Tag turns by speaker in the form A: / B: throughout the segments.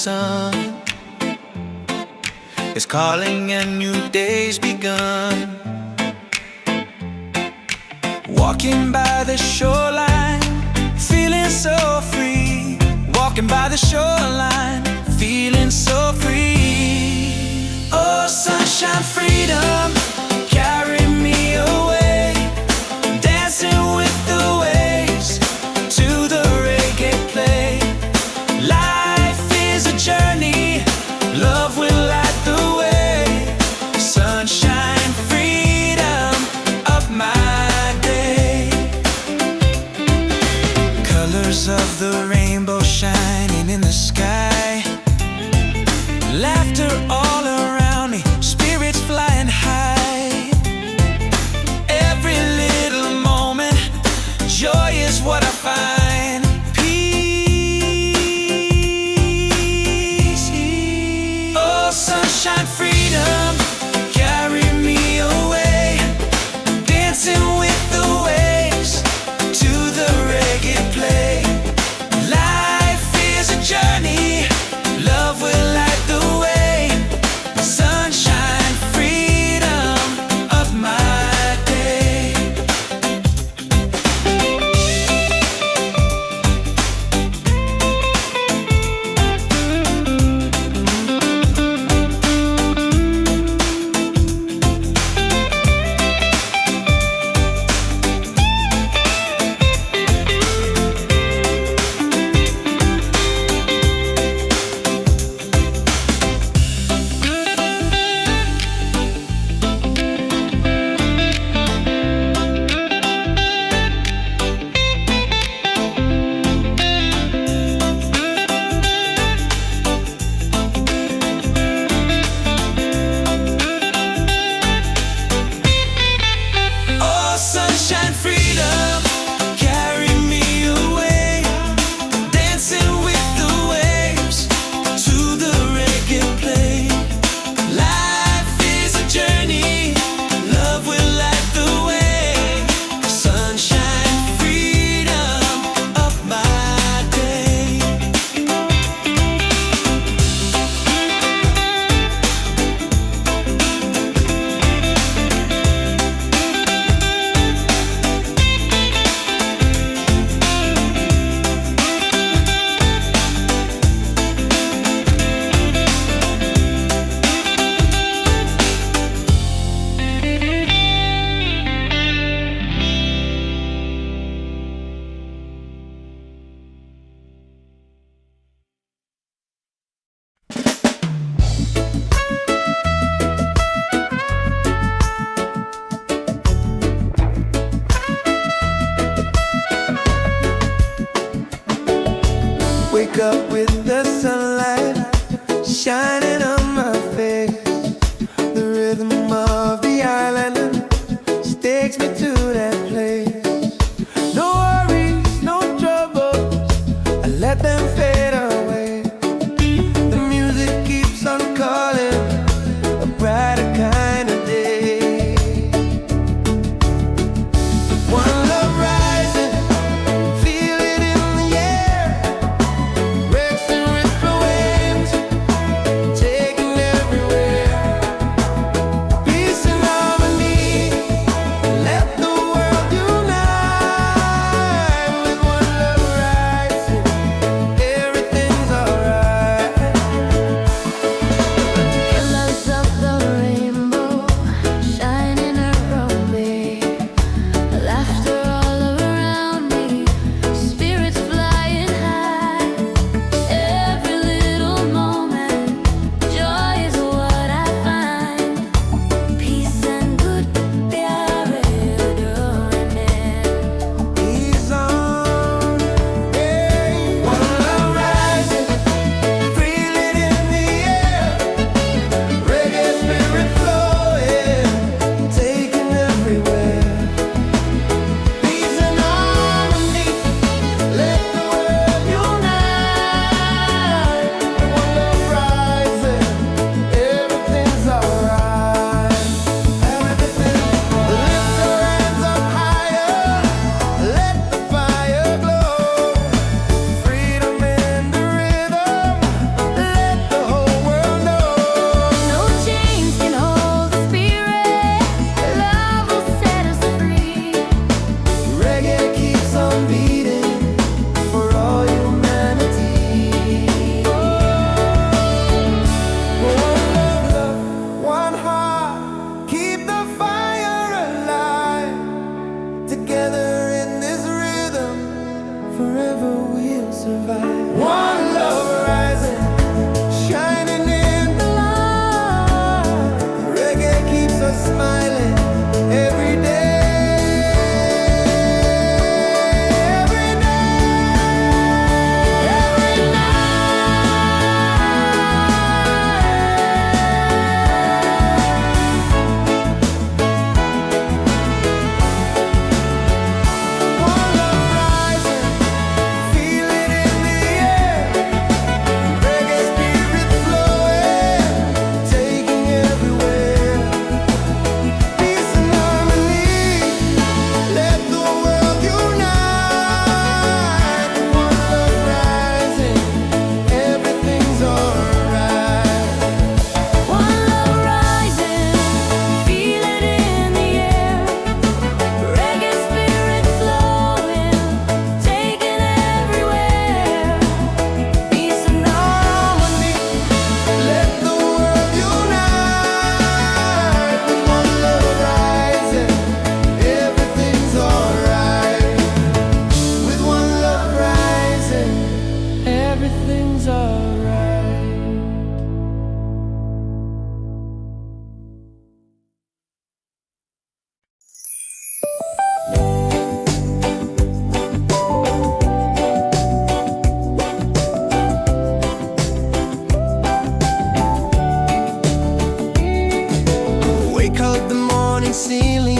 A: sun is calling and new day's begun. Walking by the shoreline, feeling so free. Walking by the shoreline, feeling so free. Oh, sunshine, freedom, carry me away. Dancing with the waves to the reggae play. Life is a journey, love will light the way. Sunshine, freedom of my day. Colors of the rainbow shining in the sky.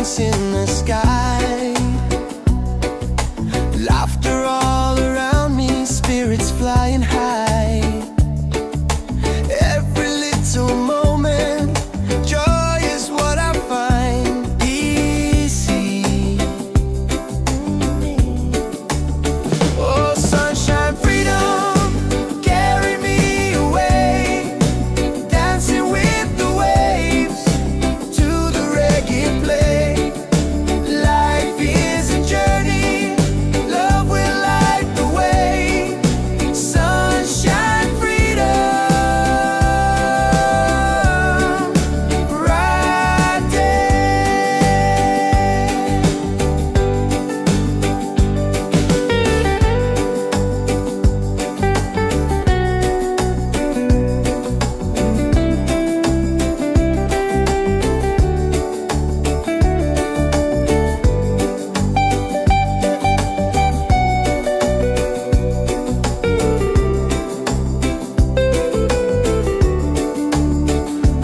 A: dance in the sky. Laughter all around me, spirits flying high. Every little moment, joy is what I find easy. Oh, sunshine, freedom, carry me away, dancing with the waves to the reggae play. Life is a journey, love will light the way. Sunshine, freedom, right there.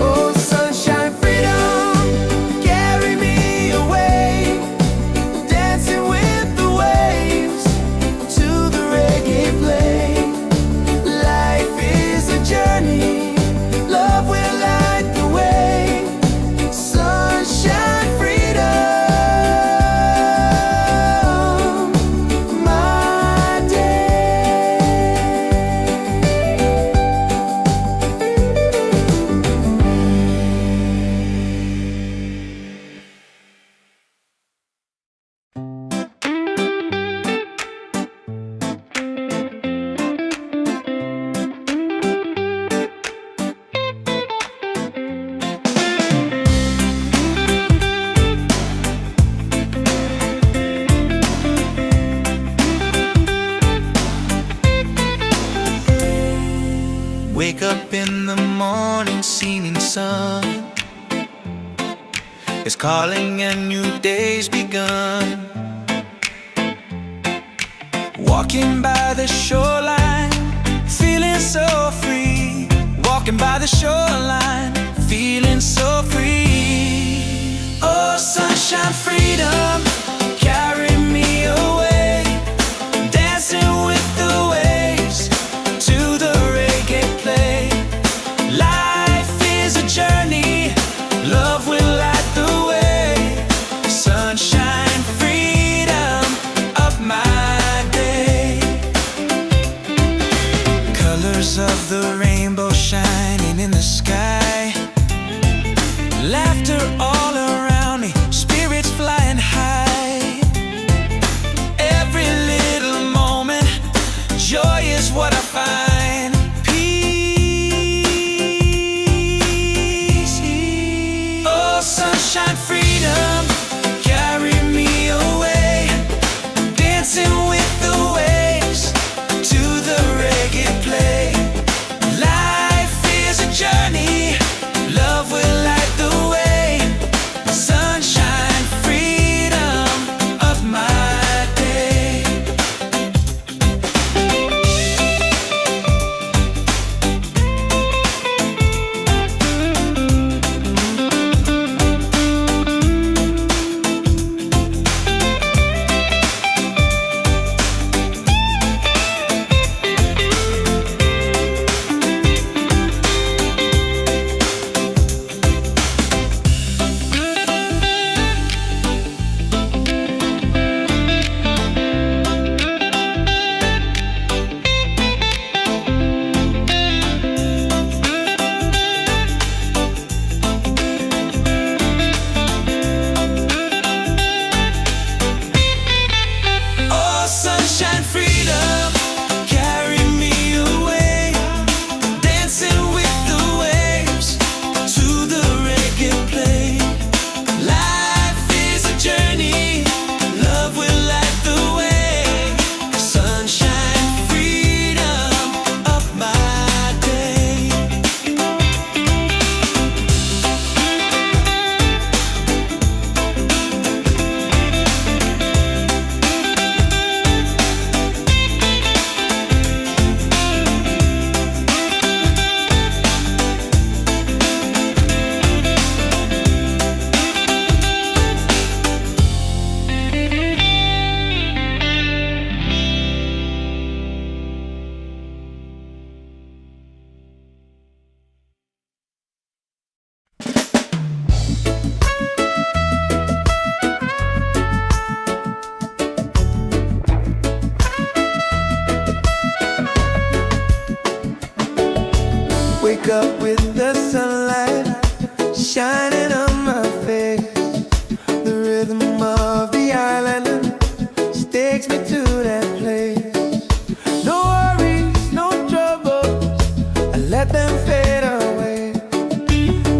A: Oh, sunshine, freedom, carry me away, dancing with the waves to the reggae play. Life is a journey, love will light the way. Sunshine, freedom, my day. Wake up in the morning, seeing sun is calling and new day's begun. Walking by the shoreline, feeling so free. Walking by the shoreline, feeling so free. Oh, sunshine, freedom, carry me away, dancing with the waves to the reggae play. Life is a journey, love will light the way. Sunshine, freedom of my day. Colors of the rainbow shining in the sky. Laughter all around me, spirits flying high. Every little moment, joy is what I find. Peace. Oh, sunshine, freedom, carry me away, dancing with the waves to the reggae play. Life is a journey, Wake up with the sunlight shining on my face. The rhythm of the island just takes me to that place. No worries, no troubles, I let them fade away.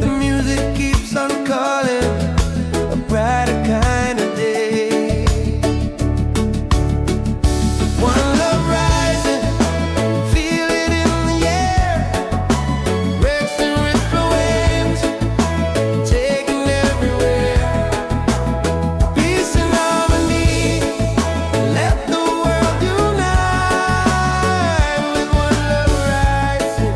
A: The music keeps on calling, a brighter kind of day. One love rising, feel it in the air. Breaks and ripple waves, taking everywhere. Peace and harmony, let the world unite. With one love rising,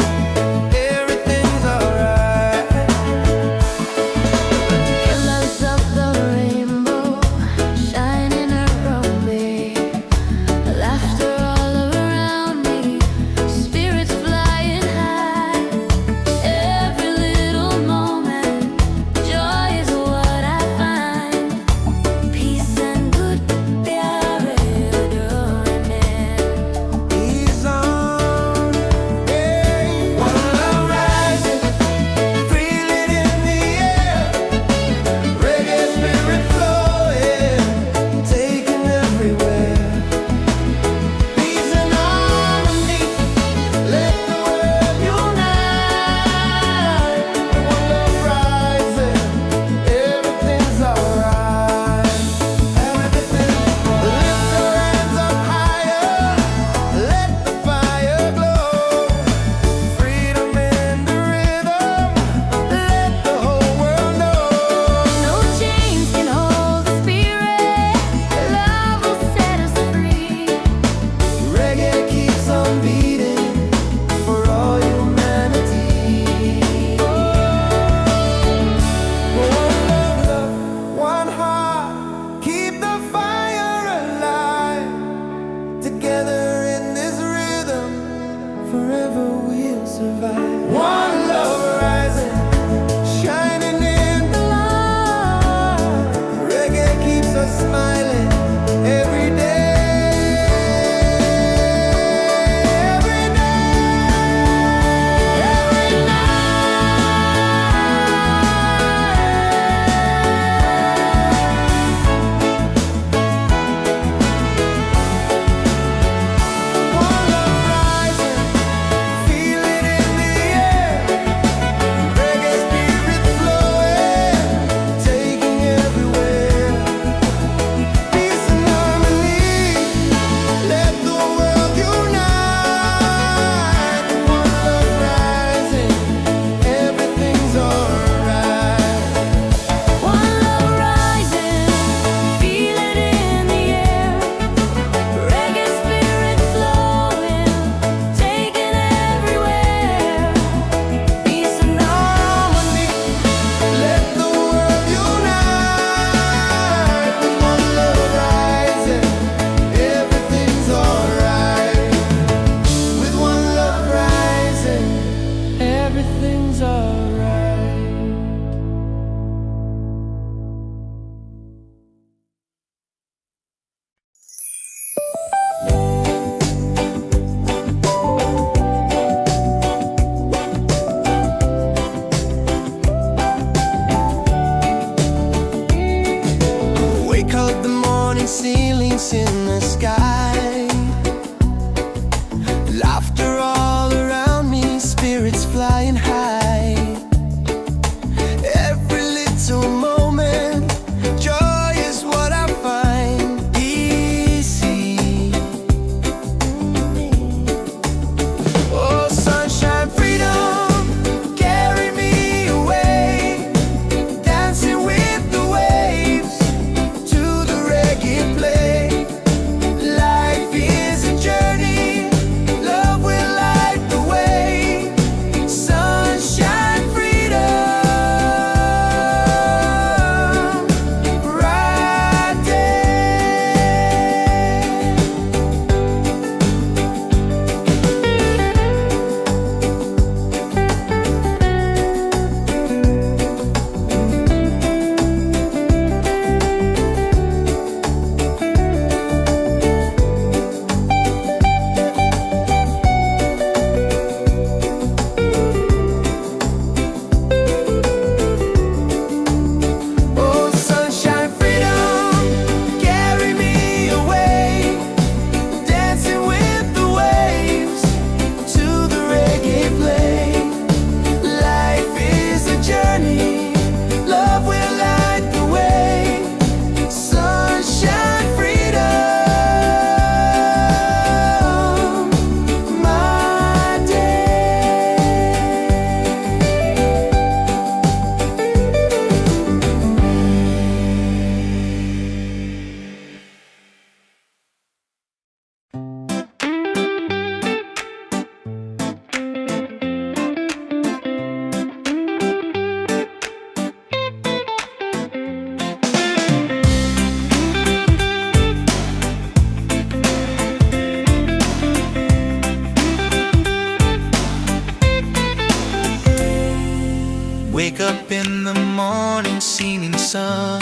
A: Wake up in the morning, seeing sun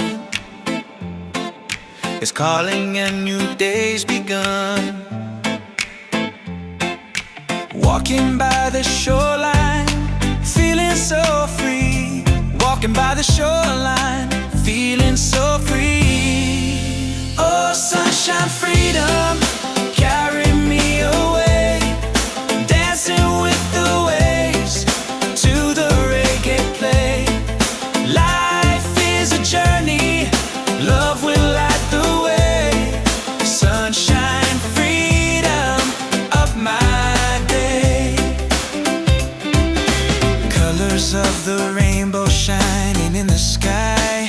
A: is calling and new day's begun. Walking by the shoreline, feeling so free. Walking by the shoreline, feeling so free. Oh, sunshine, freedom, carry me away. Dancing with the waves to the reggae play. Life is a journey, love will light the way. Sunshine, freedom of my day. Colors of the rainbow shining in the sky.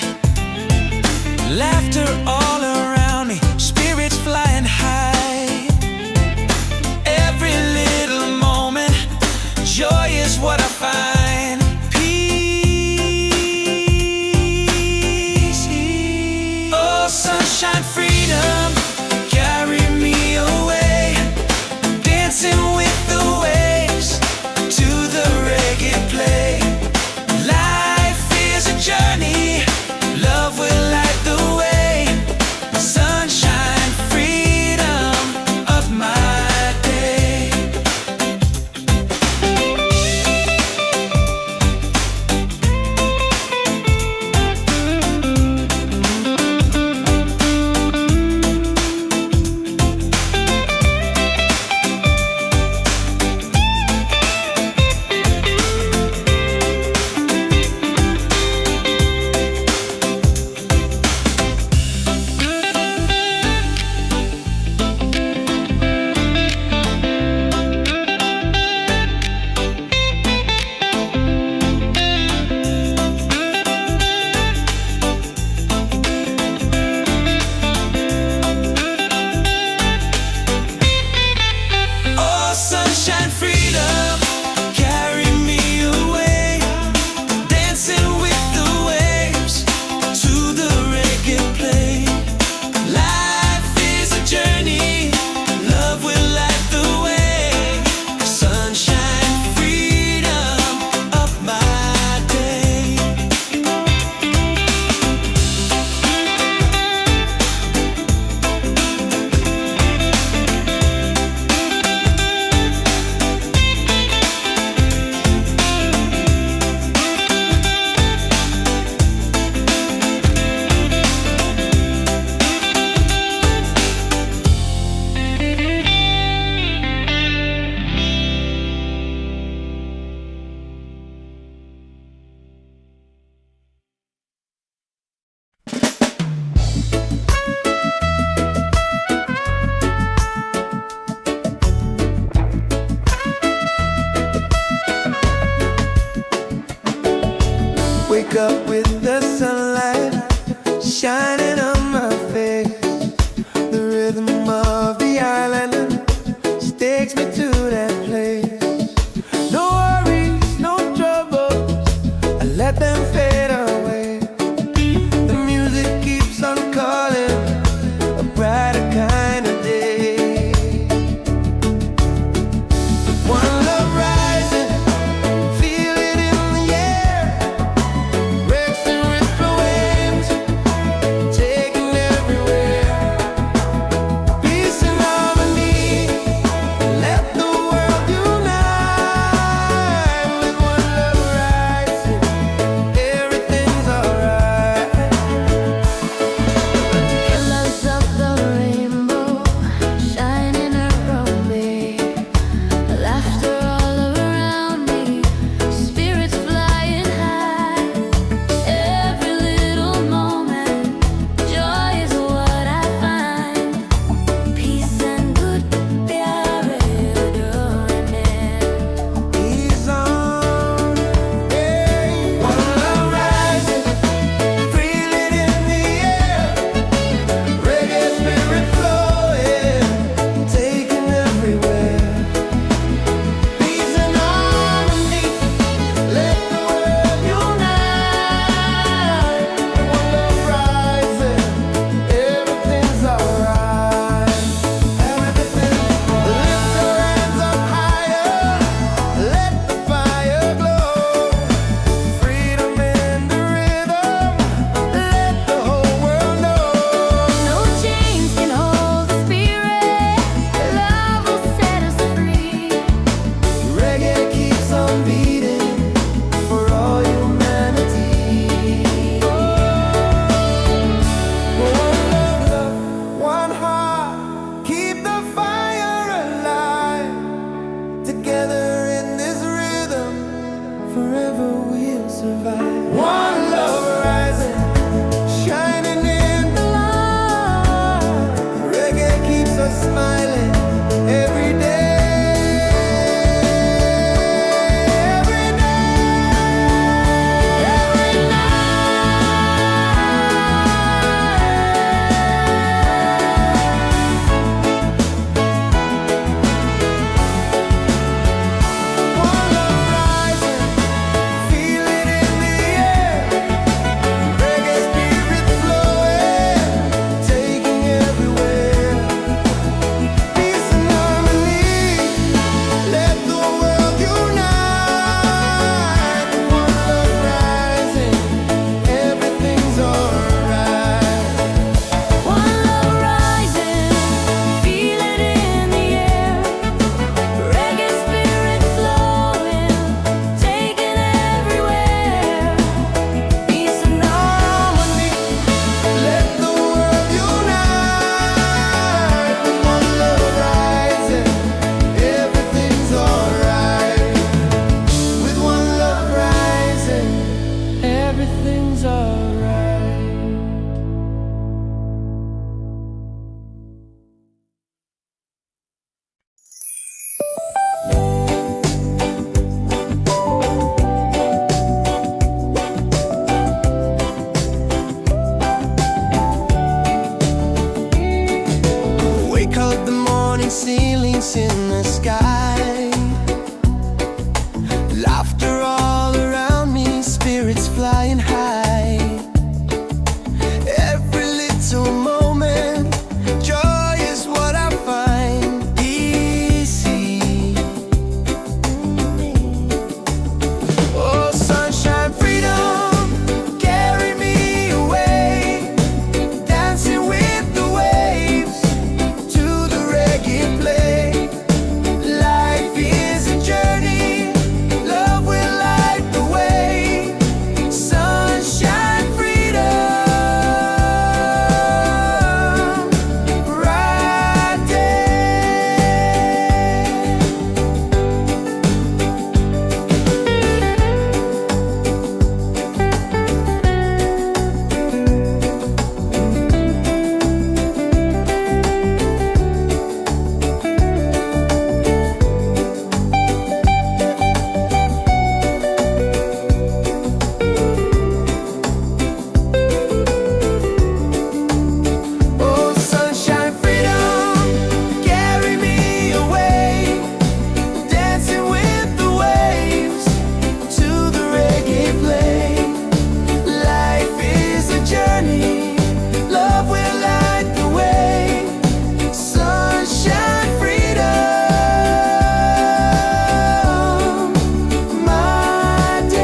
A: Laughter all around me, spirits flying high. Every little moment, joy is what I find. Peace. Oh, sunshine, freedom, carry me away. Dancing with the waves to the reggae play. Life is a journey, love will light the way. Sunshine, freedom of my day. Oh, sunshine, freedom, carry me away. Dancing with the waves to the reggae play. Life is a journey, love will light the way. Sunshine, freedom of my day. Wake up with the sunlight shining on my face. The rhythm of the island takes me to that place. No worries, no troubles, I let them fade away. The music keeps on calling, a brighter kind of day. One love rising, feel it in the air. Racing with forever we'll survive. One love rising, shining in the light. Reggae keeps us smiling every day. Ceilings in the sky, laughter all around me, spirits flying high. Every little moment, joy is what I find easy. Oh, sunshine, freedom, carry me away, dancing with the waves to the reggae play. Life is a journey, love will light the way. Sunshine, freedom, bright day. Oh, sunshine, freedom, carry me away, dancing with the waves to the reggae play. Life is a journey, love will light the way. Sunshine, freedom, my day.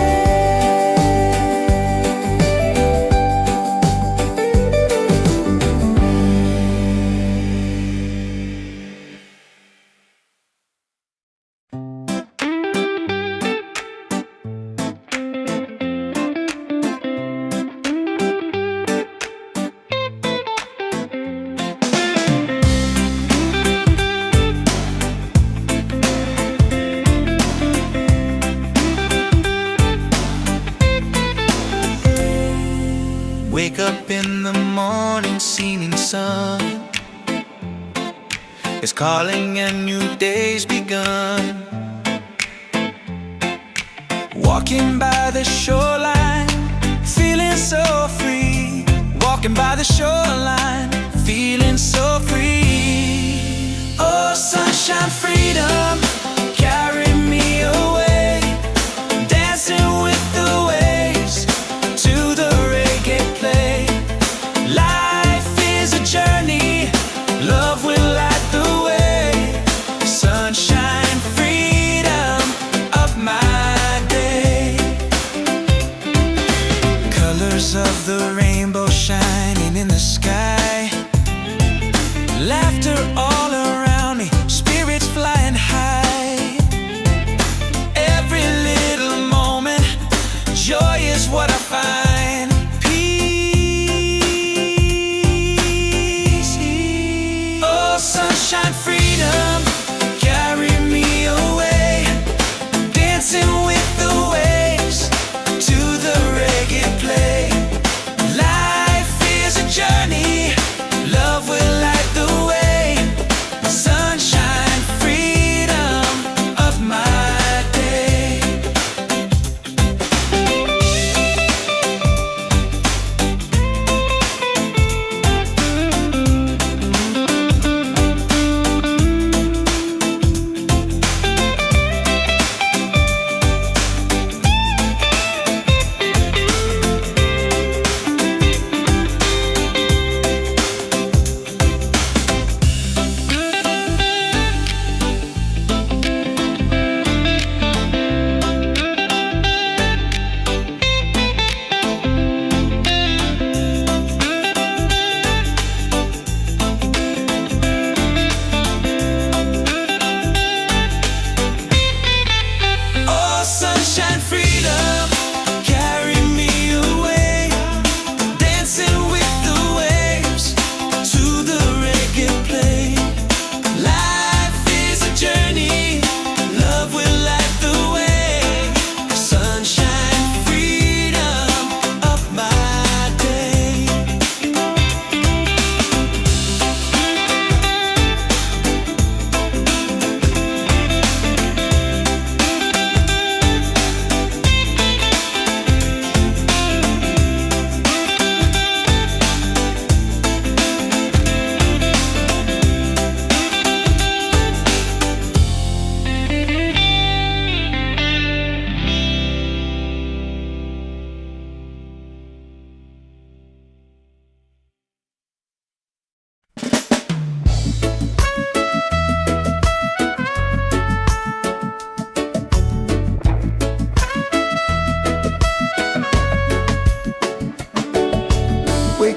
A: Wake up in the morning, seeing sun is calling and new day's begun. Walking by the shoreline, feeling so free. Walking by the shoreline, feeling so free. Oh, sunshine, freedom, carry me away, dancing with the waves to the reggae play. Life is a journey, love will light the way. Sunshine, freedom of my day. Colors of the rainbow shining in the sky, laughter all around me, spirits flying high. Every little moment, joy is what I find. Peace. Oh, sunshine, freedom, carry me away, dancing with the waves.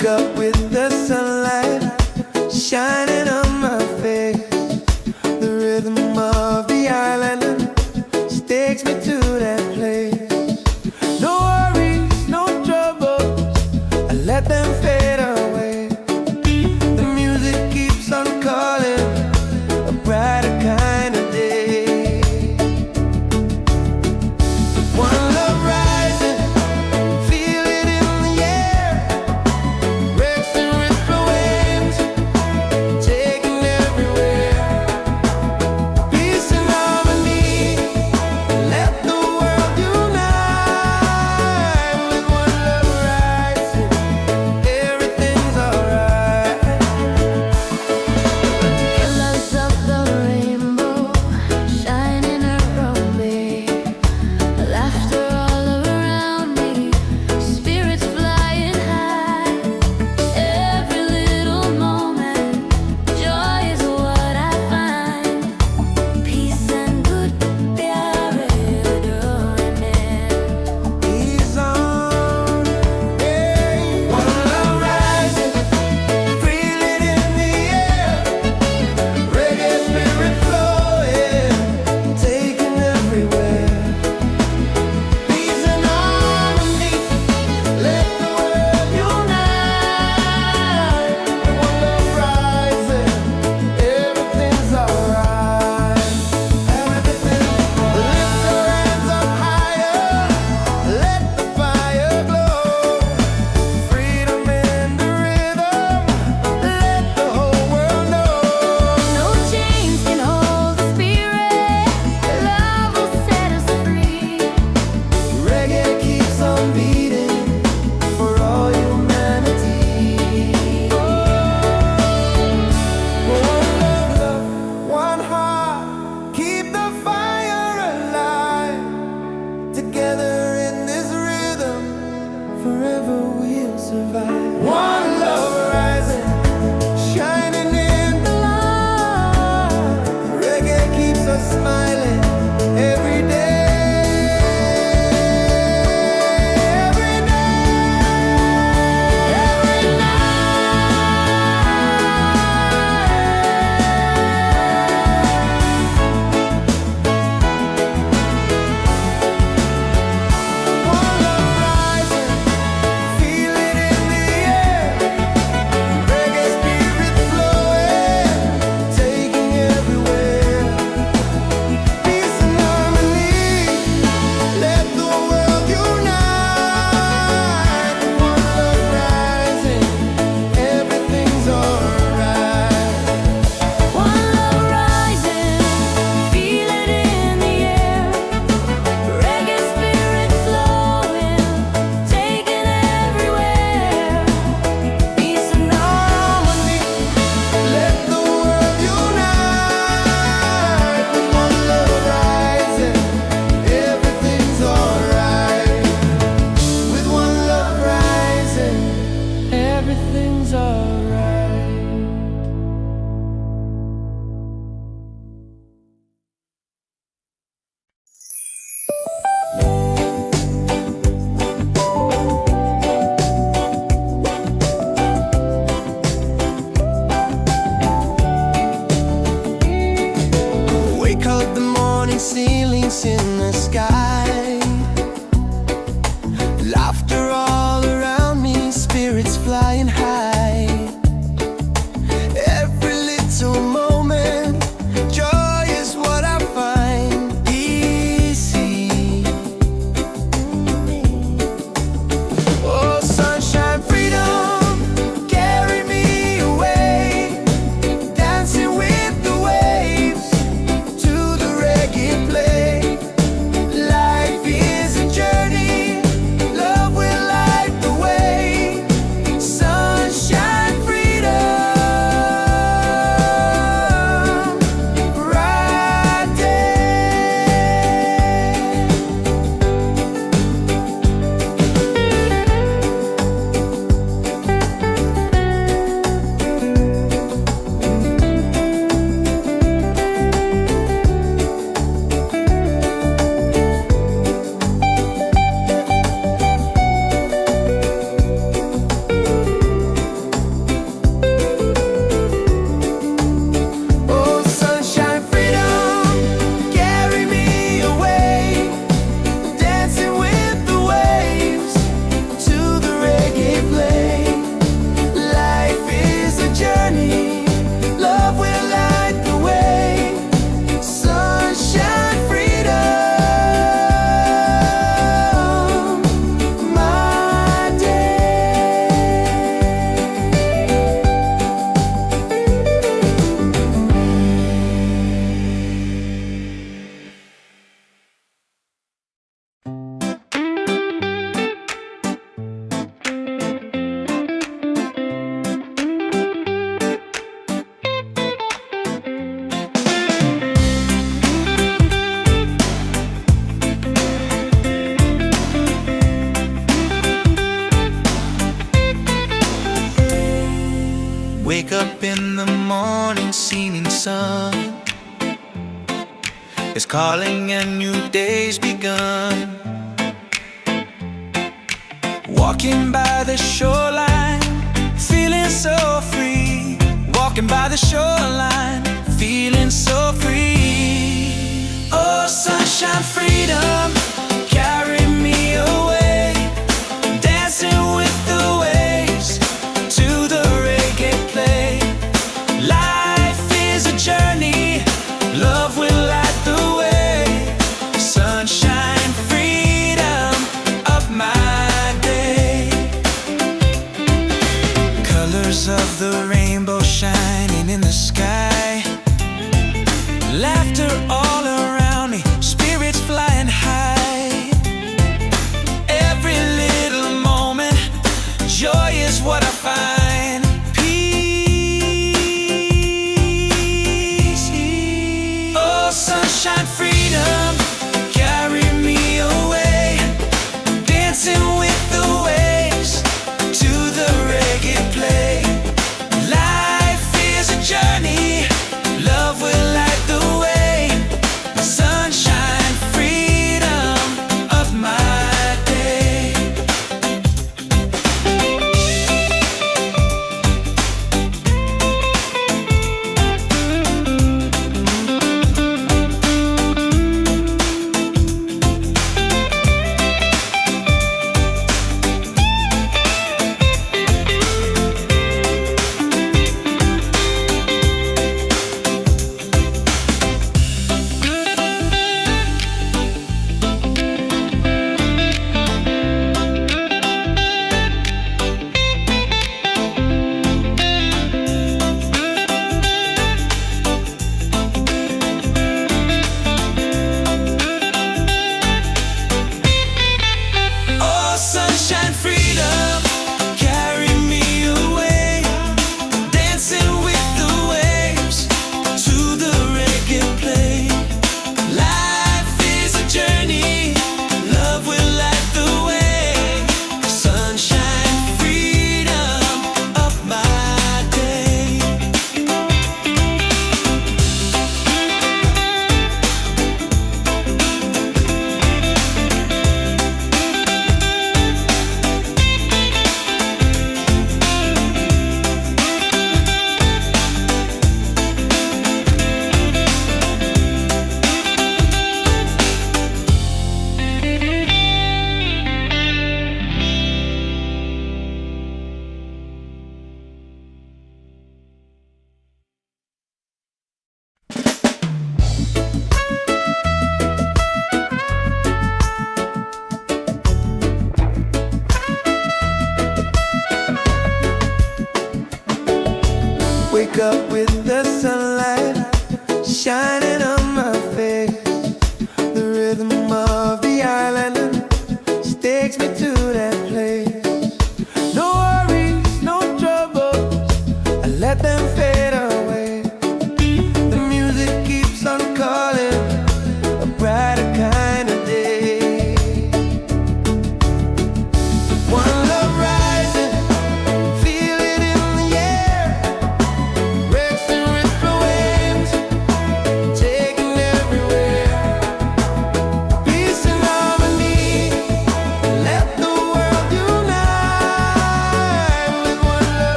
A: wake up with the sunlight shining on my face. The rhythm of the island just takes me to that place. No worries, no troubles, I let them fade away. The music keeps on calling, a brighter kind of day. One love rising, feel it in the air. Breaks and ripple waves, taking everywhere. Peace and harmony, let the world unite. With one love rising, everything's alright.
B: Colors of the rainbow shining around me, laughter all around me, spirits flying high. Every little moment, joy is what I find. Peace and good pyare doing.
A: He's on, yeah. One love rising, feel it in the air. Reggae spirit flowing, taking everywhere. Peace and harmony, let the world unite. One love rising, everything's alright. Everything, lift your hands up higher, let the fire glow. Freedom in the rhythm, let the whole world know.
B: No chains can hold the spirit, love will set us free.
A: Reggae keeps on beating for all humanity. One love, one heart, keep the fire alive. Together in this rhythm, forever we'll survive. One love rising, shining in the light. Reggae keeps us smiling every day. Every night, every night. One love rising, feel it in the Wake up in the morning, seeing sun is calling and new day's begun. Walking by the shoreline, feeling so free. Walking by the shoreline, feeling so free. Oh, sunshine, freedom, carry me away. Dancing with the waves to the reggae play. Life is a journey, love will light the way. Sunshine, freedom, up my day. Colors of the rainbow shining in the sky. Laughter all around me, spirits flying high.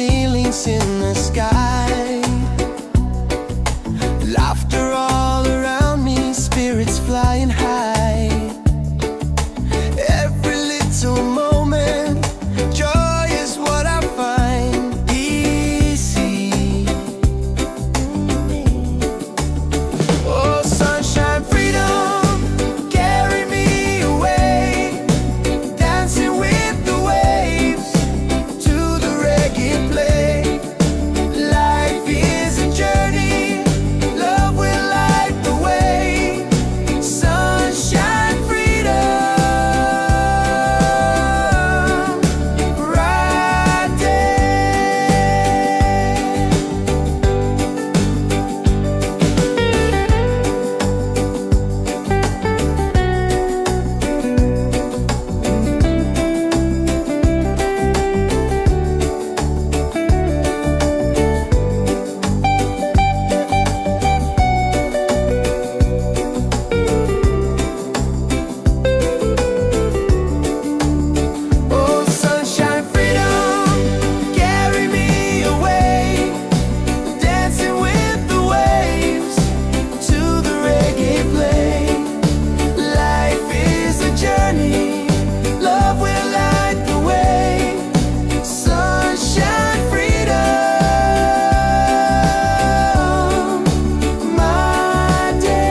A: feelings in the sky. Laughter all around me, spirits flying high. Every little moment, joy is what I find easy. Oh, sunshine, freedom, carry me away, dancing with the waves to the reggae play. Life is a journey, love will light the way. Sunshine, freedom, right there. Oh, sunshine, freedom, carry me away, dancing with the waves to the reggae play. Life is a journey, love will light the way. Sunshine, freedom, my day.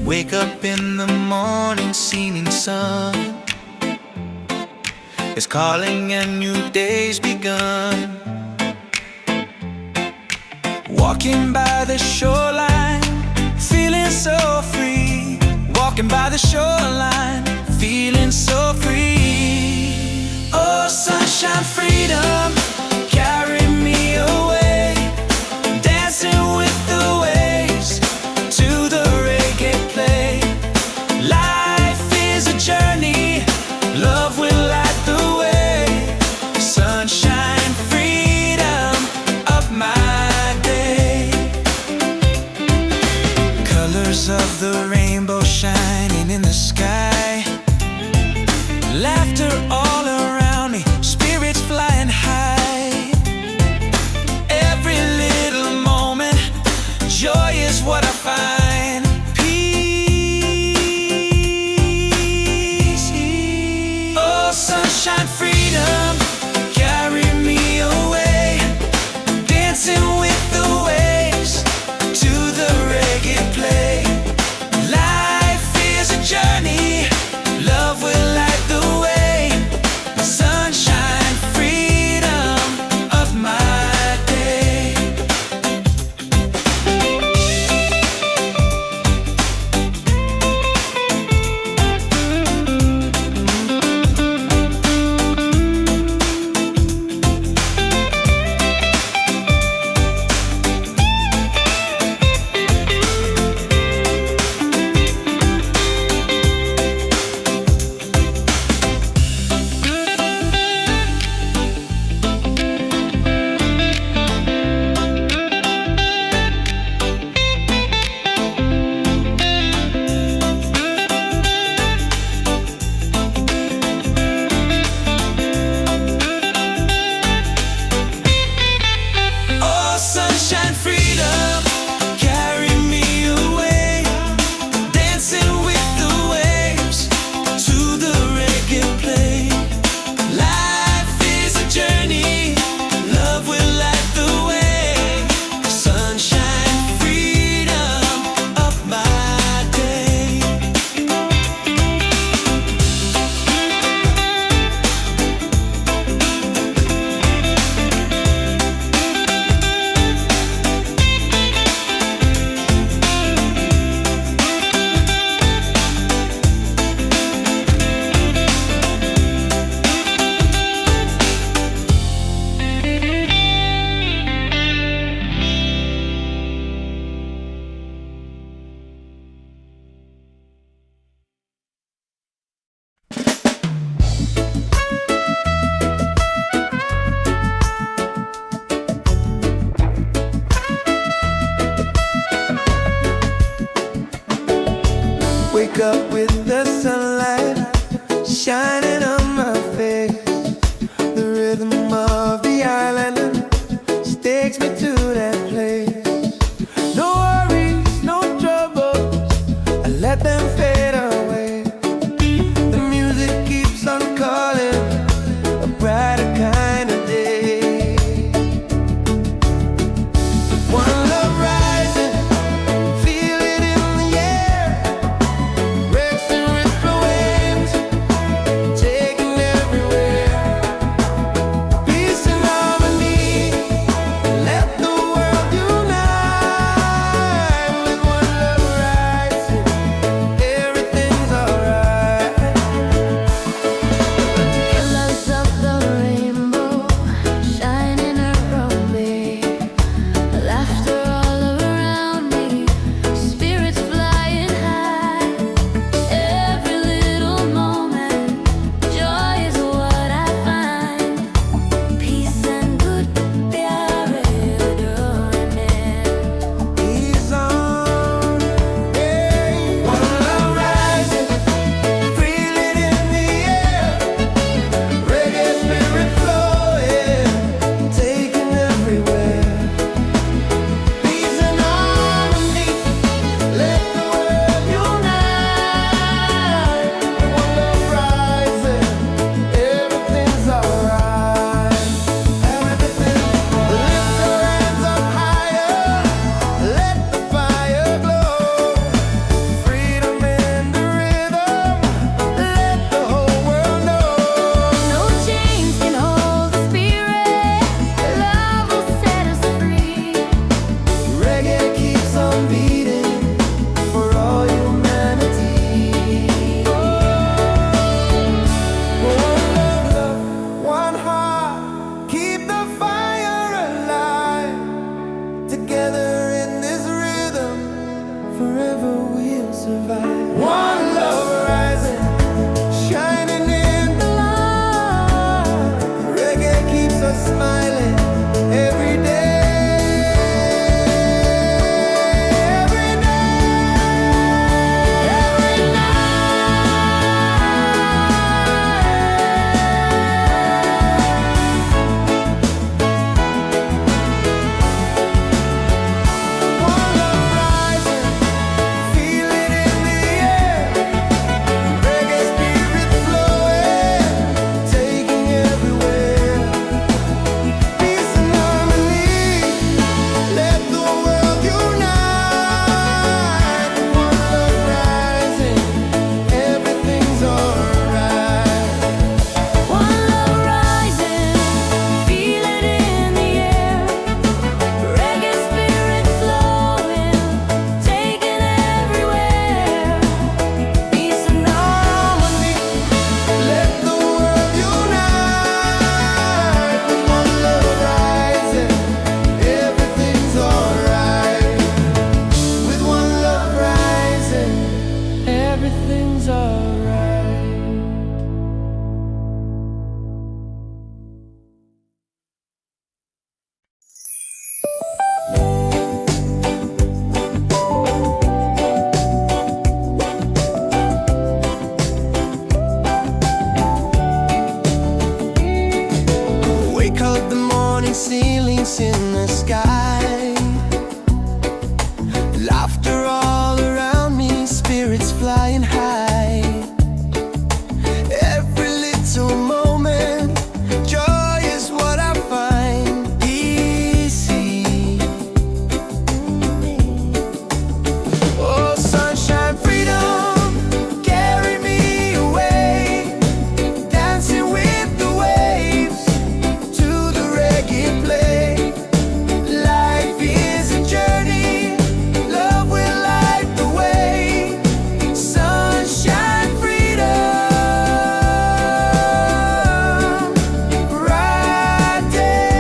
C: Wake up in the morning, seeing sun is calling and new day's begun. Walking by the shoreline, feeling so free. Walking by the shoreline, feeling so free. Oh, sunshine, freedom, carry me away, dancing with the waves to the reggae play. Life is a journey, love will light the way. Sunshine, freedom, of my day. Colors of the rainbow shining in the sky. Laughter all around me, spirits fly
A: falling ceilings in the sky. Laughter all around me, spirits flying high. Every little moment, joy is what I find easy. Oh, sunshine, freedom, carry me away, dancing with the waves to the reggae play. Life is a journey, love will light the way. Sunshine, freedom, right there.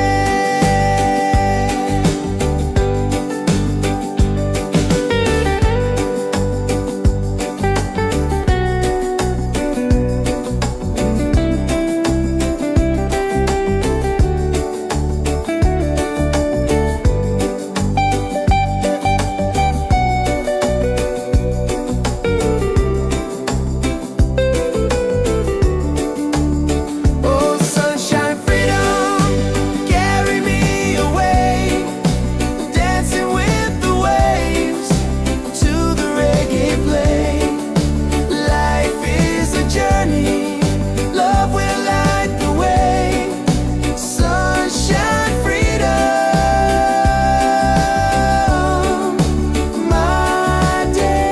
A: Oh, sunshine, freedom, carry me away, dancing with the waves to the reggae play. Life is a journey, love will light the way. Sunshine, freedom, my day.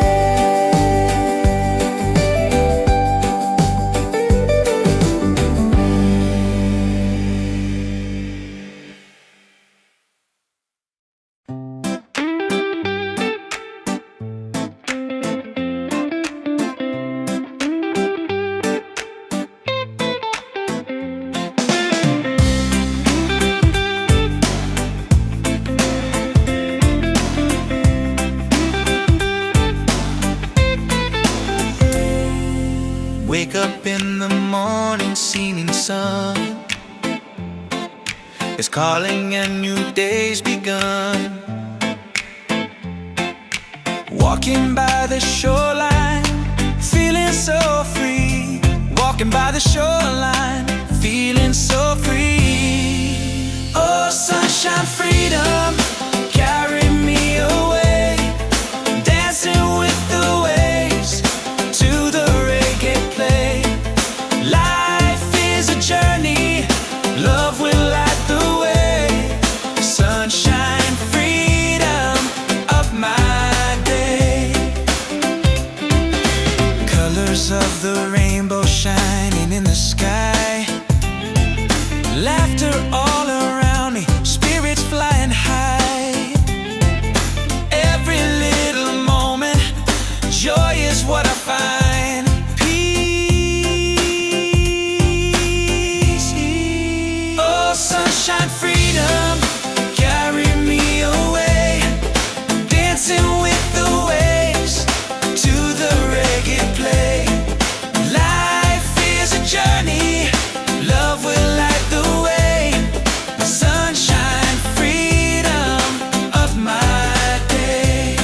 C: Wake up in the morning, seeing sun is calling and new day's begun. Walking by the shoreline, feeling so free. Walking by the shoreline, feeling so free. Oh, sunshine, freedom, carry me away, dancing with the waves to the reggae play. Life is a journey, love will light the way. Sunshine, freedom of my day. Colors of the rainbow shining in the sky. Laughter all around me, spirits flying high. Every little moment, joy is what I find. Peace. Oh, sunshine, freedom, carry me away, dancing with the waves to the reggae play. Life is a journey, love will light the way. Sunshine, freedom of my day.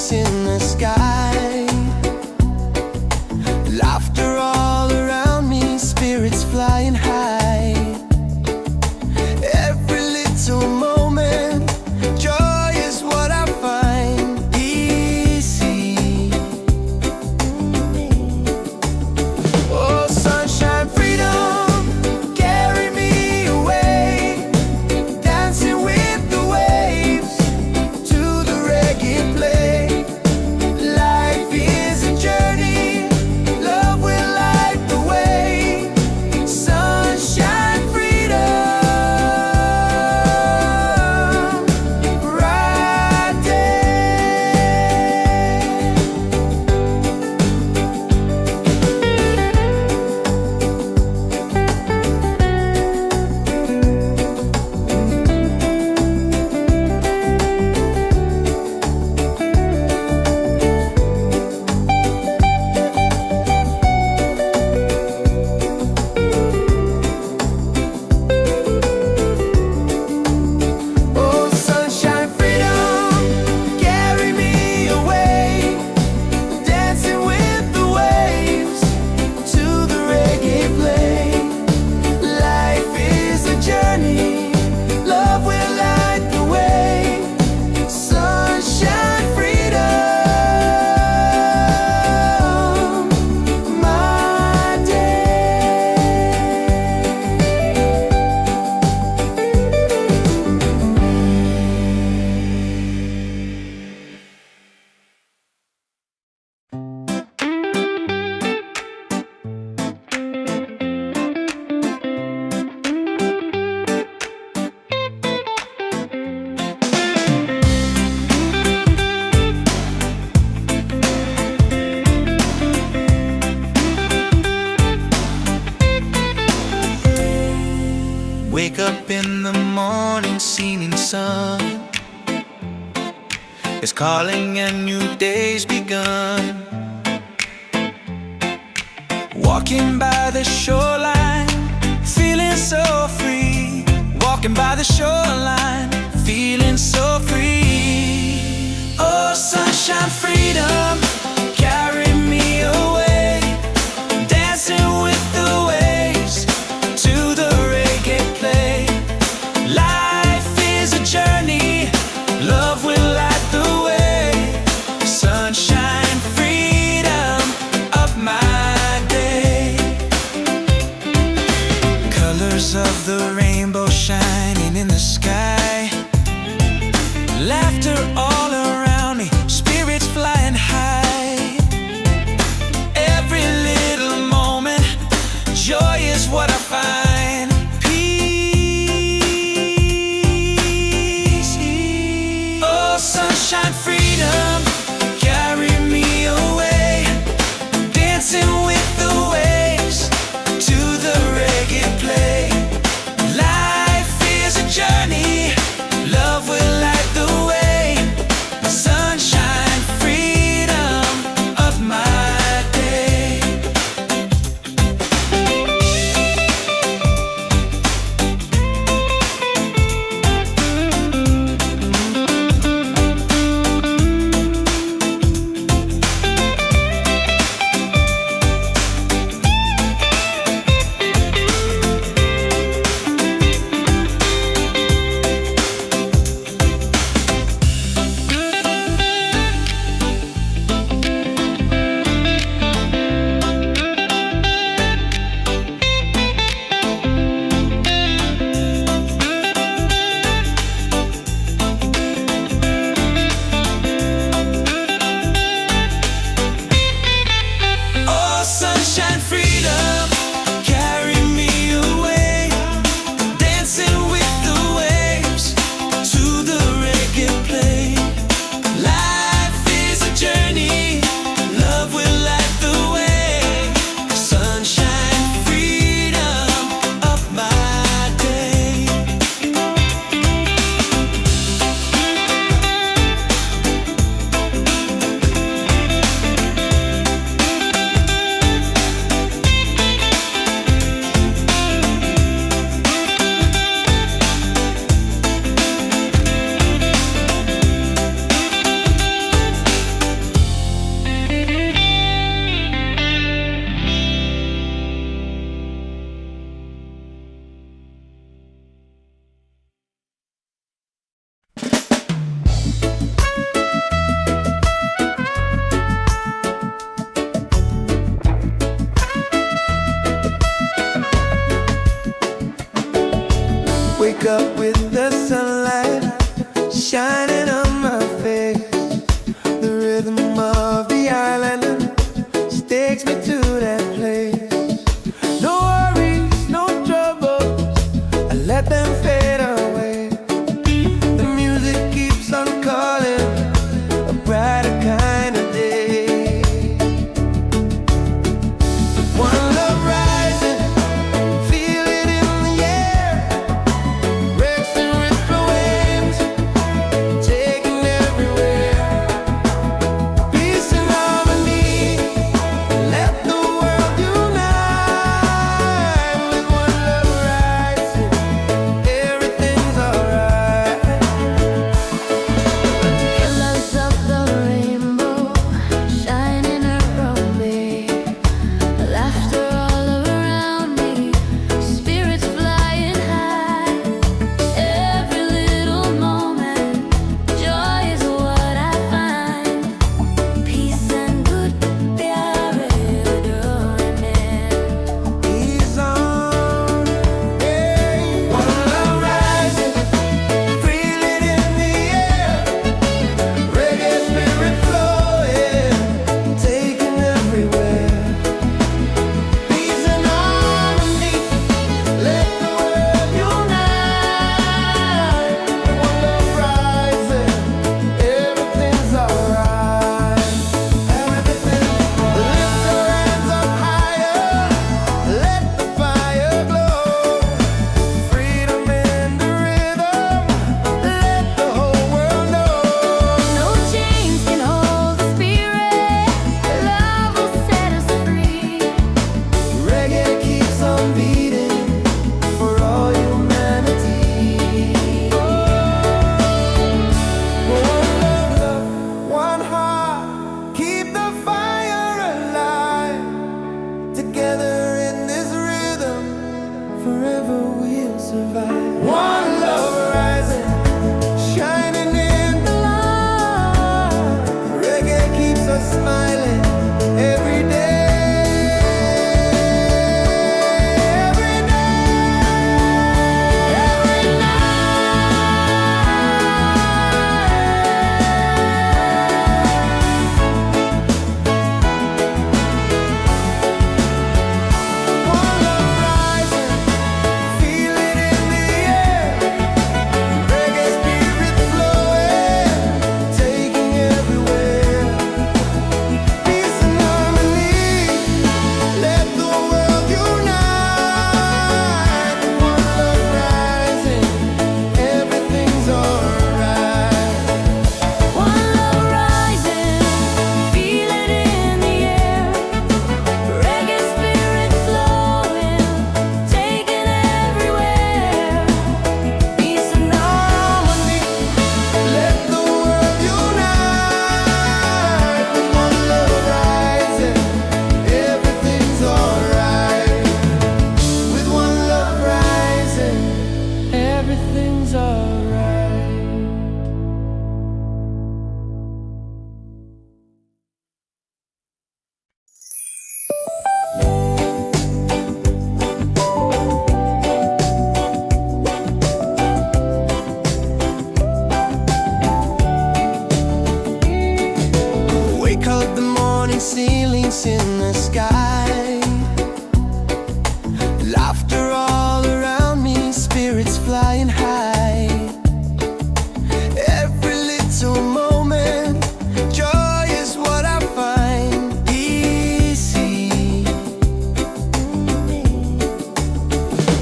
A: lights in the sky, laughter all around me, spirits flying high. Every little moment, joy is what I find easy. Oh, sunshine, freedom, carry me away, dancing with the waves to the reggae play. Life is a journey, love will light the way. Sunshine, freedom, right there. Oh, sunshine, freedom, carry me away, dancing with the waves to the reggae play. Life is a journey, love will light the way. Sunshine, freedom, my day.
C: Wake up in the morning, seeing sun is calling and new day's begun. Walking by the shoreline, feeling so free. Walking by the shoreline, feeling so free. Oh, sunshine, freedom, carry me away, dancing with the waves to the reggae play. Life is a journey, love will light the way. Sunshine, freedom of my day. Colors of the rainbow shining in the sky, laughter all around me, spirits flying high.
A: ceilings in the sky. Laughter all around me, spirits flying high. Every little moment, joy is what I find easy.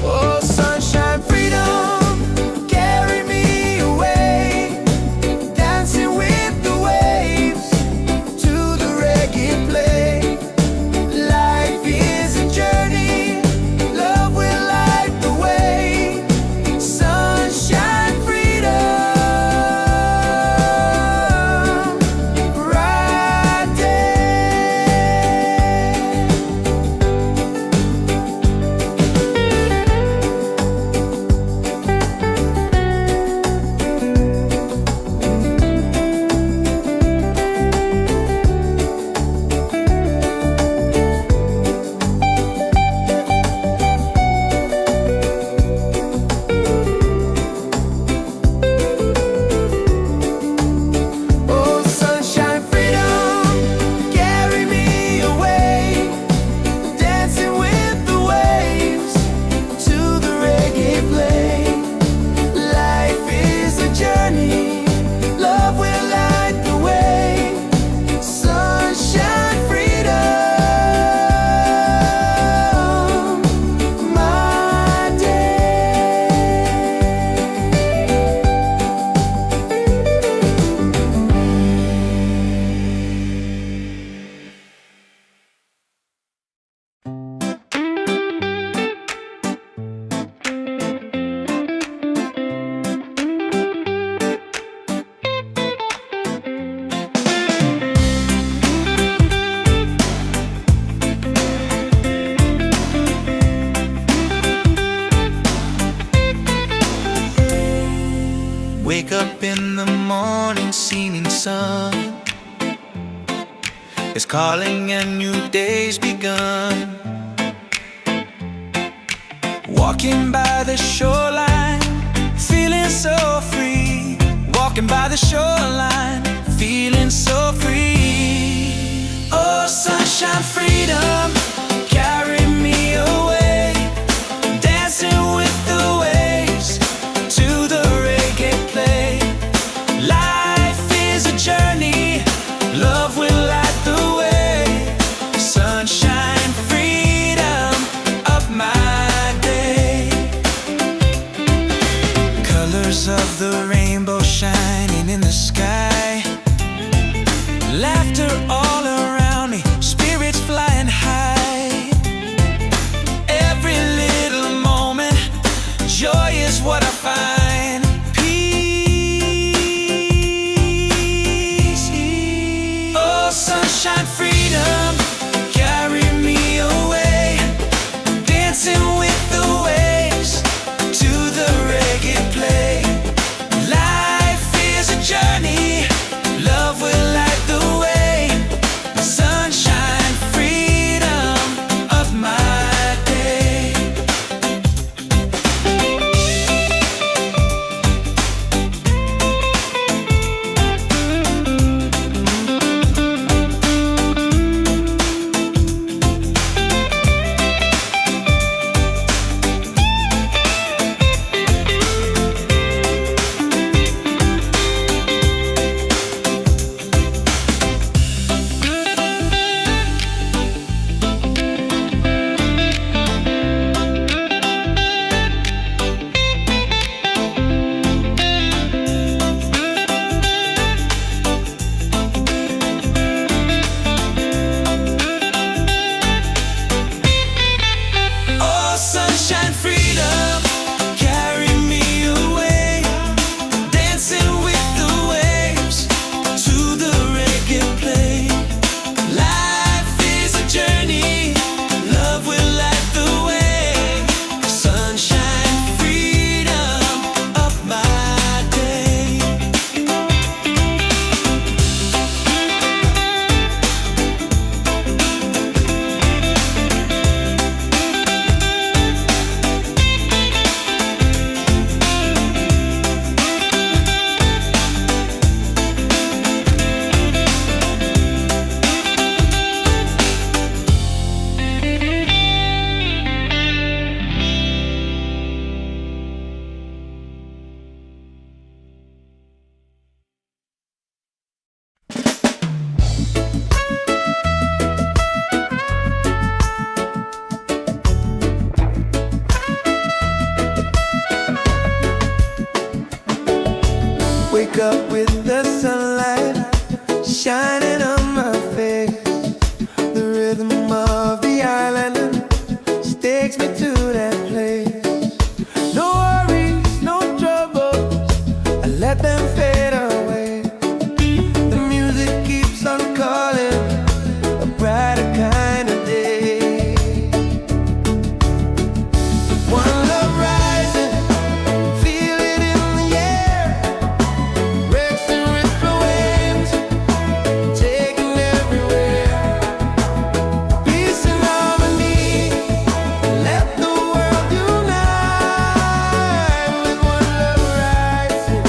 A: Oh, sunshine, freedom, carry me away, dancing with the waves to the reggae play. Life is a journey, love will light the way. Sunshine, freedom, right there. Oh, sunshine, freedom, carry me away, dancing with the waves to the reggae play. Life is a journey, love will light the way. Sunshine, freedom, my day.
C: Wake up in the morning, seeing sun is calling and new day's begun. Walking by the shoreline, feeling so free. Walking by the shoreline, feeling so free. Oh, sunshine, freedom, carry me away, dancing with the waves to the reggae play. Life is a journey, love will light the way. Sunshine, freedom of my day. Colors of the rainbow shining in the sky. Laughter all around me, spirits flying high. Every little moment, joy is what I find. Peace. Oh, sunshine, freedom, carry me away, dancing with the waves to the reggae play. Life is a journey,
A: wake up with the sunlight shining on my face. The rhythm of the island takes me to that place. No worries, no troubles, I let them fade away. The music keeps on calling, a brighter kind of day. One love rising, feel it in the air. Breaks and ripple waves, taking everywhere. Peace and harmony, let the world unite. With one love rising,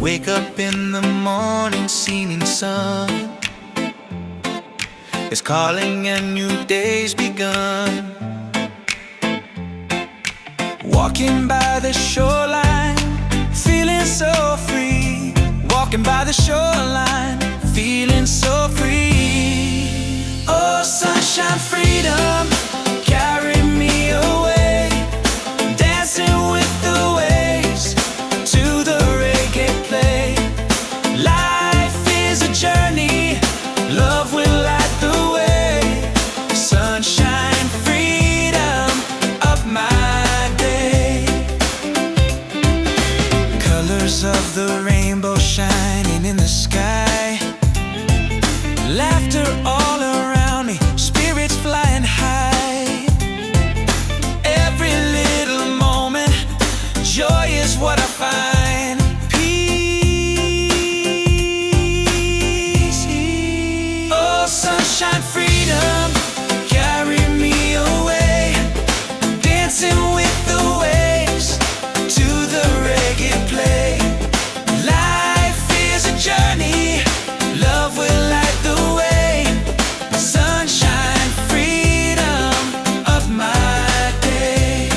C: Wake up in the morning, seeing sun is calling and new day's begun. Walking by the shoreline, feeling so free. Walking by the shoreline, feeling so free. Oh, sunshine, freedom, carry me away. Dancing with the waves to the reggae play. Life is a journey, love will light the way. Sunshine, freedom, up my day. Colors of the rainbow shining in the sky. Laughter all around me, spirits flying high. Every little moment, joy is what I find. Peace. Oh, sunshine, freedom, carry me away. Dancing with the waves to the reggae play. Life is a journey, love will light the way. Sunshine, freedom, of my day.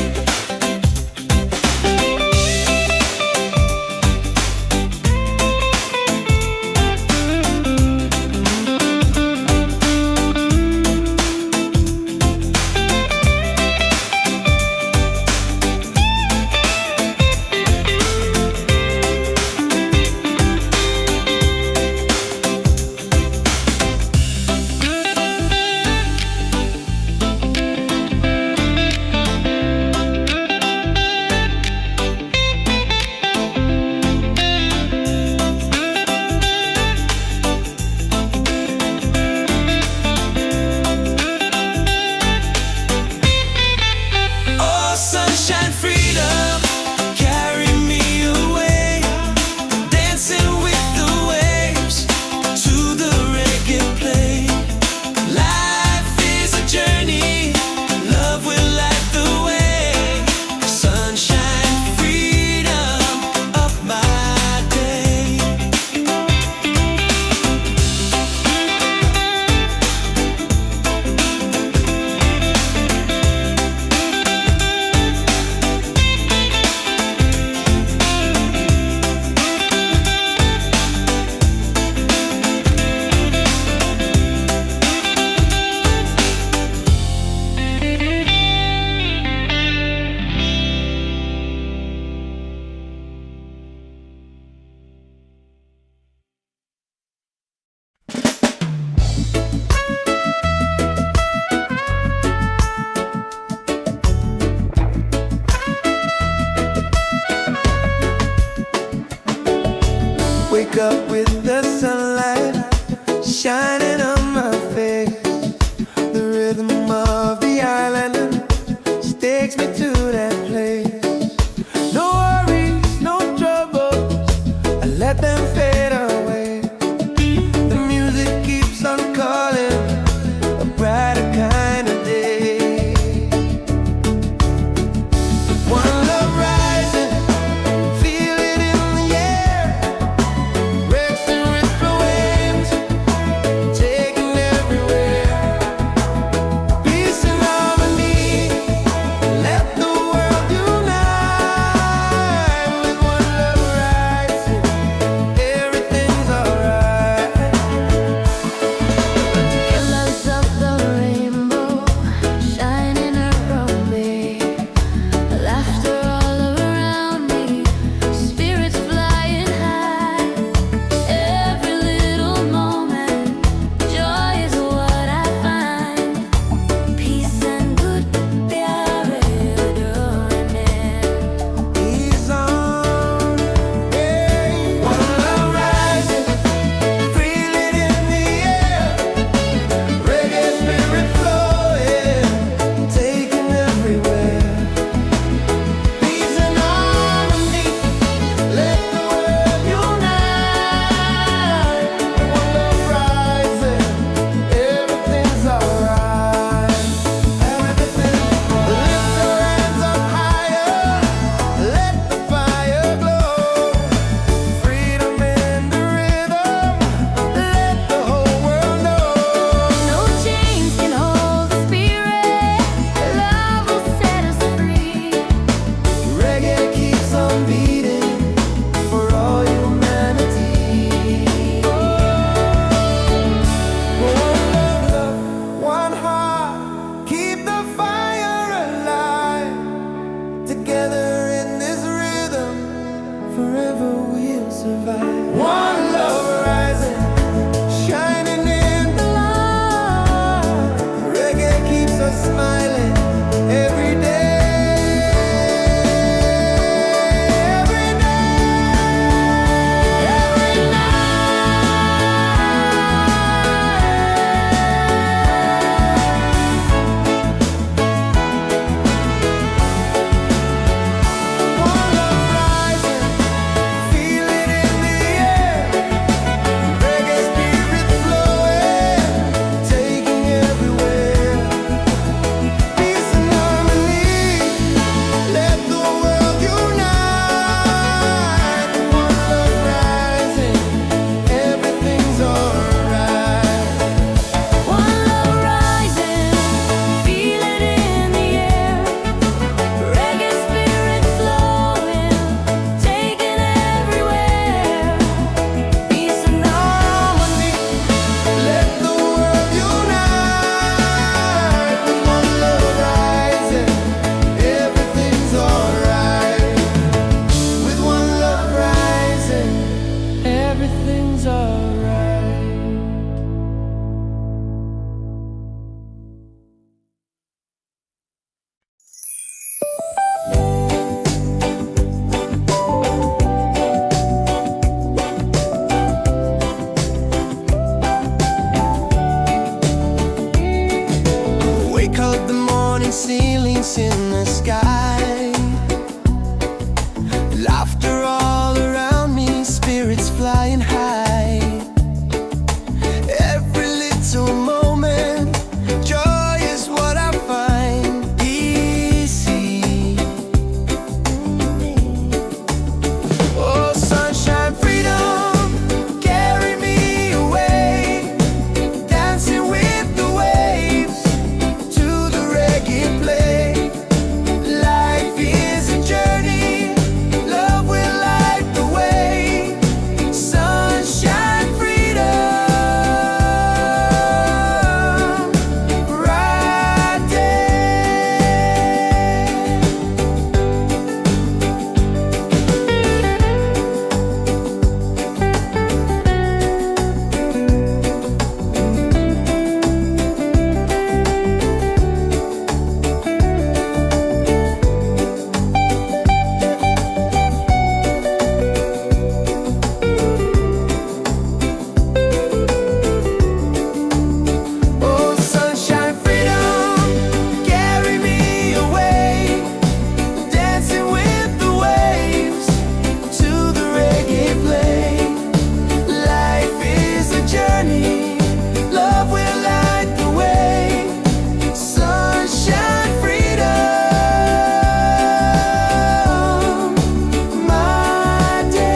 C: Oh, sunshine, freedom, carry me away. Dancing with the waves to the reggae play. Life is a journey, love will light the way. Sunshine, freedom, up my day.
A: Wake up with the sunlight shining on my face. The rhythm of the island takes me to that place. No worries, no troubles, I let them fade away. The music keeps on calling, a brighter kind of day. One love rising, feel it in the air. Rest and rip away. forever we'll survive. One love rising, shining in the light. Reggae keeps us smiling every day. Ceilings in the sky, laughter all around me, spirits flying high. Every little moment, joy is what I find. Easy. Oh, sunshine, freedom, carry me away, dancing with the waves to the reggae play. Life is a journey, love will light the way. Sunshine, freedom, right Oh, sunshine, freedom, carry me away, dancing with the waves to the reggae play. Life is a journey, love will light the way. Sunshine, freedom, my day.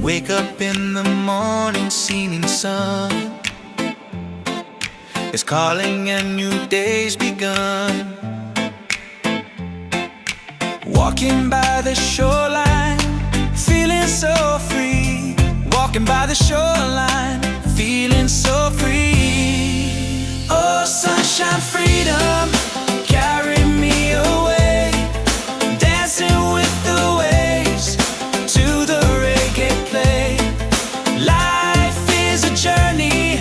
C: Wake up in the morning, seeing sun is calling and new day's begun. Walking by the shoreline, feeling so free. Walking by the shoreline, feeling so free. Oh, sunshine, freedom, carry me away, dancing with the waves to the reggae play. Life is a journey,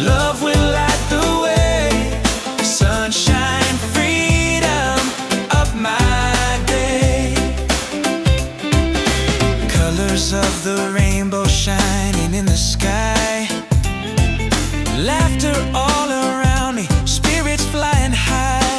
C: love will light the way. Sunshine, freedom of my day. Colors of the rainbow shining in the sky, laughter all around me, spirits flying high.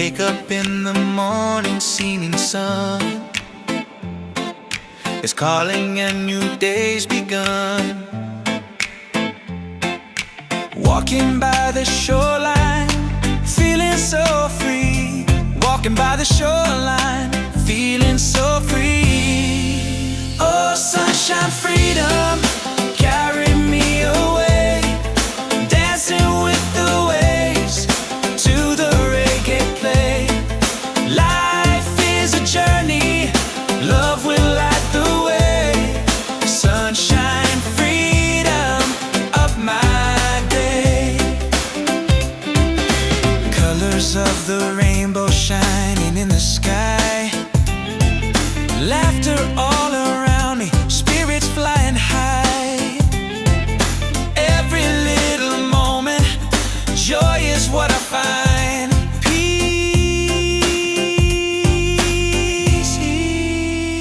C: Wake up in the morning, seeing sun is calling and new day's begun. Walking by the shoreline, feeling so free. Walking by the shoreline, feeling so free. Oh, sunshine, freedom, carry me away. Dancing with the waves to the reggae play. Life is a journey, love will light the way. Sunshine, freedom, up my day. Colors of the rainbow shining in the sky. Laughter all around me, spirits flying high. Every little moment, joy is what I find. Peace.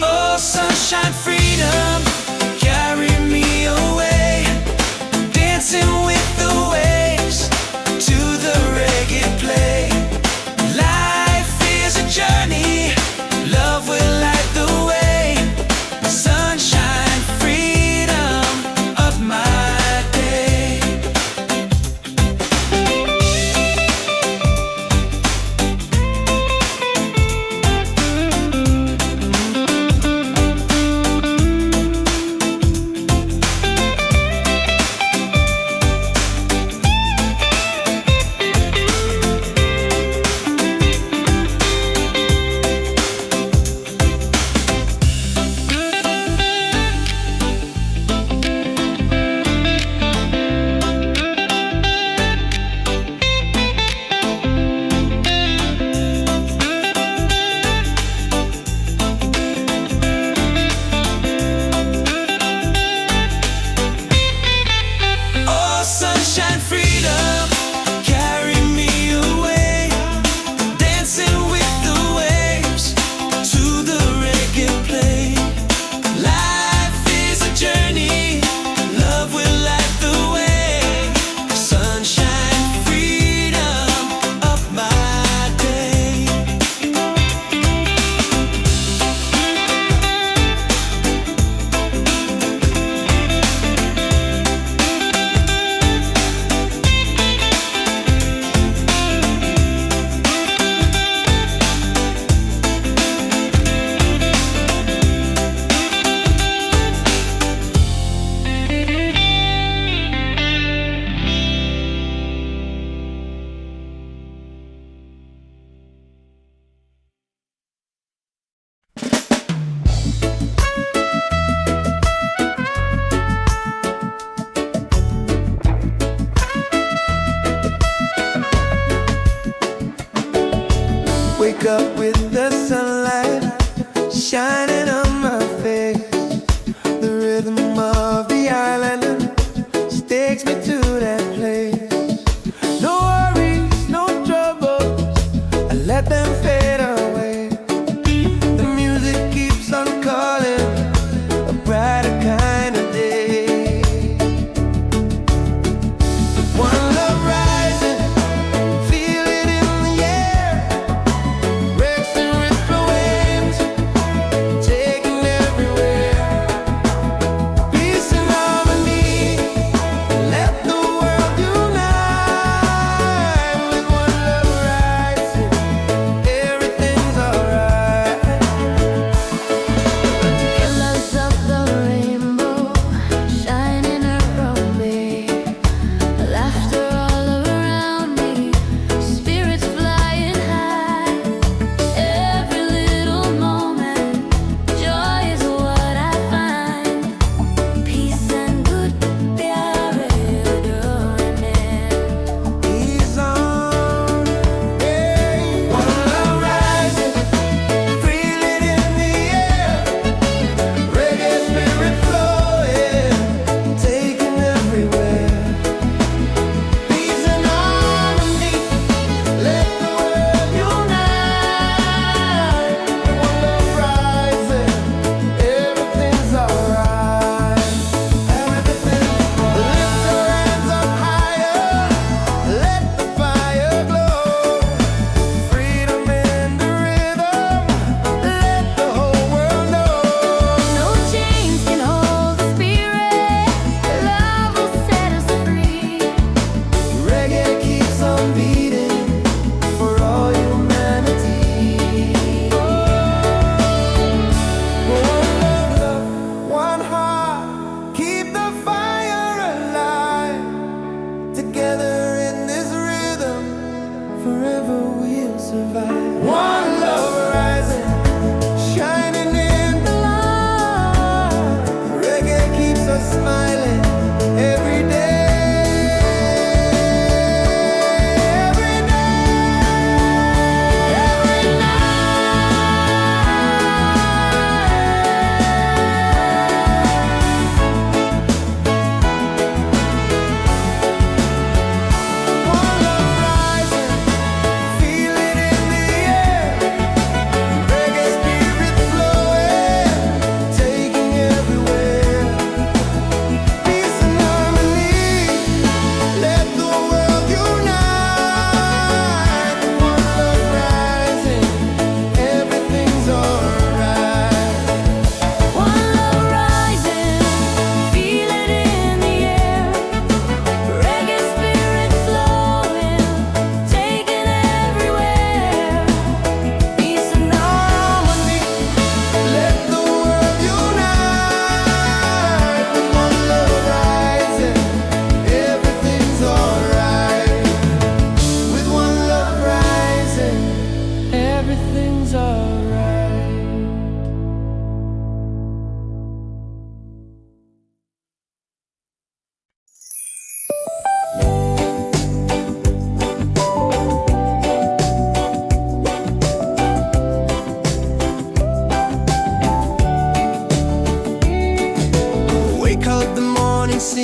C: Oh, sunshine, freedom, carry me away. Dancing with the waves to the reggae play. Life is a journey, love will light the way. Sunshine, freedom, of my day.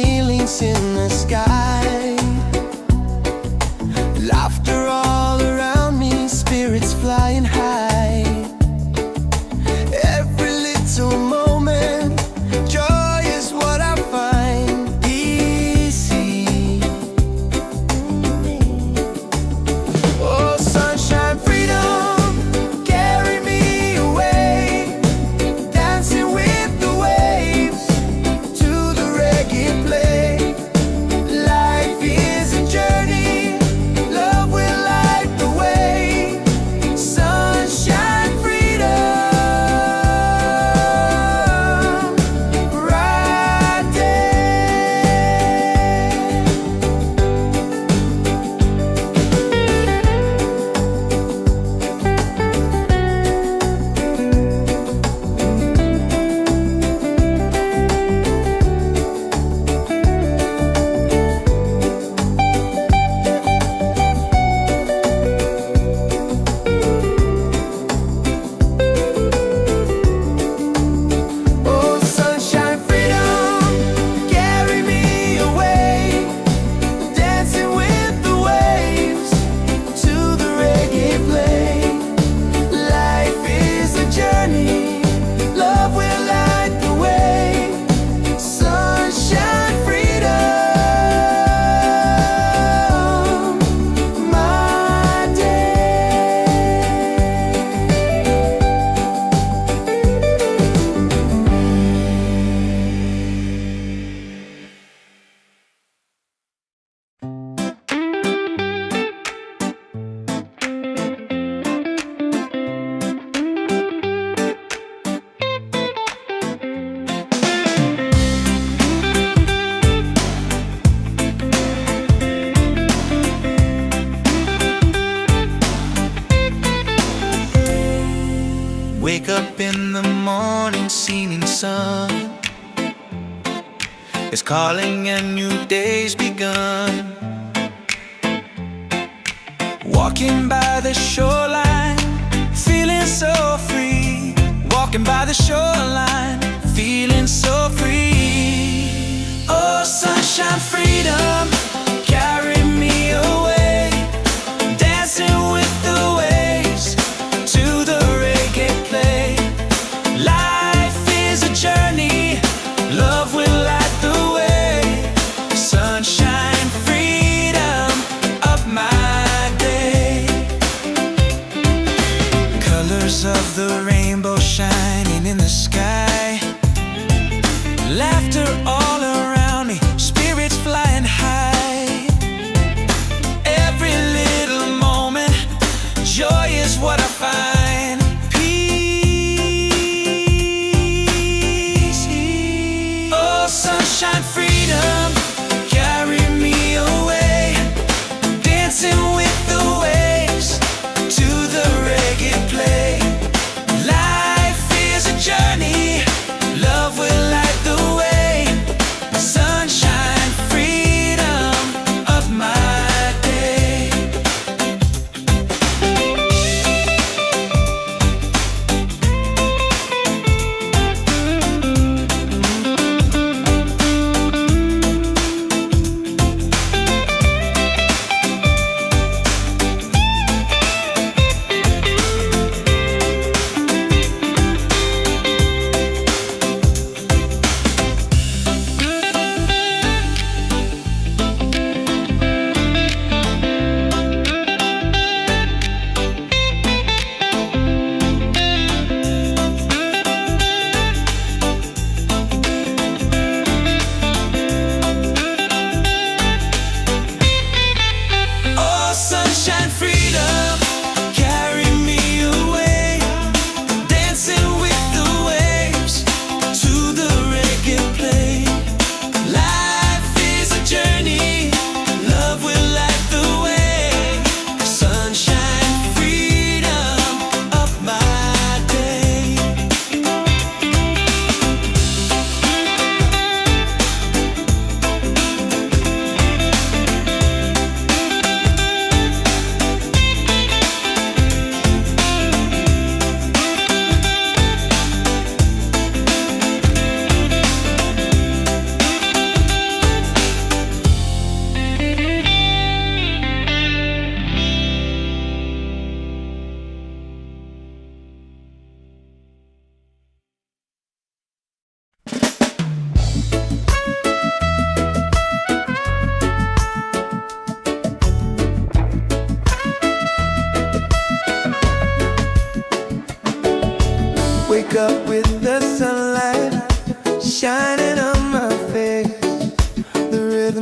A: feelings in the sky. Laughter all around me, spirits flying high. Every little moment, joy is what I find easy. Oh, sunshine, freedom, carry me away, dancing with the waves to the reggae play. Life is a journey, love will light the way. Sunshine, freedom, right there. Oh, sunshine, freedom, carry me away, dancing with the waves to the reggae play. Life is a journey, love will light the way. Sunshine, freedom, my day.
C: Wake up in the morning, seeing sun is calling and new day's begun. Walking by the shoreline, feeling so free. Walking by the shoreline, feeling so free. Oh, sunshine, freedom, carry me away, dancing with the waves to the reggae play. Life is a journey, love will light the way. Sunshine, freedom, up my day. Colors of the rainbow shining in the sky. Laughter all around me, spirits flying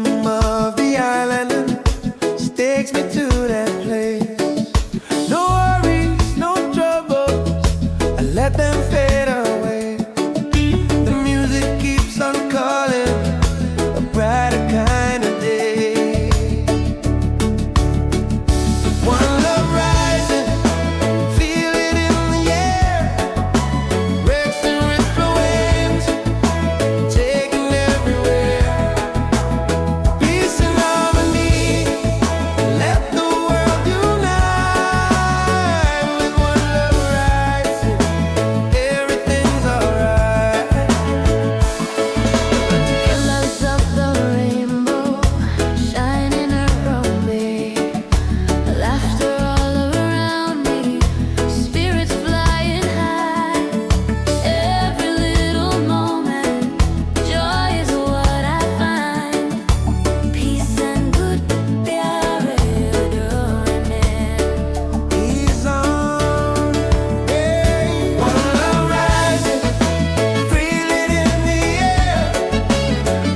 A: rhythm of the island takes me to that place. No worries, no troubles, I let them fade away. The music keeps on calling, a brighter kind of day. One love rising, feel it in the air. Racing with the waves, taking everywhere. Peace and harmony, let the world unite. With one love rising, everything's alright.
B: Colors of the rainbow shining around me, laughter all around me, spirits flying high. Every little moment, joy is what I find. Peace and good प्यारे डोने.
A: He's on, hey. One love rising, feel it in the air.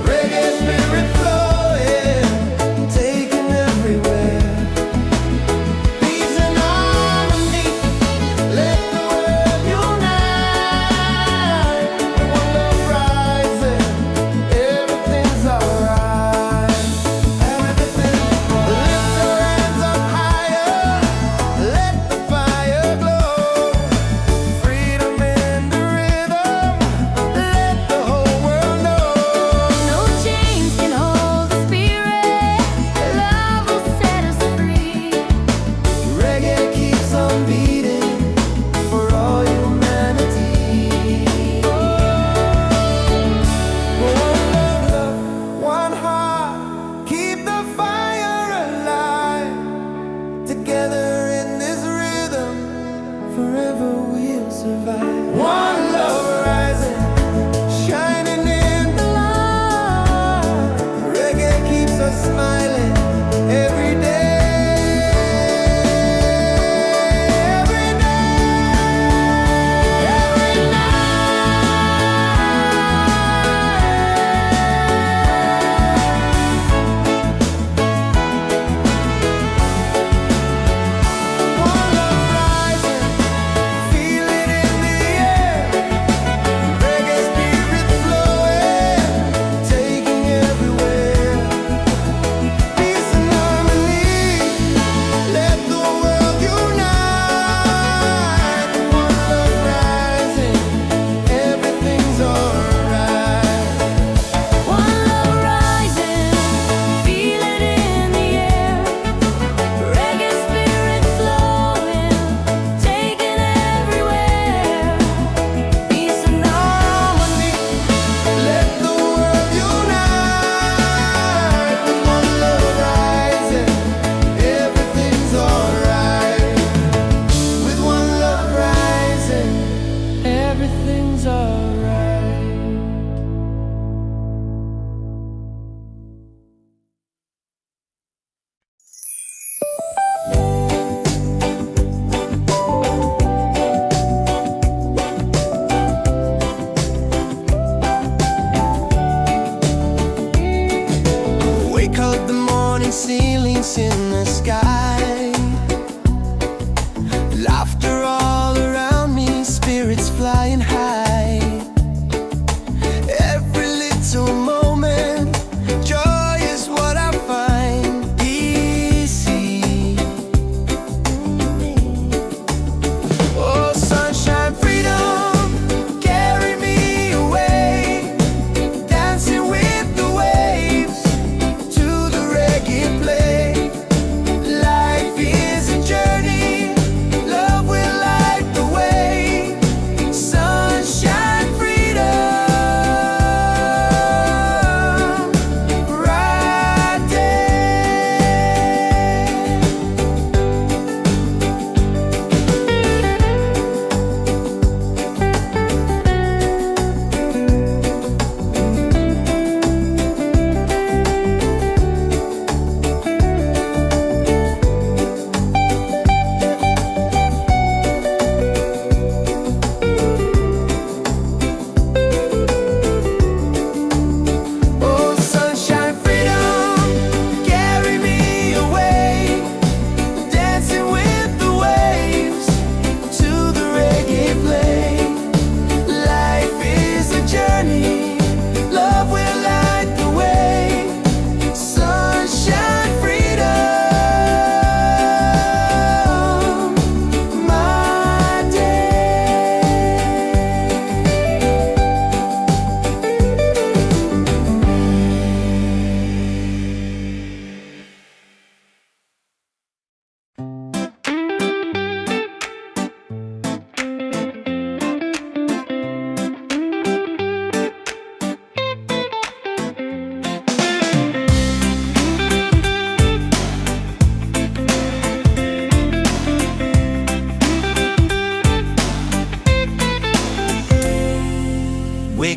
A: Reggae spirit flowing, taking everywhere. Peace and harmony, let the world unite. One love rising, everything's alright. Everything, lift your hands up higher, let the fire glow. Freedom in the rhythm, let the whole world know.
B: No chains can hold the spirit. Love will set us free.
A: Reggae keeps on beating for all humanity. One love, one heart, keep the fire alive. Together in this rhythm, forever we'll survive. One love rising, shining in the light. Reggae keeps us smiling every day. Every One love rising, feel it in the air. Reggae spirit flowing, taking everywhere. Peace and harmony, let the world unite. One love rising, everything's alright.
B: One love rising, feel it in the air. Reggae spirit flowing, taking everywhere.
A: Peace and harmony, let the world unite. One love rising, everything's alright. With one love rising, everything's alright. Wake up the morning, ceilings in the sky. Laughter all around me, spirits flying high. Every little moment, joy is what I find. Easy. Oh, sunshine, freedom, carry me away. Dancing with the waves to the reggae play. Life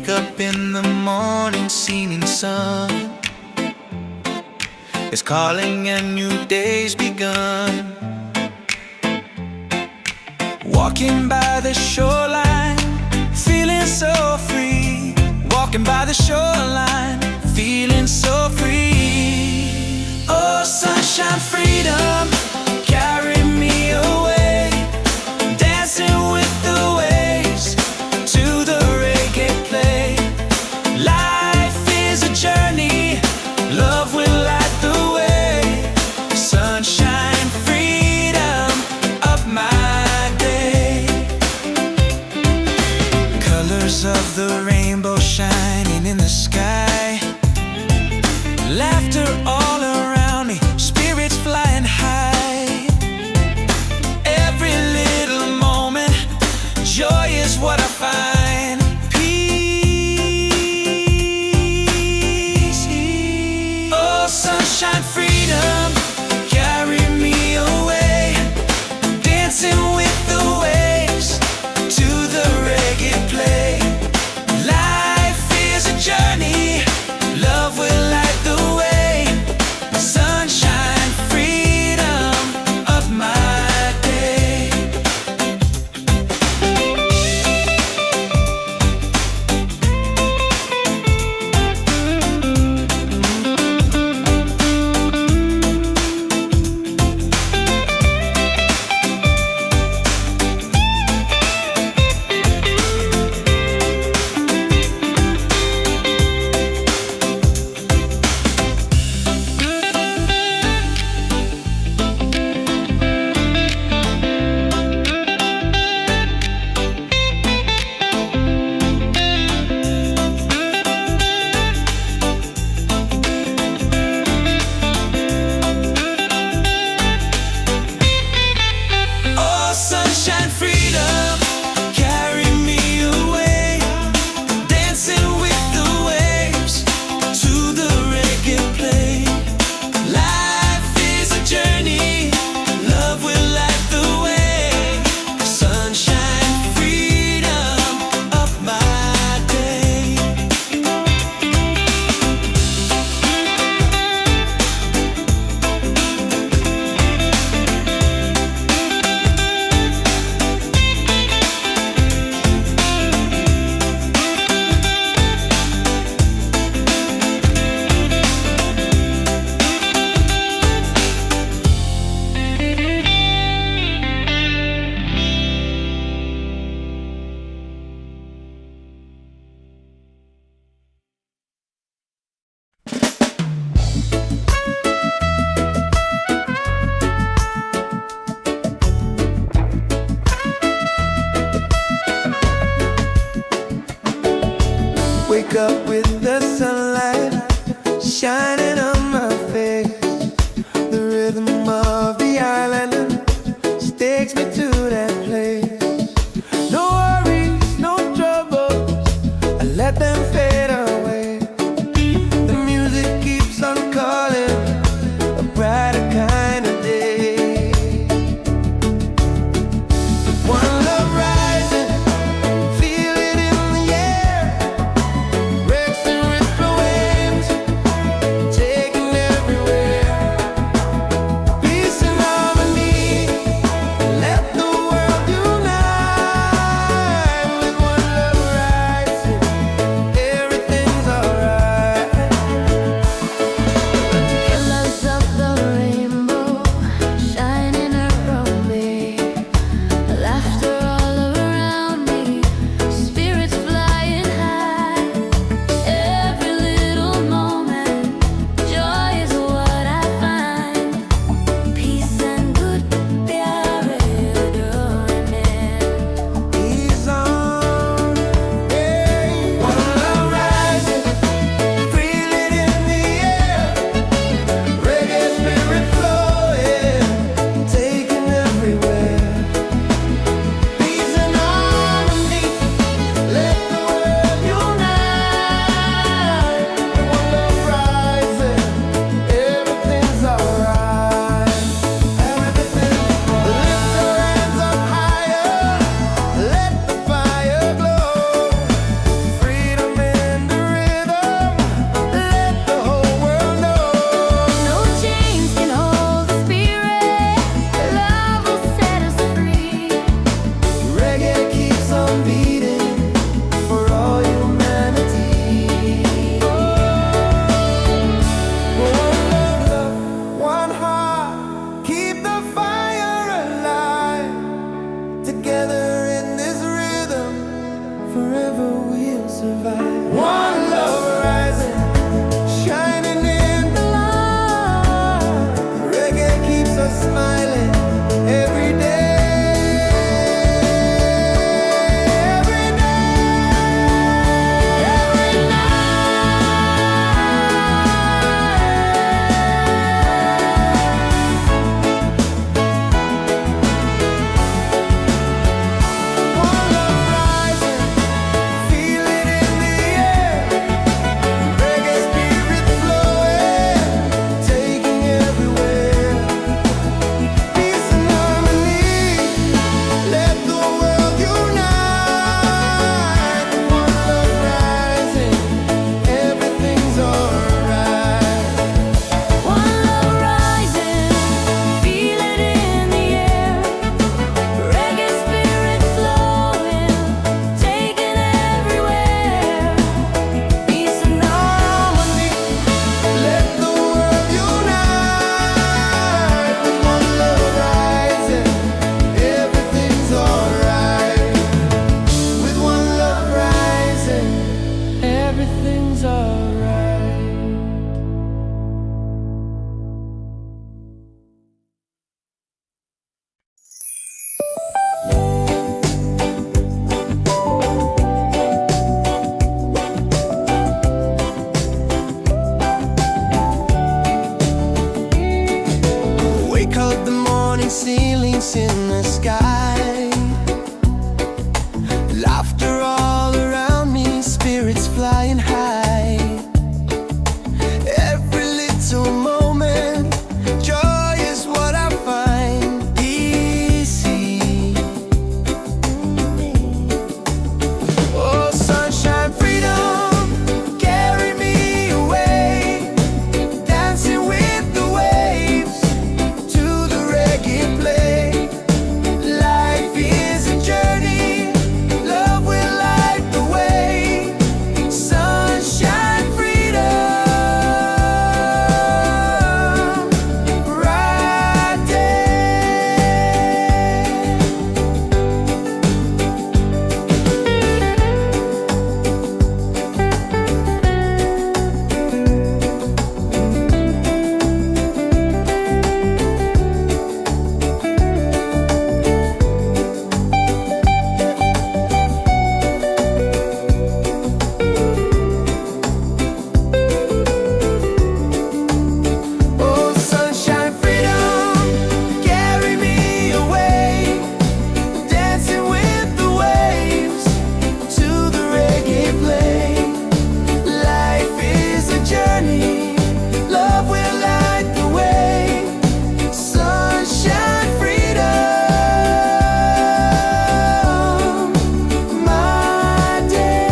C: Wake up in the morning, seeing sun is calling and new day's begun. Walking by the shoreline, feeling so free. Walking by the shoreline, feeling so free. Oh, sunshine, freedom, carry me away. Dancing with the waves to the reggae play. Life is a journey, love will light the way. Sunshine, freedom, up my day. Colors of the rainbow shining in the sky. Laughter all around me, spirits flying high. Every little moment, joy is what I find. Peace. Oh, sunshine, freedom, carry me away. Dancing with the waves to the reggae play. Life is a journey, love will light the way.
A: peace in the sky. Laughter all around me, spirits flying high. Every little moment, joy is what I find. Easy. Oh, sunshine, freedom, carry me away. Dancing with the waves to the reggae play. Life is a journey, love will light the way. Sunshine, freedom, right there. Oh, sunshine, freedom, carry me away. Dancing with the waves to the reggae play. Life is a journey, love will light the way. Sunshine, freedom, my day.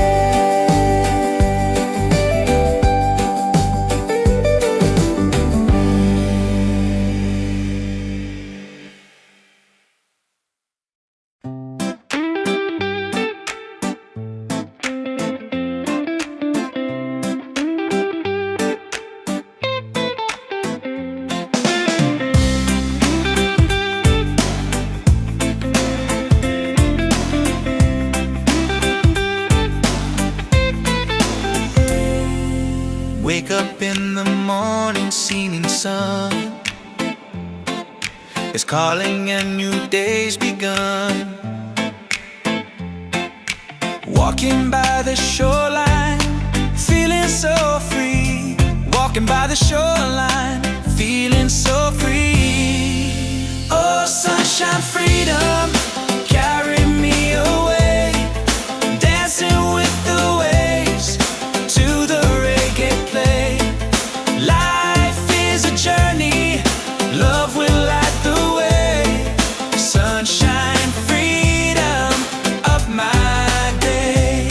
C: Wake up in the morning, seeing sun is calling and new day's begun. Walking by the shoreline, feeling so free. Walking by the shoreline, feeling so free. Oh, sunshine, freedom, carry me away. Dancing with the waves to the reggae play. Life is a journey, love will light the way. Sunshine, freedom of my day.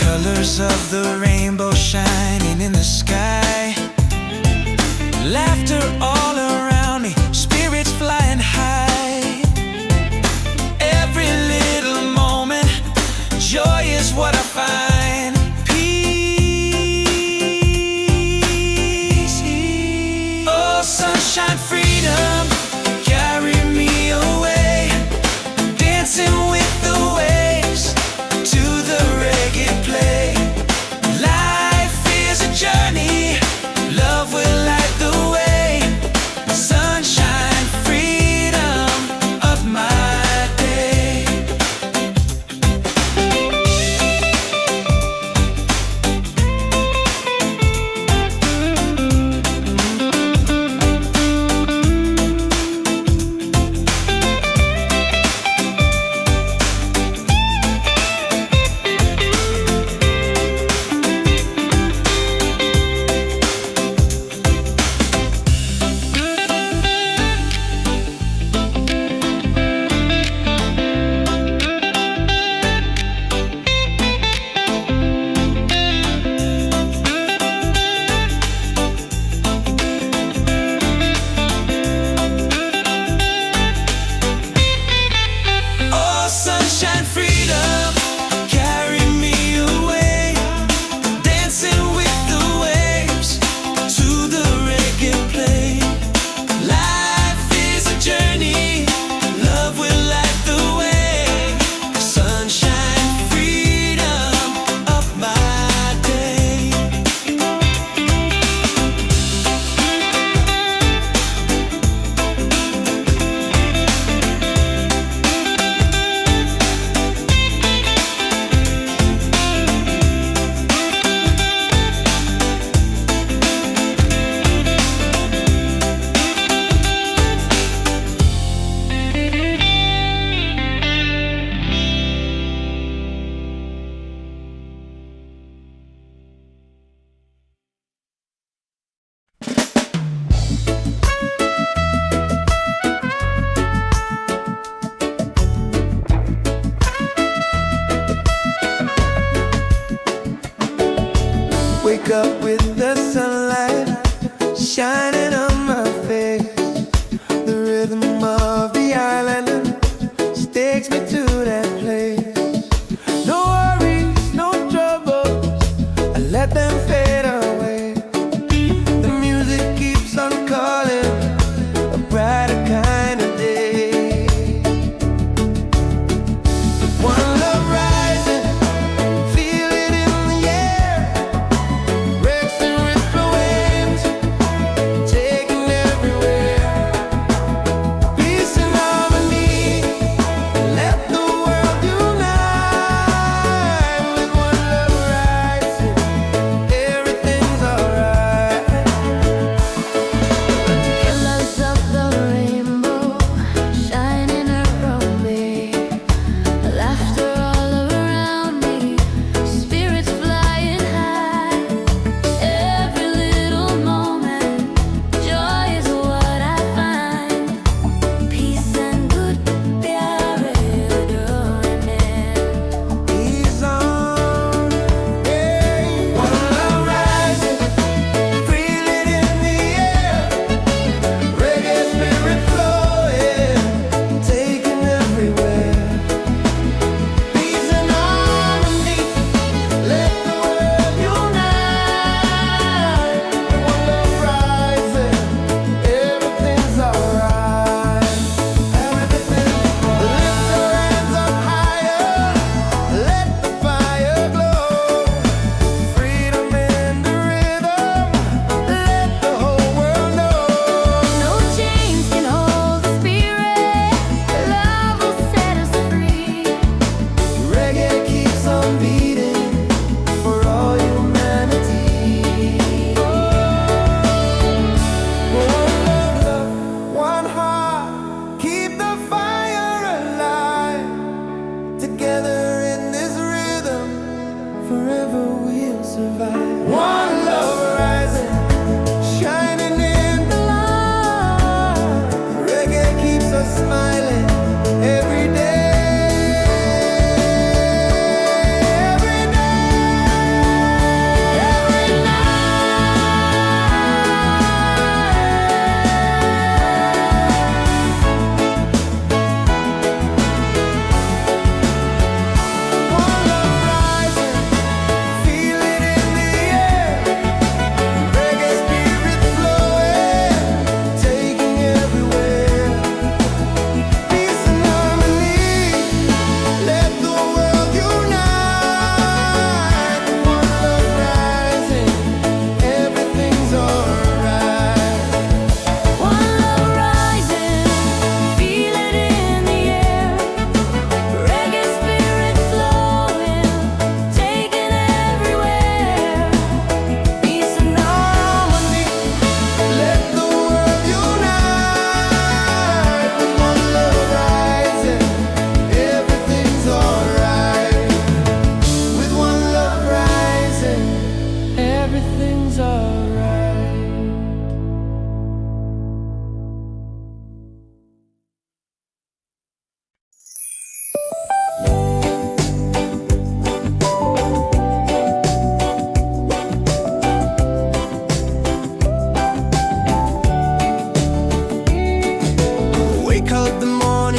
C: Colors of the rainbow shining in the sky. Laughter all around me, spirits flying high. Every little moment, joy is what I find. Peace. Oh, sunshine, freedom, carry me away. Dancing with the waves to the reggae play. Life is a journey, love will light the way.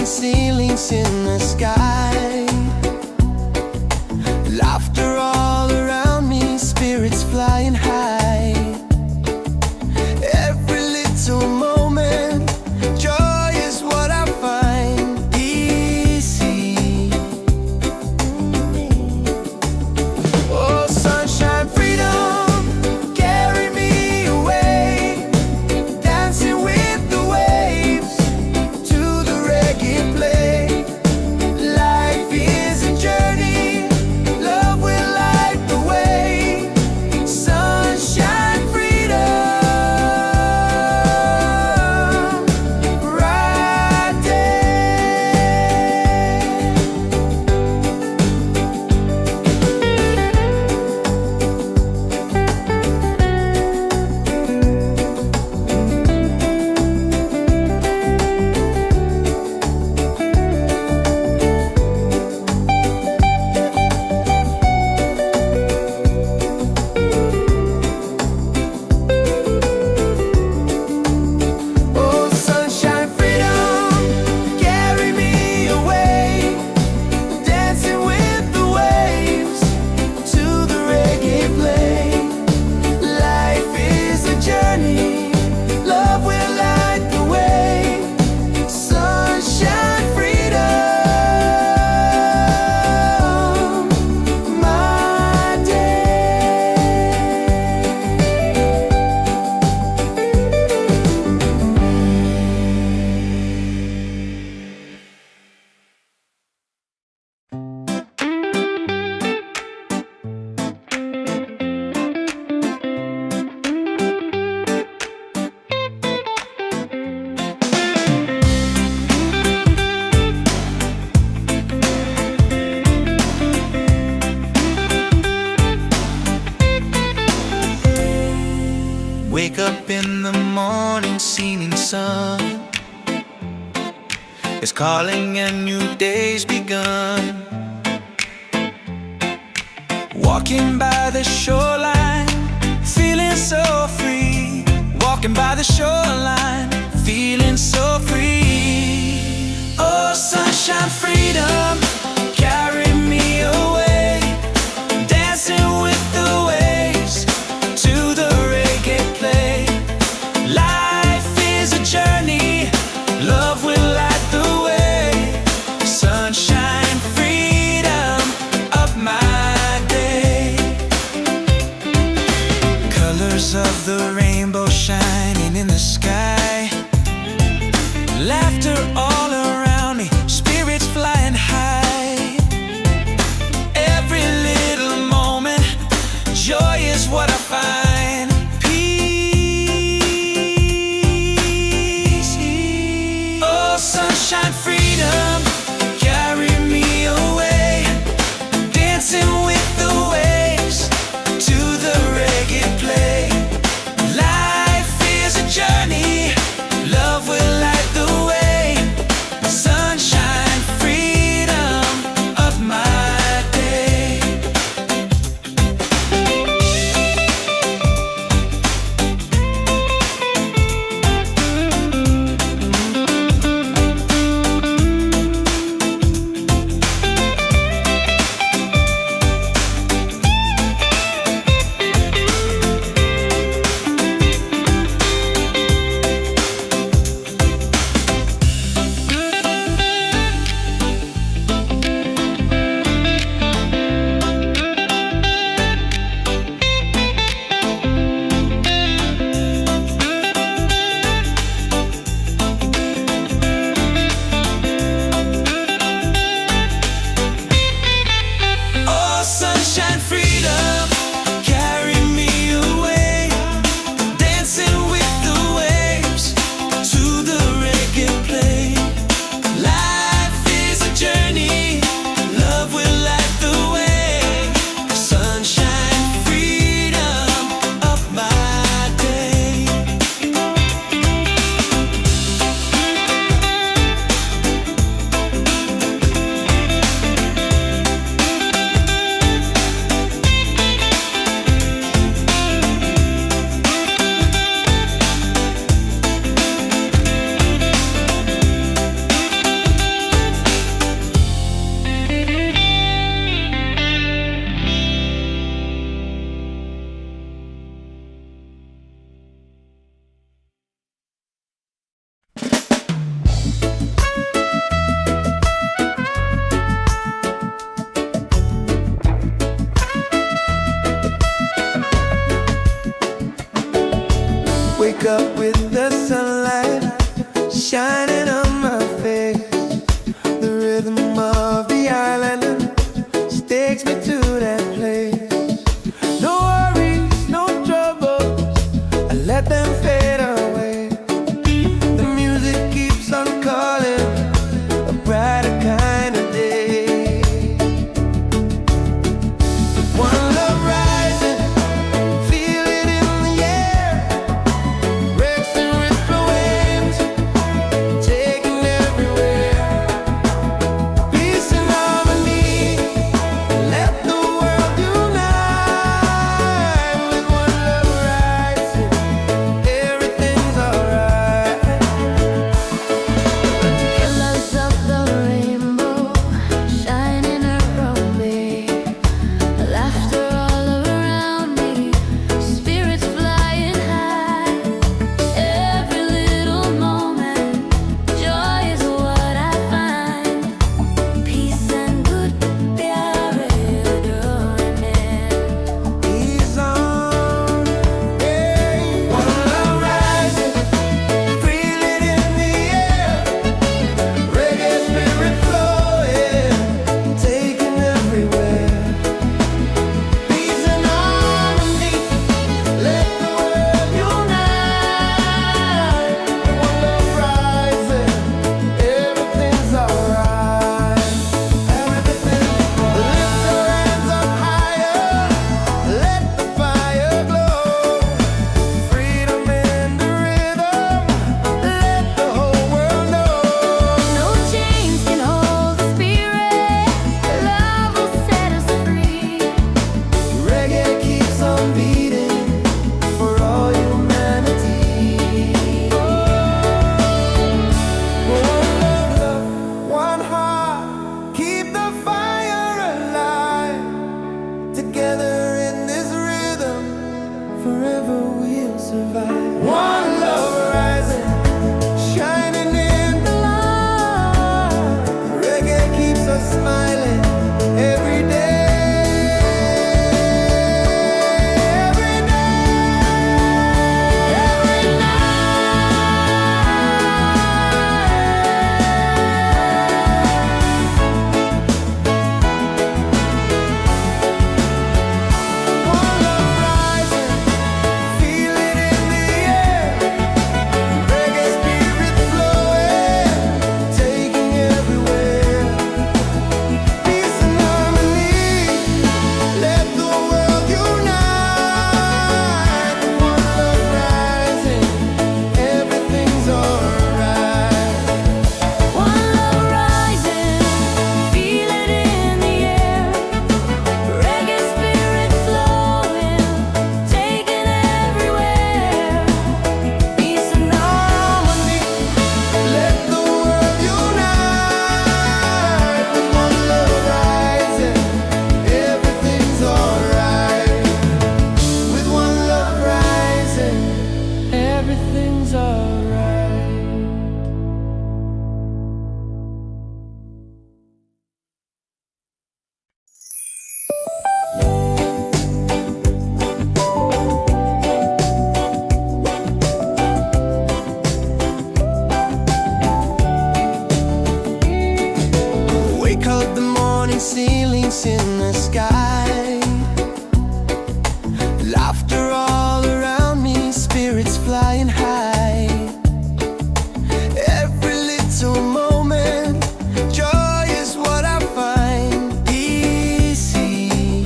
A: falling ceilings in the sky. Laughter all around me, spirits flying high. Every little moment, joy is what I find easy. Oh, sunshine, freedom, carry me away, dancing with the waves to the reggae play. Life is a journey, love will light the way. Sunshine, freedom, right there. Oh, sunshine, freedom, carry me away, dancing with the waves to the reggae play. Life is a journey, love will light the way. Sunshine, freedom, my day.
C: Wake up in the morning, seeing sun is calling and new day's begun. Walking by the shoreline, feeling so free. Walking by the shoreline, feeling so free. Oh, sunshine, freedom, carry me away, dancing with the waves to the reggae play. Life is a journey, love will light the way. Sunshine, freedom, up my day. Colors of the rainbow shining in the sky. Laughter all around me, spirits flying high. Every little moment, joy is what I find. Peace. Oh, sunshine, freedom, carry me away, dancing with the waves to the reggae play. Life is a journey,
A: wake up with the sunlight shining on my face. The rhythm of the island takes me to that place. No worries, no troubles, I let them fade away. The music keeps on calling, a brighter kind of day. One love rising, feel it in the air. Racing with the waves, taking everywhere. Peace and harmony, let the world unite. With one love rising, everything's alright.
B: Colors of the rainbow shining around me, laughter all around me, spirits flying high. Every little moment, joy is what I find. Peace and good pyare doing.
A: He's on, hey. One love rising, feel it in the air. Reggae spirit flowing, taking everywhere. Peace and harmony, let the world unite. One love rising, everything's alright. Everything's lift your hands up higher, let the fire glow. Freedom in the rhythm, let the whole world know.
B: No chains can hold the spirit. Love will set us free.
A: Reggae keeps on beating for all humanity. One love, one heart, keep the fire alive. Together in this rhythm, forever we'll survive. One love rising, shining in the light. Reggae keeps us smiling every day. Every day, every One love rising, feel it in the air. Reggae spirit flowing, taking everywhere. Peace and harmony, let the world unite. One love rising, everything's alright.
B: One love rising, feel it in the air. Reggae spirit flowing, taking everywhere. Peace and harmony.
A: Let the world unite. With one love rising, everything's alright. With one love rising, everything's alright. Wake up the morning, ceilings in the sky. Laughter all around me, spirits flying high. Every little moment, joy is what I find. Easy.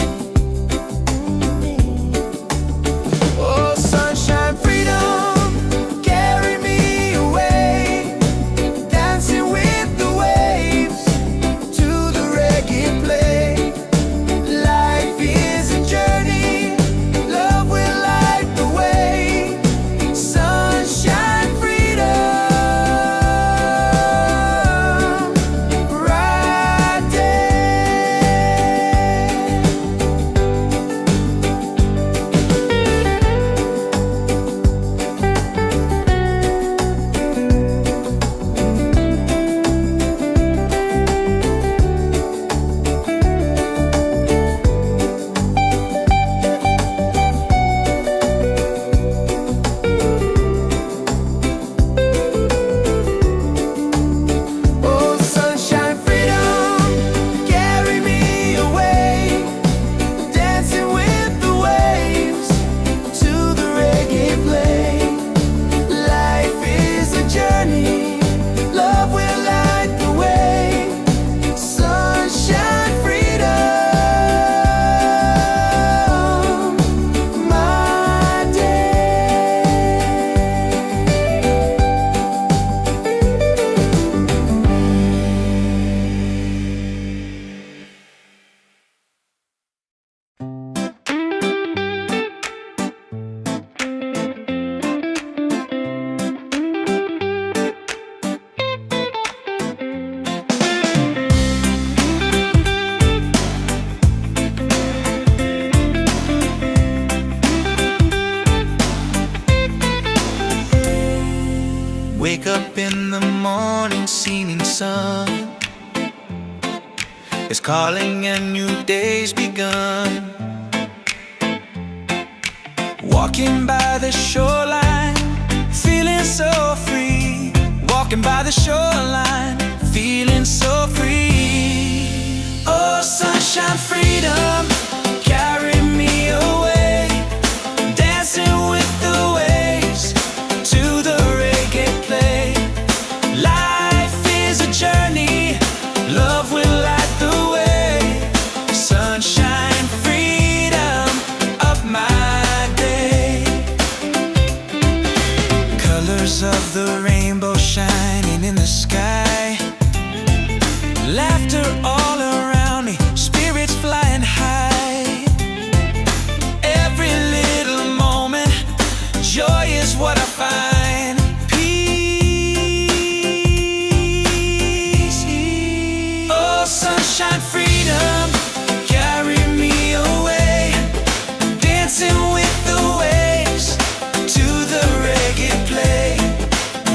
A: Oh, sunshine, freedom, carry me away. Dancing with the waves to the reggae play. Life is a journey, love will light the way. Sun
C: Wake up in the morning, singing sun is calling and new day's begun. Walking by the shoreline, feeling so free. Walking by the shoreline, feeling so free. Oh, sunshine, freedom, carry me away. Dancing with the waves to the reggae play. Life is a journey, love will light the way. Sunshine, freedom, up my day. Colors of the rainbow shining in the sky. Laughter all around me, spirits flying high. Every little moment, joy is what I find. Peace. Oh, sunshine, freedom, carry me away. Dancing with the waves to the reggae play.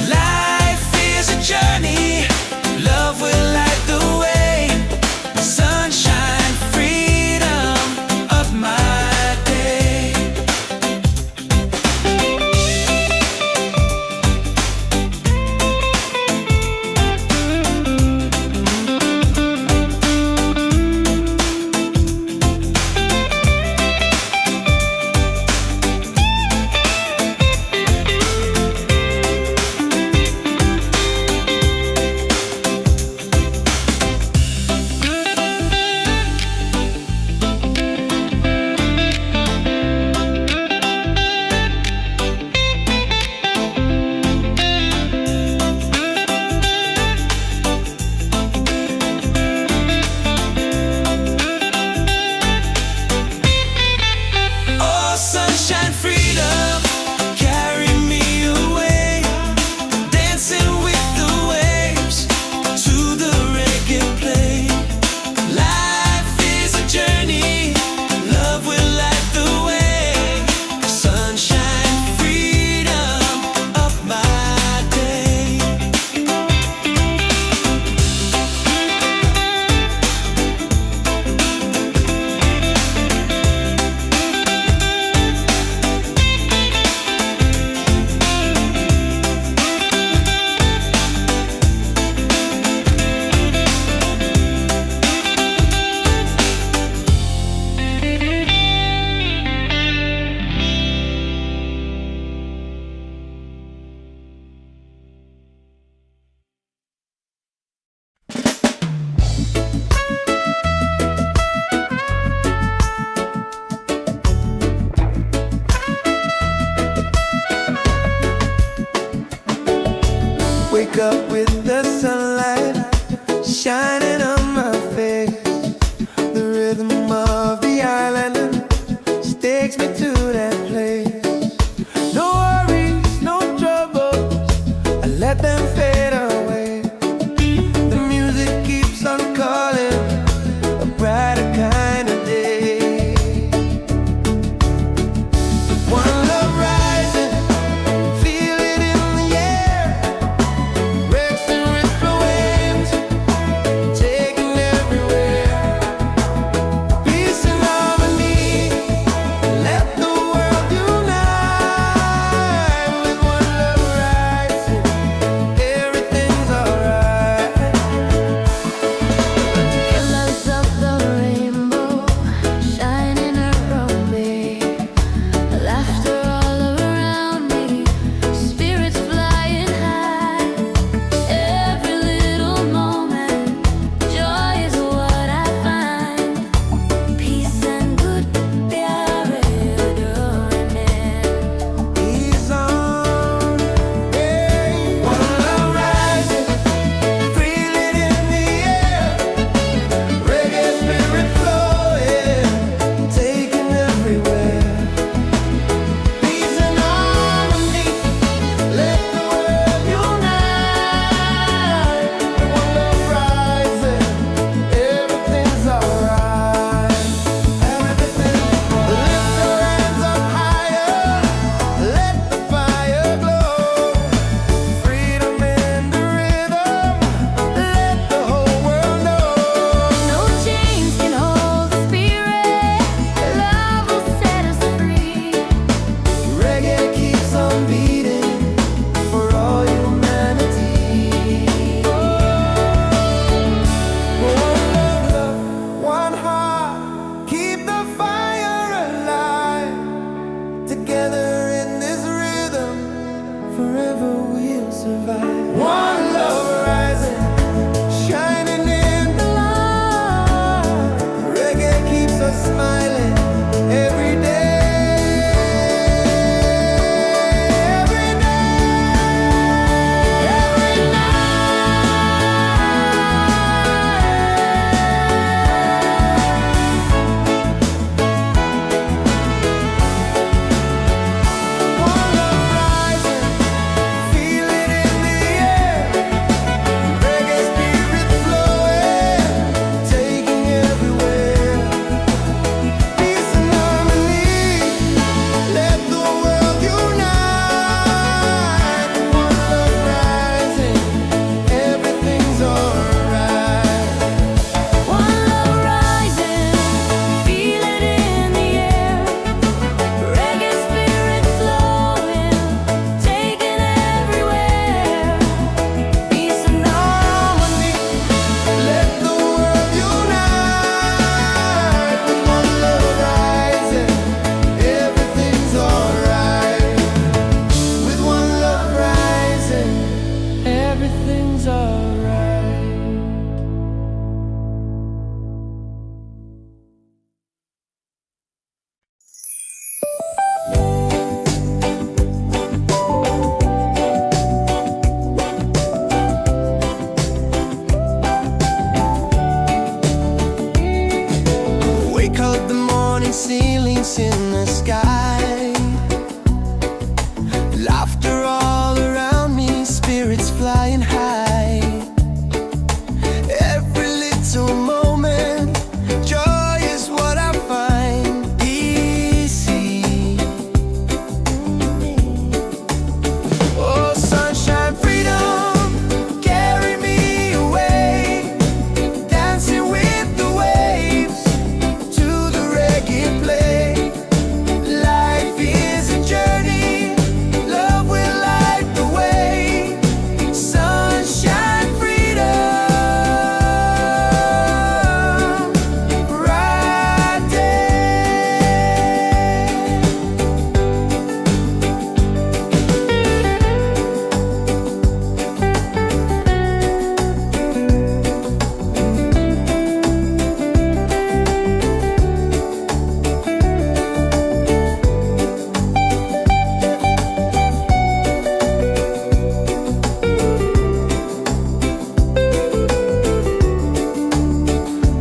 C: Life is a journey, love will light the way. Sunshine, freedom, of my day. Oh, sunshine, freedom, carry me away. Dancing with the waves to the reggae play. Life is a journey, love will light the way. Sunshine, freedom, of my day.
A: Wake up with the sunlight shining on my face. The rhythm of the island just takes me to that place. No worries, no troubles, I let them fade away. The music keeps on calling, a brighter kind of day. One love rising, feel it in the air. Breaks and ripple waves, take forever we'll survive. One love rising, shining in the light. Reggae keeps us smiling every day. Ceilings in the sky, laughter all around me, spirits flying high. Every little moment, joy is what I find. Easy. Oh, sunshine, freedom, carry me away, dancing with the waves to the reggae play. Life is a journey, love will light the way. Sunshine, freedom, bright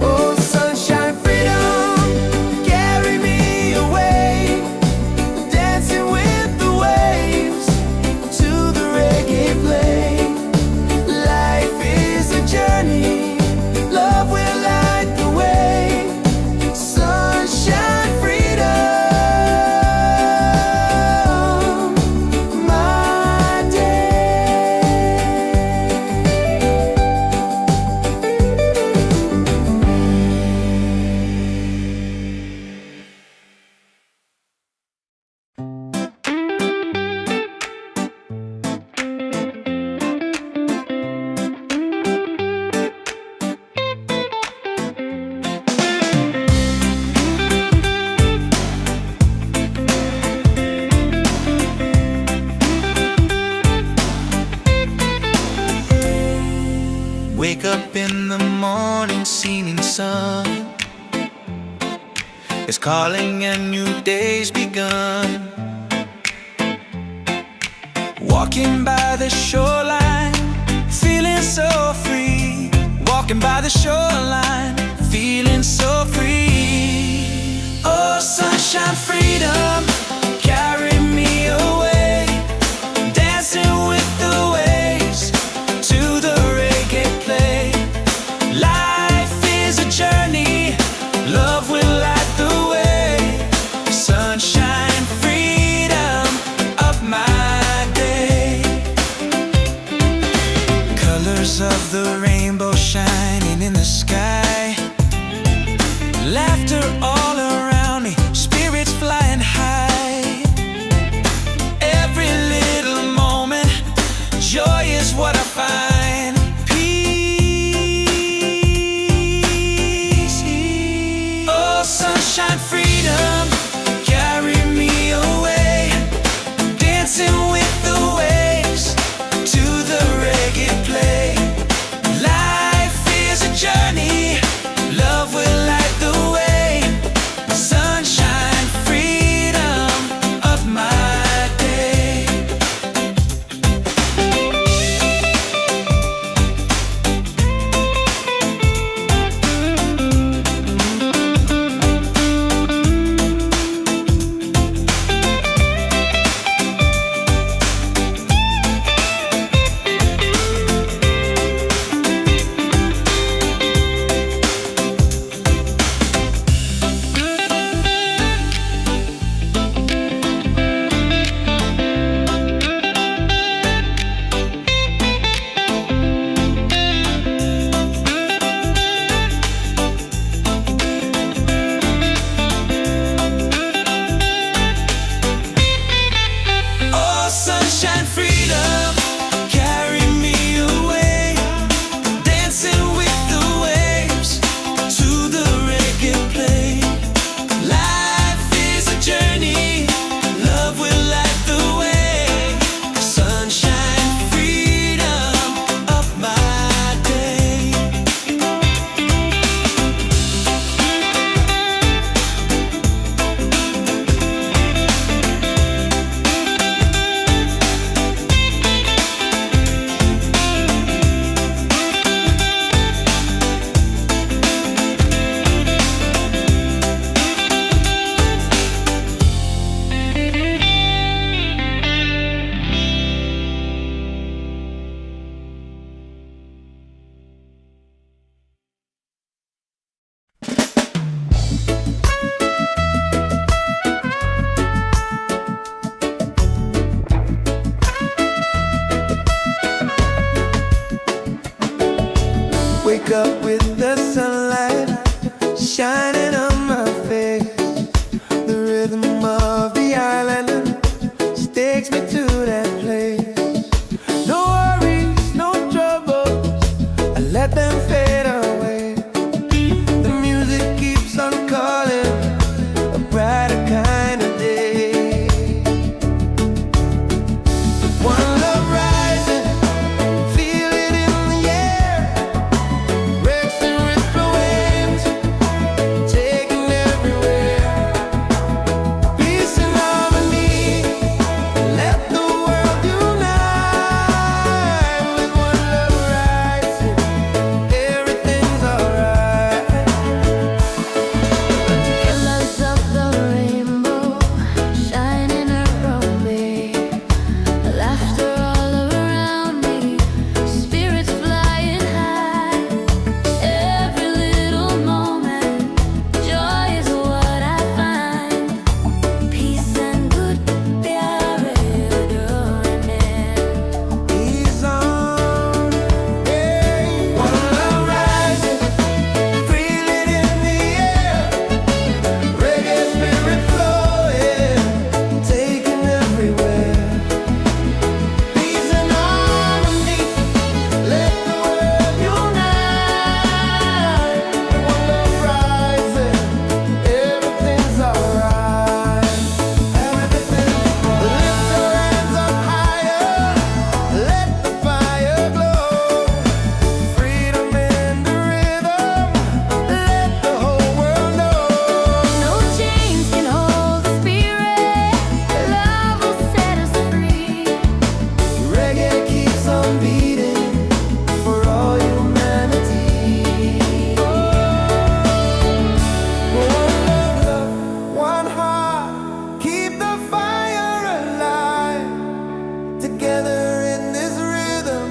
A: Oh, sunshine, freedom, carry me away, dancing with the waves to the reggae play. Life is a journey, love will light the way. Sunshine, freedom, my day.
C: Wake up in the morning, seeing sun is calling and new day's begun. Walking by the shoreline, feeling so free. Walking by the shoreline, feeling so free. Oh, sunshine, freedom, carry me away, dancing with the waves to the reggae play. Life is a journey, love will light the way. Sunshine, freedom of my day. Colors of the rainbow shining in the sky, laughter all around me, spirits flying high. Every little moment, joy is what I find. Peace. Oh, sunshine, freedom, carry me away, dancing with the waves.
A: together in this rhythm,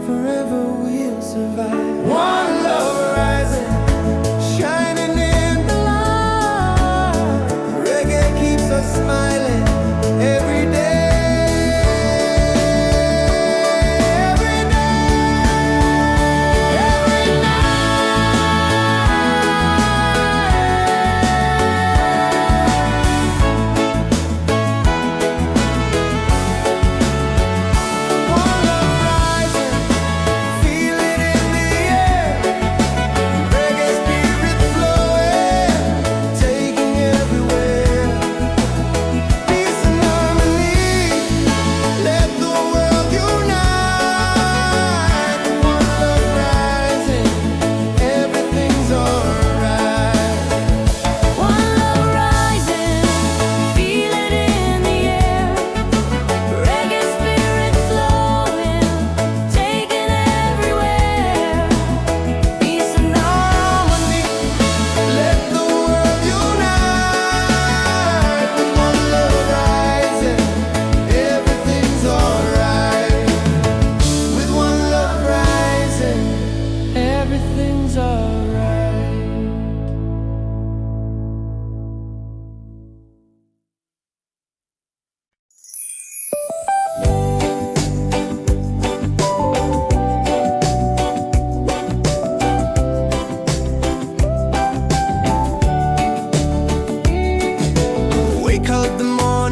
A: forever we'll survive. One love rising, shining in the light. Reggae keeps us smiling every day.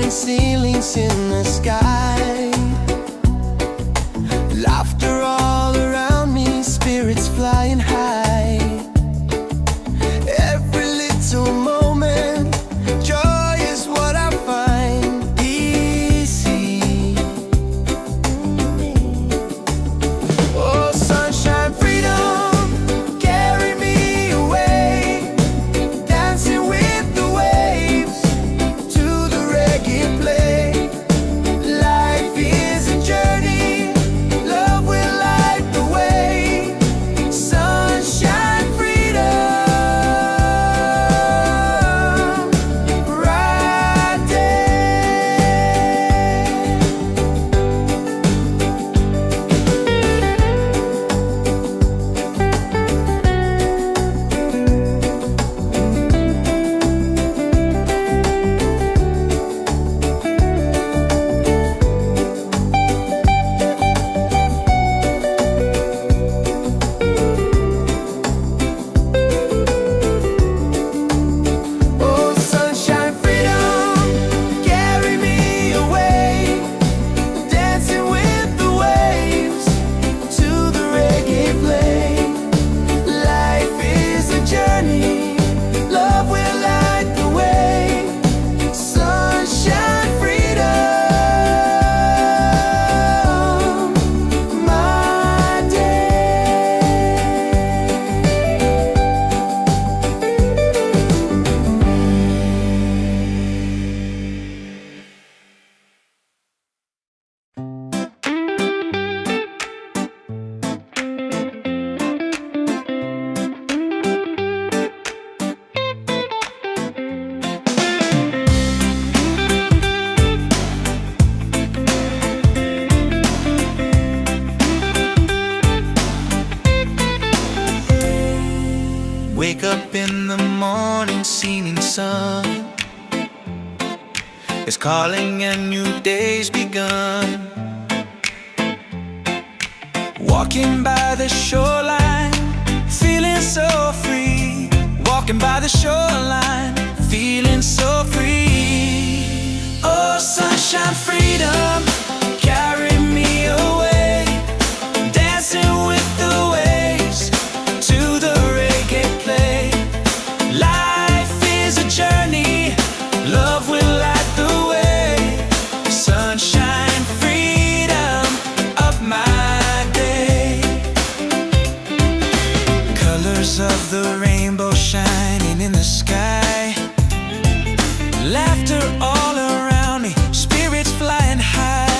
A: Ceilings in the sky, laughter all around me, spirits flying high. Every little moment, joy is what I find easy. Oh, sunshine, freedom, carry me away, dancing with the waves to the reggae play. Life is a journey, love will light the way. Sunshine, freedom, bright day. Oh, sunshine, freedom, carry me away, dancing with the waves to the reggae play. Life is a journey, love will light the way. Sunshine, freedom, my day.
C: Wake up in the morning, seeing sun is calling and new day's begun. Walking by the shoreline, feeling so free. Walking by the shoreline, feeling so free. Oh, sunshine, freedom, carry me away, dancing with the waves to the reggae play. Life is a journey, love will light the way. Sunshine, freedom of my day. Colors of the rainbow shining in the sky, laughter all around me, spirits flying high.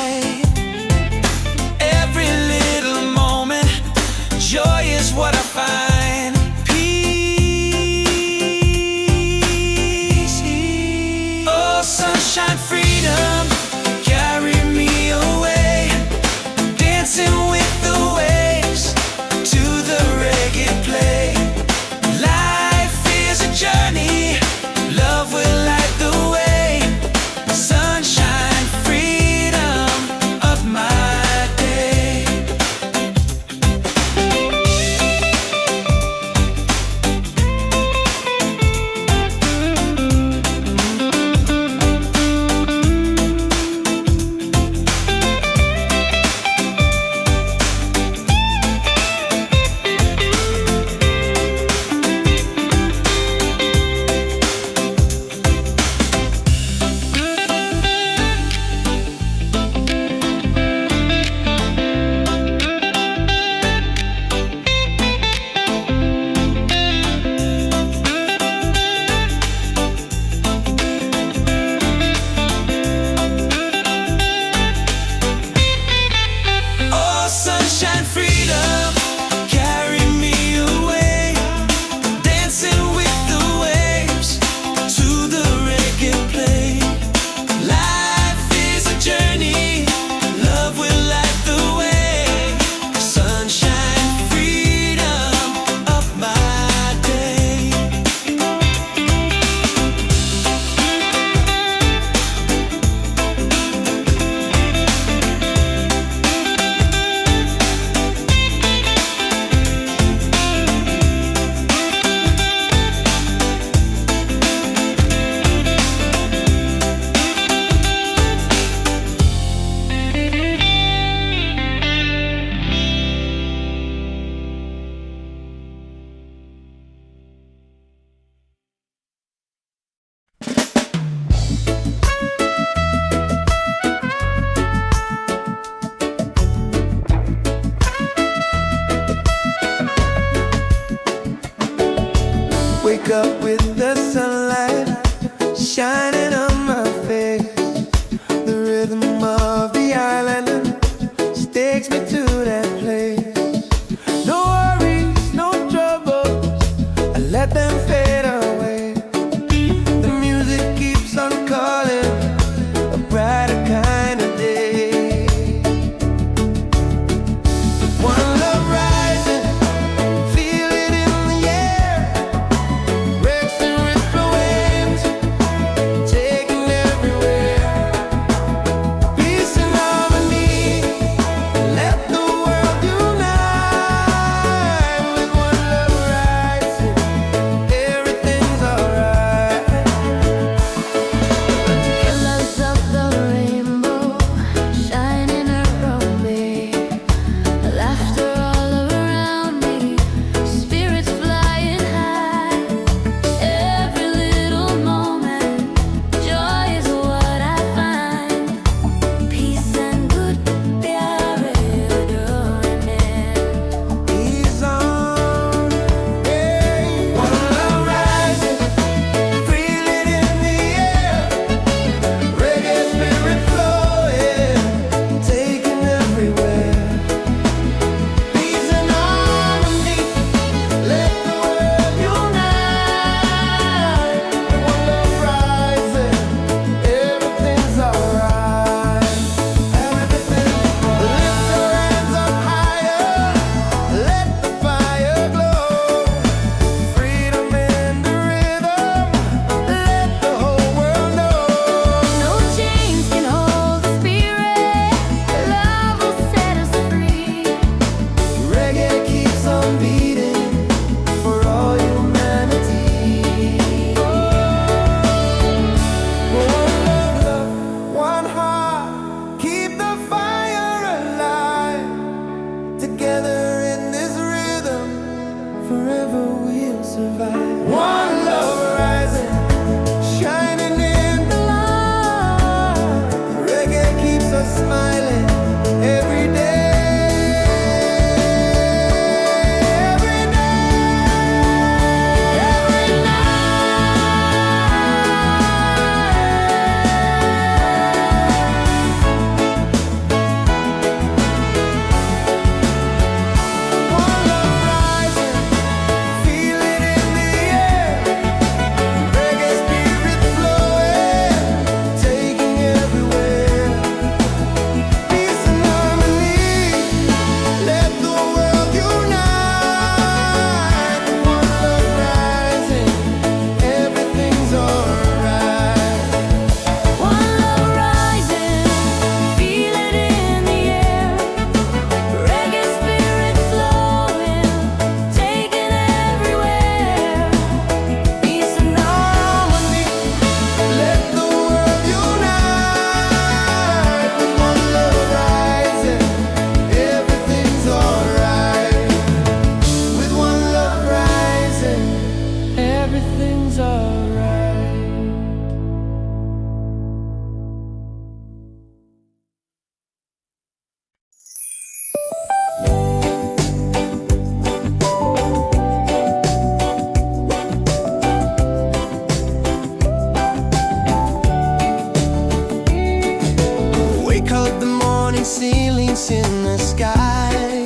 A: feelings in the sky.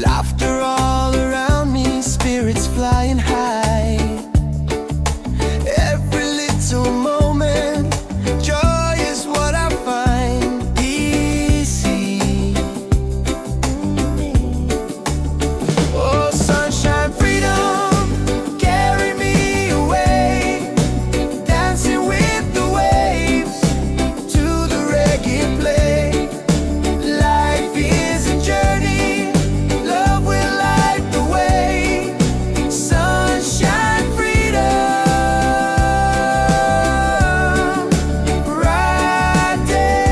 A: Laughter all around me, spirits flying high. Every little moment, joy is what I find. Easy. Oh, sunshine, freedom, carry me away. Dancing with the waves to the reggae play. Life is a journey, love will light the way. Sunshine, freedom, right there.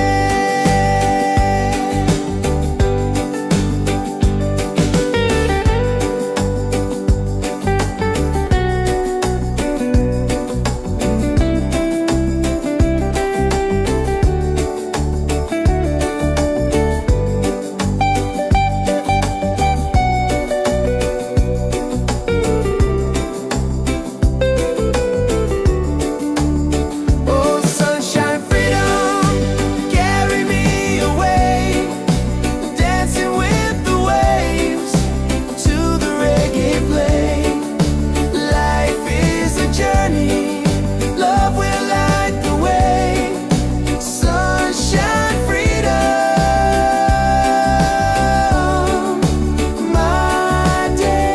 A: Oh, sunshine, freedom, carry me away. Dancing with the waves to the reggae play. Life is a journey, love will light the way. Sunshine, freedom, my day.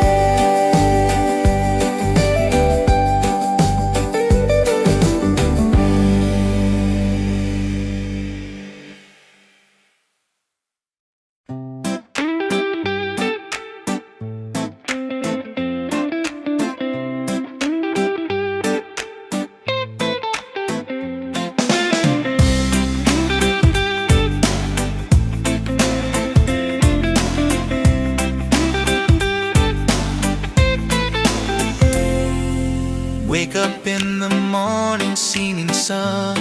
C: Wake up in the morning, seeing sun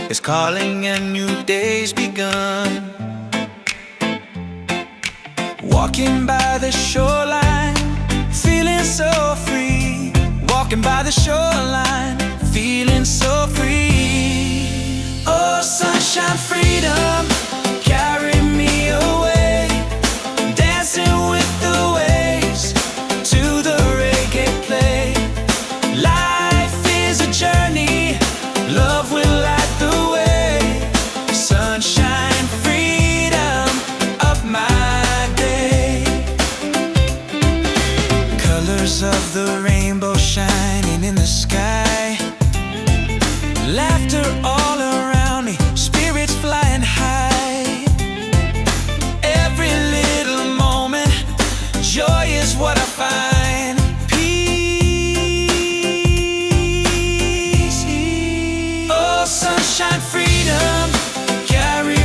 C: is calling and new day's begun. Walking by the shoreline, feeling so free. Walking by the shoreline, feeling so free. Oh, sunshine, freedom, carry me away. Dancing with the waves to the reggae play. Life is a journey, love will light the way. Sunshine, freedom of my day. Colors of the rainbow shining in the sky. Laughter all around me, spirits flying high. Every little moment, joy is what I find. Peace. Oh, sunshine, freedom, carry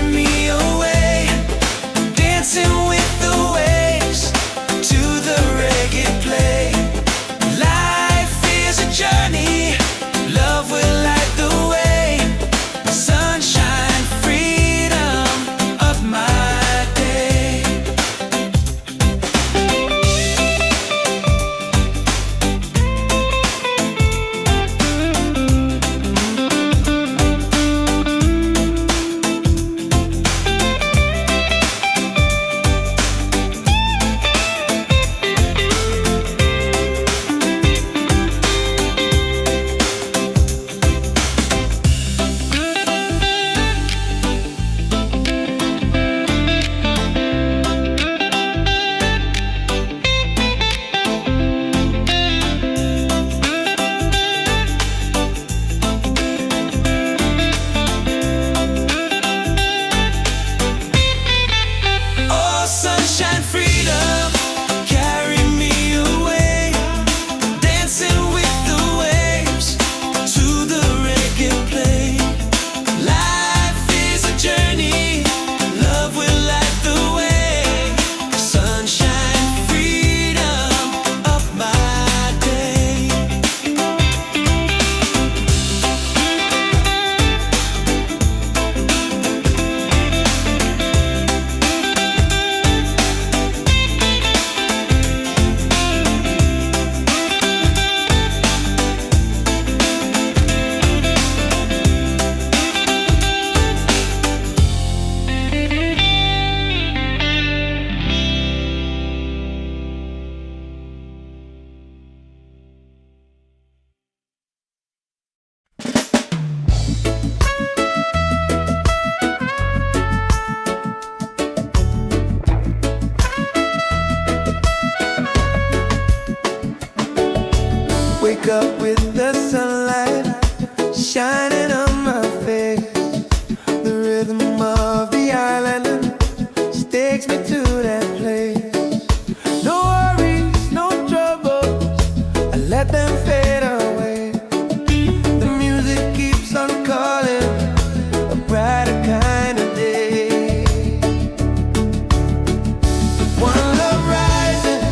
A: rhythm of the island just takes me to that place. No worries, no troubles, I let them fade away. The music keeps on calling, a brighter kind of day. One love rising,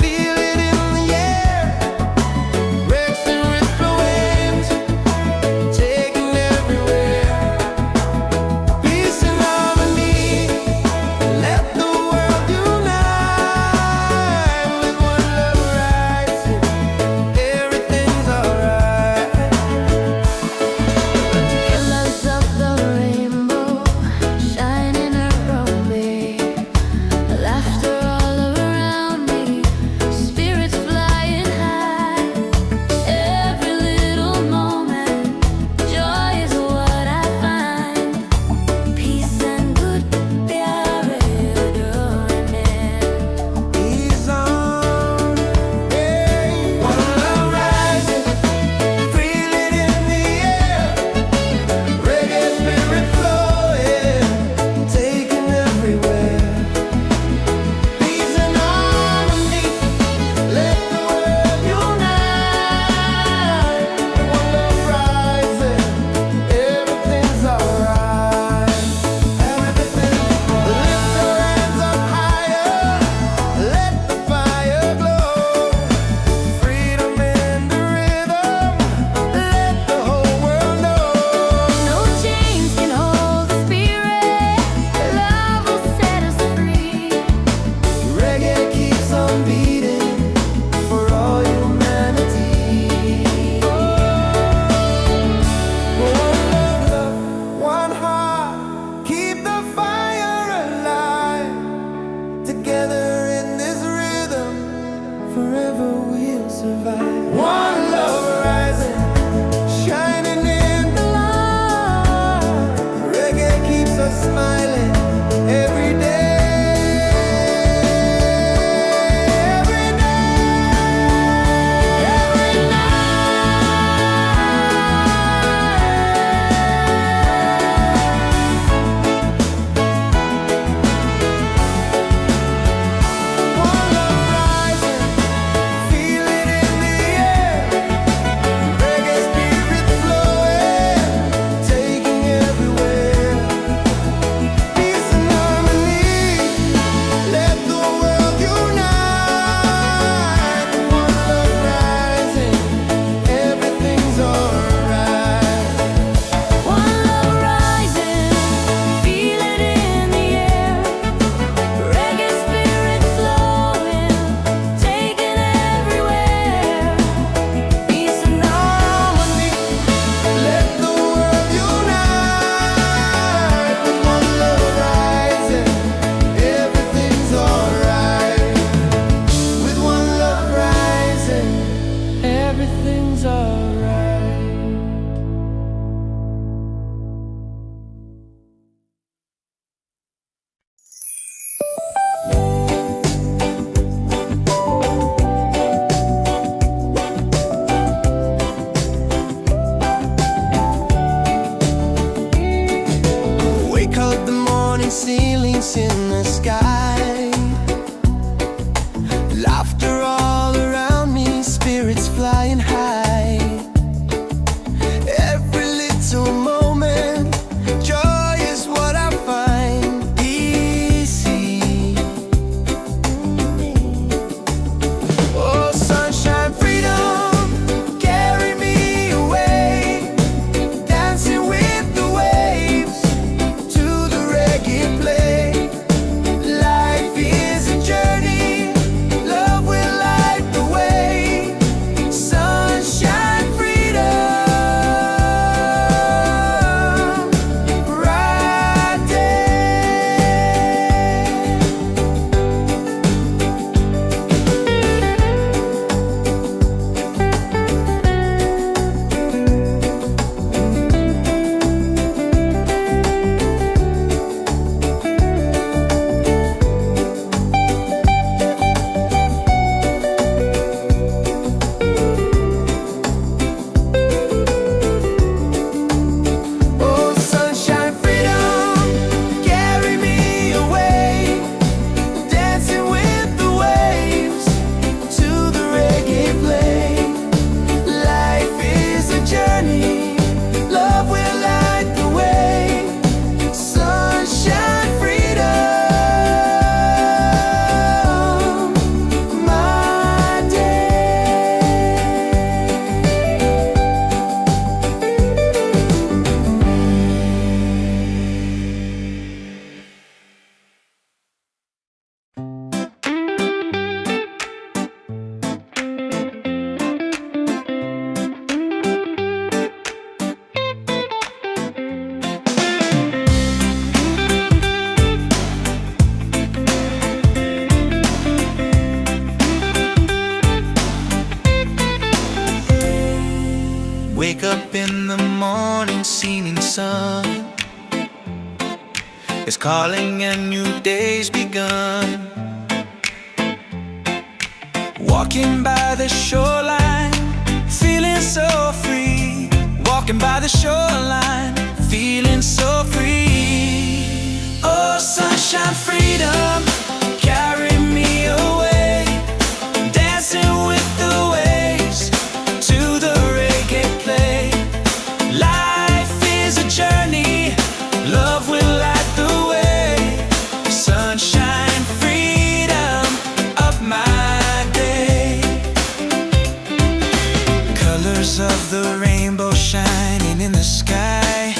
A: feel it in the air. Racing with the waves, taking everywhere. Peace and harmony, let the world unite. With one love rising, everything's alright.
B: Colors of the rainbow shining around me, laughter all around me, spirits flying high. Every little moment, joy is what I find. Peace and good प्यारे डोरने.
A: He's on, yeah. One love rising, feel it in the air. Reggae spirit flowing, taking everywhere. Peace and harmony, let the world unite. One love rising, everything's alright. Everything, lift your hands up higher, let the fire glow. Freedom in the rhythm, let the whole world know.
B: No chains can hold the spirit. Love will set us free.
A: Reggae keeps on beating for all humanity. One love, one heart, keep the fire alive. Together in this rhythm, forever we'll survive. One love rising, shining in the light. Reggae keeps us smiling every day. Every day, every One love rising, feel it in the air. Reggae spirit flowing, taking everywhere. Peace and harmony, let the world unite. One love rising, everything's alright.
B: One love rising, feel it in the air. Reggae spirit flowing, taking everywhere. Peace and harmony.
A: Let the world unite. With one love rising, everything's alright. With one love rising, everything's alright. Wake up the morning, ceilings in the sky. Laughter all around me, spirits flying high. Every little moment, joy is what I find. Easy. Oh, sunshine, freedom, carry me away. Dancing with the waves to the reggae play.
C: is calling and new day's begun. Walking by the shoreline, feeling so free. Walking by the shoreline, feeling so free. Oh, sunshine, freedom, carry me away. Dancing with the waves to the reggae play. Life is a journey, love will light the way. Sunshine, freedom of my day. Colors of the rainbow shining in the sky.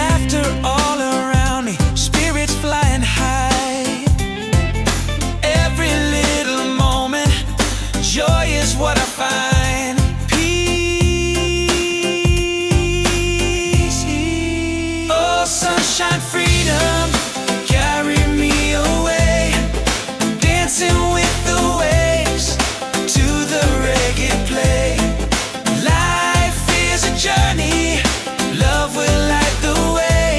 C: Laughter all around me, spirits flying high. Every little moment, joy is what I find. Peace. Oh, sunshine, freedom, carry me away. Dancing with the waves to the reggae play. Life is a journey, love will light the way.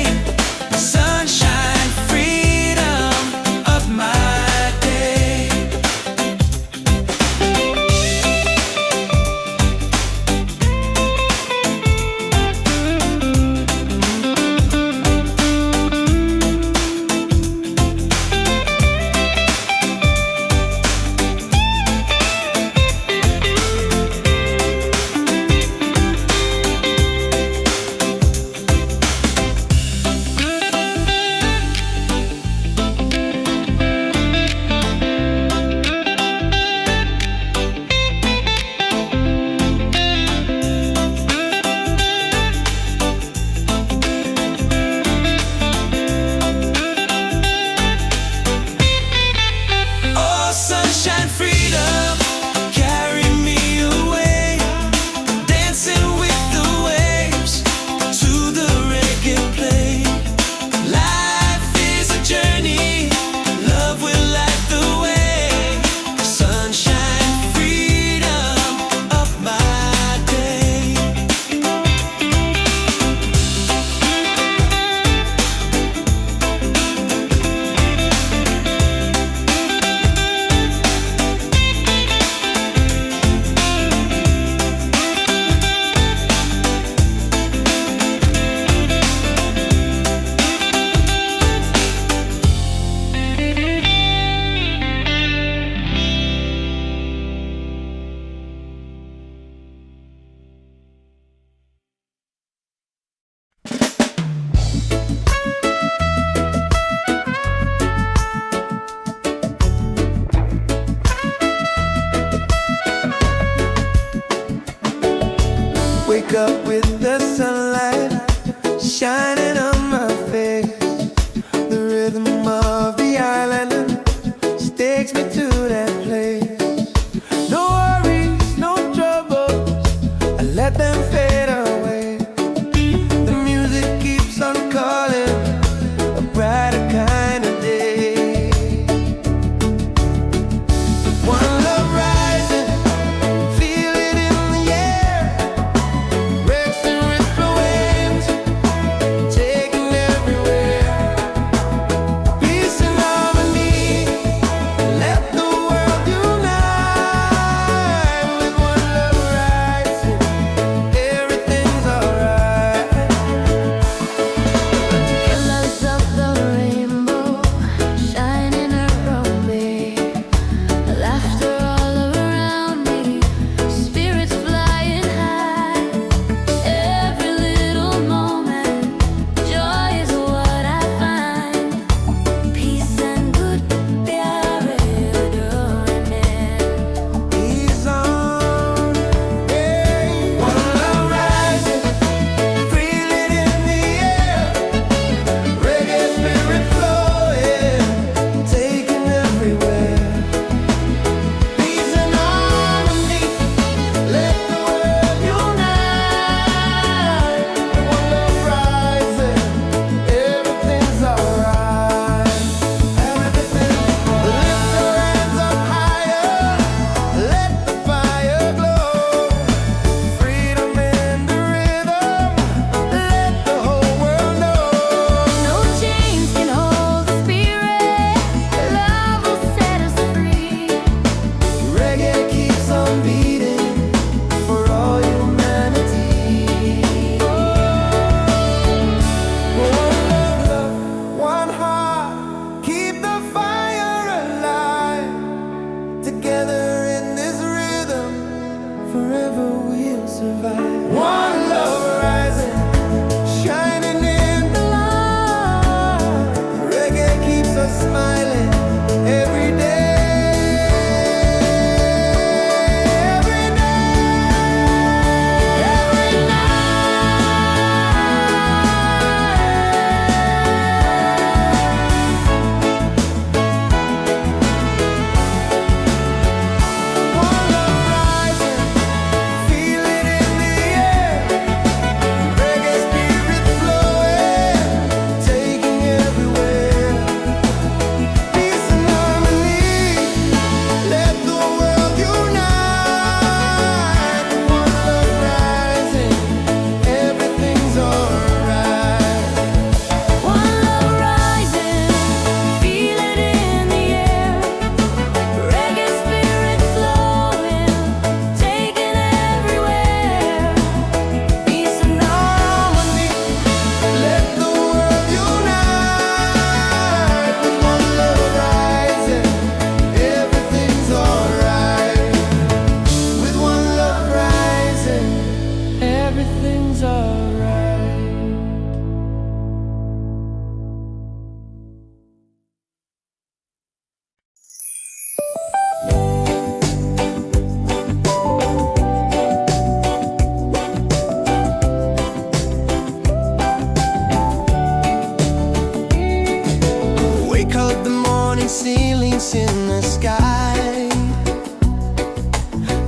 A: ceilings in the sky.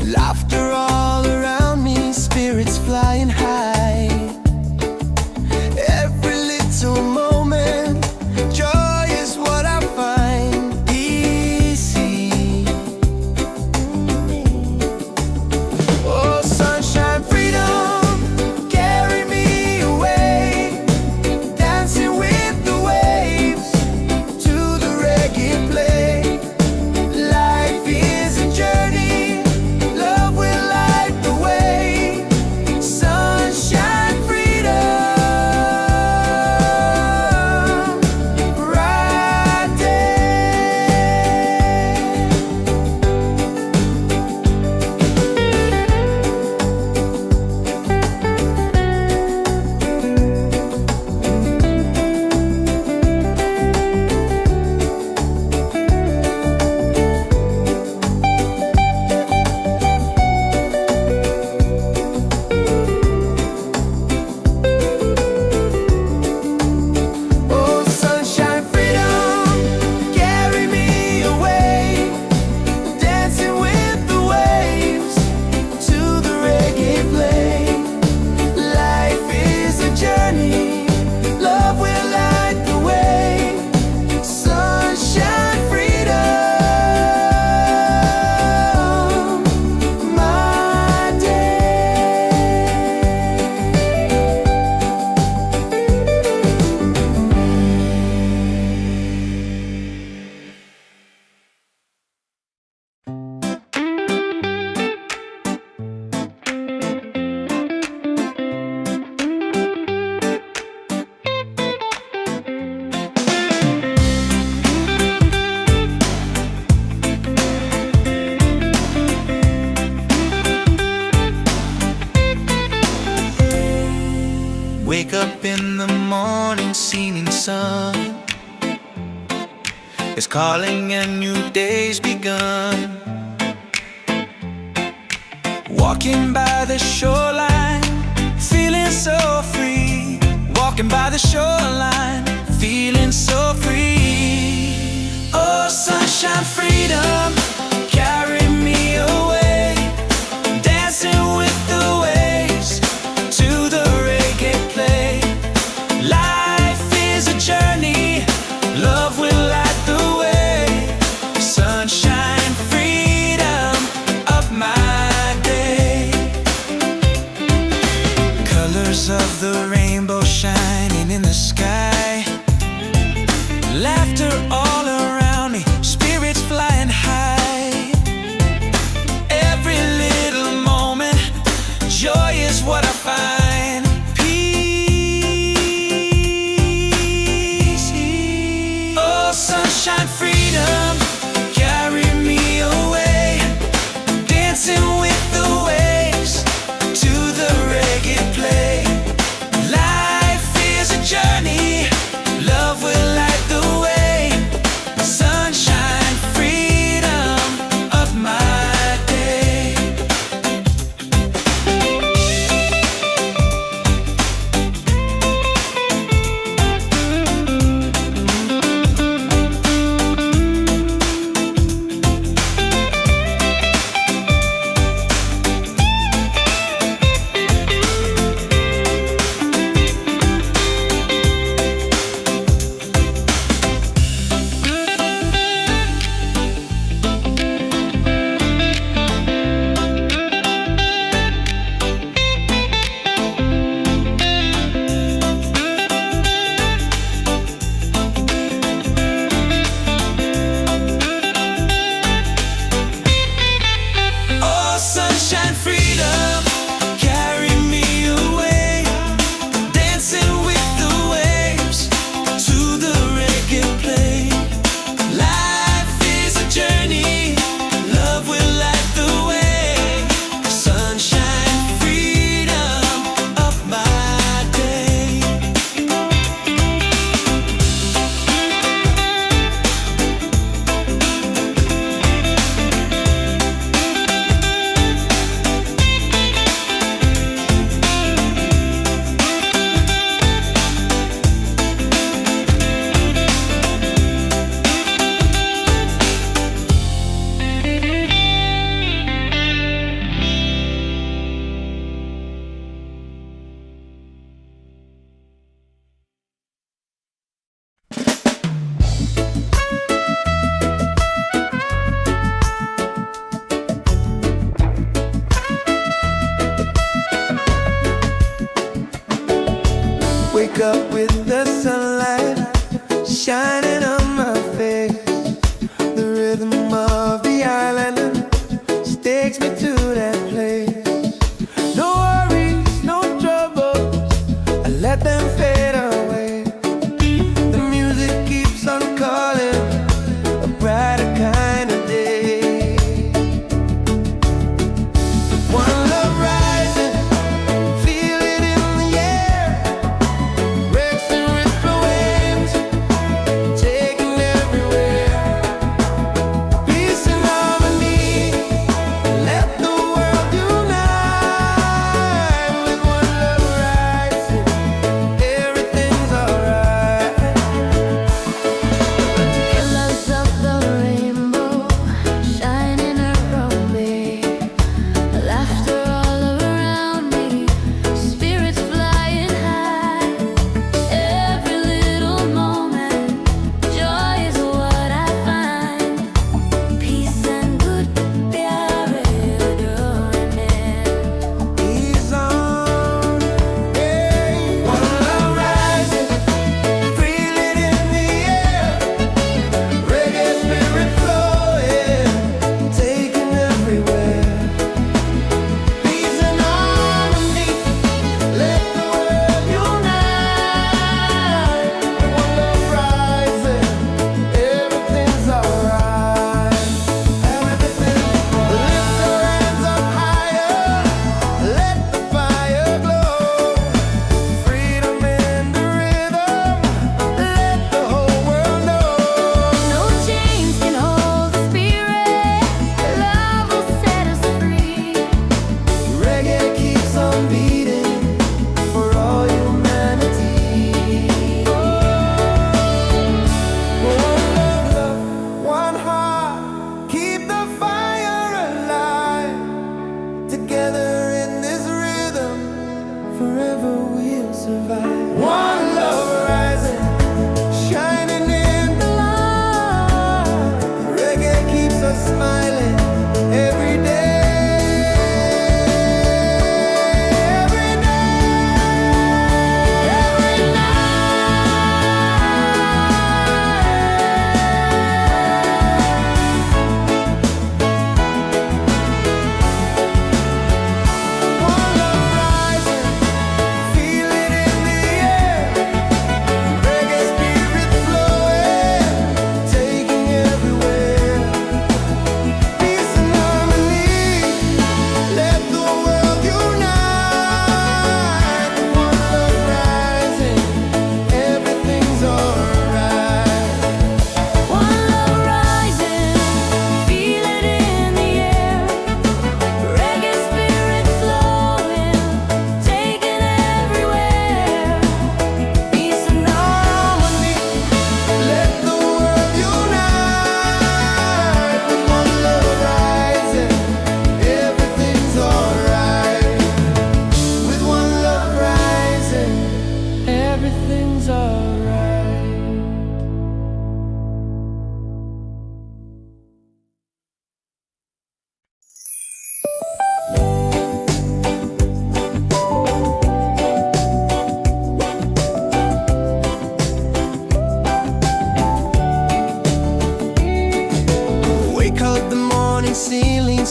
A: Laughter all around me, spirits flying high. Every little moment, joy is what I find easy. Oh, sunshine, freedom, carry me away, dancing with the waves to the reggae play. Life is a journey, love will light the way. Sunshine, freedom, right there. Oh, sunshine, freedom, carry me away, dancing with the waves to the reggae play. Life is a journey, love will light the way. Sunshine, freedom, my day.
C: Wake up in the morning, seeing sun is calling and new day's begun. Walking by the shoreline, feeling so free. Walking by the shoreline, feeling so free. Oh, sunshine, freedom, carry me away, dancing with the waves to the reggae play. Life is a journey, love will light the way. Sunshine, freedom of my day. Colors of the rainbow shining in the sky. Laughter all around me, spirits flying high.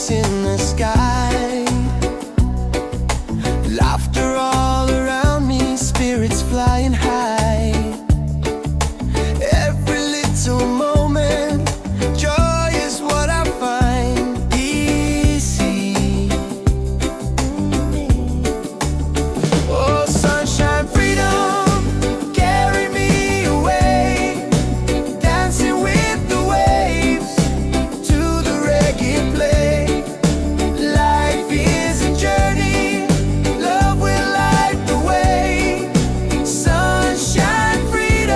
A: peace in the sky. Laughter all around me, spirits flying high. Every little moment, joy is what I find. Easy. Oh, sunshine, freedom, carry me away. Dancing with the waves to the reggae play. Life is a journey, love will light the way. Sunshine, freedom,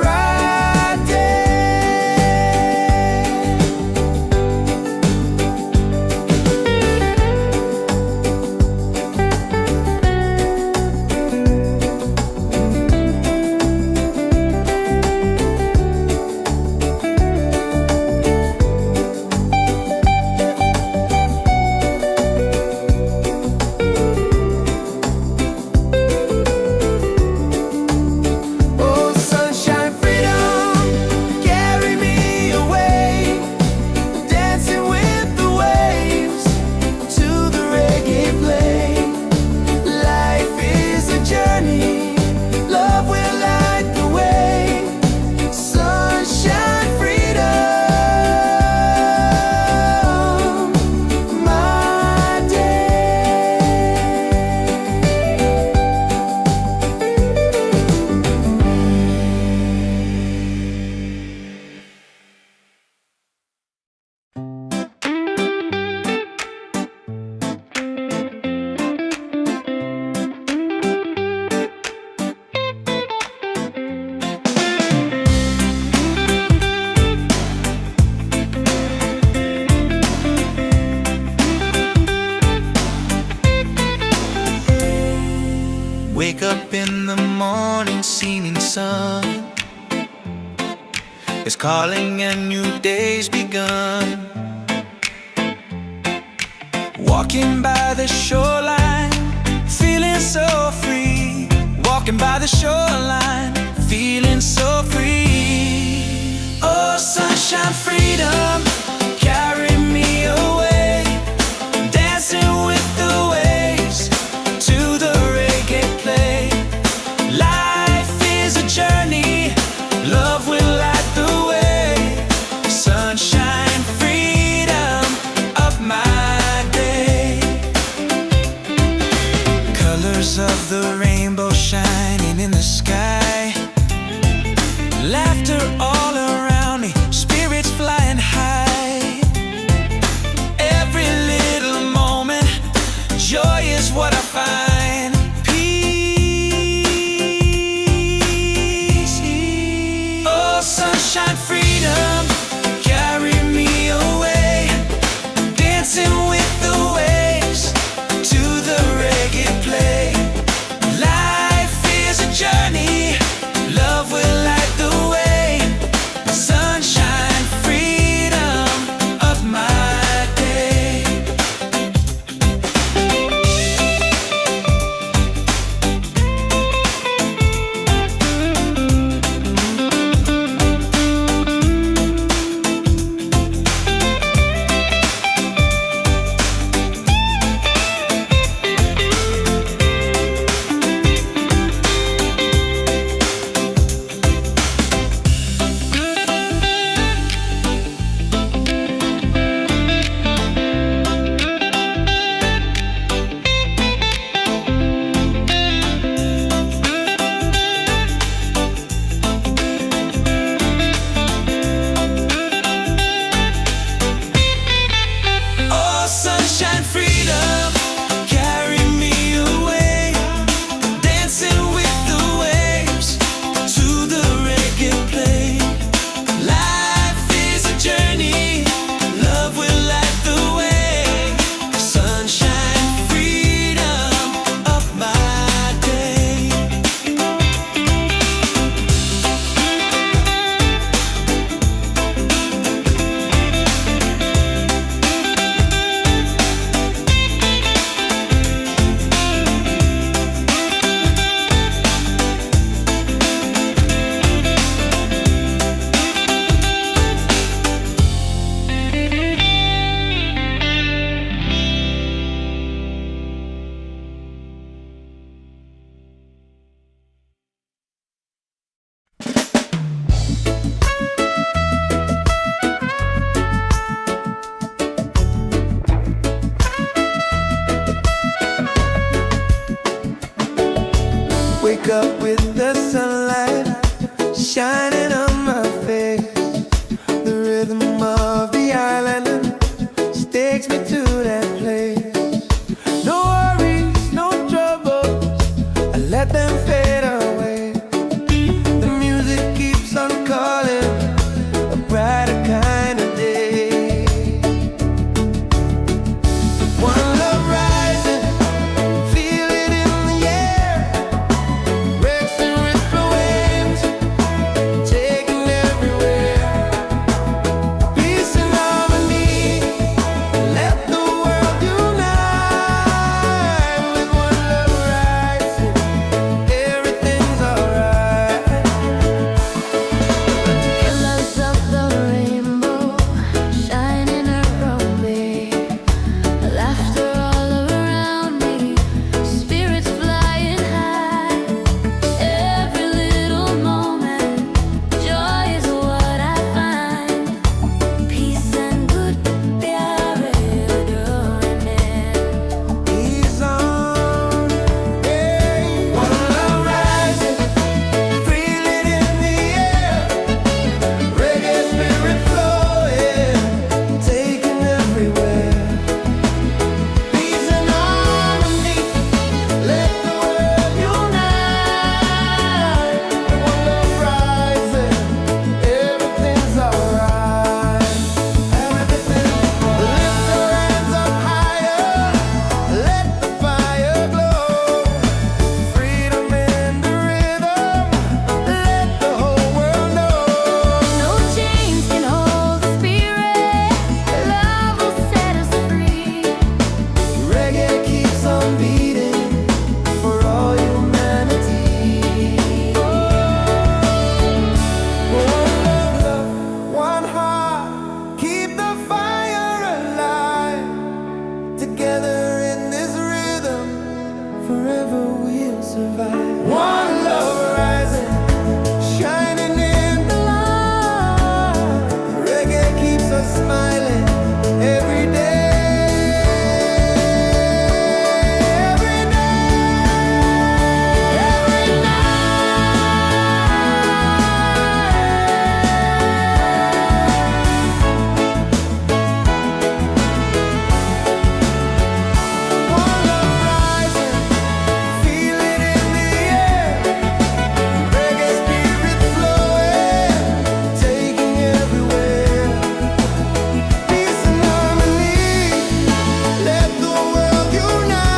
A: right there. Oh, sunshine, freedom, carry me away. Dancing with the waves to the reggae play. Life is a journey, love will light the way. Sunshine, freedom, my day.
C: Wake up in the morning, seeing sun is calling and new day's begun. Walking by the shoreline, feeling so free. Walking by the shoreline, feeling so free. Oh, sunshine, freedom, carry me away. Dancing with the waves to the reggae play. Life is a journey, love will light the way. Sunshine, freedom of my day. Colors of the rainbow shining in the sky. Laughter all around me, spirits flying high. Every little moment, joy is what I find. Peace. Oh, sunshine, freedom, carry me away. Dancing with the waves to the reggae play. Life is a journey,
A: Wake up with the sunlight shining on my face. The rhythm of the island takes me to that place. No worries, no troubles, I let them fade away. The music keeps on calling, a brighter kind of day. One love rising, feel it in the air. Racing with the waves, taking everywhere. Peace and harmony, let the world unite. With one love rising, everything's alright.
B: Colors of the rainbow shining around me, laughter all around me, spirits flying high. Every little moment, joy is what I find. Peace and good प्यार doing it.
A: Ease on, hey. One love rising, feel it in the air. Reggae spirit flowing, taking everywhere. Peace and harmony, let the world unite. One love rising, everything's alright. Everything's lift your hands up higher, let the fire glow. Freedom in the rhythm, let the whole world know.
B: No chains can hold the spirit. Love will set us free.
A: Reggae keeps on beating for all humanity. One love, one heart, keep the fire alive. Together in this rhythm, forever we'll survive. One love rising, shining in the light. Reggae keeps us smiling every day. Every One love rising, feel it in the air. Reggae spirit flowing, taking everywhere. Peace and harmony, let the world unite.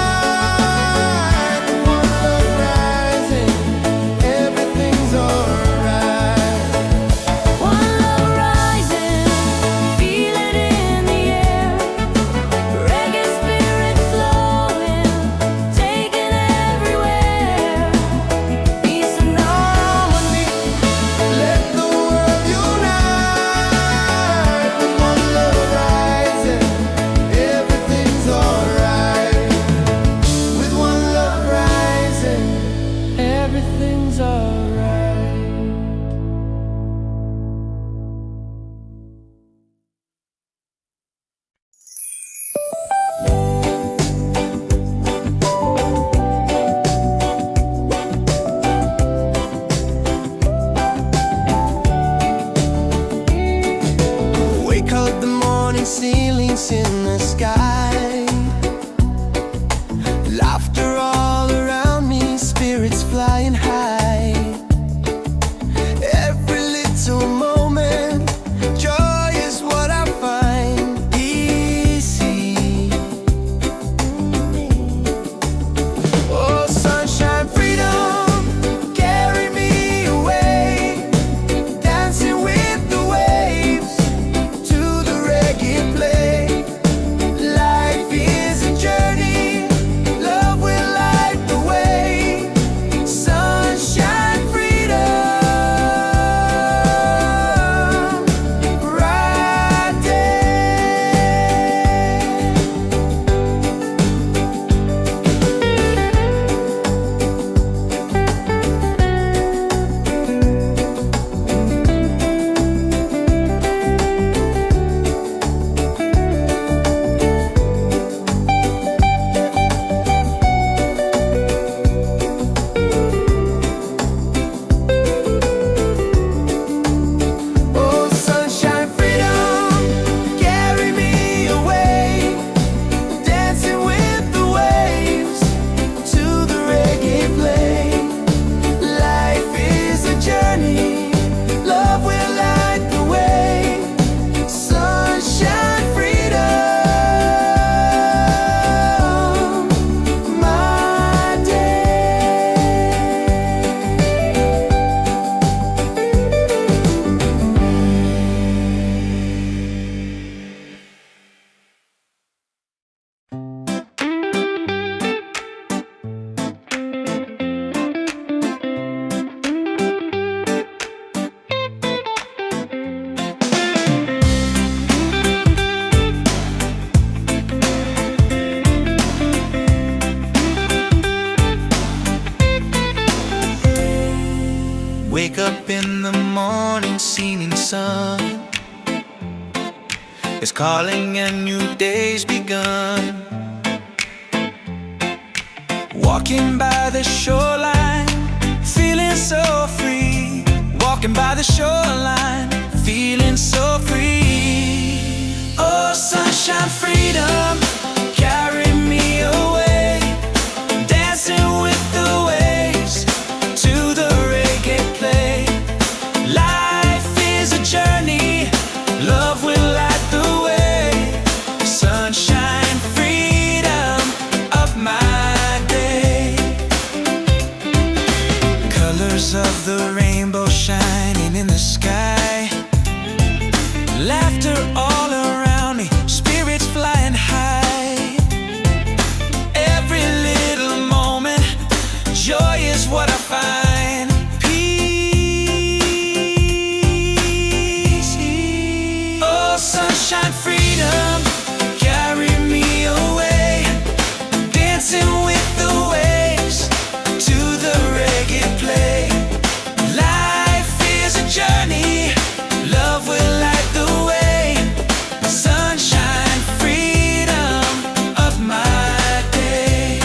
A: One love rising, everything's alright.
B: One love rising, feel it in the air. Reggae spirit flowing, taking everywhere. Peace and harmony.
A: Let the world unite. One love rising, everything's alright. With one love rising, everything's alright. Wake up the morning, ceilings in the sky. Laughter all around me, spirits flying high. Every little moment, joy is what I find. Easy. Oh, sunshine, freedom, carry me away. Dancing with the waves to the reggae play.
C: Wake up in the morning, seeing sun is calling and new day's begun. Walking by the shoreline, feeling so free. Walking by the shoreline, feeling so free. Oh, sunshine, freedom, carry me away. Dancing with the waves to the reggae play. Life is a journey, love will light the way. Sunshine, freedom of my day. Colors of the rainbow shining in the sky. Laughter all around me, spirits flying high. Every little moment, joy is what I find. Peace. Oh, sunshine, freedom, carry me away. Dancing with the waves to the reggae play. Life is a journey, love will light the way. Sunshine, freedom of my day.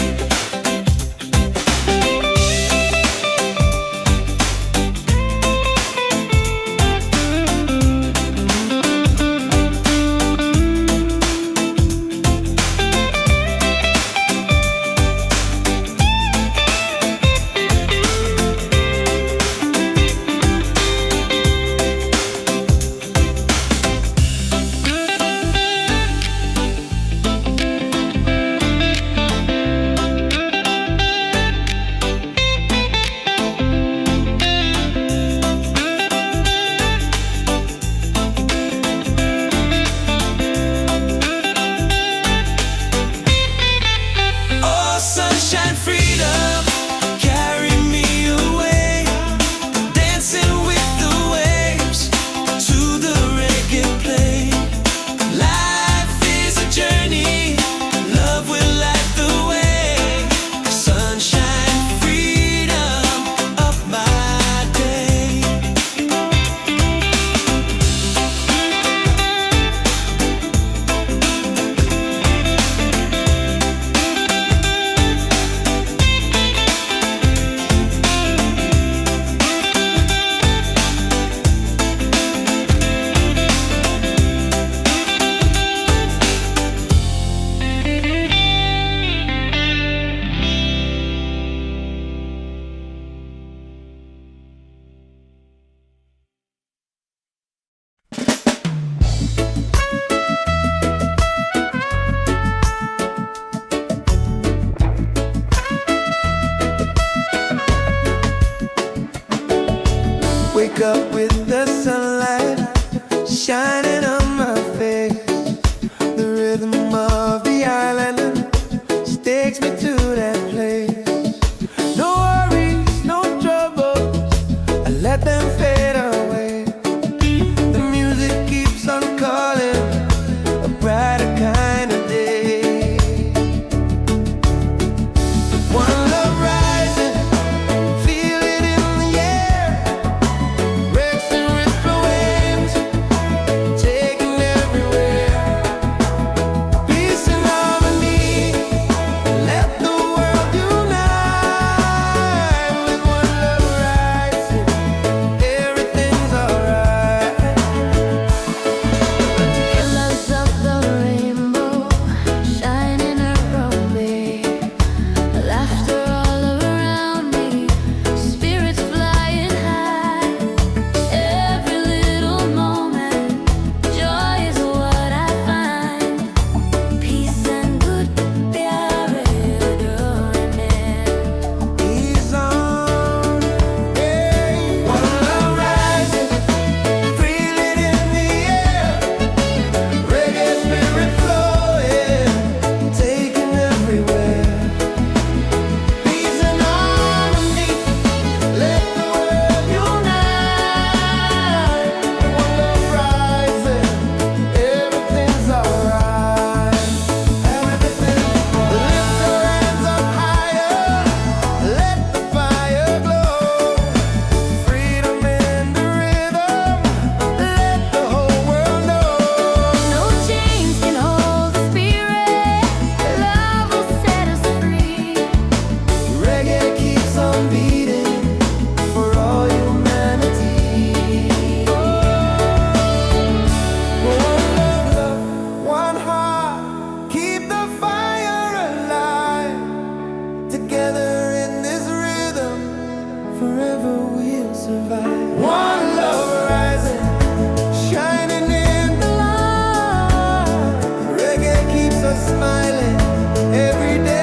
C: Oh, sunshine, freedom, carry me away. Dancing with the waves to the reggae play. Life is a journey, love will light the way. Sunshine, freedom of my day.
A: Wake up with the sunlight shining on my face. The rhythm of the island takes me to that place. No worries, no troubles, I let them fade away. The music keeps on calling, a brighter kind of day. One love rising, feel it in the air. Rex and rhythm forever we'll survive. One love rising, shining in the light. Reggae keeps us smiling every day.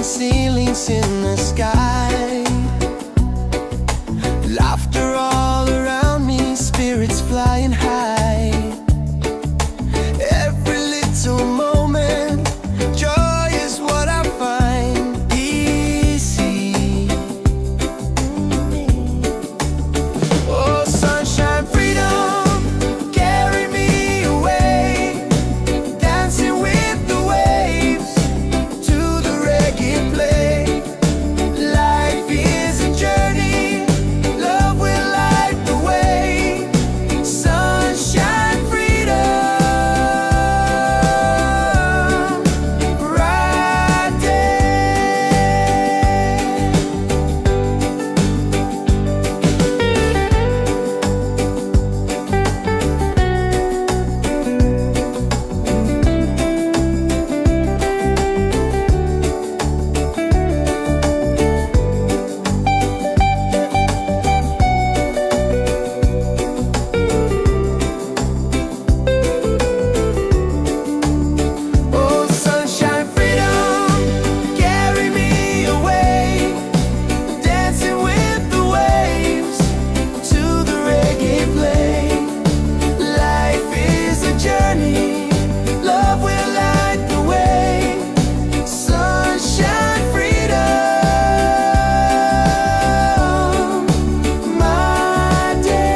A: Ceilings in the sky, laughter all around me, spirits flying high. Every little moment, joy is what I find. Easy. Oh, sunshine, freedom, carry me away, dancing with the waves to the reggae play. Life is a journey, love will light the way. Sunshine, freedom, right there. Oh, sunshine, freedom, carry me away, dancing with the waves to the reggae play. Life is a journey, love will light the way. Sunshine, freedom, my day.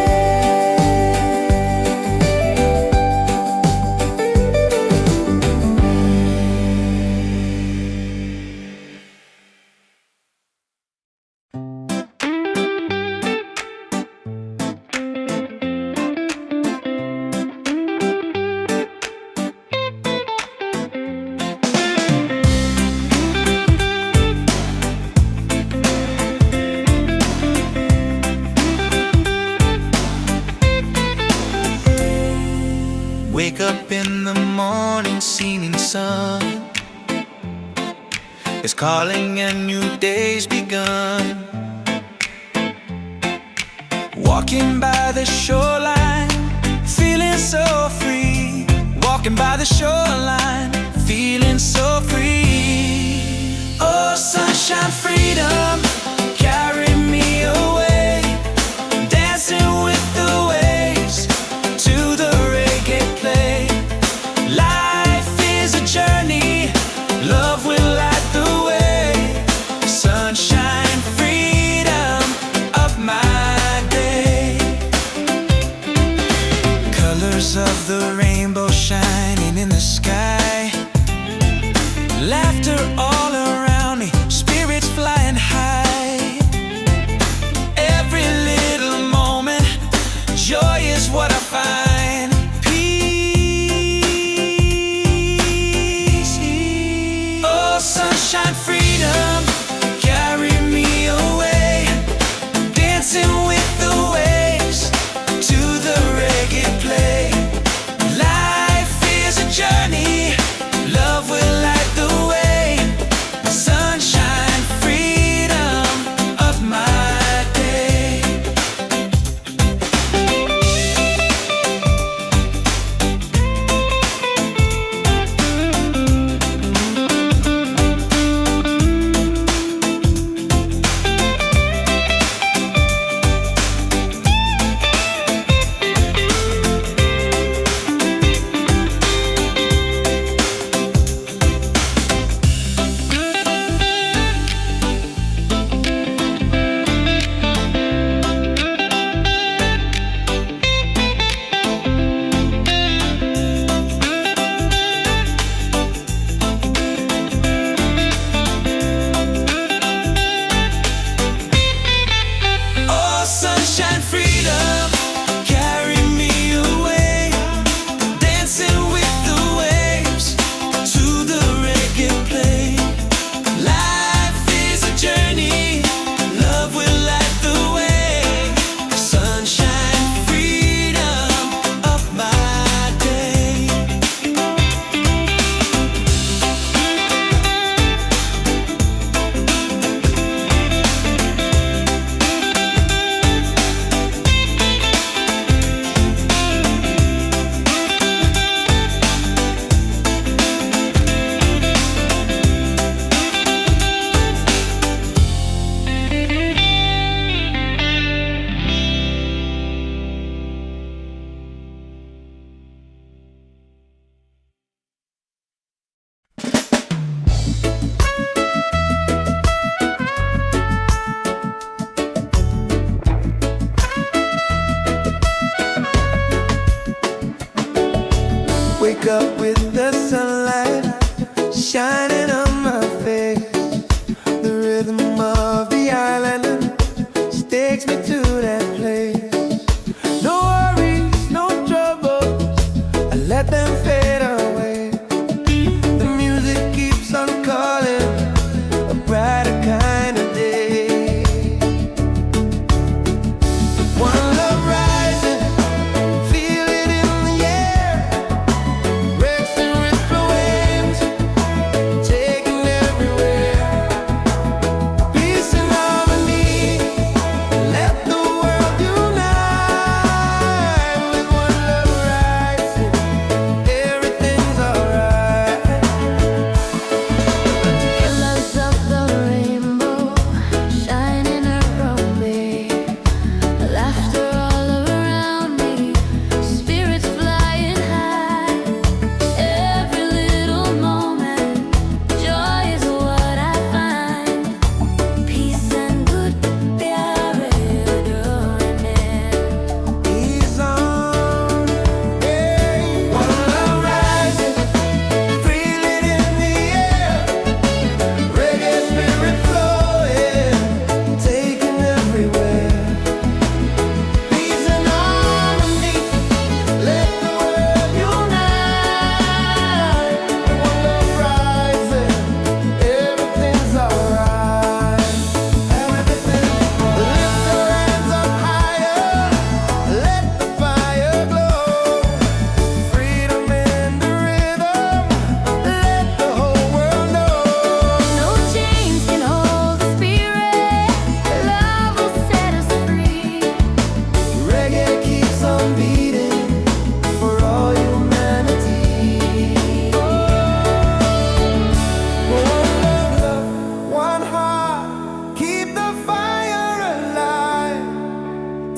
C: Wake up in the morning, seeing sun is calling and new day's begun. Walking by the shoreline, feeling so free. Walking by the shoreline, feeling so free. Oh, sunshine, freedom, carry me away, dancing with the waves to the reggae play. Life is a journey, love will light the way. Sunshine, freedom of my day. Colors of the rainbow shining in the sky, laughter all around me, spirits flying high. Every little moment, joy is what I find. Peace. Oh, sunshine, freedom, carry me away, dancing with the waves.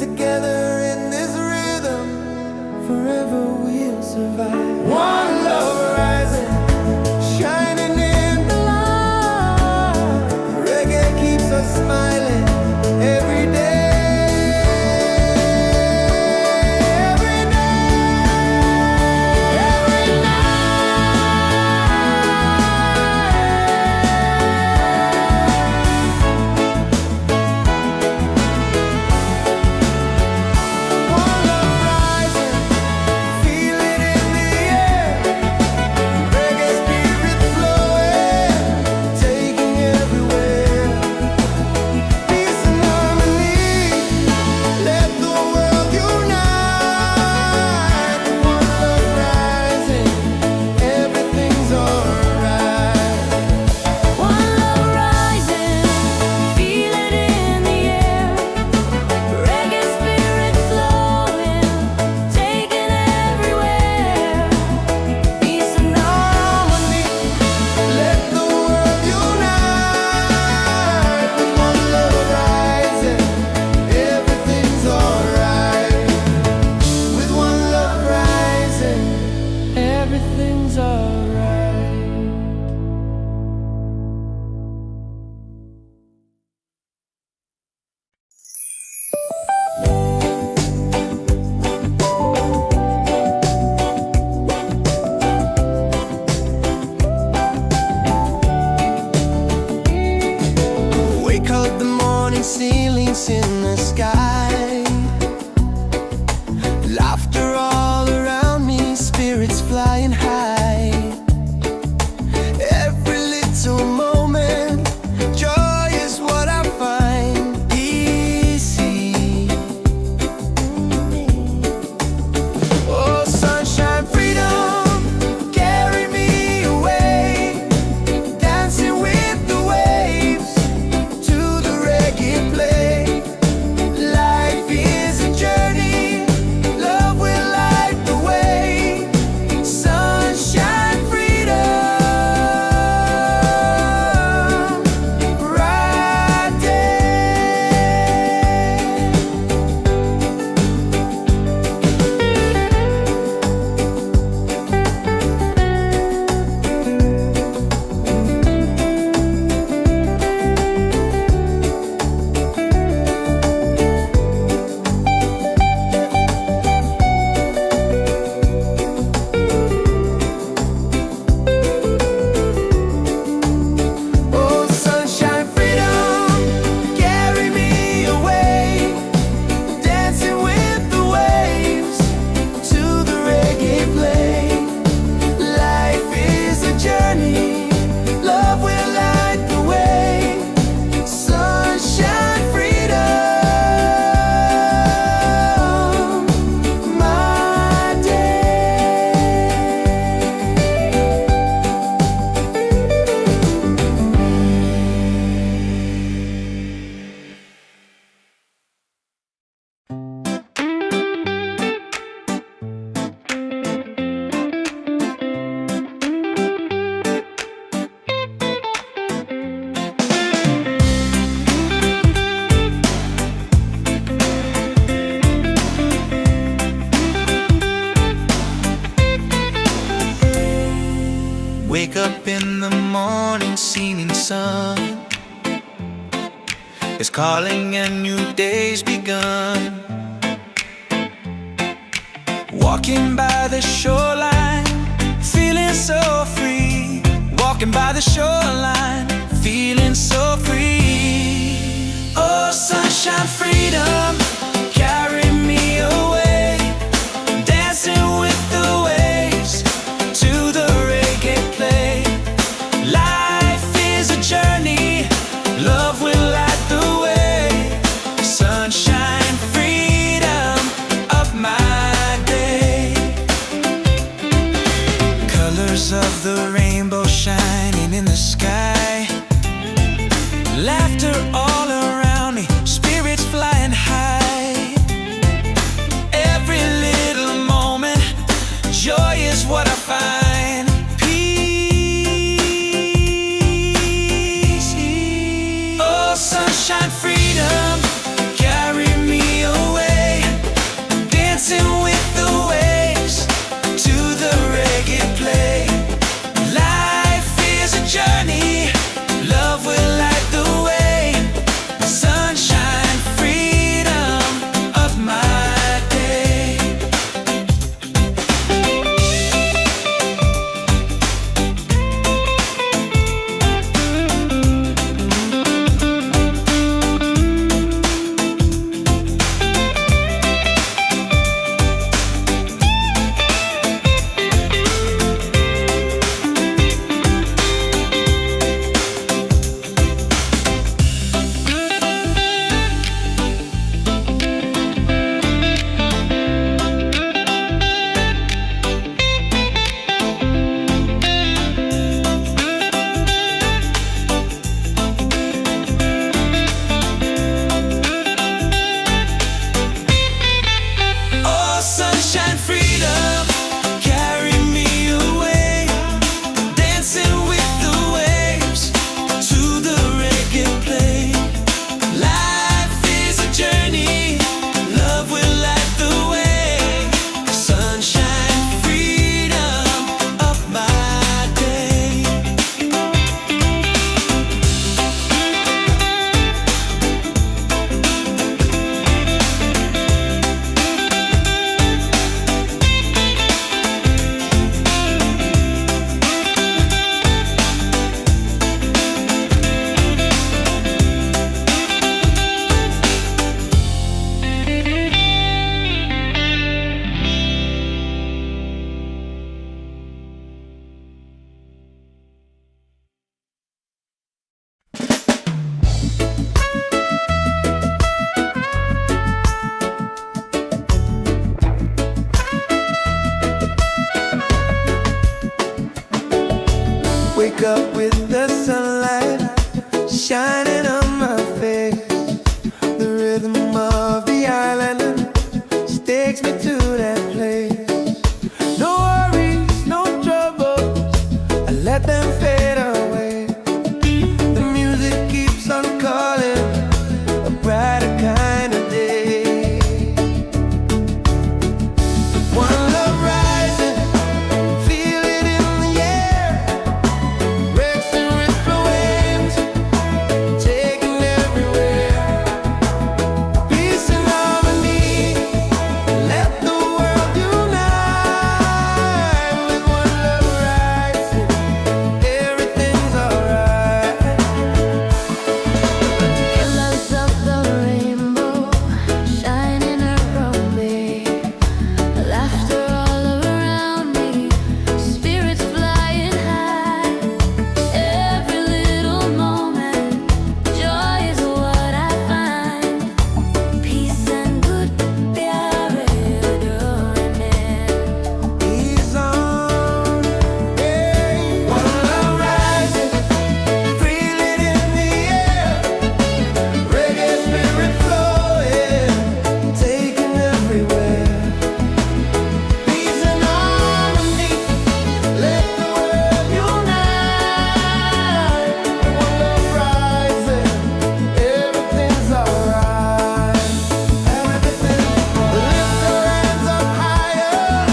A: Together in this rhythm, forever we'll survive. One love rising, shining in the light. Reggae keeps us smiling every day. Ceilings in the sky, laughter all around me, spirits flying high. Every little moment, joy is what I find easy. Oh, sunshine, freedom, carry me away, dancing with the waves to the reggae play. Life is a journey, love will light the way. Sunshine, freedom, right Oh, sunshine, freedom, carry me away, dancing with the waves to the reggae play. Life is a journey, love will light the way. Sunshine, freedom, my day.
C: Wake up in the morning, seeing sun is calling and new day's begun. Walking by the shoreline, feeling so free. Walking by the shoreline, feeling so free. Oh, sunshine, freedom, carry me away, dancing with the waves to the reggae play. Life is a journey, love will light the way. Sunshine, freedom of my day. Colors of the rainbow shining in the sky, laughter all around me, spirits flying high.
A: takes me to that place. No worries, no troubles, I let them fade away. The music keeps on calling, a brighter kind of day. One love rising, feel it in the air. Racing with the waves, taking everywhere. Peace and harmony, let the world unite. With one love rising, everything's alright.
B: Colors of the rainbow shining around me, laughter all around me, spirits flying high. Every little moment, joy is what I find. Peace and good pyare adoring.
A: Ease on, hey. One love rising, feel it in the air. Reggae spirit flowing, taking everywhere. Peace and harmony, let the world unite. One love rising, everything's alright. Lift your hands up higher,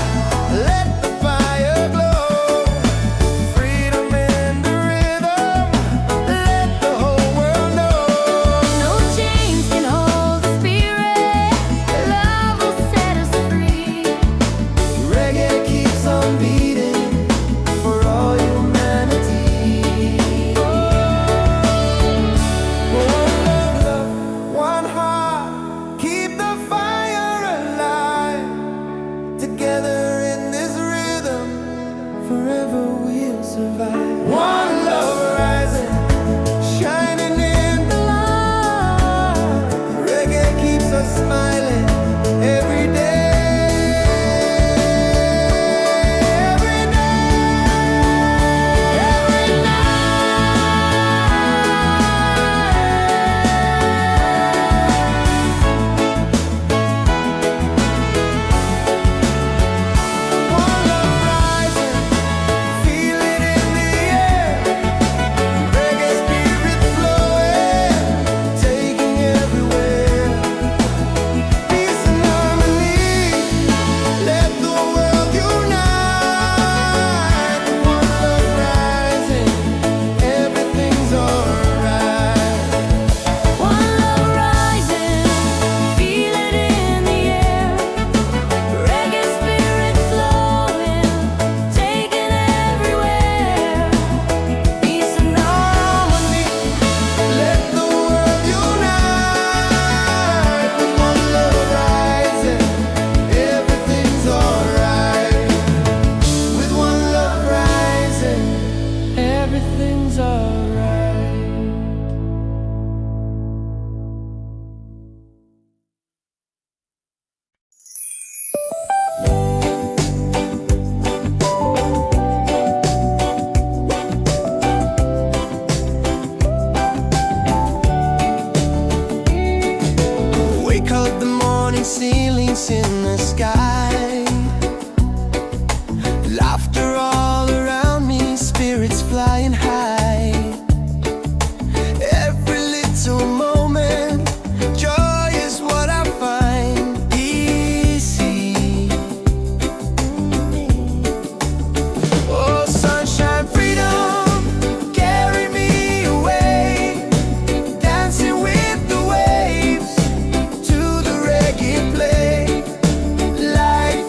A: let the fire glow. Freedom in the rhythm, let the whole world know.
B: No chains can hold the spirit, love will set us free.
A: Reggae keeps on beating for all humanity. One love, one heart, keep the fire alive. Together in this rhythm, forever we'll survive. One love rising, shining in the light. Reggae keeps us smiling every day. Every One love rising, feel it in the air. Reggae spirit flowing, taking everywhere. Peace and harmony, let the world unite. One love rising, everything's alright.
B: One love rising, feel it in the air. Reggae spirit flowing, taking everywhere.
A: Peace and harmony, let the world unite. With one love rising, everything's alright. With one love rising, everything's alright. Wake up the morning, ceilings in the sky. Laughter all around me, spirits flying high. Every little moment, joy is what I find. Easy. Oh, sunshine, freedom, carry me away. Dancing with the waves to the reggae play. Life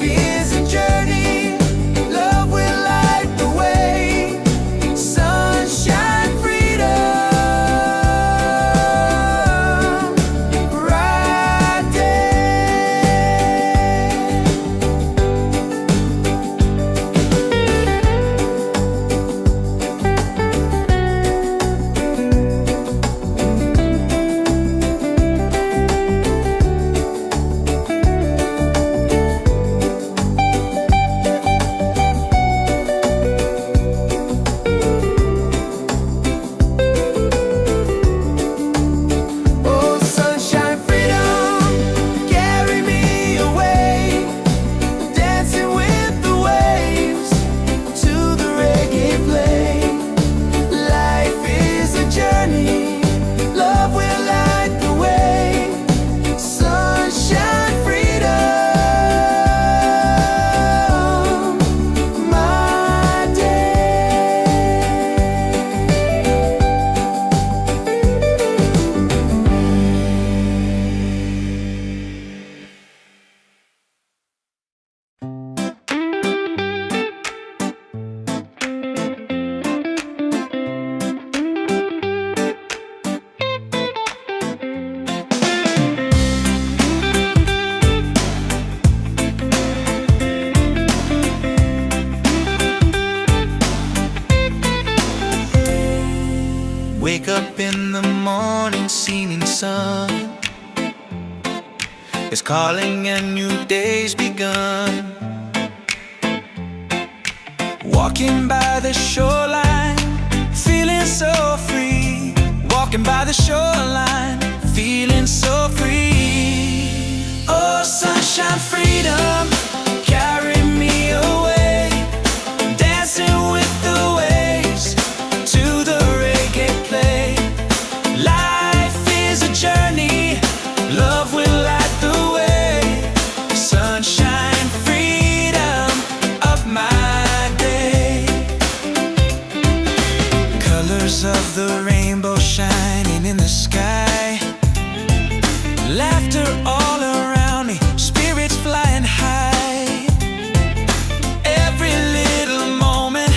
C: up in the morning, seeming sun is calling and new day's begun. Walking by the shoreline, feeling so free. Walking by the shoreline, feeling so free. Oh, sunshine, freedom, carry me away. Dancing with the waves to the reggae play. Life is a journey, love will light the way. Sunshine, freedom of my day. Colors of the rainbow shining in the sky. Laughter all around me, spirits flying high. Every little moment,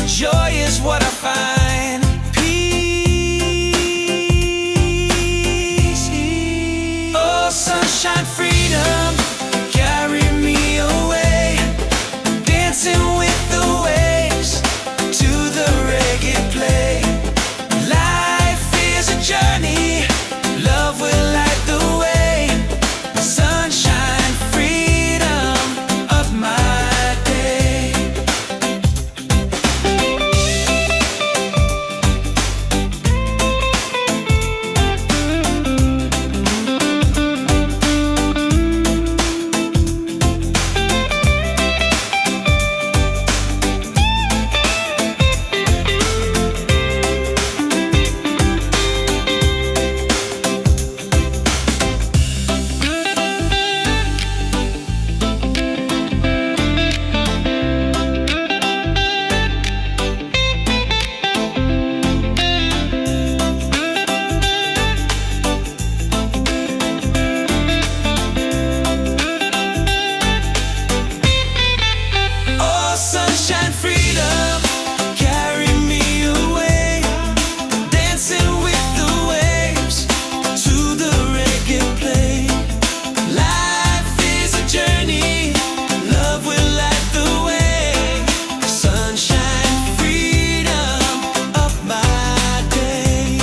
C: joy is what I find. Peace. Oh, sunshine, freedom, carry me away. Dancing with the waves to the reggae play. Life is a journey, love will light the way. Sunshine, freedom of my day. Oh, sunshine, freedom, carry me away. Dancing with the waves to the reggae play. Life is a journey, love will light the way. Sunshine, freedom of my day.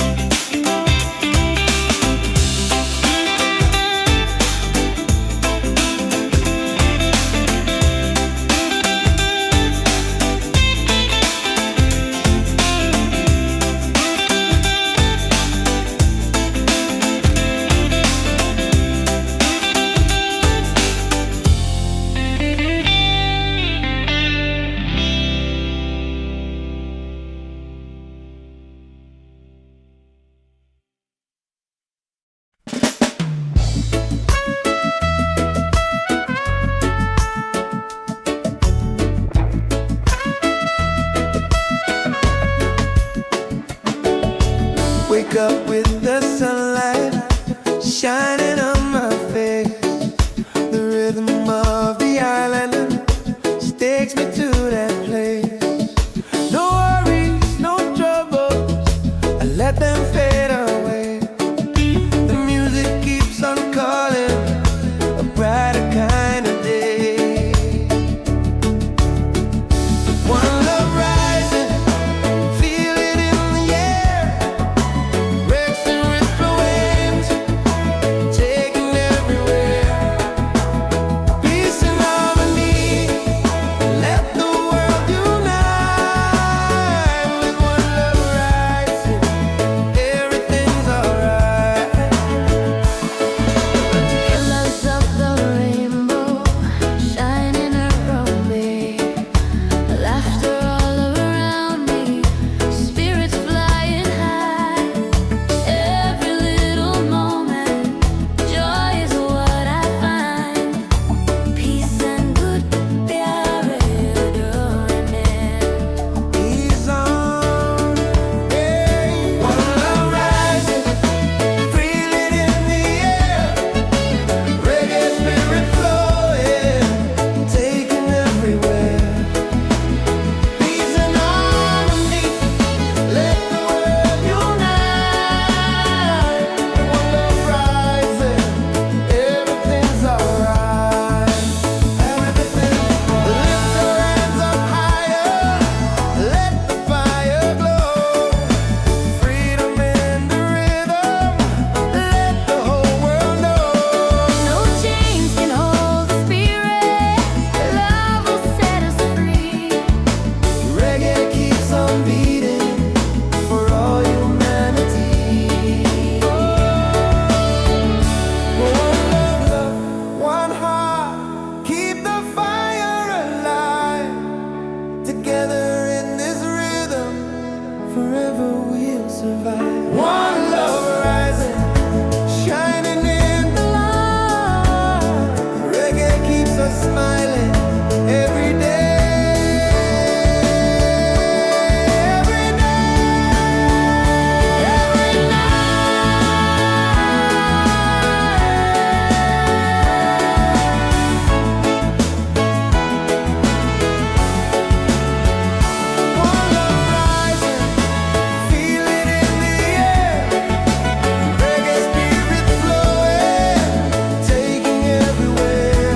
A: Wake up with the sunlight shining on my face. The rhythm of the island just takes me to that place. No worries, no troubles, I let them fade away. The music keeps on calling, a brighter kind of day. One love rising, feel it in the air. Breaks and ripple waves, taking everywhere. Peace are smiling every day. Every night,
B: every
A: one love rising, feel it in the air. Reggae spirit flowing, taking everywhere.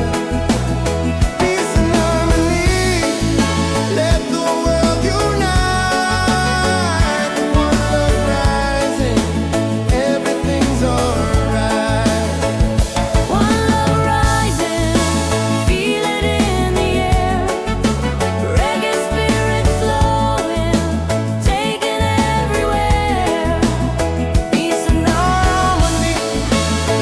A: Peace and harmony, let the world unite. One love rising, everything's alright.
B: One love rising, feel it in the air. Reggae spirit flowing, taking everywhere. Peace and harmony.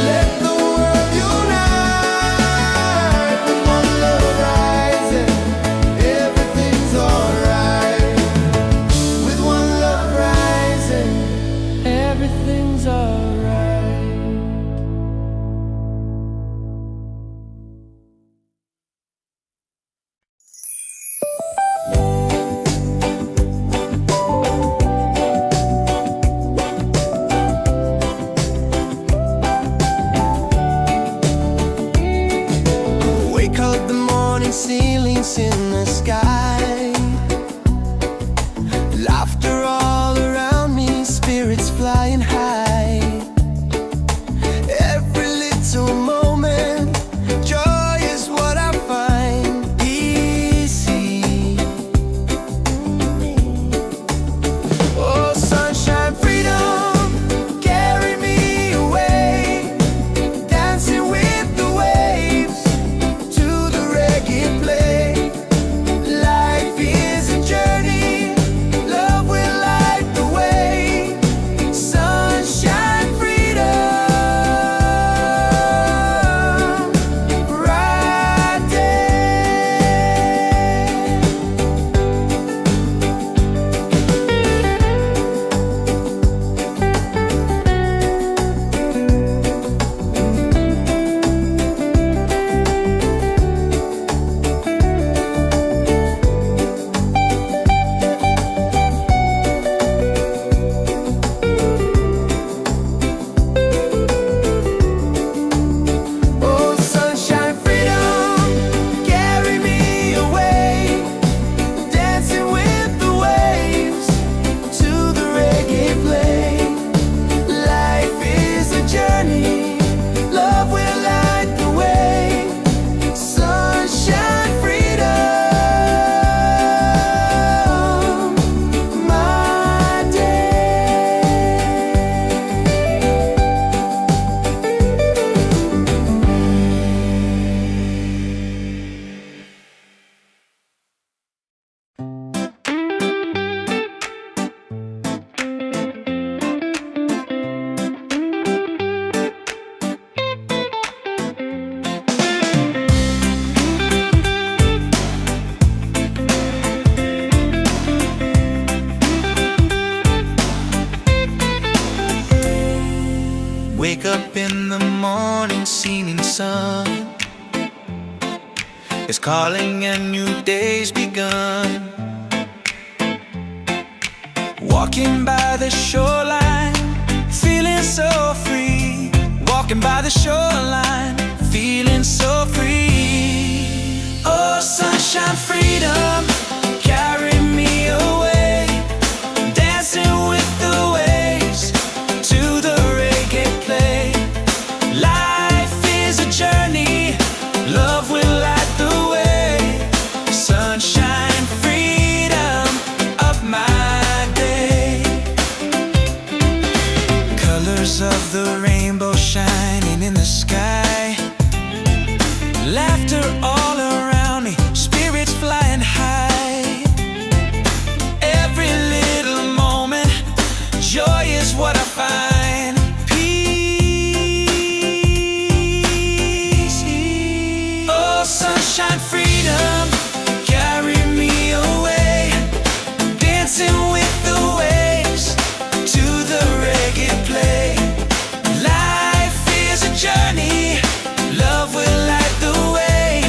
A: Let the world unite. One love rising, everything's alright. With one love rising, everything's alright. Wake up the morning, ceilings in the sky. Laughter all around me, spirits flying high. Every little moment, joy is what I find. Easy. Oh, sunshine, freedom, carry me away. Dancing with the waves to the reggae play. Life is a journey, love will light the way. Sunshine, freedom, right Oh, sunshine, freedom, carry me away. Dancing with the waves to the reggae play. Life is a journey, love will light the way. Sunshine, freedom, my day.
C: Wake up in the morning, seeing sun is calling and new day's begun. Walking by the shoreline, feeling so free. Walking by the shoreline, feeling so free. Oh, sunshine, freedom, carry me away. Dancing with the waves to the reggae play. Life is a journey, love will light the way. Sunshine, freedom of my day. Colors of the rainbow shining in the sky. Laughter all around me, spirits flying high. Every little moment, joy is what I find. Peace. Oh, sunshine, freedom, carry me away. Dancing with the waves to the reggae play. Life is a journey, love will light the way.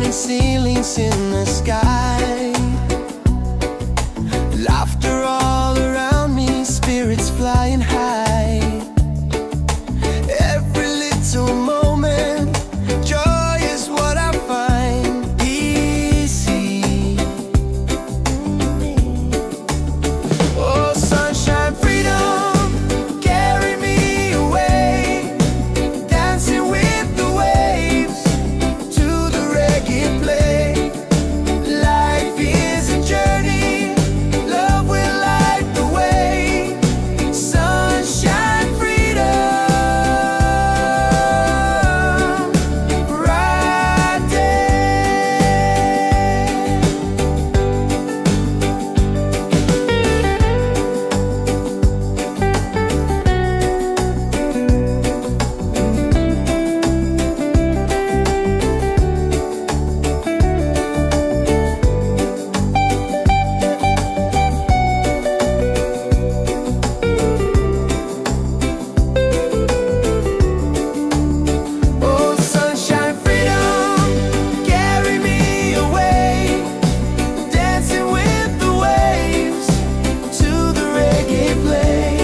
A: falling ceilings in the sky. Laughter all around me, spirits flying high. Every little moment, joy is what I find easy. Oh, sunshine, freedom, carry me away, dancing with the waves to the reggae play. Life is a journey, love will light the way. Sunshine, freedom, bright day. Oh, sunshine, freedom, carry me away, dancing with the waves to the reggae play.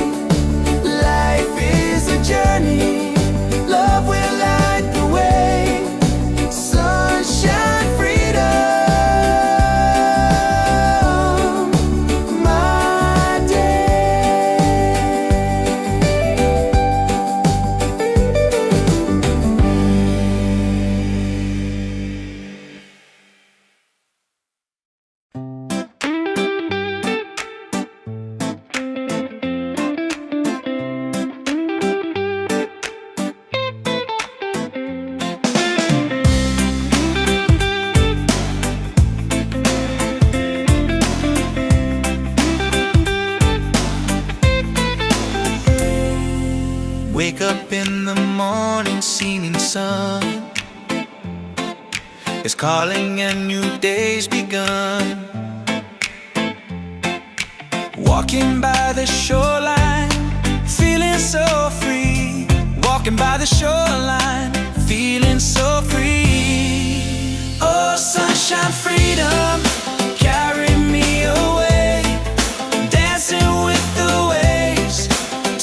A: Life is a journey, love will light the way. Sunshine, freedom, my day.
C: Wake up in the morning, seeing sun is calling and new day's begun. Walking by the shoreline, feeling so free. Walking by the shoreline, feeling so free. Oh, sunshine, freedom, carry me away, dancing with the waves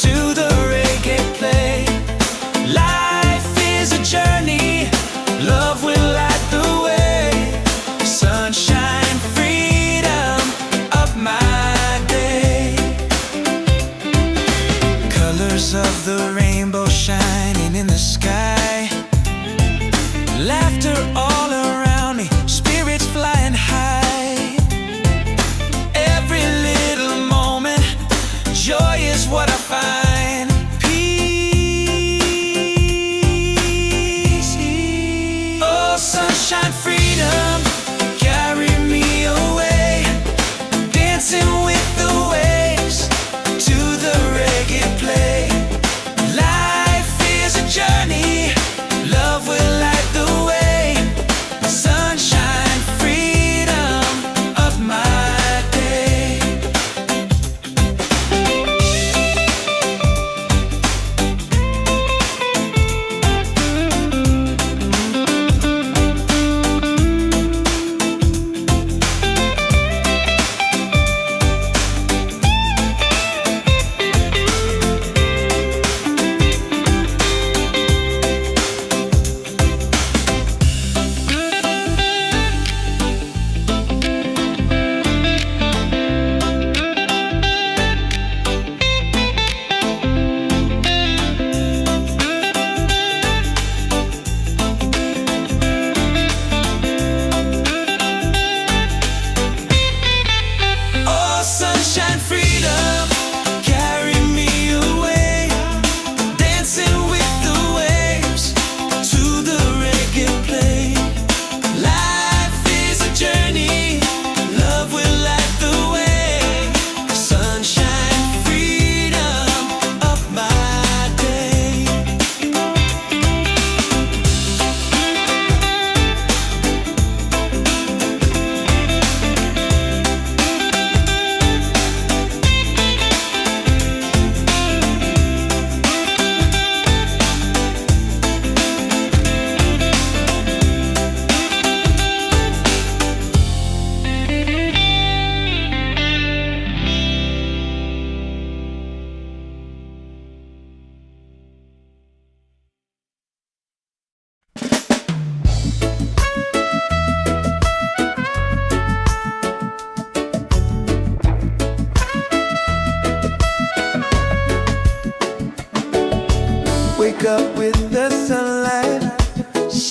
C: to the reggae play. Life is a journey, love will light the way. Sunshine, freedom of my day. Colors of the rainbow shining in the sky. Laughter all around me, spirits flying high.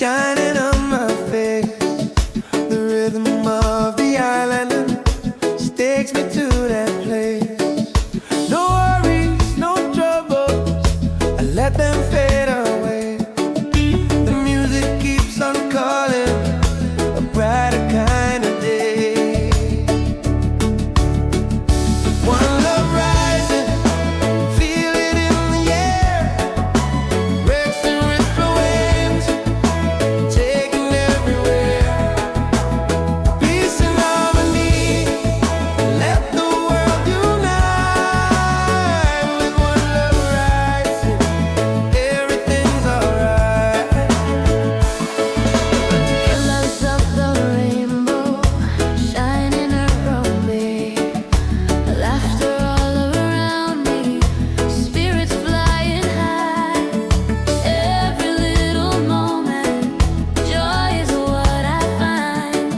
A: shining on my face. The rhythm of the island takes me to that place. No worries, no troubles, I let them fade away. The music keeps on calling, a brighter kind of day. One love rising, feel it in the air. Breaks and ripple waves, taking everywhere. Peace and harmony, let the world unite. With one love rising, everything's alright.
B: Colors of the rainbow shining around me, laughter all around me, spirits flying high. Every little moment, joy is what I find.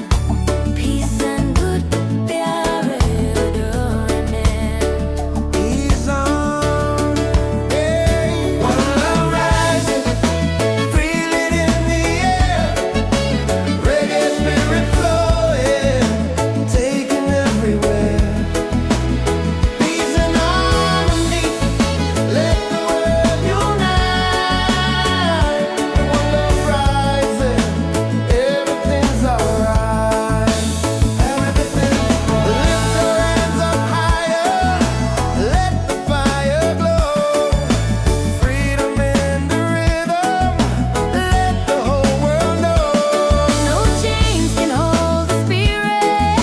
B: Peace and good pyare doing.
A: He's on, hey. One love rising, feel it in the air. Reggae spirit flowing, taking everywhere. Peace and harmony, let the world unite. One love rising, everything's alright. Everything's lift your hands up higher, let the fire glow. Freedom in the rhythm, let the whole world know.
B: No chains can hold the spirit.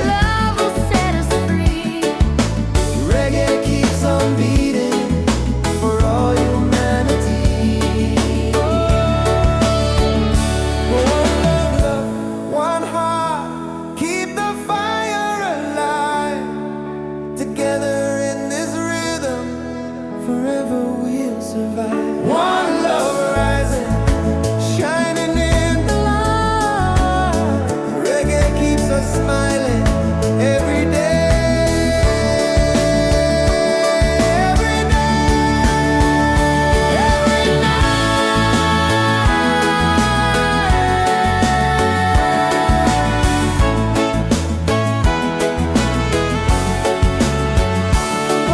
B: Love will set us free.
A: Reggae keeps on beating for all humanity. One love, one heart, keep the fire alive. Together in this rhythm, forever we'll survive. One love rising, shining in the light. Reggae keeps us smiling every day. Every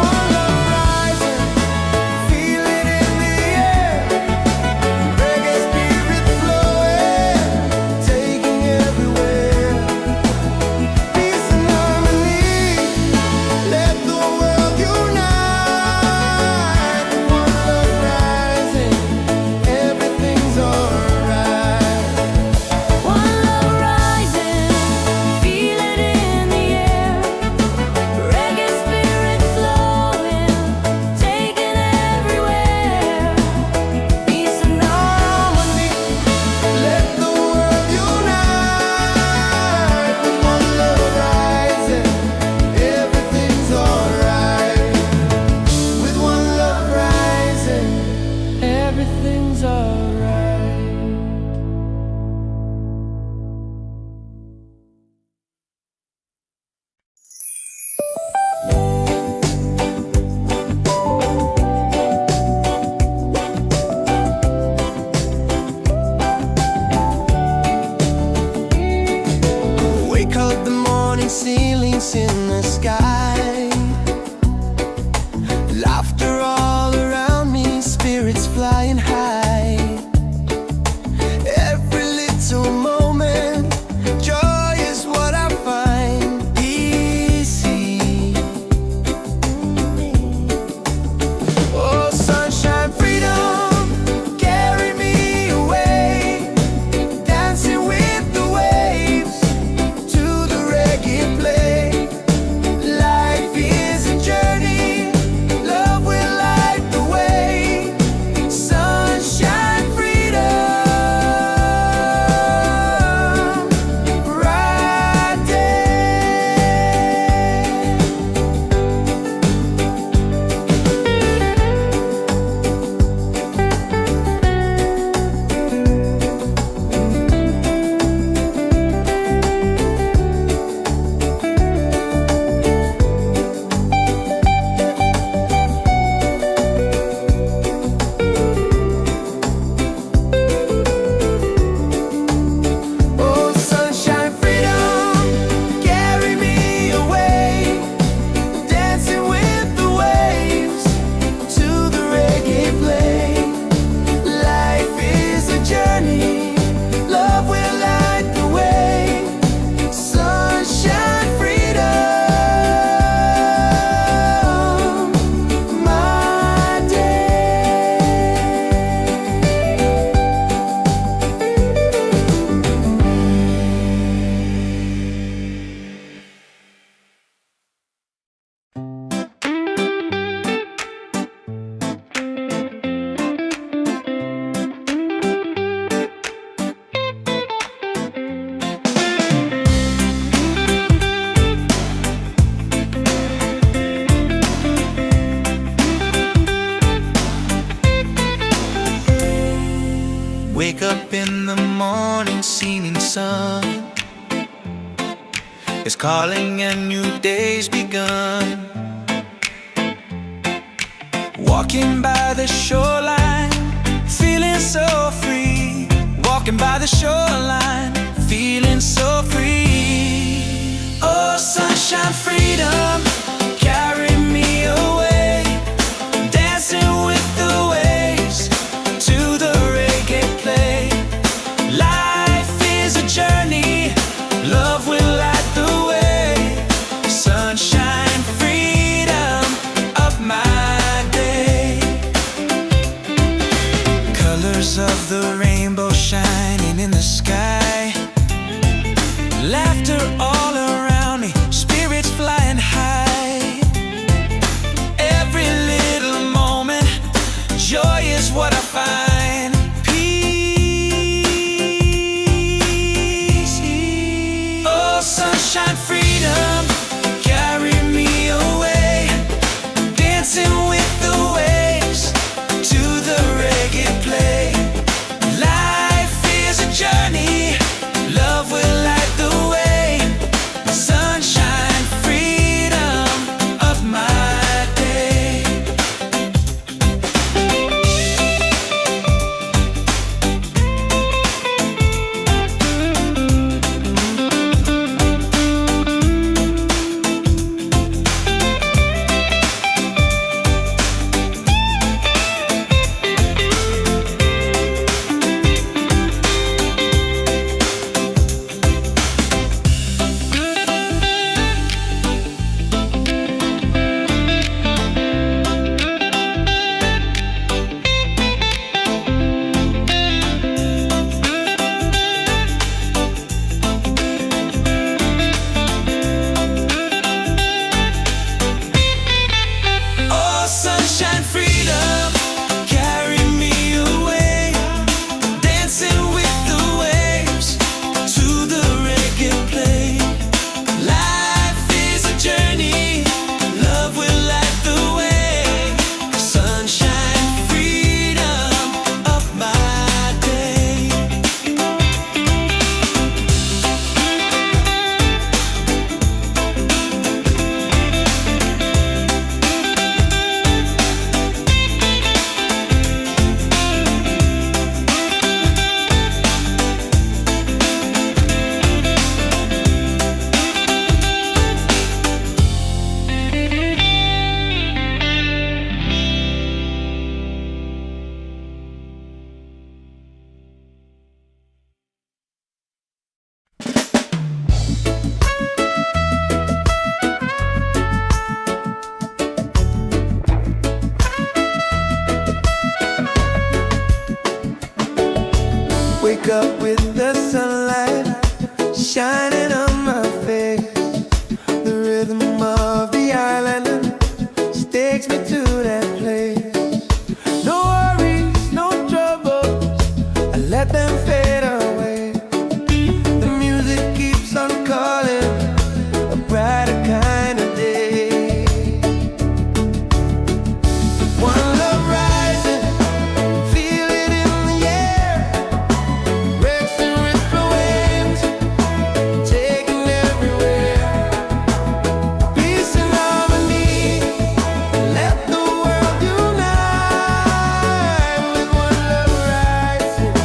A: One love rising, feel it in the air. Reggae spirit flowing, taking everywhere. Peace and harmony, let the world unite. One love rising, everything's alright.
B: One love rising, feel it in the air. Reggae spirit flowing, taking everywhere.
A: Peace and harmony, let the world unite. With one love rising, everything's alright. With one love rising, everything's alright. Wake up the morning, ceilings in the sky. Laughter all around me, spirits flying high. Every little moment, joy is what I find. Easy. Oh, sunshine, freedom, carry me away. Dancing with the waves to the reggae play.
C: Wake up in the morning, seeing sun is calling and new day's begun. Walking by the shoreline, feeling so free. Walking by the shoreline, feeling so free. Oh, sunshine, freedom, carry me away. Dancing with the waves to the reggae play. Life is a journey, love will light the way. Sunshine, freedom of my day. Colors of the rainbow shining in the sky. Laughter all around me, spirits flying high. Every little moment, joy is what I find. Peace. Oh, sunshine, freedom, carry me away. Dancing with the waves to the reggae play. Life is a journey, love will light the way. Sunshine, freedom of my day. Oh, sunshine, freedom, carry me away. Dancing with the waves to the reggae play. Life is a journey, love will light the way. Sunshine, freedom of my day.
A: Wake up with the sunlight shining on my face. The rhythm of the island takes me to that place. No worries, no troubles, I let them fade away. The music keeps on calling, a brighter kind of day. One love rising, feel it in the air. Racing with the waves, taking everywhere. Peace and harmony, let the world unite. With one love rising,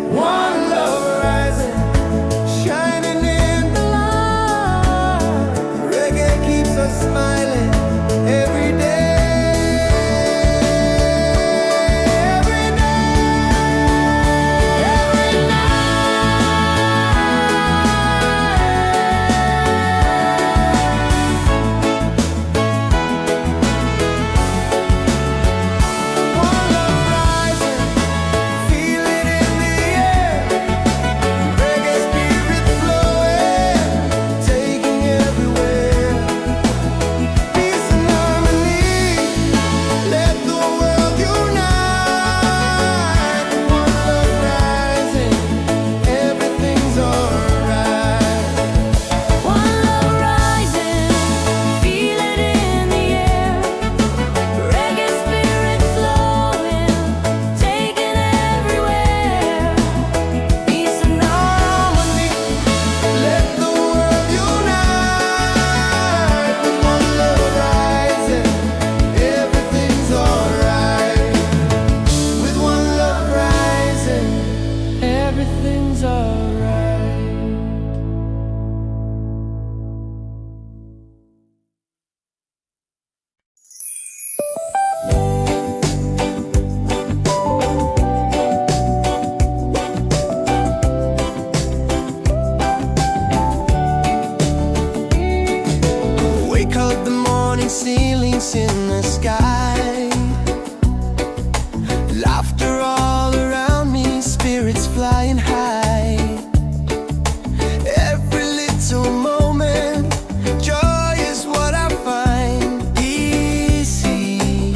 A: One love rising, shining in the light. Reggae keeps us smiling every day. Every night, every One love rising, feel it in the air. Reggae spirit flowing, taking everywhere. Peace and harmony, let the world unite. One love rising, everything's alright.
B: One love rising, feel it in the air. Reggae spirit flowing, taking everywhere. Peace and harmony.
A: Let the world unite. With one love rising, everything's alright. With one love rising, everything's alright. Wake up the morning, ceilings in the sky. Laughter all around me, spirits flying high. Every little moment, joy is what I find. Easy.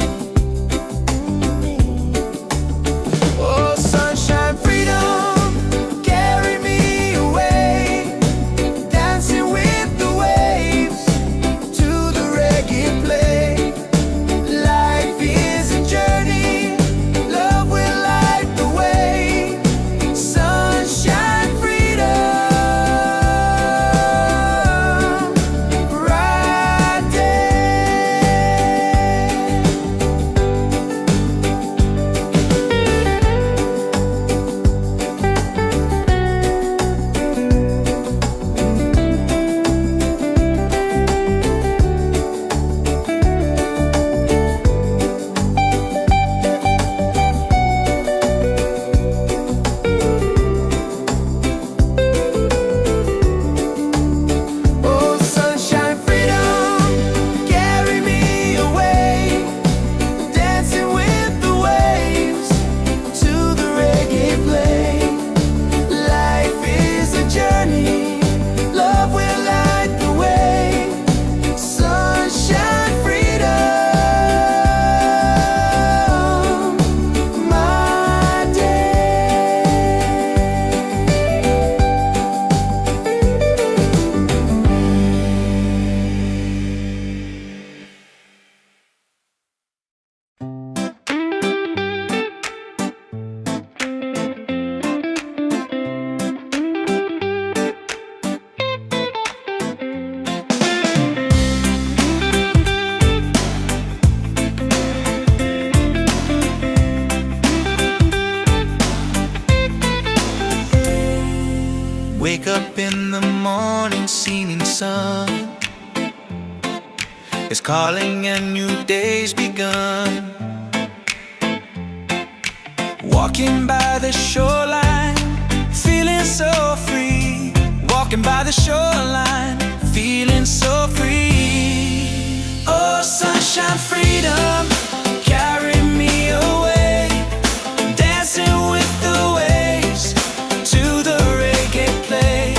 A: Oh, sunshine, freedom, carry me away. Dancing with the waves to the reggae play. Life is a journey, love will light the way. Sunshine, freedom, right Oh, sunshine, freedom, carry me away. Dancing with the waves to the reggae play. Life is a journey, love will light the way. Sunshine, freedom, my day.
C: Wake up in the morning, seeing sun is calling and new day's begun. Walking by the shoreline, feeling so free. Walking by the shoreline, feeling so free. Oh, sunshine, freedom, carry me away. Dancing with the waves to the reggae play.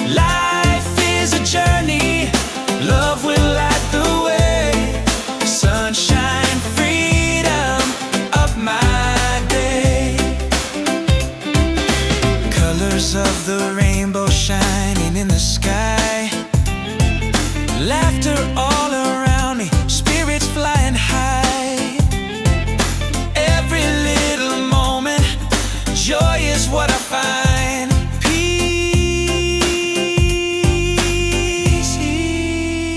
C: Life is a journey, love will light the way. Sunshine, freedom of my day. Colors of the rainbow shining in the sky. Laughter all around me, spirits flying high. Every little moment, joy is what I find. Peace.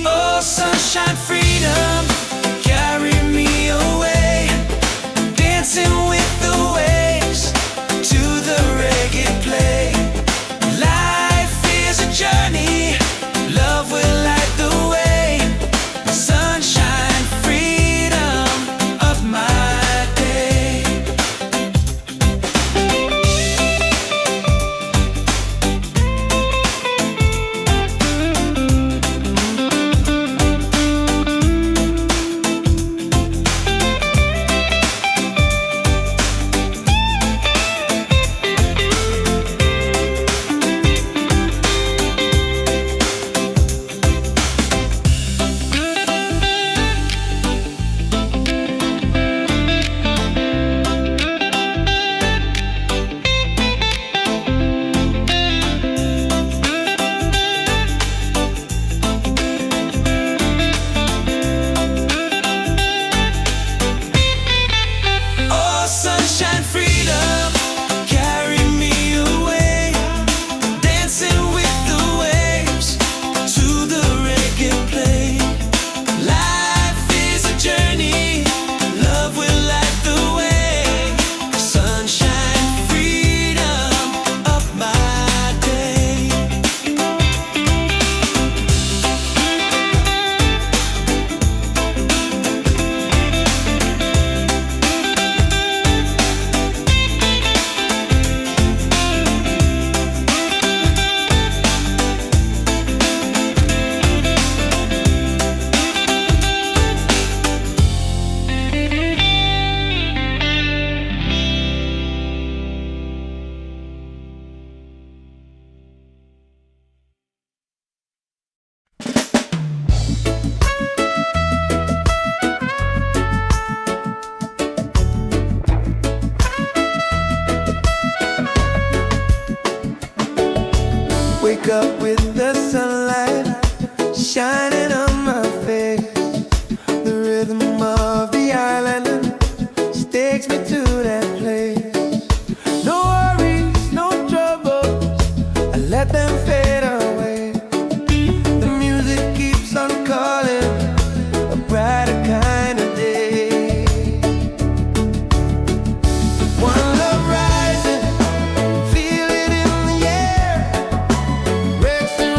C: Oh, sunshine, freedom, carry me away. Dancing with the waves to the reggae.
A: wake up with the sunlight shining on my face. The rhythm of the island takes me to that place. No worries, no troubles, I let them fade away. The music keeps on calling, a brighter kind of day. One love rising, feel it in the air. Breaks and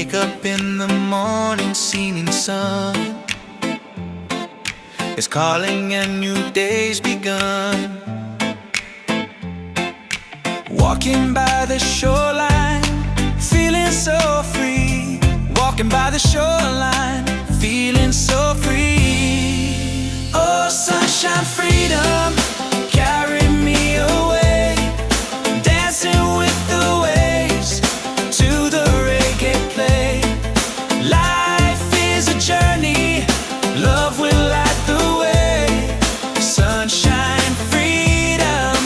C: Wake up in the morning, seeing sun is calling and new day's begun. Walking by the shoreline, feeling so free. Walking by the shoreline, feeling so free. Oh, sunshine, freedom, carry me away. Dancing with the waves to the reggae play. Life is a journey, love will light the way. Sunshine, freedom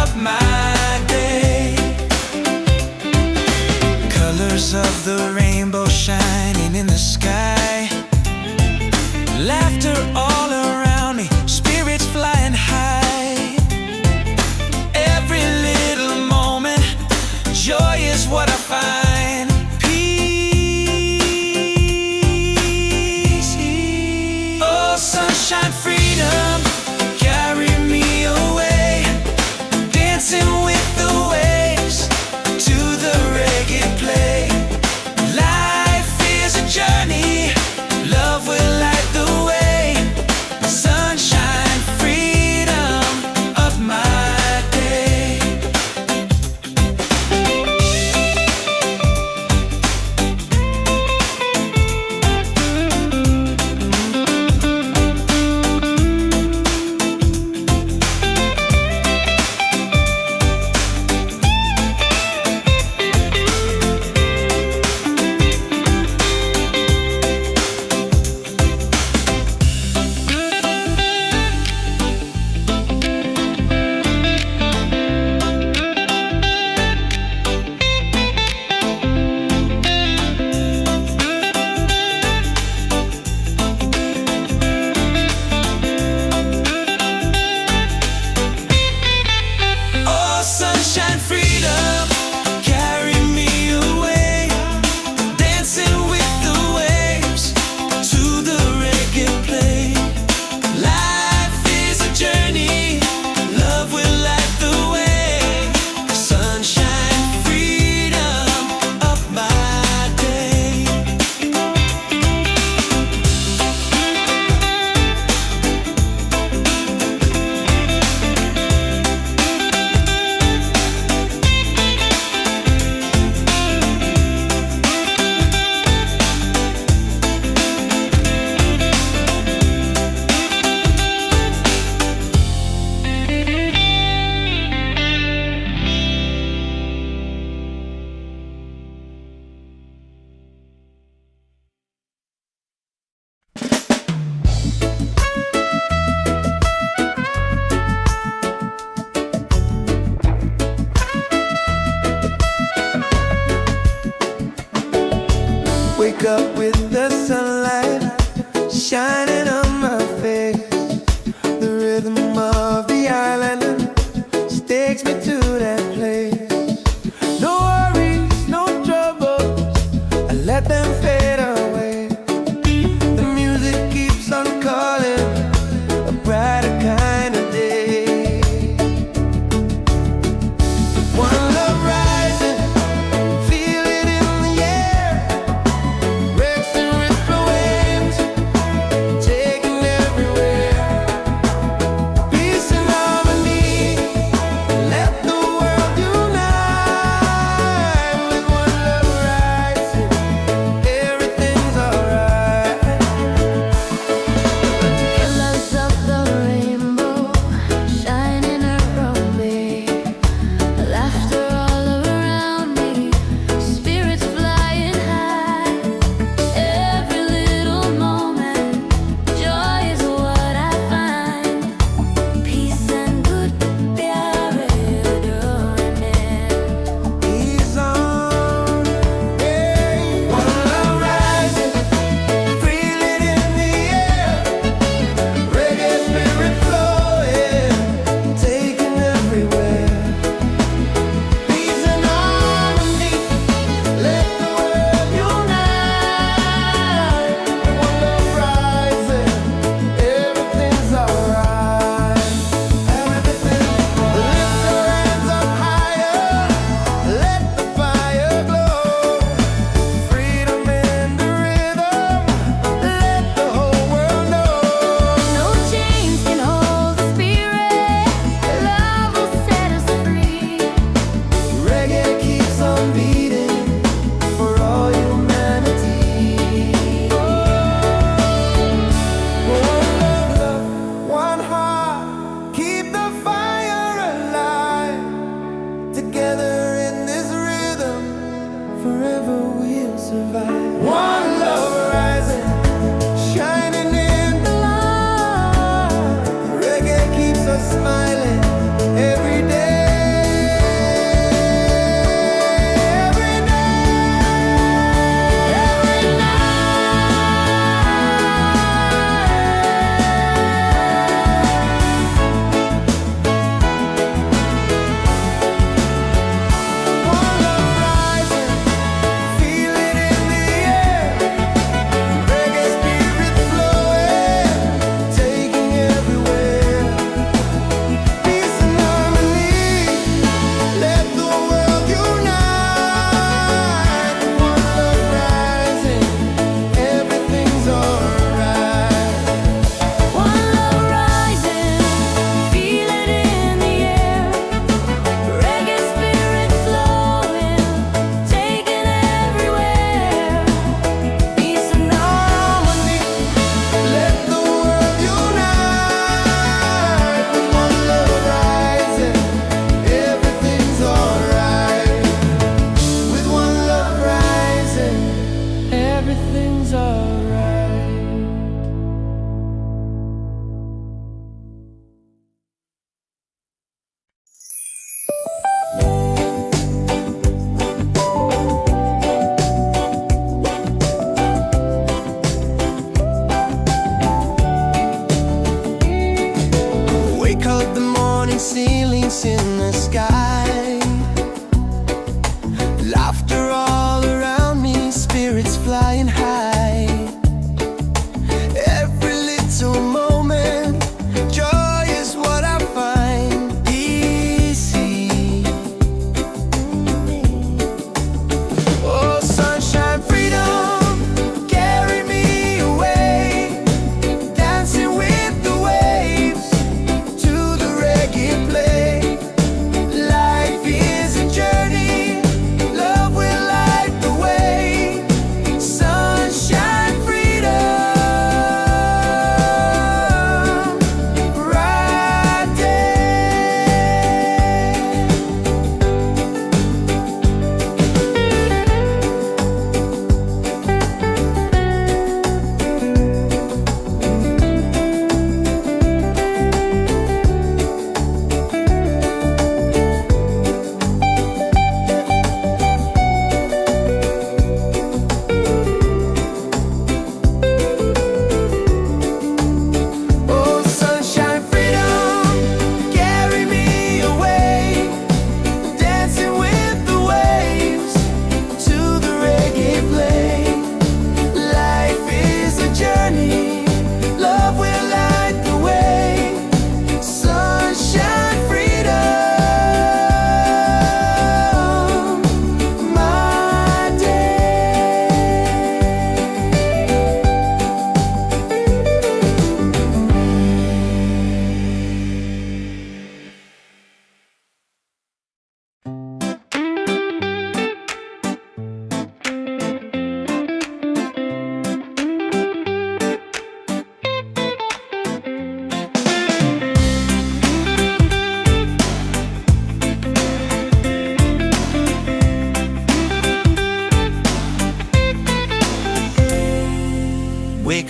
C: of my day. Colors of the rainbow shining in the sky. Laughter all around me, spirits flying high. Every little moment, joy is what I find. Peace. Oh, sunshine, freedom, carry me away. Dancing with the waves to the reggae play. Life is a journey, love will light the way.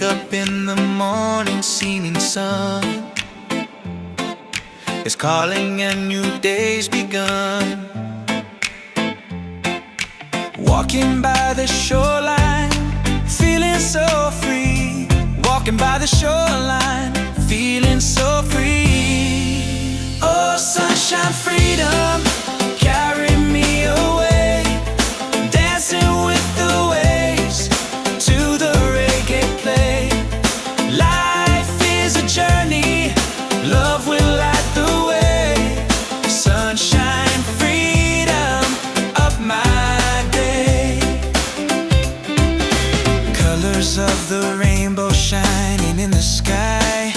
C: Wake up in the morning, seeing sun is calling and new day's begun. Walking by the shoreline, feeling so free. Walking by the shoreline, feeling so free. Oh, sunshine, freedom, carry me away. Dancing with the waves to the reggae play. Life is a journey, love will light the way. Sunshine, freedom, up my day. Colors of the rainbow shining in the sky.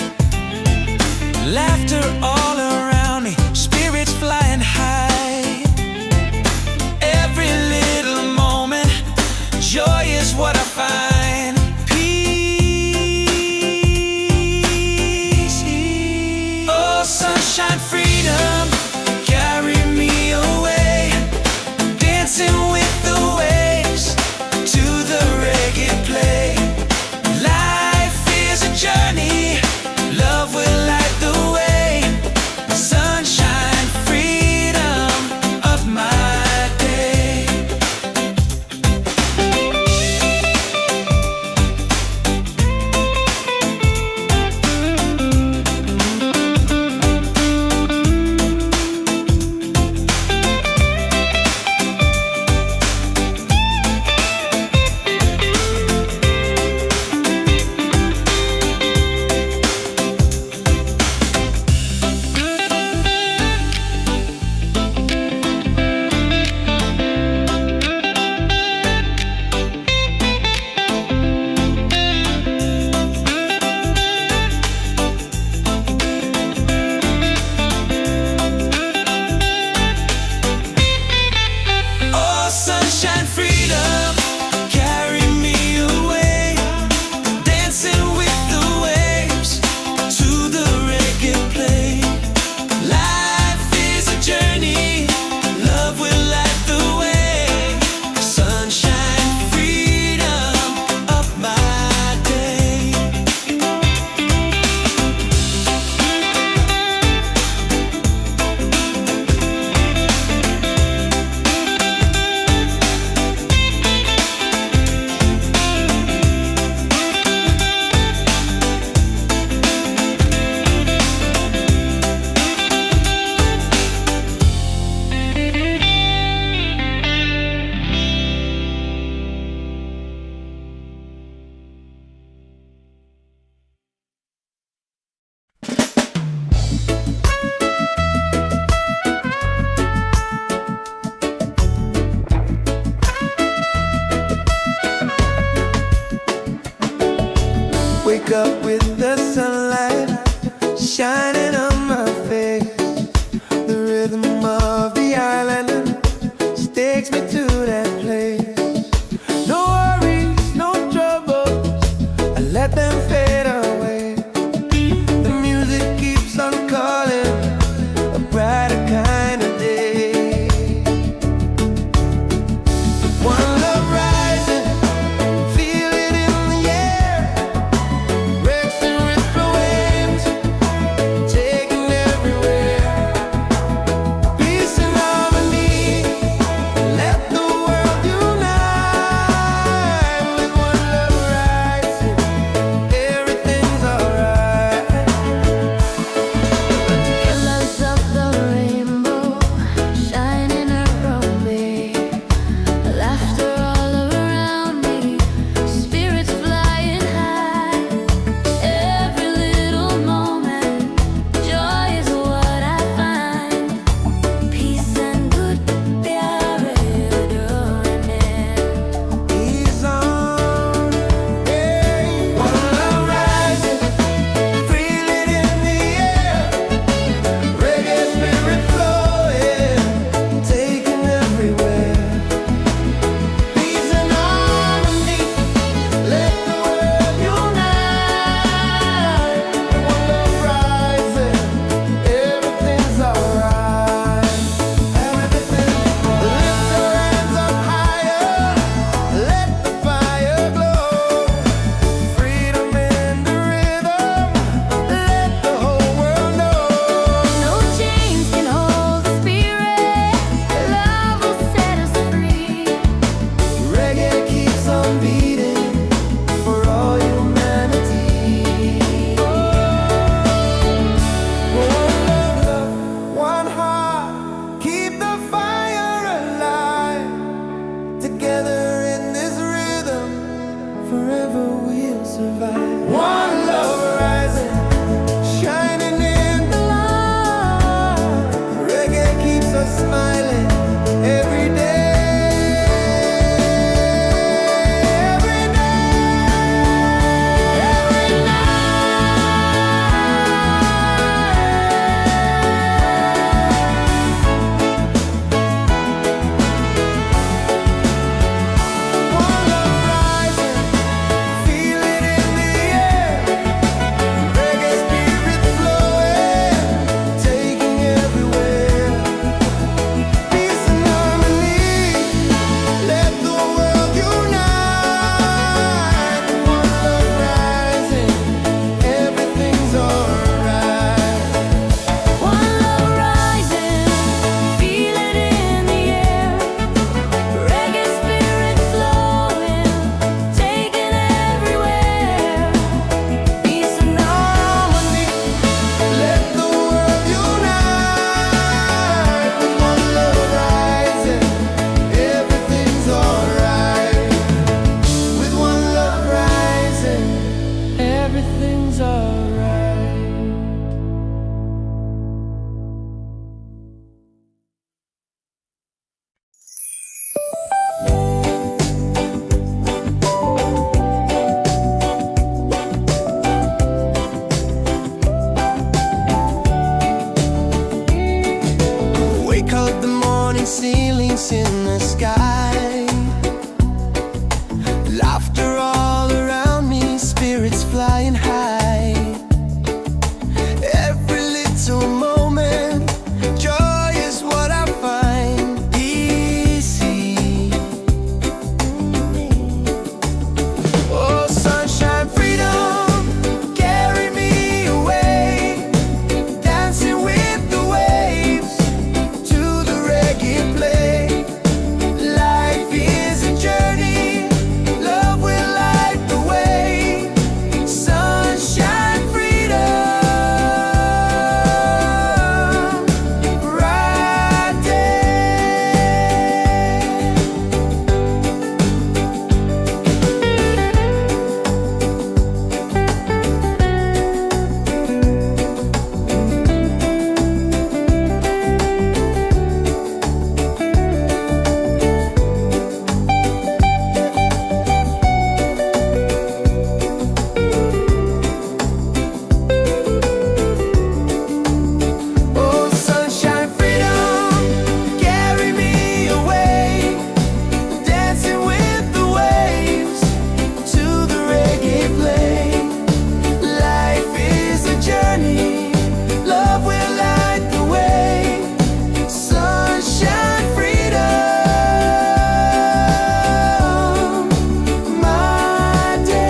C: Laughter all around me, spirits flying high.
A: feelings in the sky. Laughter all around me, spirits flying high. Every little moment, joy is what I find easy. Oh, sunshine, freedom, carry me away, dancing with the waves to the reggae play. Life is a journey, love will light the way. Sunshine, freedom, right there. Oh, sunshine, freedom, carry me away, dancing with the waves to the reggae play. Life is a journey, love will light the way. Sunshine, freedom, my day.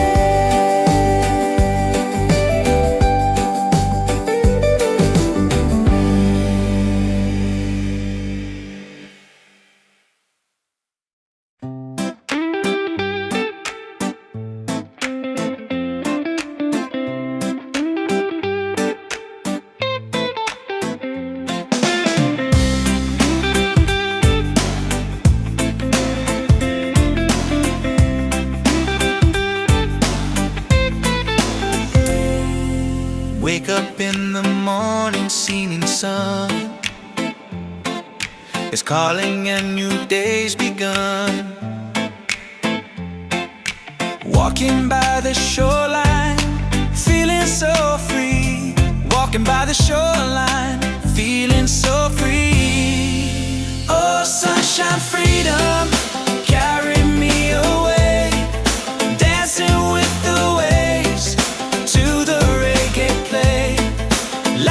C: Wake up in the morning, seeing sun is calling and new day's begun. Walking by the shoreline, feeling so free. Walking by the shoreline, feeling so free. Oh, sunshine, freedom, carry me away, dancing with the waves to the reggae play.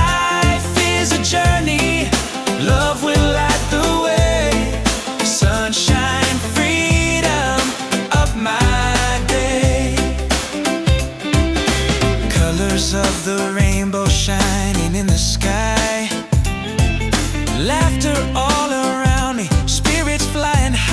C: Life is a journey, love will light the way. Sunshine, freedom of my day. Colors of the rainbow shining in the sky. Laughter all around me, spirits flying high.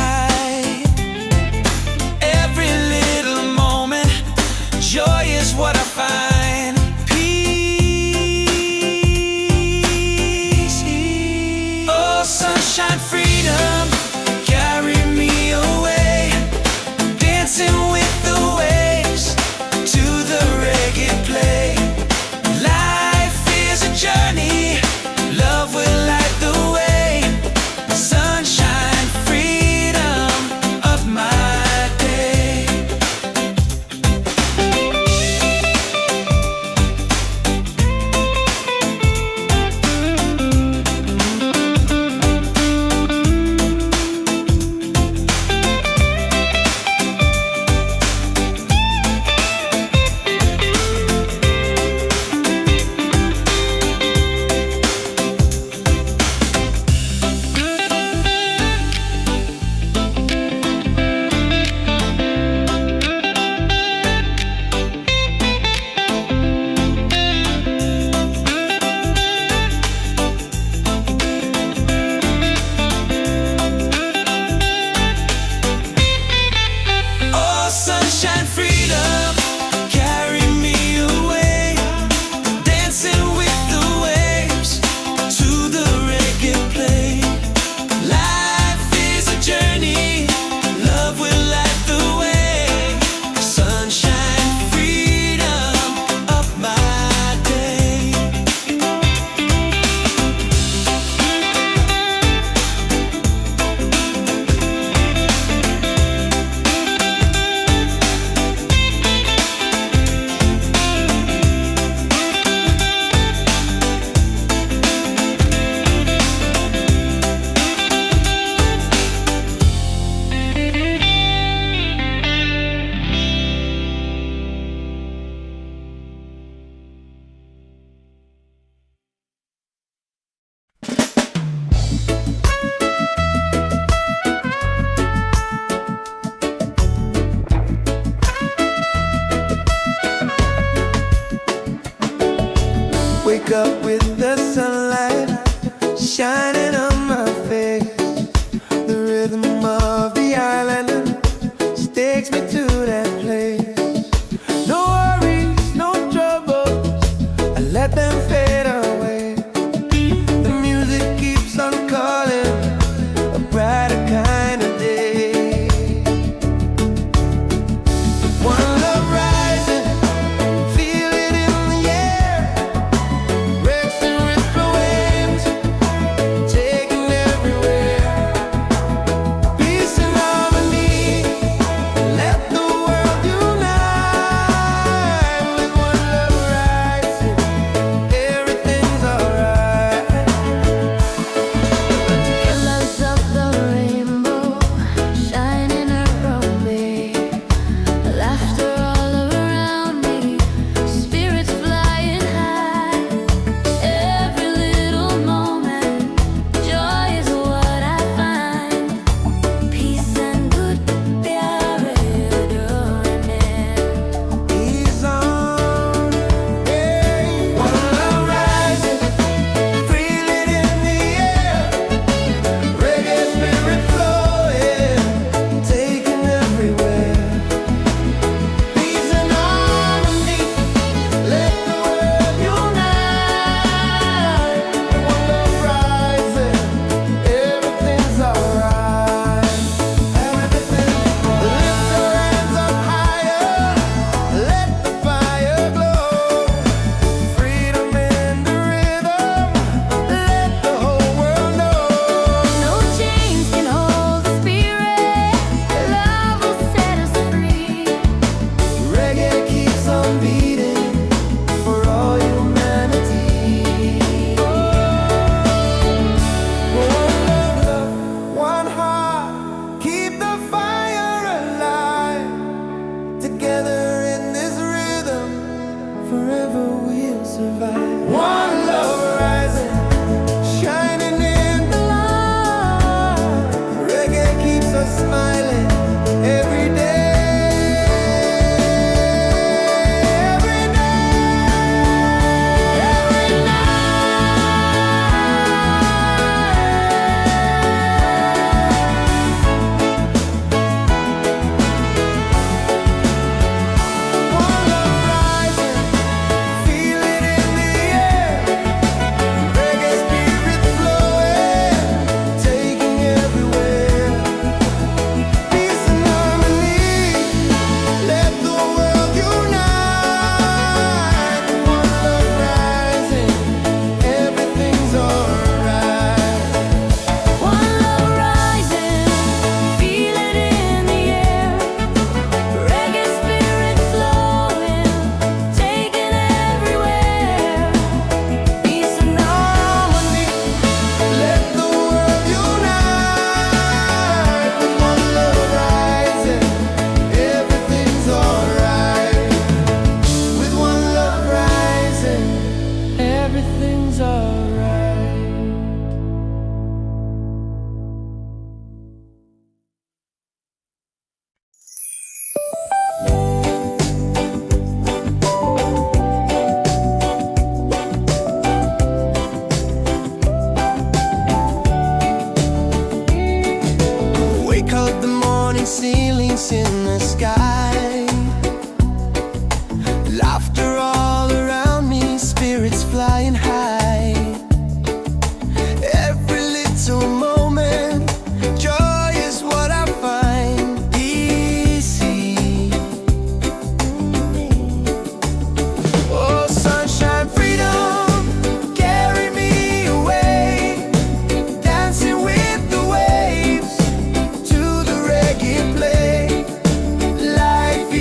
A: rhythm of the island just takes me to that place. No worries, no troubles, I let them fade away. The music keeps on calling, a brighter kind of day. One love rising, feel it in the air. Wrecks and ripple waves, taking everywhere. Peace and harmony, let the world unite. With one love rising, everything's alright.
B: Colors of the rainbow shining around me, laughter all around me, spirits flying high. Every little moment, joy is what I find. Peace and good प्यारे डोने.
A: Ease on, hey. One love rising, feel it in the air. Reggae spirit flowing, taking everywhere. Peace and harmony, let the world unite. One love rising, everything's alright. Everything, lift your hands up higher, let the fire glow. Freedom in the rhythm, let the whole world know.
B: No chains can hold the spirit. Love will set us free.
A: Reggae keeps on beating for all humanity. One love, one heart, keep the fire alive. Together in this rhythm, forever we'll survive. One love rising, shining in the light. Reggae keeps us smiling every day. Every day, every One love rising, feel it in the air. Reggae spirit flowing, taking everywhere. Peace and harmony, let the world unite. One love rising, everything's alright.
B: One love rising, feel it in the air. Reggae spirit flowing, taking everywhere.
A: Peace and harmony, let the world unite. With one love rising, everything's alright. With one love rising, everything's alright. Wake up the morning, ceilings in the sky. Laughter all around me, spirits flying high. Every little moment, joy is what I find. Easy. Oh, sunshine, freedom, carry me away. Dancing with the waves to the reggae play. Life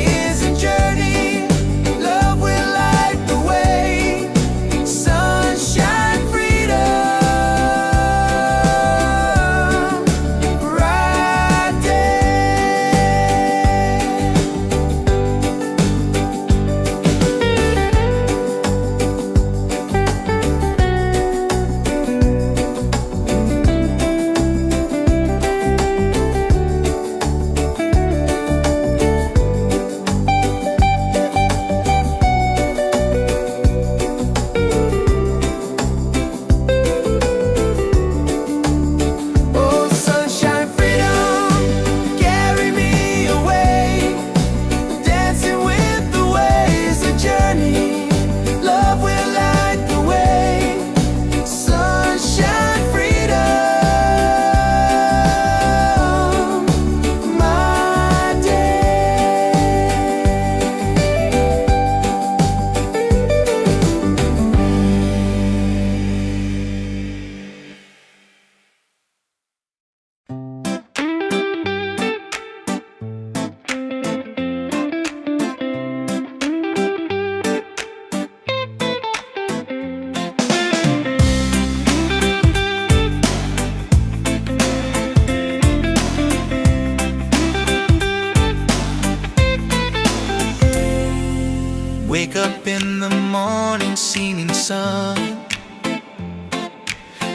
C: sun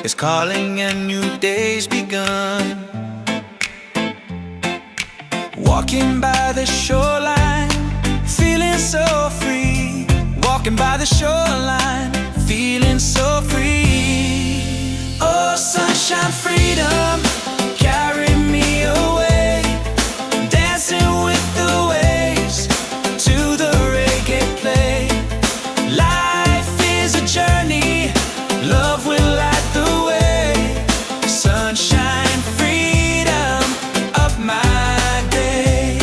C: is calling and new day's begun. Walking by the shoreline, feeling so free. Walking by the shoreline, feeling so free. Oh, sunshine, freedom, carry me away. Dancing with the waves to the reggae play. Life is a journey, love will light the way. Sunshine, freedom of my day.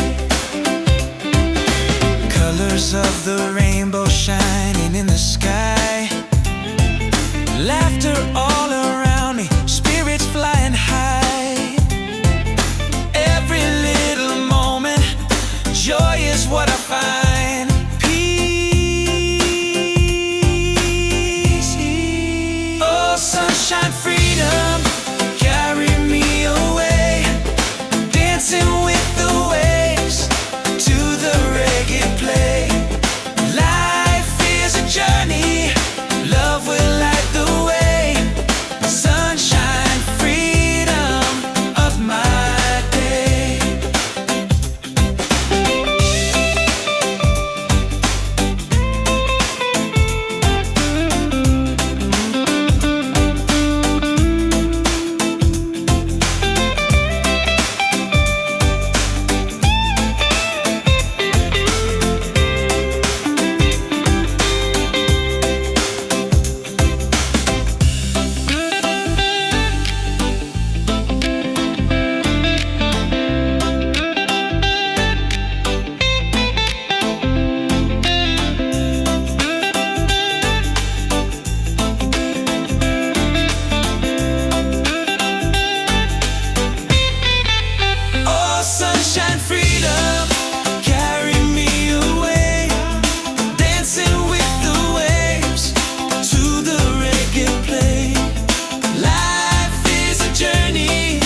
C: Colors of the rainbow shining in the sky. Laughter all around me, spirits flying high. Every little moment, joy is what I find. Peace. Oh, sunshine, freedom, carry me away. Dancing with the waves to the reggae play. Life is a journey, love will light the way. Sunshine, freedom of my day. Oh, sunshine, freedom, carry me away. Dancing with the waves to the reggae play. Life is a journey,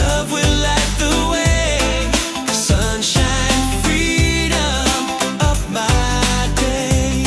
C: love will light the way. Sunshine, freedom of my day.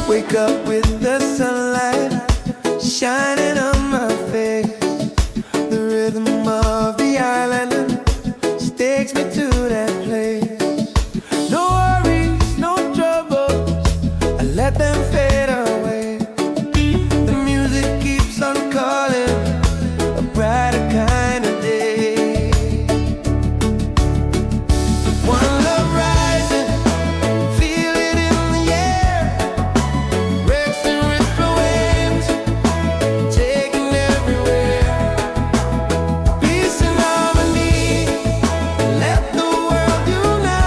A: Wake up with the sunlight shining on my face. The rhythm of the island takes me to that place. No worries, no troubles, I let them fade away. The music keeps on calling, a brighter kind of day. One love rising, feel it in the air. Breaks and ripple waves, taking everywhere. Peace and harmony, let the world unite.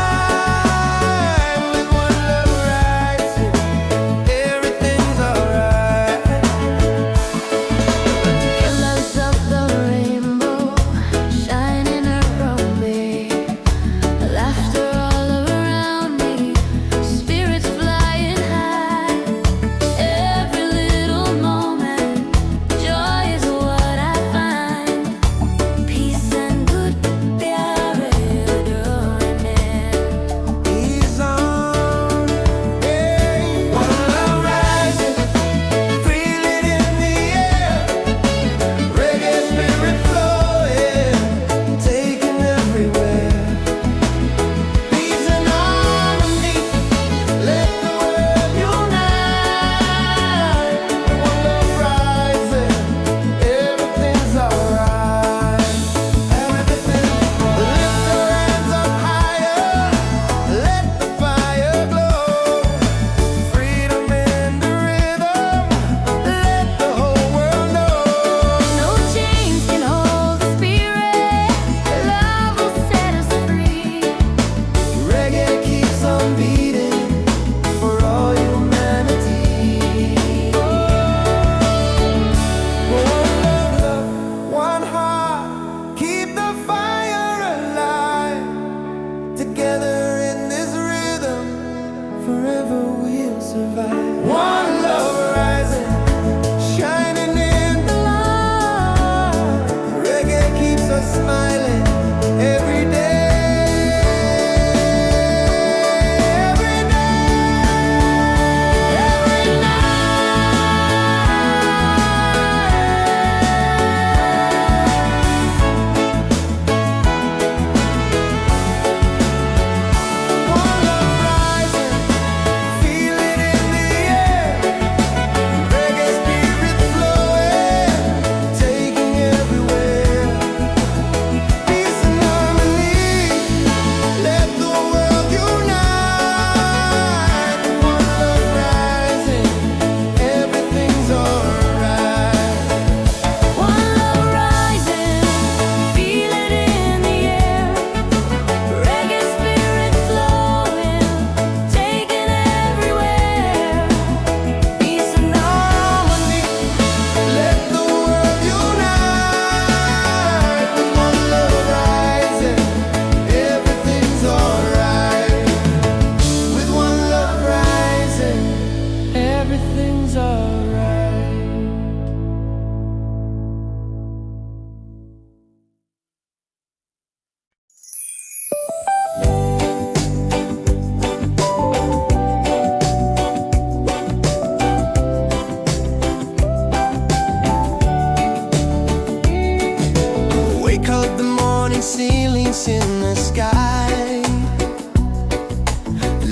A: sky.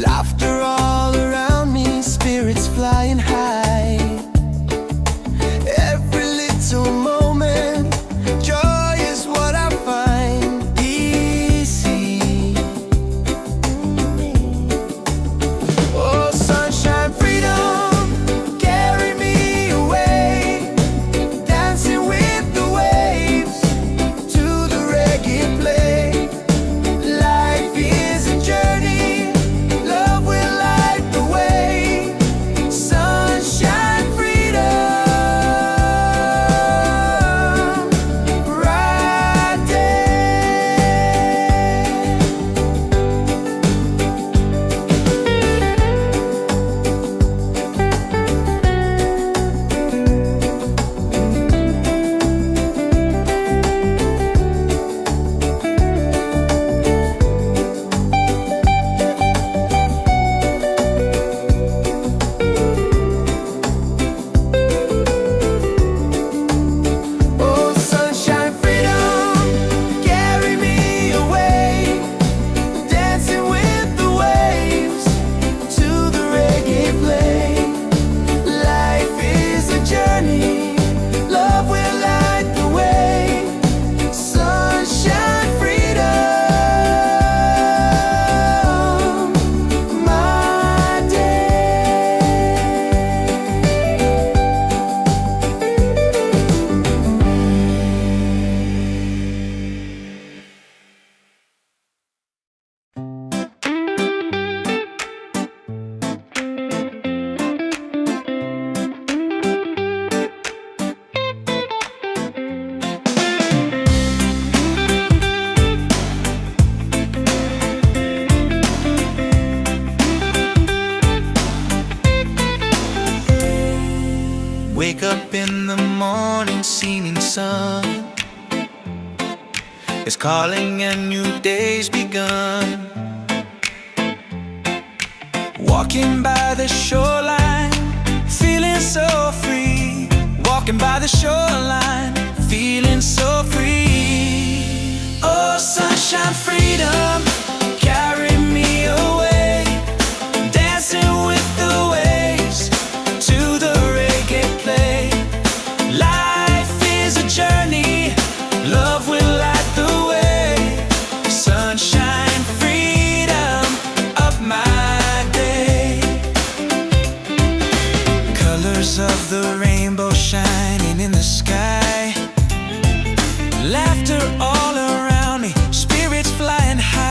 A: Laughter all around me, spirits flying high. Every little moment, joy is what I find easy. Oh, sunshine, freedom, carry me away, dancing with the waves to the reggae play. Life is a journey, love will light the way. Sunshine, freedom, right there. Oh, sunshine, freedom, carry me away, dancing with the waves to the reggae play. Life is a journey, love will light the way. Sunshine, freedom, my day.
C: Wake up in the morning, seeing sun is calling and new day's begun. Walking by the shoreline, feeling so free. Walking by the shoreline, feeling so free. Oh, sunshine, freedom, carry me away, dancing with the waves to the reggae play. Life is a journey, love will light the way. Sunshine, freedom, up my day. Colors of the rainbow shining in the sky. Laughter all around me, spirits flying high.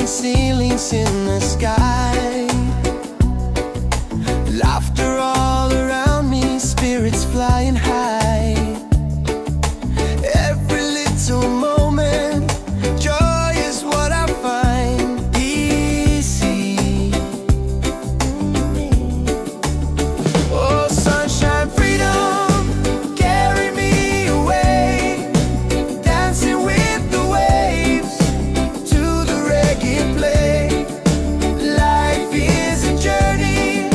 A: falling ceilings in the sky. Laughter all around me, spirits flying high. Every little moment, joy is what I find easy. Oh, sunshine, freedom, carry me away, dancing with the waves to the reggae play. Life is a journey,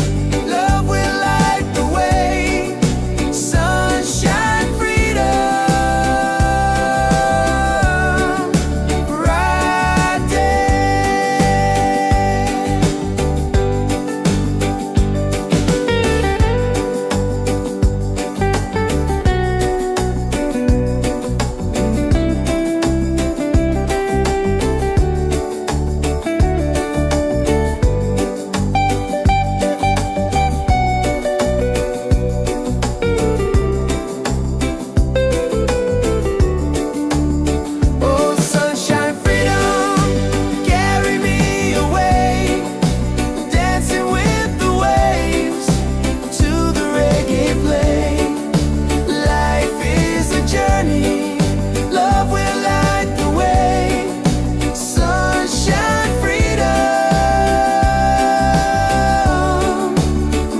A: love will light the way. Sunshine, freedom, bright day. Oh, sunshine, freedom, carry me away, dancing with the waves to the reggae play. Life is a journey, love will light the way. Sunshine, freedom,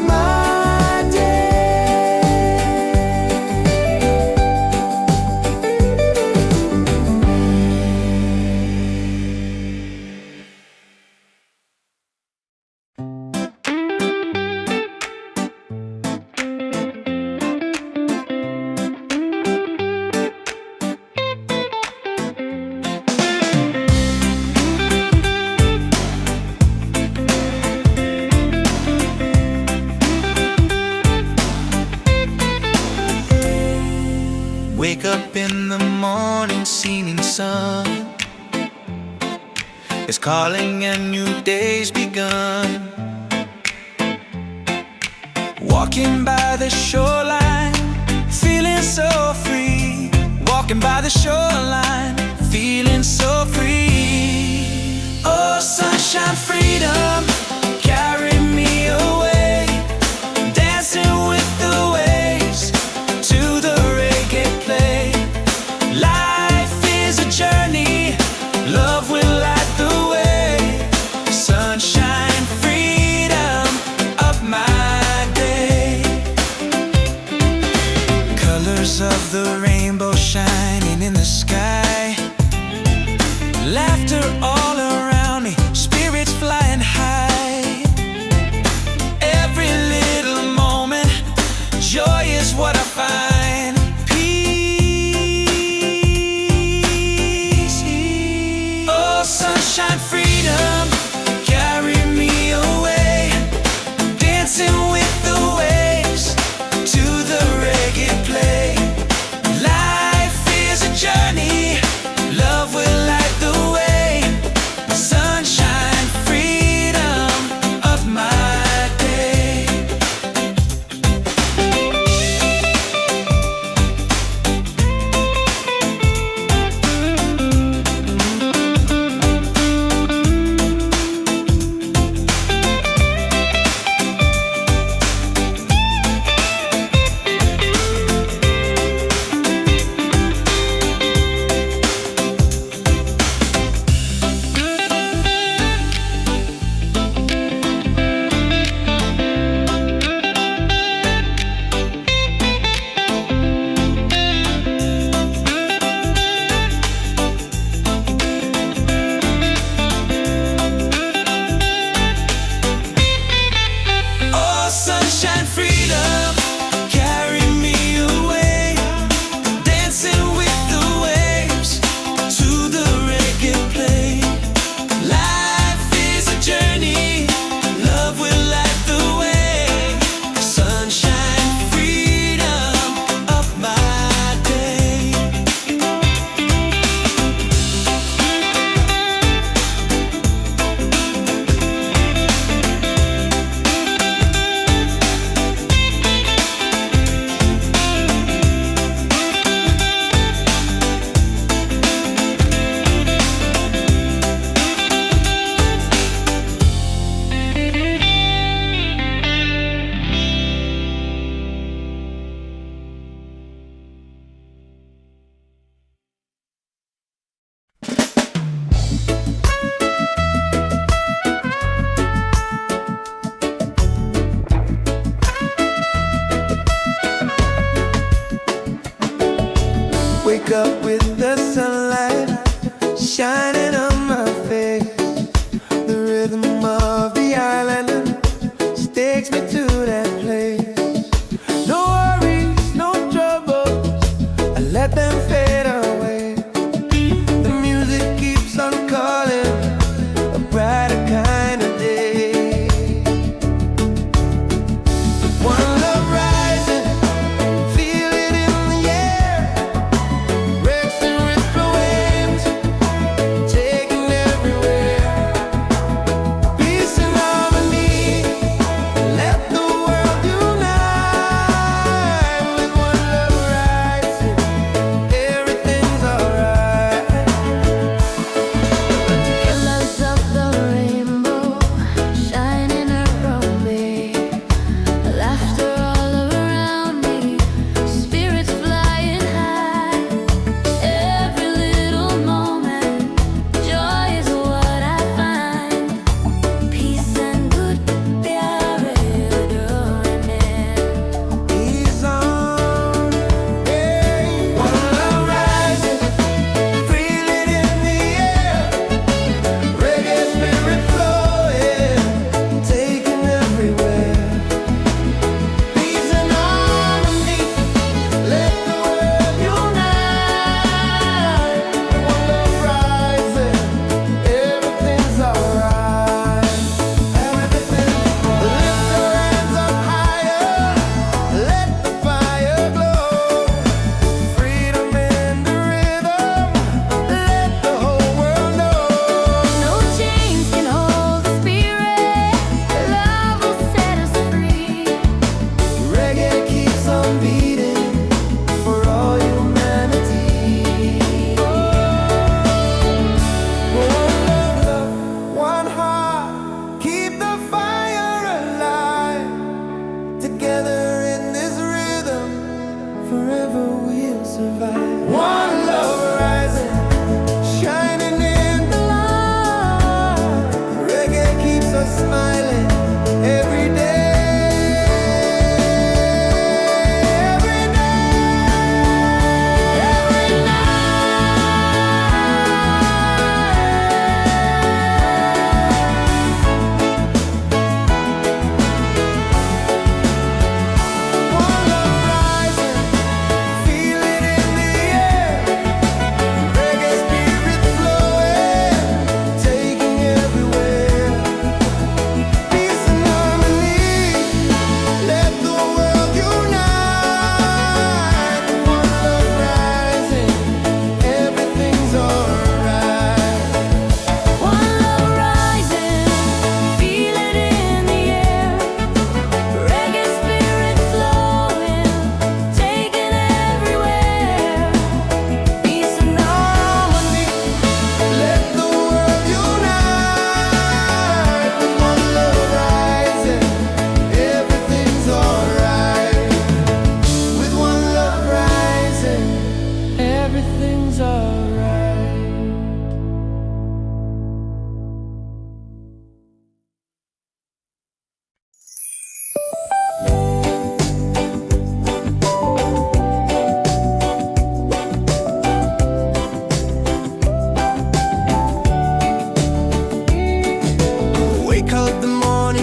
A: my day.
C: Wake up in the morning, seeing sun is calling and new day's begun. Walking by the shoreline, feeling so free. Walking by the shoreline, feeling so free. Oh, sunshine, freedom, carry me away, dancing with the waves to the reggae play. Life is a journey, love will light the way. Sunshine, freedom of my day. Colors of the rainbow shining in the sky. Laughter all around me, spirits flying high. Every little moment, joy is what I find. Peace. Oh, sunshine, freedom, carry me away, dancing with the waves to the reggae play. Life is a journey, love will light the way. Sunshine, freedom of my day.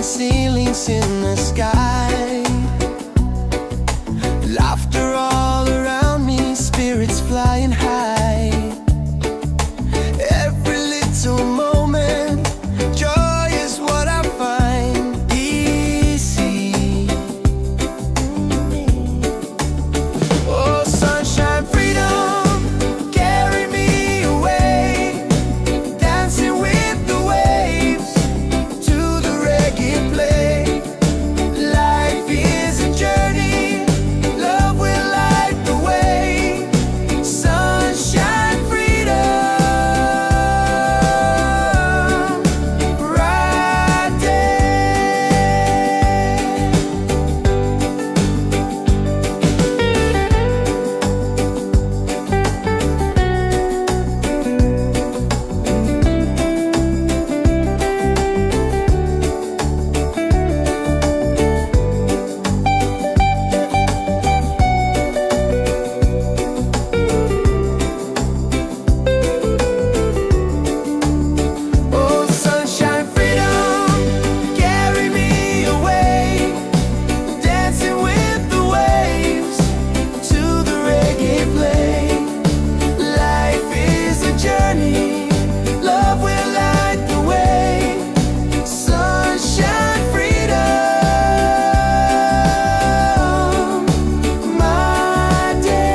A: ceilings in the sky. Laughter all around me, spirits flying high. Every little moment, joy is what I find easy. Oh, sunshine, freedom, carry me away, dancing with the waves to the reggae play. Life is a journey, love will light the way. Sunshine, freedom, right there. Oh, sunshine, freedom, carry me away, dancing with the waves to the reggae play. Life is a journey, love will light the way. Sunshine, freedom, my day.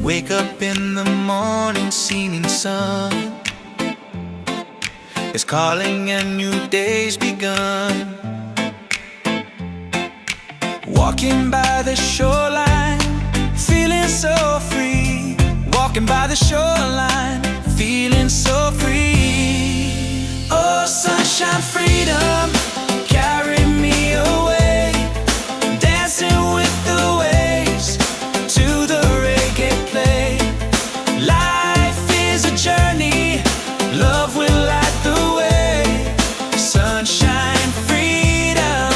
C: Wake up in the morning, seeing sun is calling and new day's begun. Walking by the shoreline, feeling so free. Walking by the shoreline, feeling so free. Oh, sunshine, freedom, carry me away, dancing with the waves to the reggae play. Life is a journey, love will light the way. Sunshine, freedom,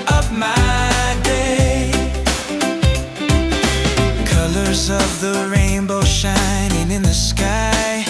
C: up my day. Colors of the rainbow shining in the sky,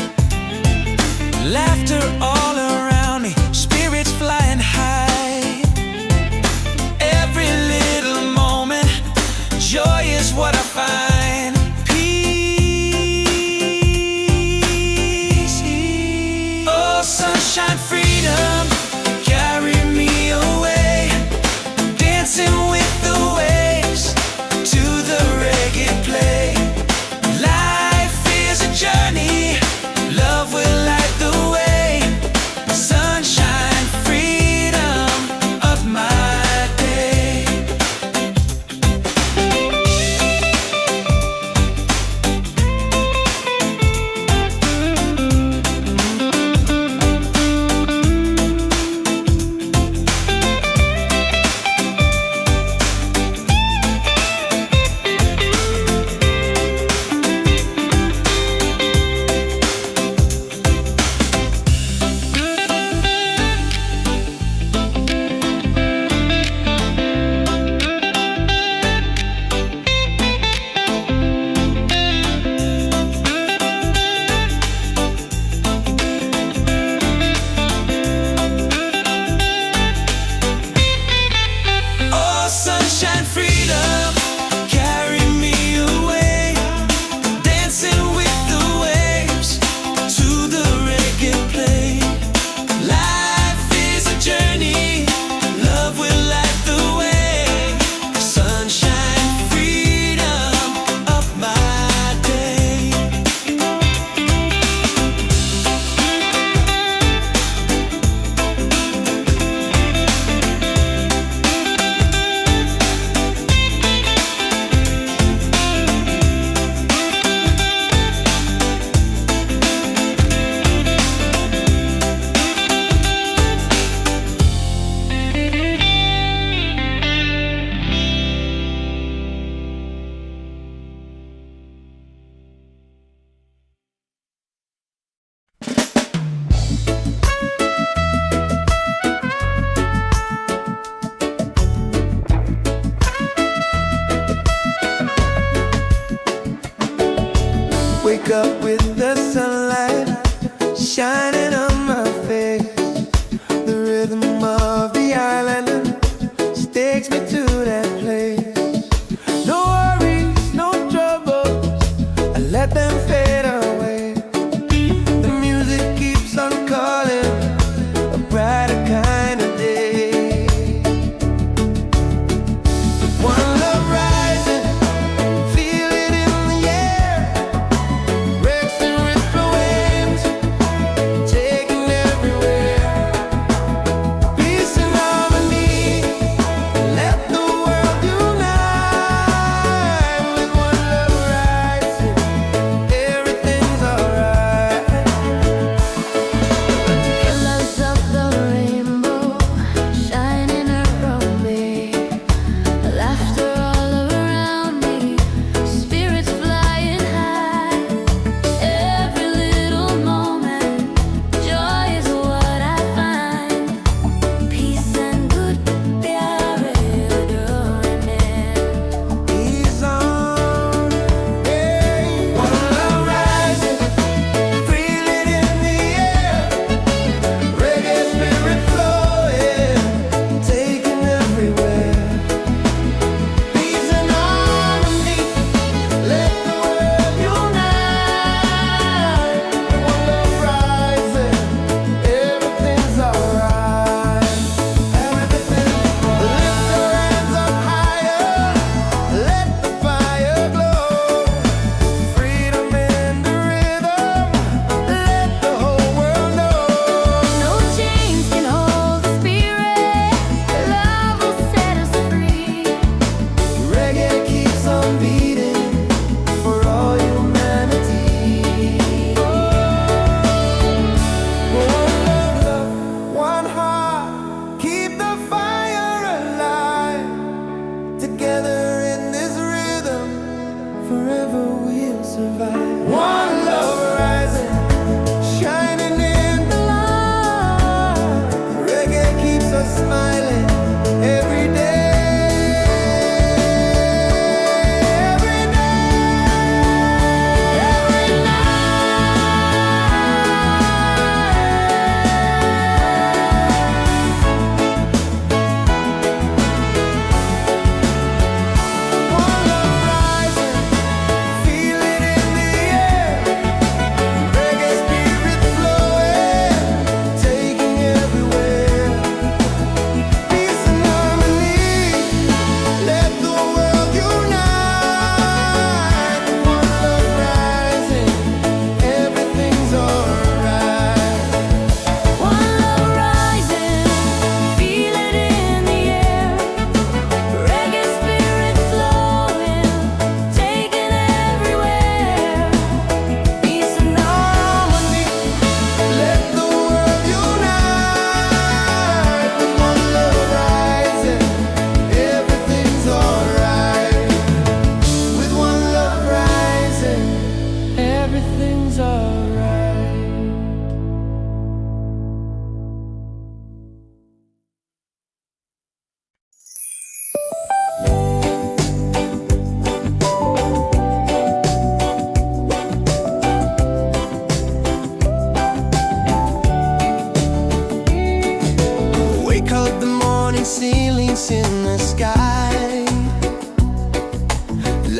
A: ceilings in the sky.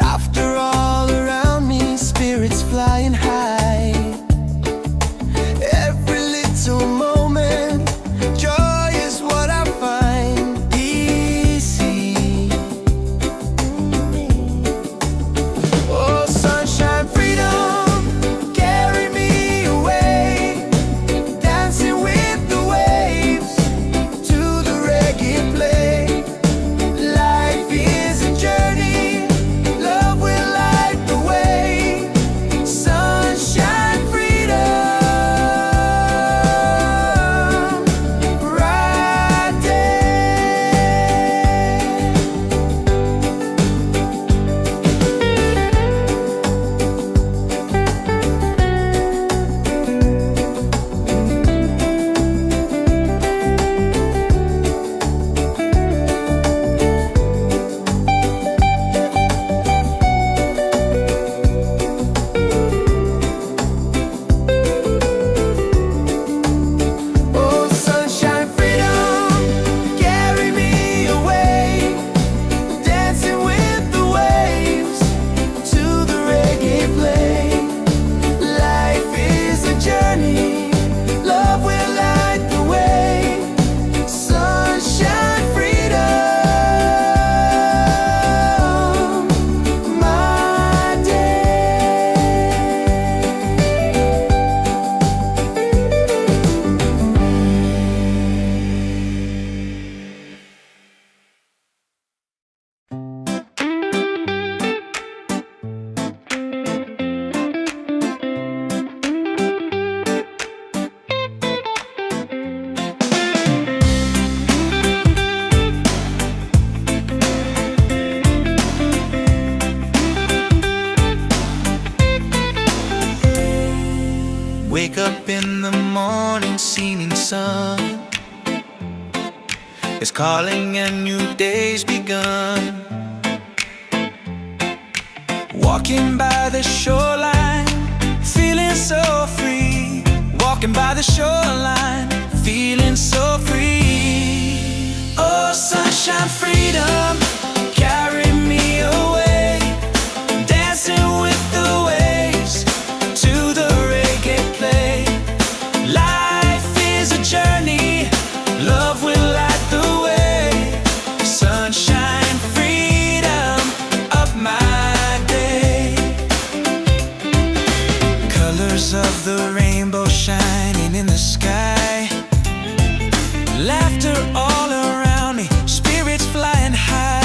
A: Laughter all around me, spirits flying high. Every little moment, joy is what I find easy. Oh, sunshine, freedom, carry me away, dancing with the waves to the reggae play. Life is a journey, love will light the way. Sunshine, freedom, right there. Oh, sunshine, freedom, carry me away, dancing with the waves to the reggae play. Life is a journey, love will light the way. Sunshine, freedom, my day.
C: Wake up in the morning, seeing sun is calling and new day's begun. Walking by the shoreline, feeling so free. Walking by the shoreline, feeling so free. Oh, sunshine, freedom, carry me away, dancing with the waves to the reggae play. Life is a journey, love will light the way. Sunshine, freedom, up my day. Colors of the rainbow shining in the sky. Laughter all around me, spirits flying high.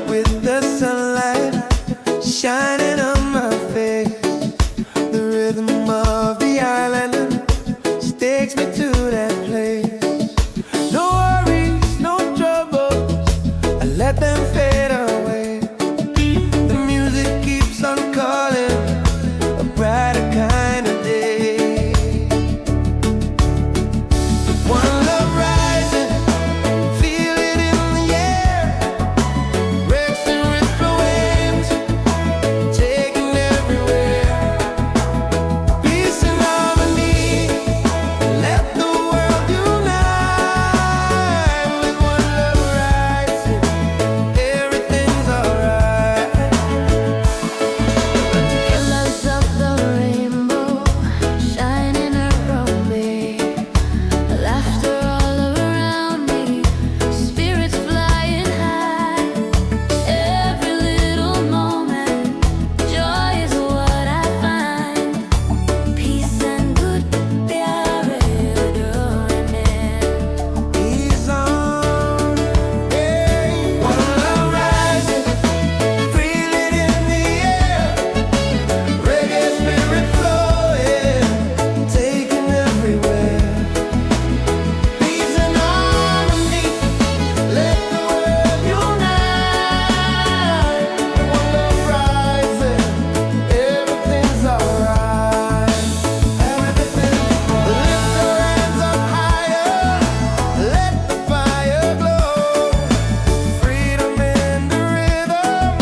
A: with the sunlight shining on my face. The rhythm of the island takes me to that place. No worries, no troubles, I let them fade away. The music keeps on calling, a brighter kind of day. One love rising, feel it in the air. Racing with the waves, taking everywhere. Peace and harmony, let the world unite. With one love rising, everything's alright.
B: Colors of the rainbow shining around me, laughter all around me, spirits flying high. Every little moment, joy is what I find. Peace and good प्यारे डोरने.
A: He's on, hey. One love rising, feel it in the air. Reggae spirit flowing, taking everywhere. Peace and harmony, let the world unite. One love rising, everything's alright. Everything's lift your hands up higher, let the fire glow. Freedom in the rhythm,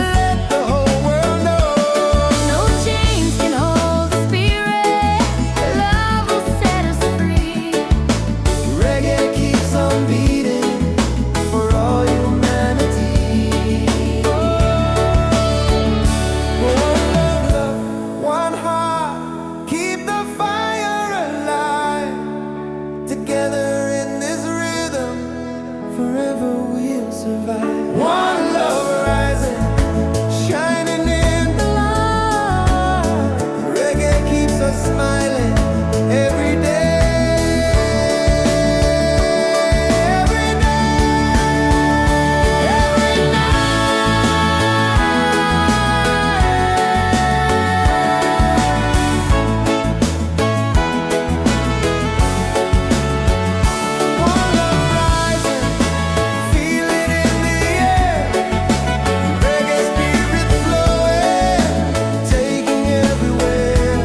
A: let the whole world know.
B: No chains can hold the spirit. Love will set us free.
A: Reggae keeps on beating for all humanity. One love, one heart, keep the fire alive. Together in this rhythm, forever we'll survive. One love rising, shining in the light. Reggae keeps us smiling every day. Every One love rising, feel it in the air. Reggae spirit flowing, taking everywhere.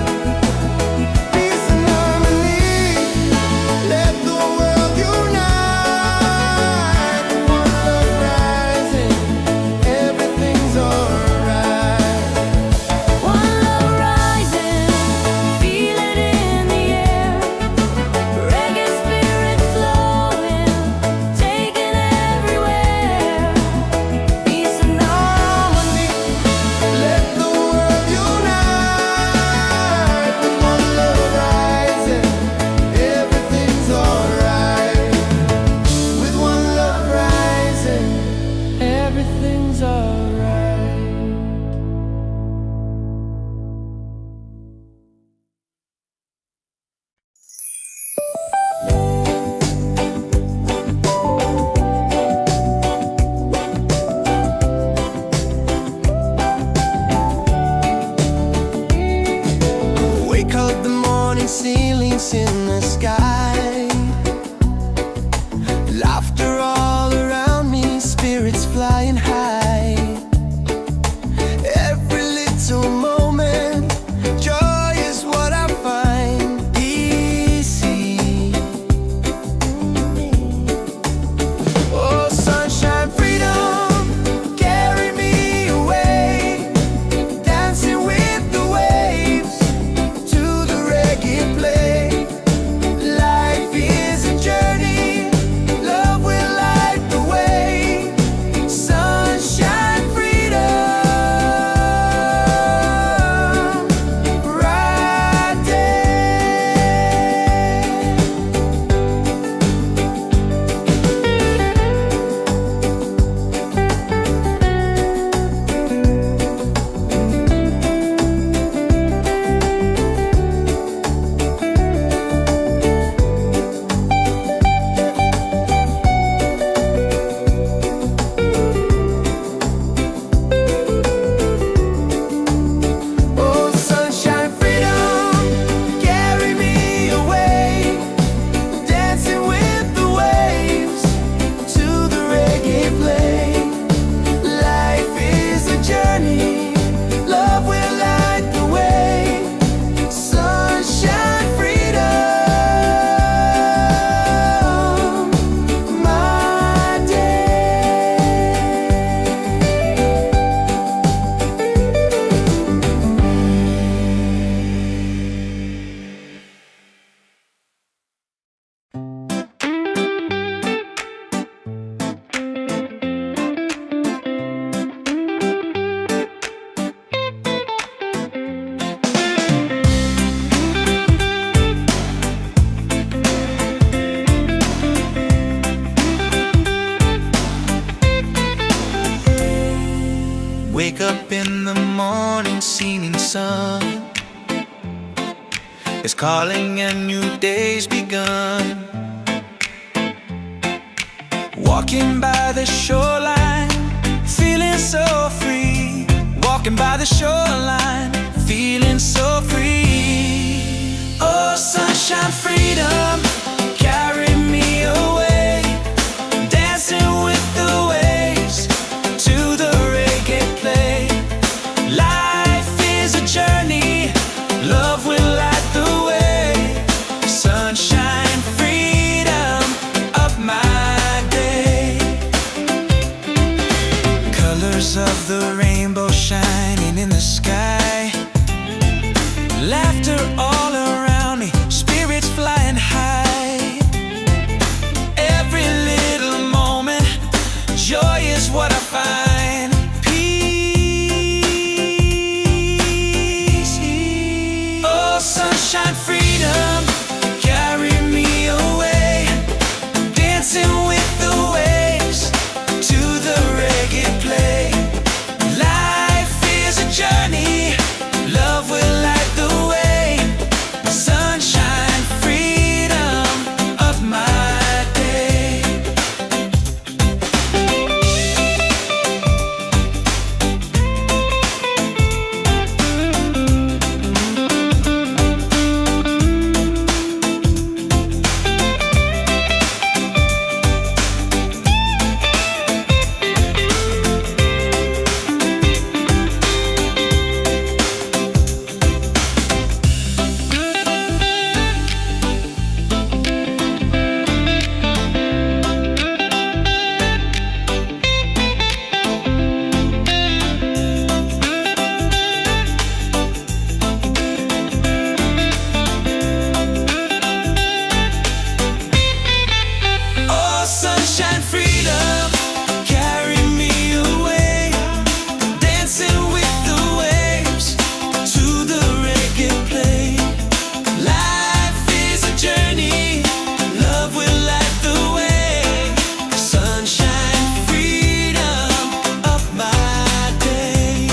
A: Peace and harmony, let the world unite. One love rising, everything's alright.
B: One love rising, feel it in the air. Reggae spirit flowing, taking everywhere. Peace and harmony.
A: Let the world unite. One love rising, everything's alright. With one love rising, everything's alright. Wake up the morning, ceilings in the sky. Laughter all around me, spirits flying high.
C: Wake up in the morning, seeing sun is calling and new day's begun. Walking by the shoreline, feeling so free. Walking by the shoreline, feeling so free. Oh, sunshine, freedom, carry me away. Dancing with the waves to the reggae play. Life is a journey, love will light the way. Sunshine, freedom, up my day. Colors of the rainbow shining in the sky. Laughter all around me, spirits flying high. Every little moment, joy is what I find. Peace. Oh, sunshine, freedom, carry me away. Dancing with the waves to the reggae play. Life is a journey, love will light the way. Sunshine, freedom, of my day. Oh, sunshine, freedom, carry me away. Dancing with the waves to the reggae play. Life is a journey, love will light the way. Sunshine, freedom, of my day.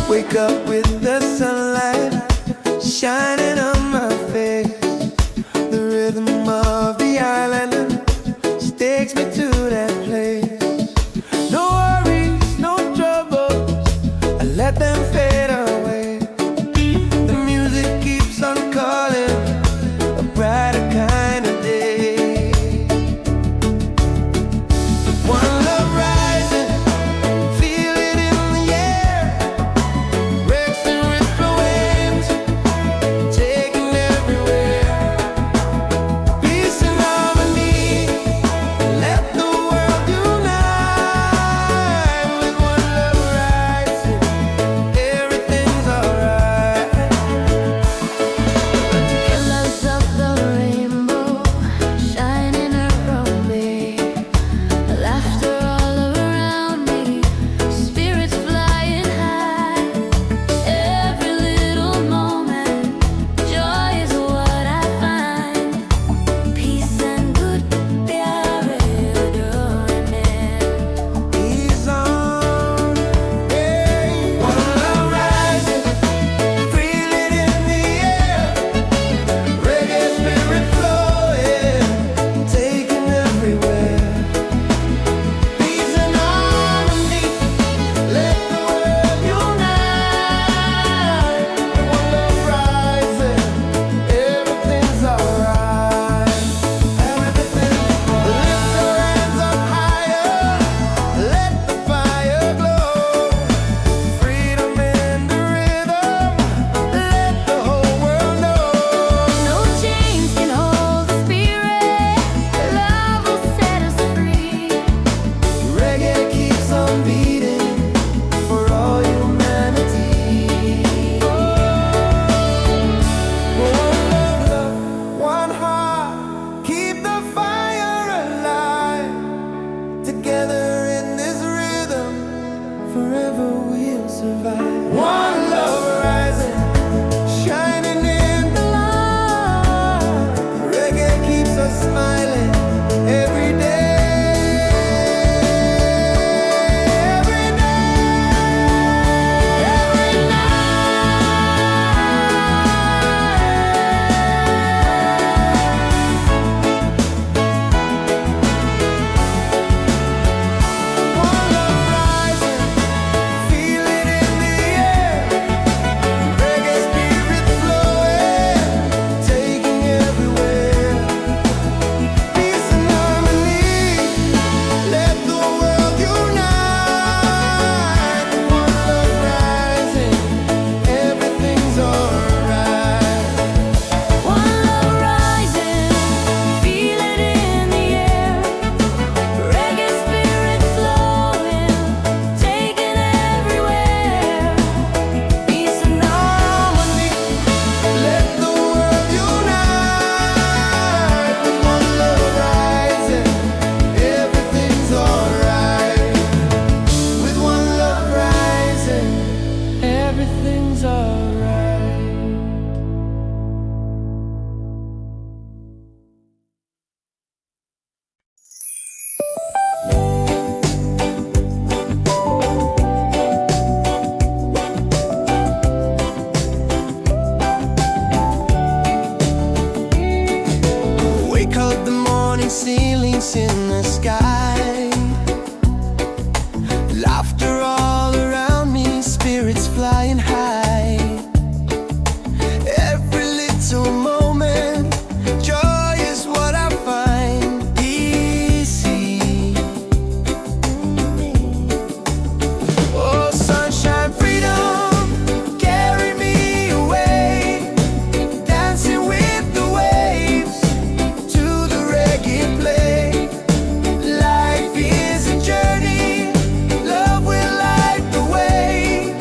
A: Wake up with the sunlight shining on my face. The rhythm of the island just takes me to that place. No worries, no troubles, I let them fade away. The music keeps on calling, a brighter kind of day. One love rising, feel it in the air. Breaks and ripple waves, forever we'll survive. One love rising, shining in the light. Reggae keeps us smiling every day. Ceilings in the sky, laughter all around me, spirits flying high. Every little moment, joy is what I find easy. Oh, sunshine, freedom, carry me away, dancing with the waves to the reggae play. Life is a journey, love will light the way.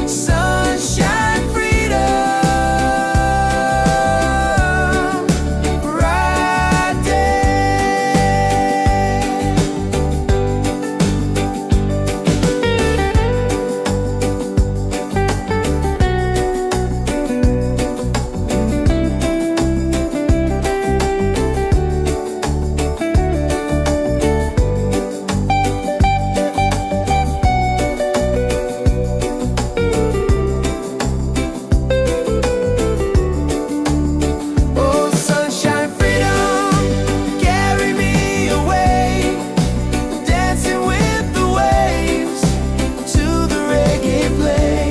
A: Sunshine, freedom, bright Oh, sunshine, freedom, carry me away, dancing with the waves to the reggae play.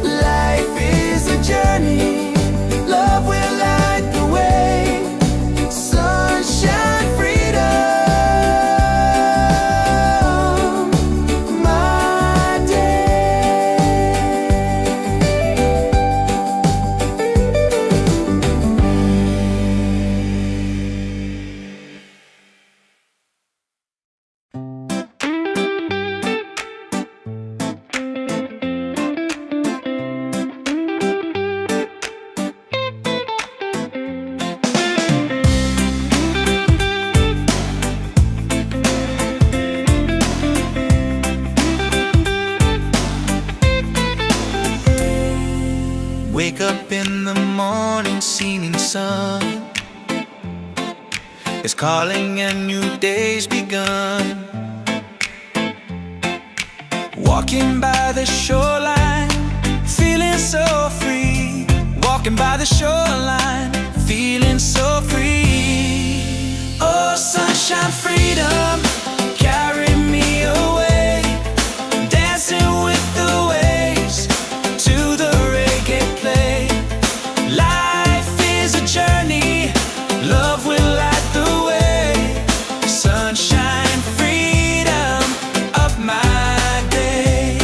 A: Life is a journey, love will light the way. Sunshine, freedom, my day.
C: Wake up in the morning, seeing sun is calling and new day's begun. Walking by the shoreline, feeling so free. Walking by the shoreline, feeling so free. Oh, sunshine, freedom, carry me away, dancing with the waves to the reggae play. Life is a journey, love will light the way. Sunshine, freedom, up my day.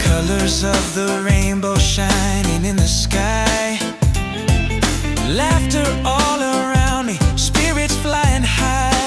C: Colors of the rainbow shining in the sky, laughter all around me, spirits flying high.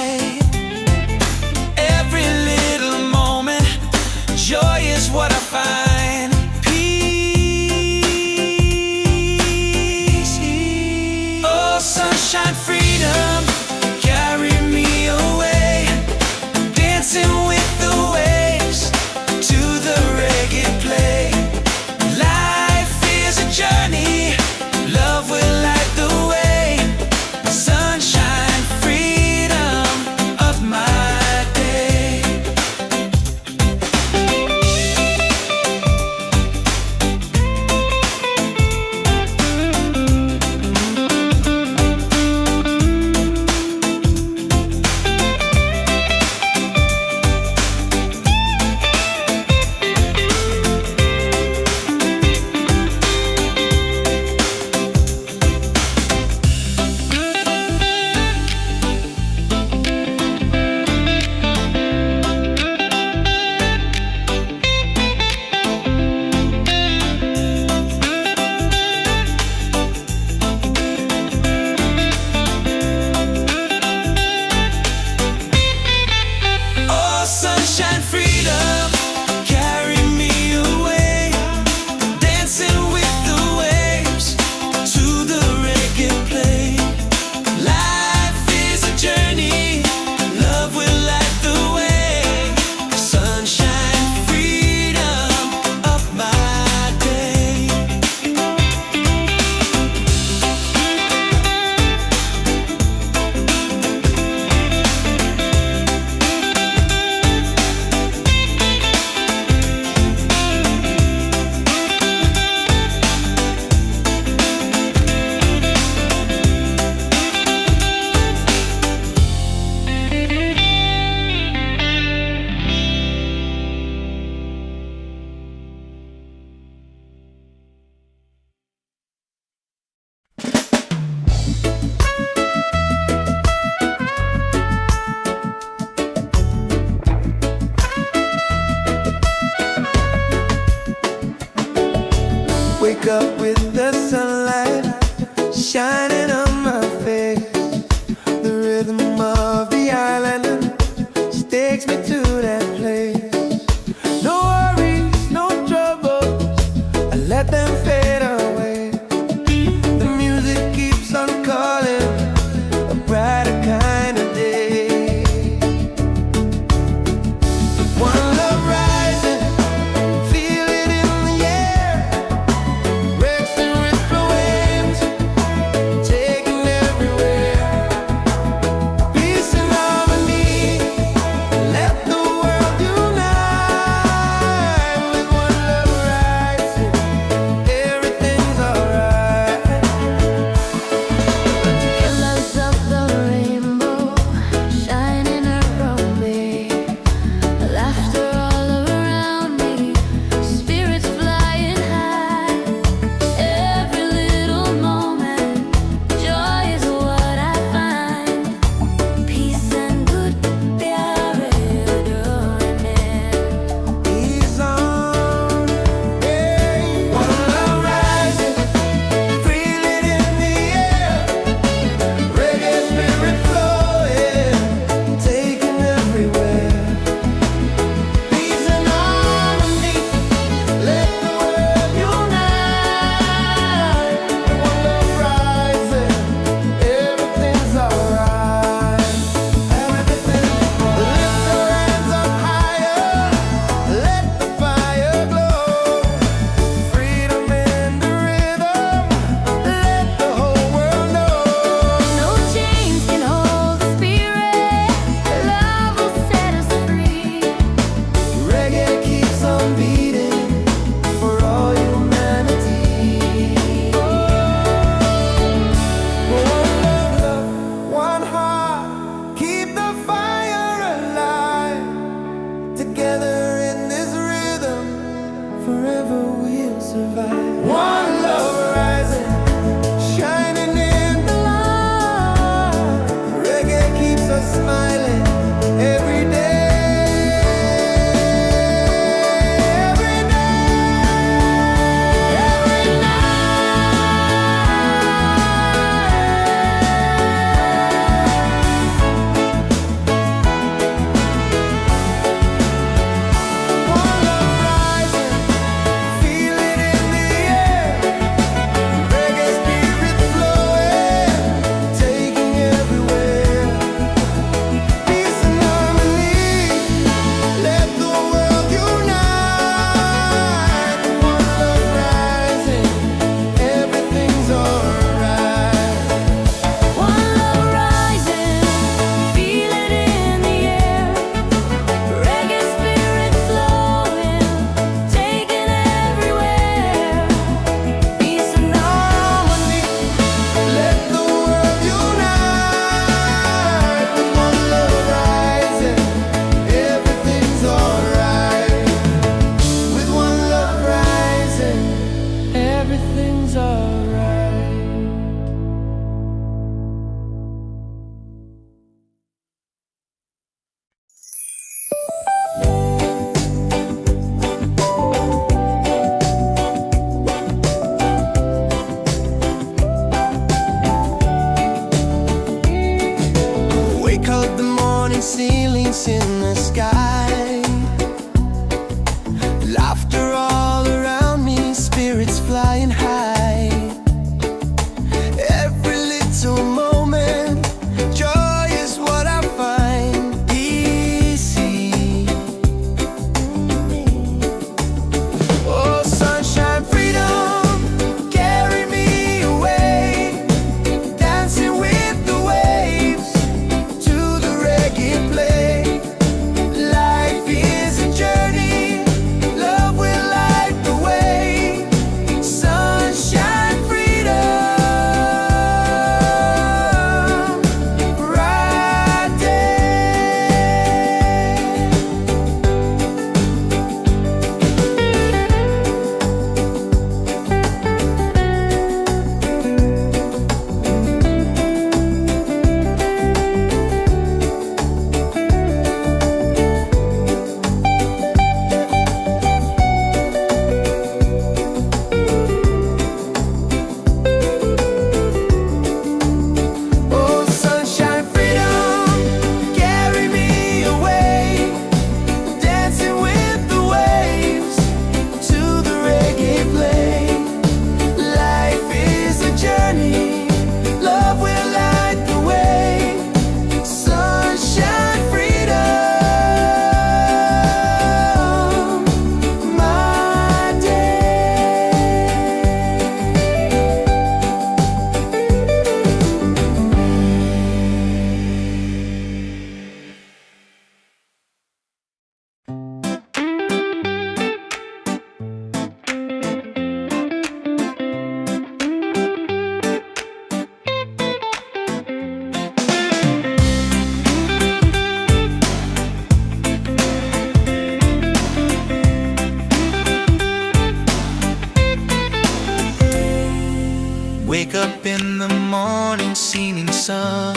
C: up in the morning, seeing sun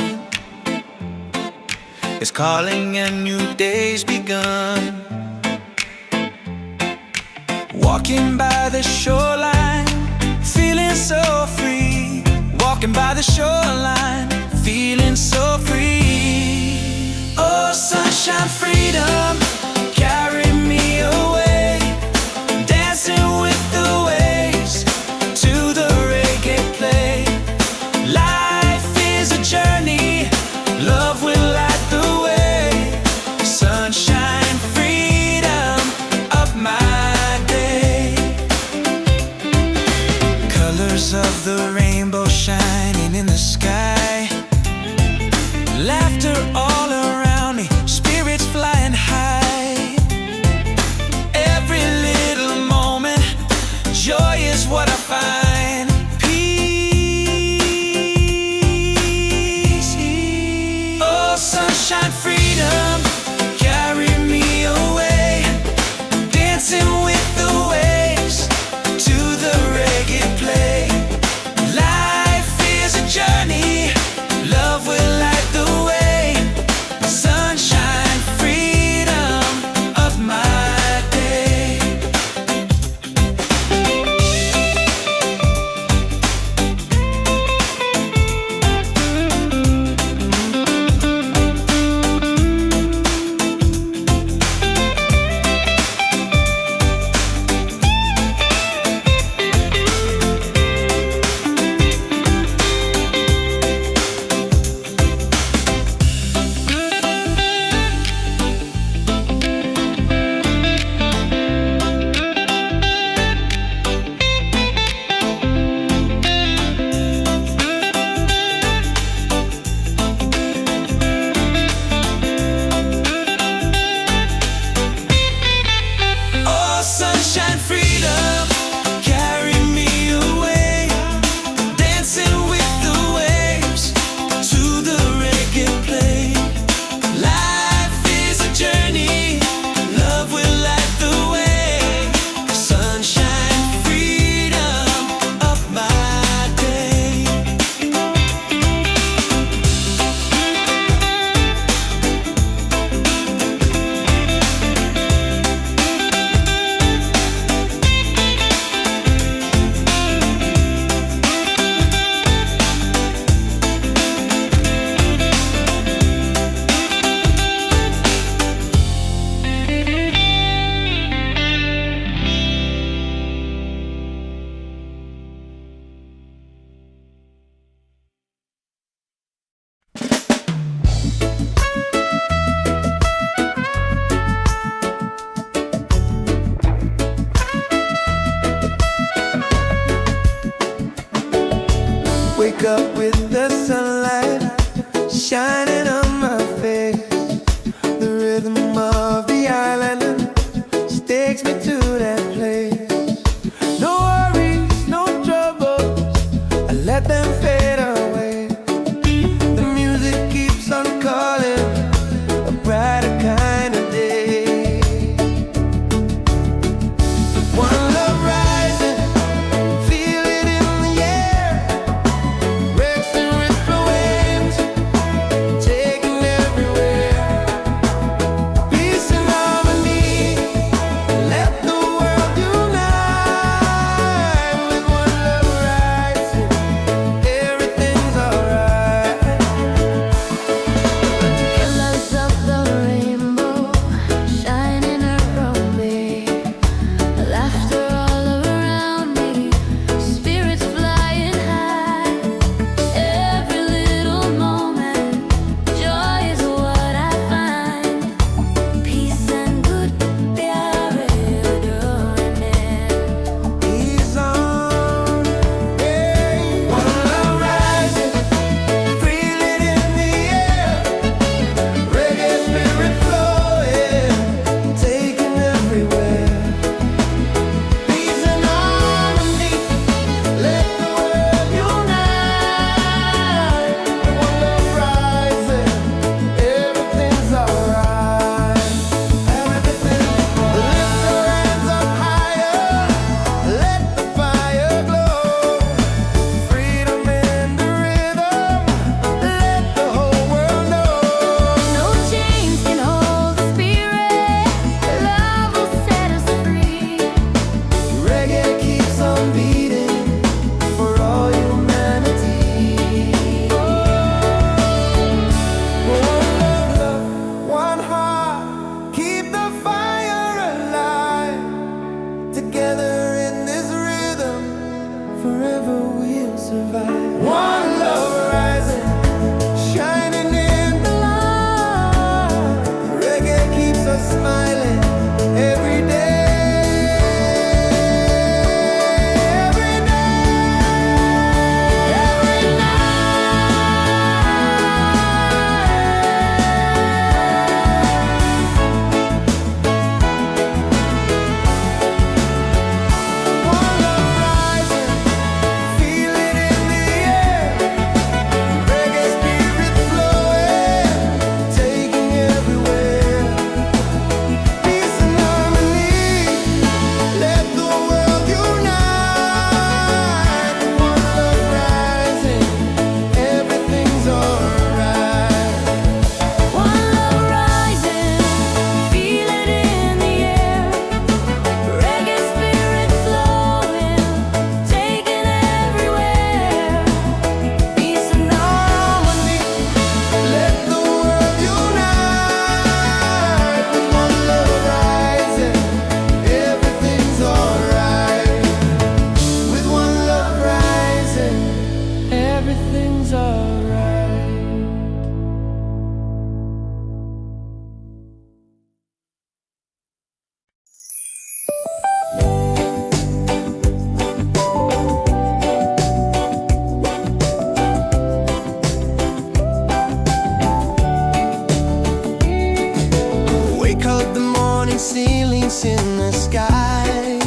C: is calling and new day's begun. Walking by the shoreline, feeling so free. Walking by the shoreline, feeling so free. Oh, sunshine, freedom, carry me away. Dancing with the waves to the reggae play. Life is a journey, love will light the way. Sunshine, freedom of my day. Colors of the rainbow shining in the sky. Laughter all around me, spirits flying high. Every little moment, joy is what I find. Peace. Oh, sunshine, freedom, carry me away. Dancing with the waves to the reggae play. Life is a journey, love will light the way. Sunshine, freedom of my day. Oh, sunshine, freedom, carry me away. Dancing with the waves to the reggae play. Life is a journey, love will light the way. Sunshine, freedom of my day.
A: Wake up with the sunlight shining on my face. The rhythm of the island just takes me to that place. No worries, no troubles, I let them fade away. The music keeps on calling, a brighter kind of day. One love rising, feel it in the air. Rex and ripple waves, taking everywhere. Peace and harmony, let the world sky.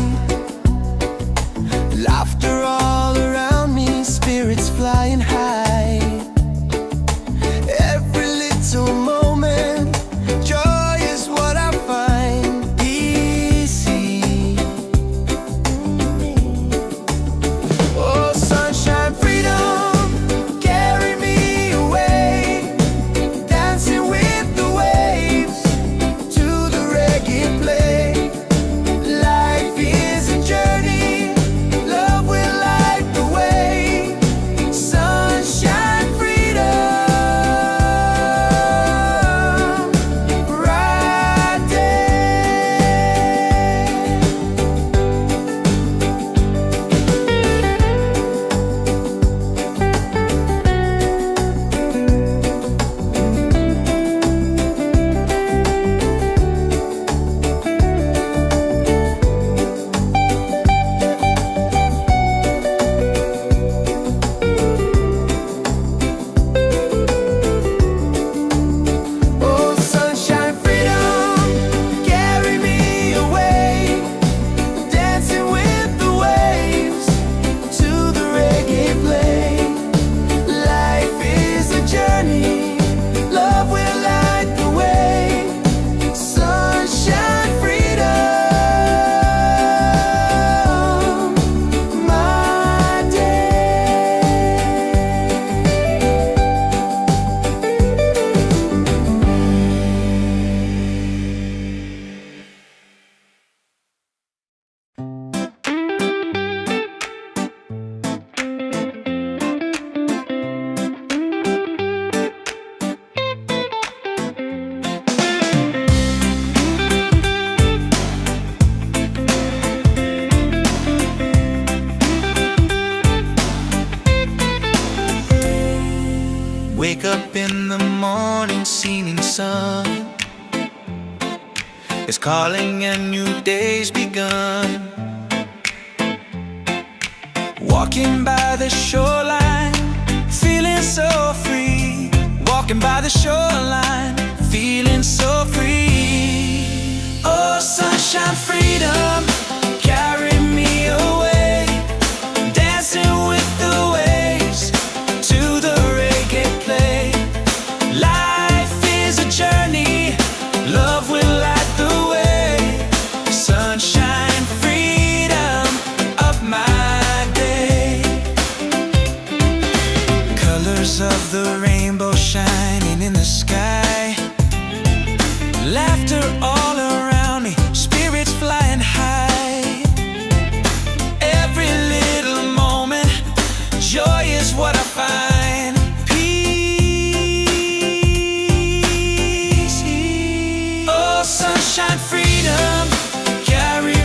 A: Laughter all around me, spirits flying high. Every little moment, joy is what I find. Easy. Oh, sunshine, freedom, carry me away. Dancing with the waves to the reggae play. Life is a journey, love will light the way. Sunshine, freedom, right there. Oh, sunshine, freedom, carry me away. Dancing with the waves to the reggae play. Life is a journey, love will light the way. Sunshine, freedom, my day.
C: Wake up in the morning, seeing sun is calling and new day's begun. Walking by the shoreline, feeling so free. Walking by the shoreline, feeling so free. Oh, sunshine, freedom, carry me away. Dancing with the waves to the reggae play. Life is a journey, love will light the way. Sunshine, freedom of my day. Colors of the rainbow shining in the sky. Laughter all around me, spirits flying high. Every little moment, joy is what I find. Peace. Oh, sunshine, freedom, carry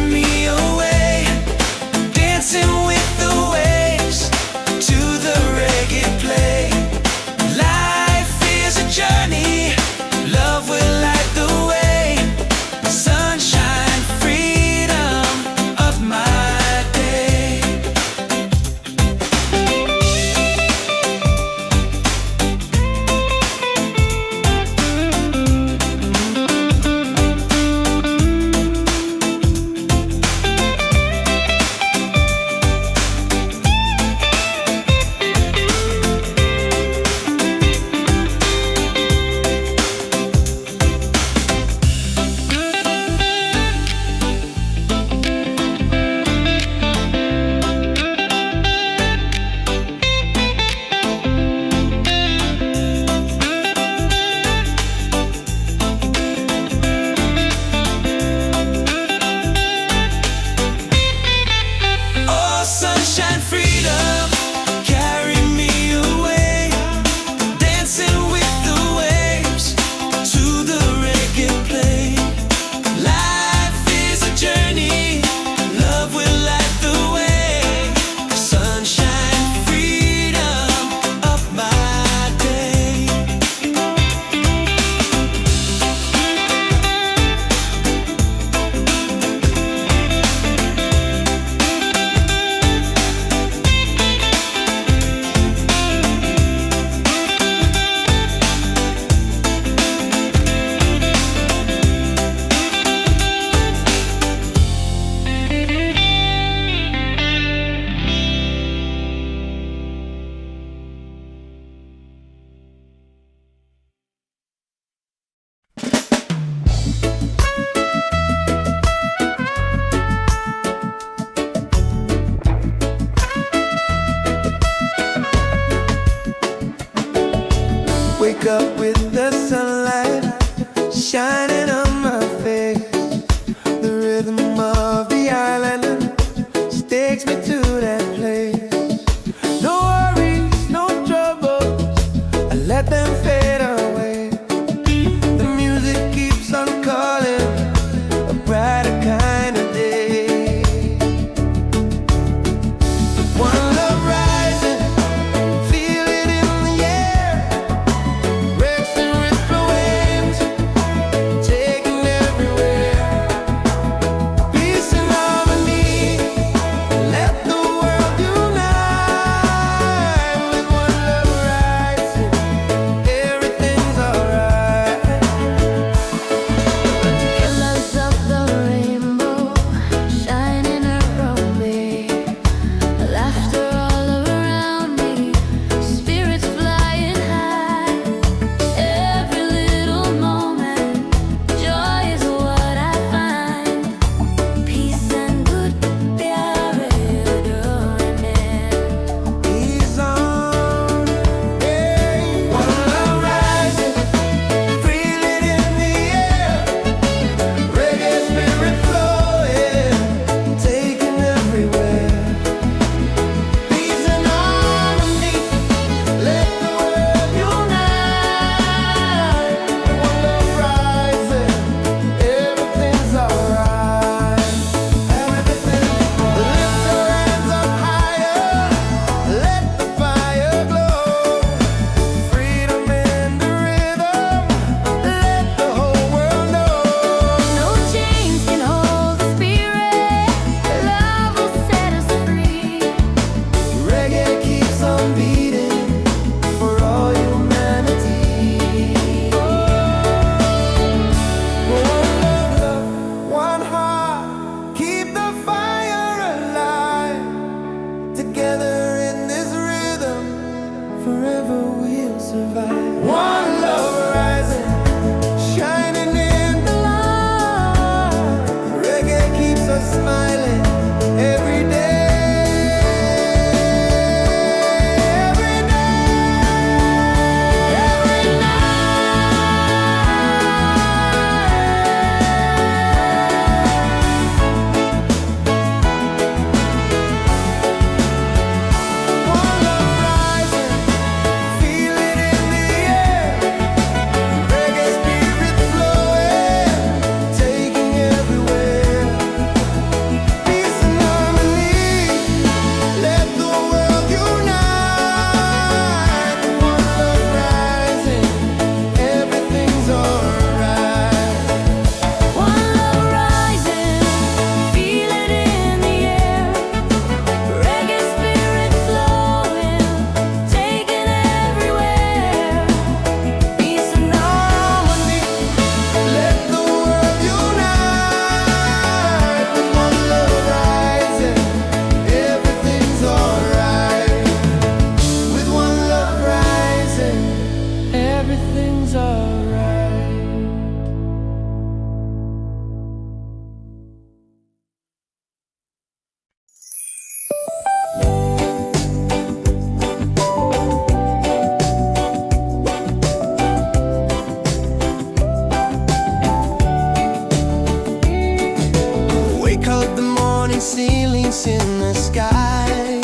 A: morning ceilings in the sky.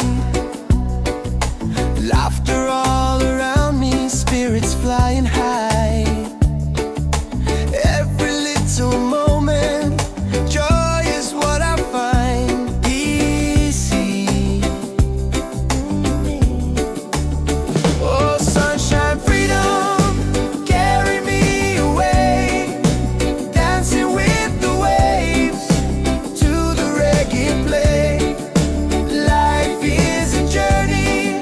A: Laughter all around me, spirits flying high. Every little moment, joy is what I find easy. Oh, sunshine, freedom, carry me away, dancing with the waves to the reggae play. Life is a journey,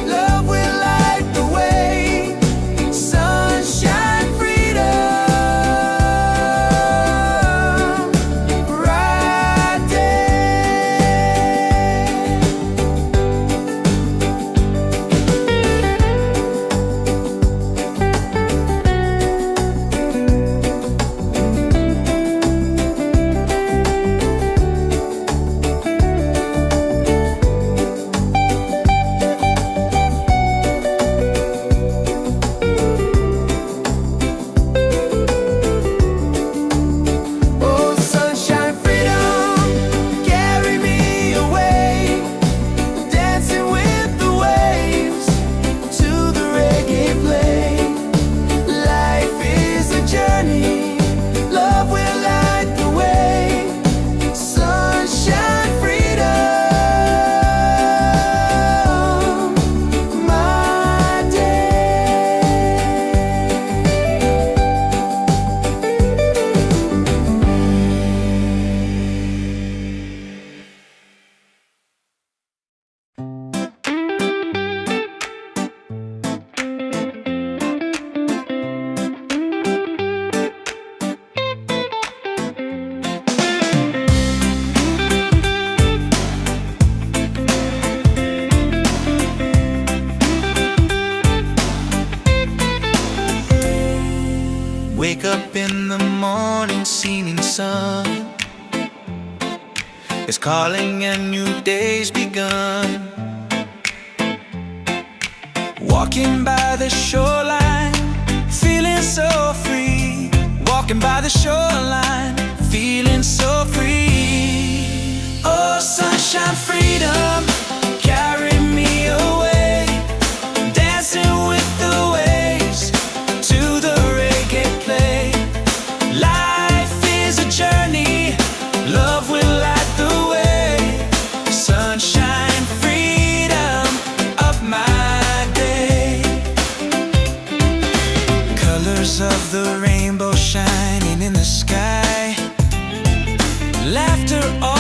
A: love will light the way. Sunshine, freedom, right there. Oh, sunshine, freedom, carry me away, dancing with the waves to the reggae play. Life is a journey, love will light the way. Sunshine, freedom, my day.
C: Wake up in the morning, seeing sun is calling and new day's begun. Walking by the shoreline, feeling so free. Walking by the shoreline, feeling so free. Oh, sunshine, freedom, carry me away, dancing with the waves to the reggae play. Life is a journey, love will light the way. Sunshine, freedom of my day. Colors of the rainbow shining in the sky. Laughter all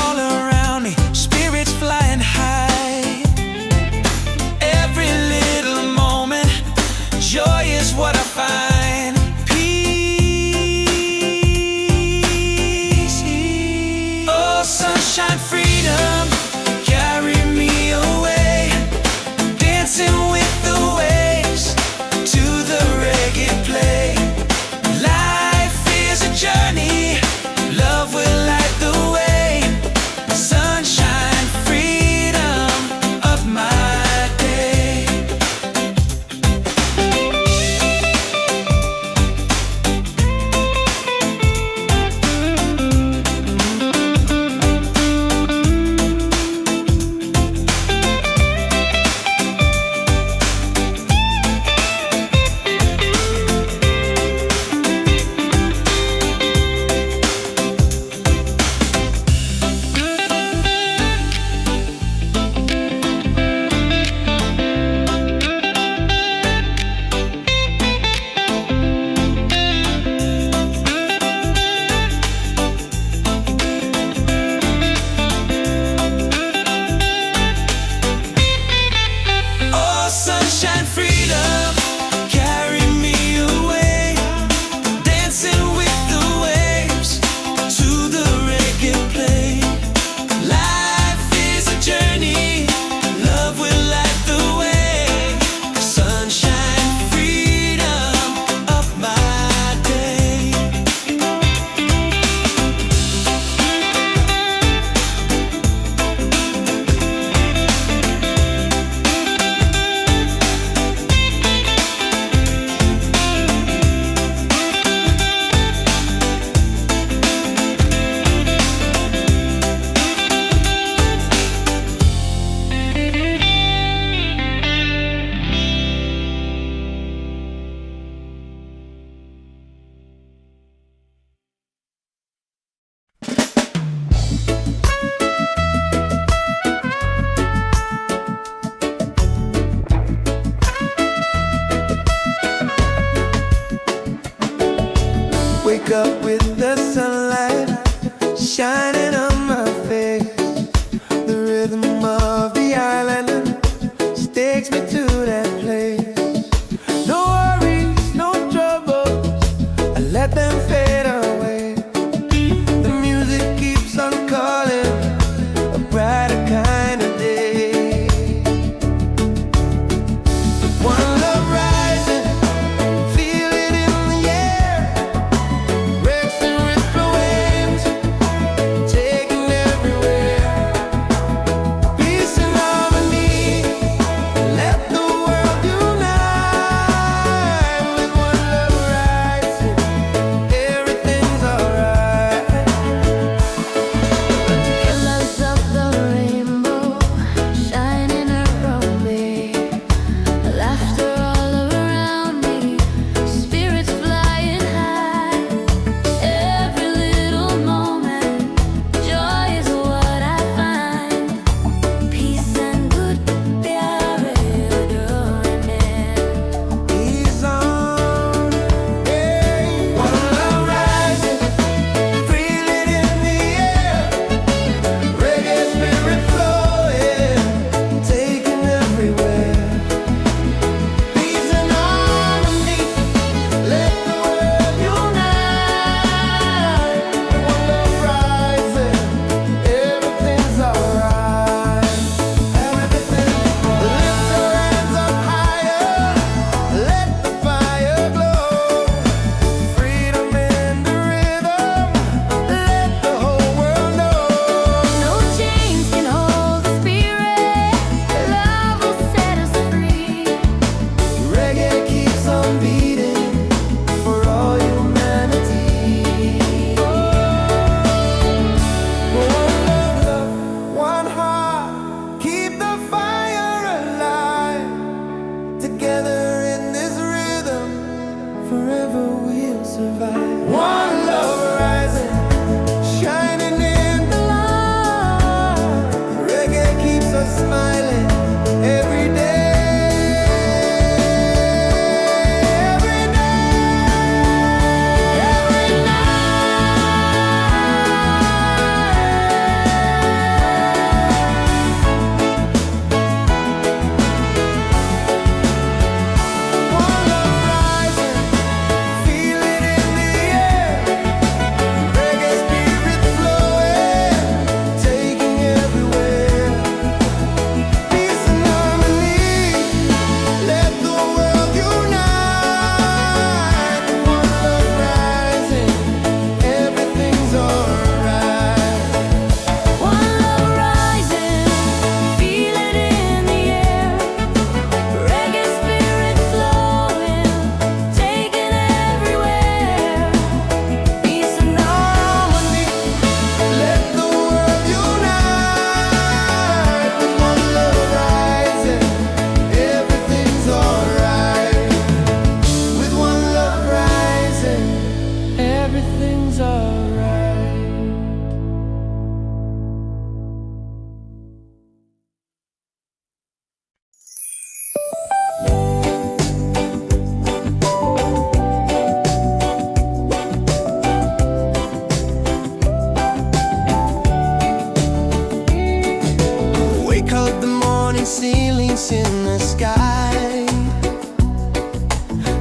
A: ceilings in the sky.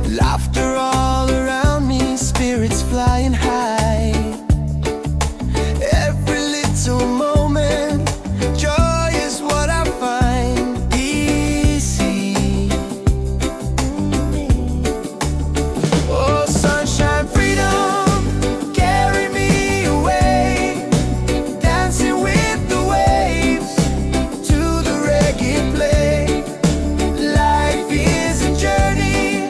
A: Laughter all around me, spirits flying high. Every little moment, joy is what I find easy. Oh, sunshine, freedom, carry me away, dancing with the waves to the reggae play. Life is a journey,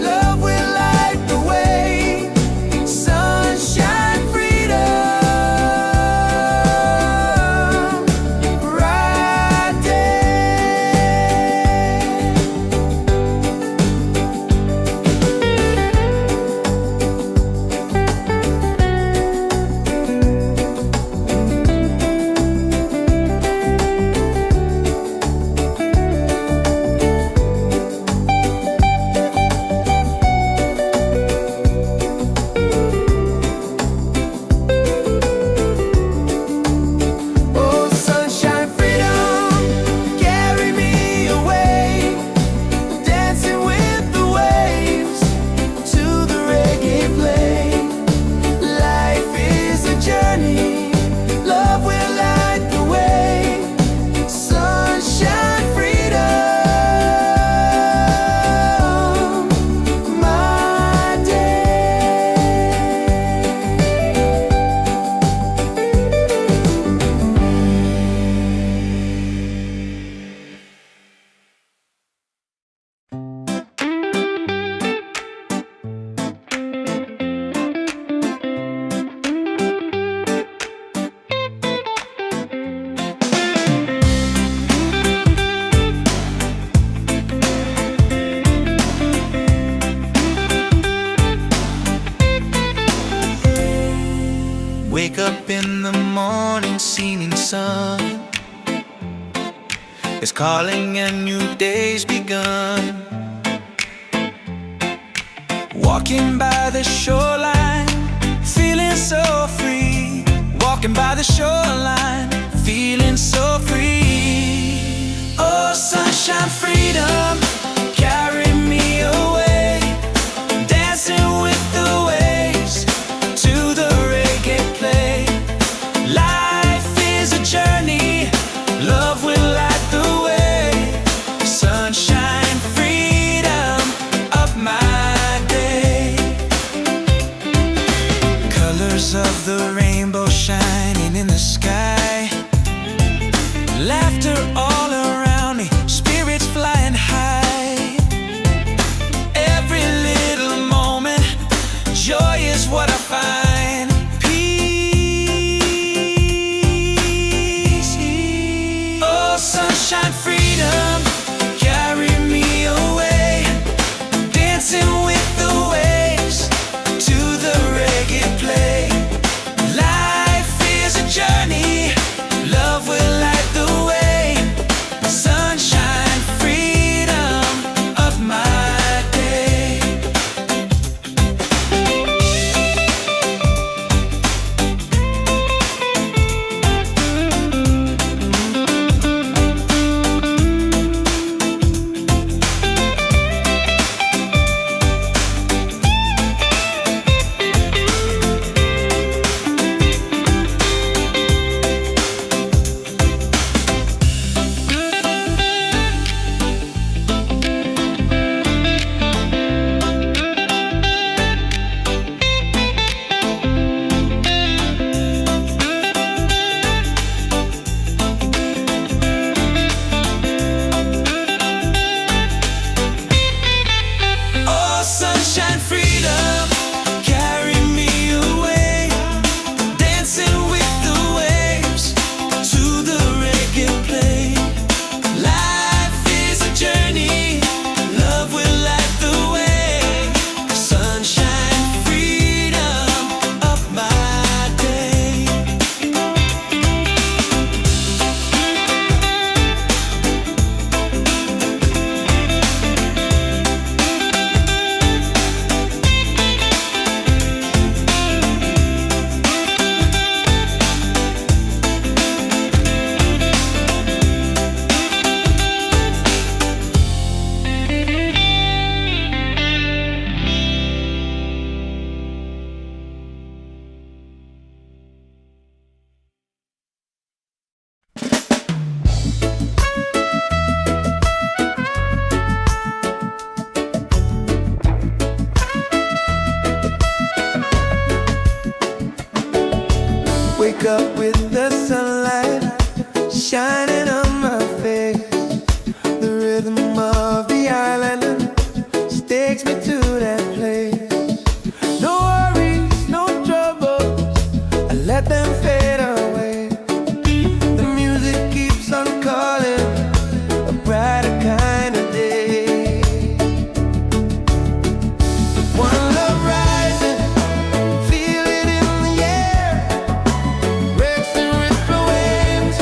A: love will light the way. Sunshine, freedom, right there. Oh, sunshine, freedom, carry me away, dancing with the waves to the reggae play. Life is a journey, love will light the way. Sunshine, freedom, my day.
C: Wake up in the morning, seeing sun is calling and new day's begun. Walking by the shoreline, feeling so free. Walking by the shoreline, feeling so free. Oh, sunshine, freedom, carry me away, dancing with the waves to the reggae play. Life is a journey, love will light the way. Sunshine, freedom of my day. Colors of the rainbow shining in the sky. Laughter all around me, spirits flying high. Every little moment, joy is what I find. Peace. Oh, sunshine, freedom, carry me away, dancing with the waves to the reggae play. Life is a journey, love will light the way. Sunshine, freedom of my day.
A: shining on my face. The rhythm of the island takes me to that place. No worries, no troubles, I let them fade away. The music keeps on calling, a brighter kind of day. One love rising, feel it in the air. Breaks and ripple waves,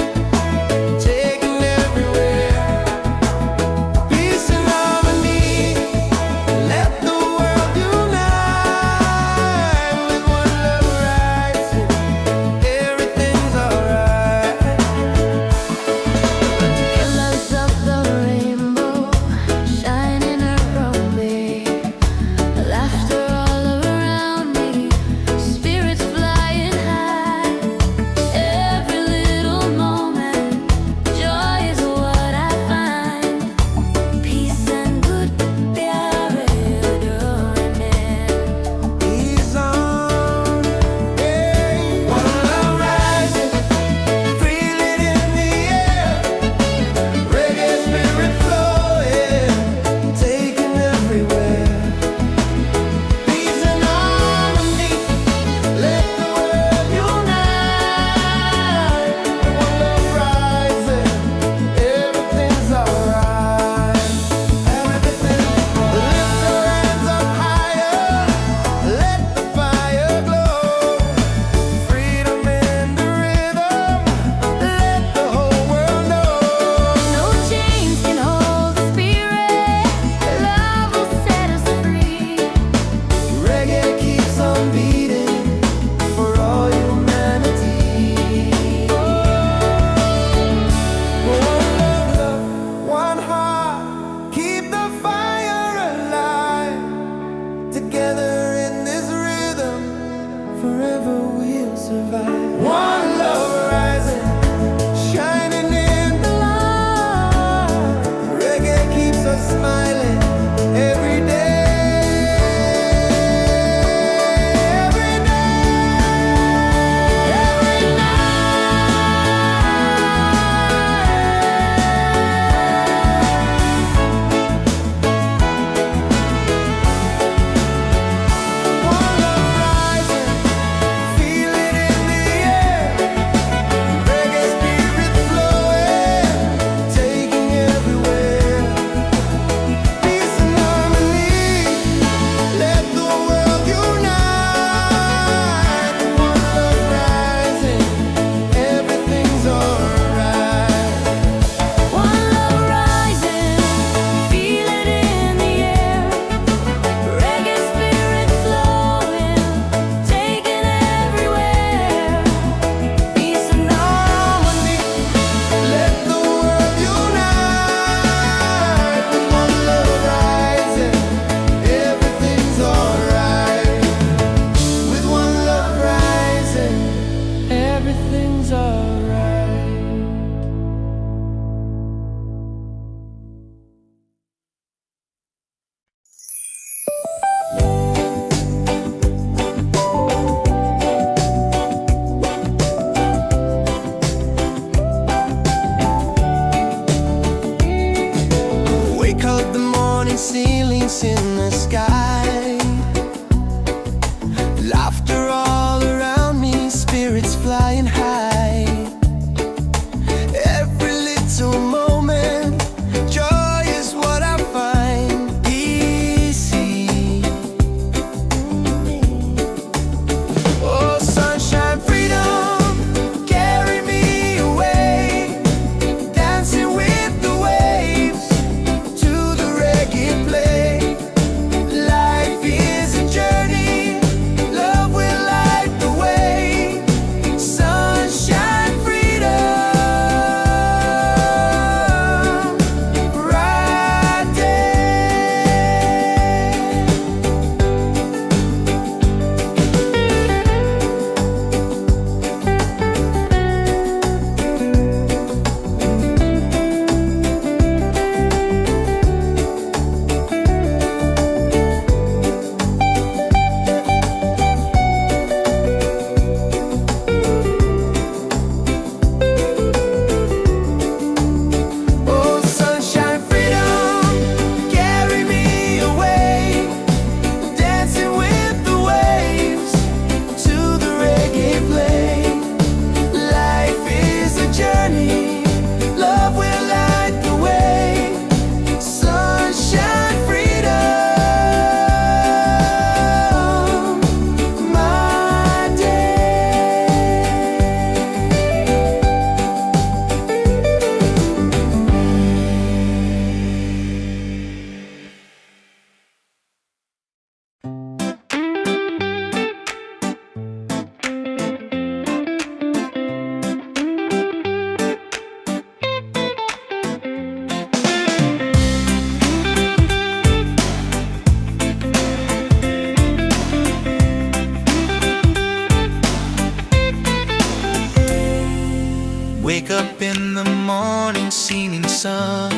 C: in the morning, seeming sun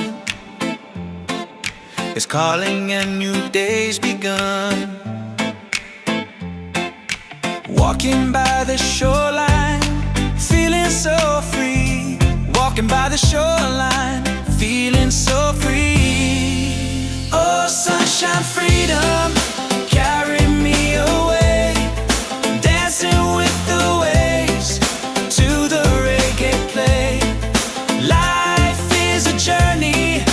C: is calling and new day's begun. Walking by the shoreline, feeling so free. Walking by the shoreline, feeling so free. Oh, sunshine, freedom, carry me away. Dancing with the waves to the reggae play. Life is a journey,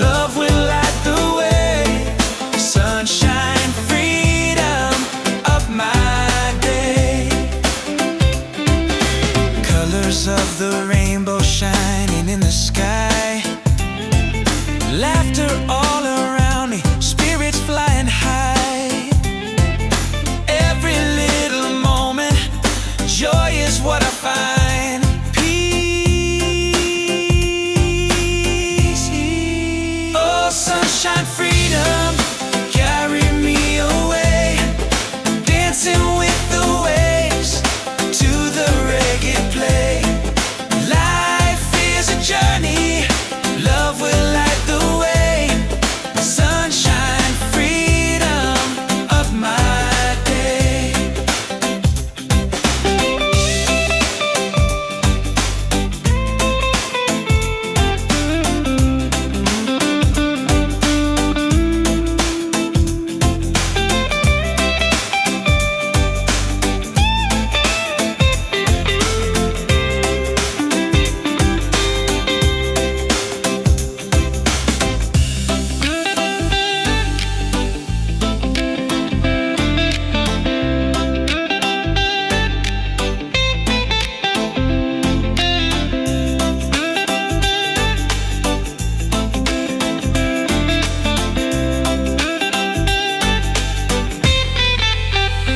C: love will light the way. Sunshine, freedom of my day. Colors of the rainbow shining in the sky. Laughter all around me, spirits flying high. Every little moment, joy is what I find. Peace. Oh, sunshine, freedom, carry me away. Dancing with the waves to the reggae play. Life is a journey, love will light the way. Sunshine, freedom of my day.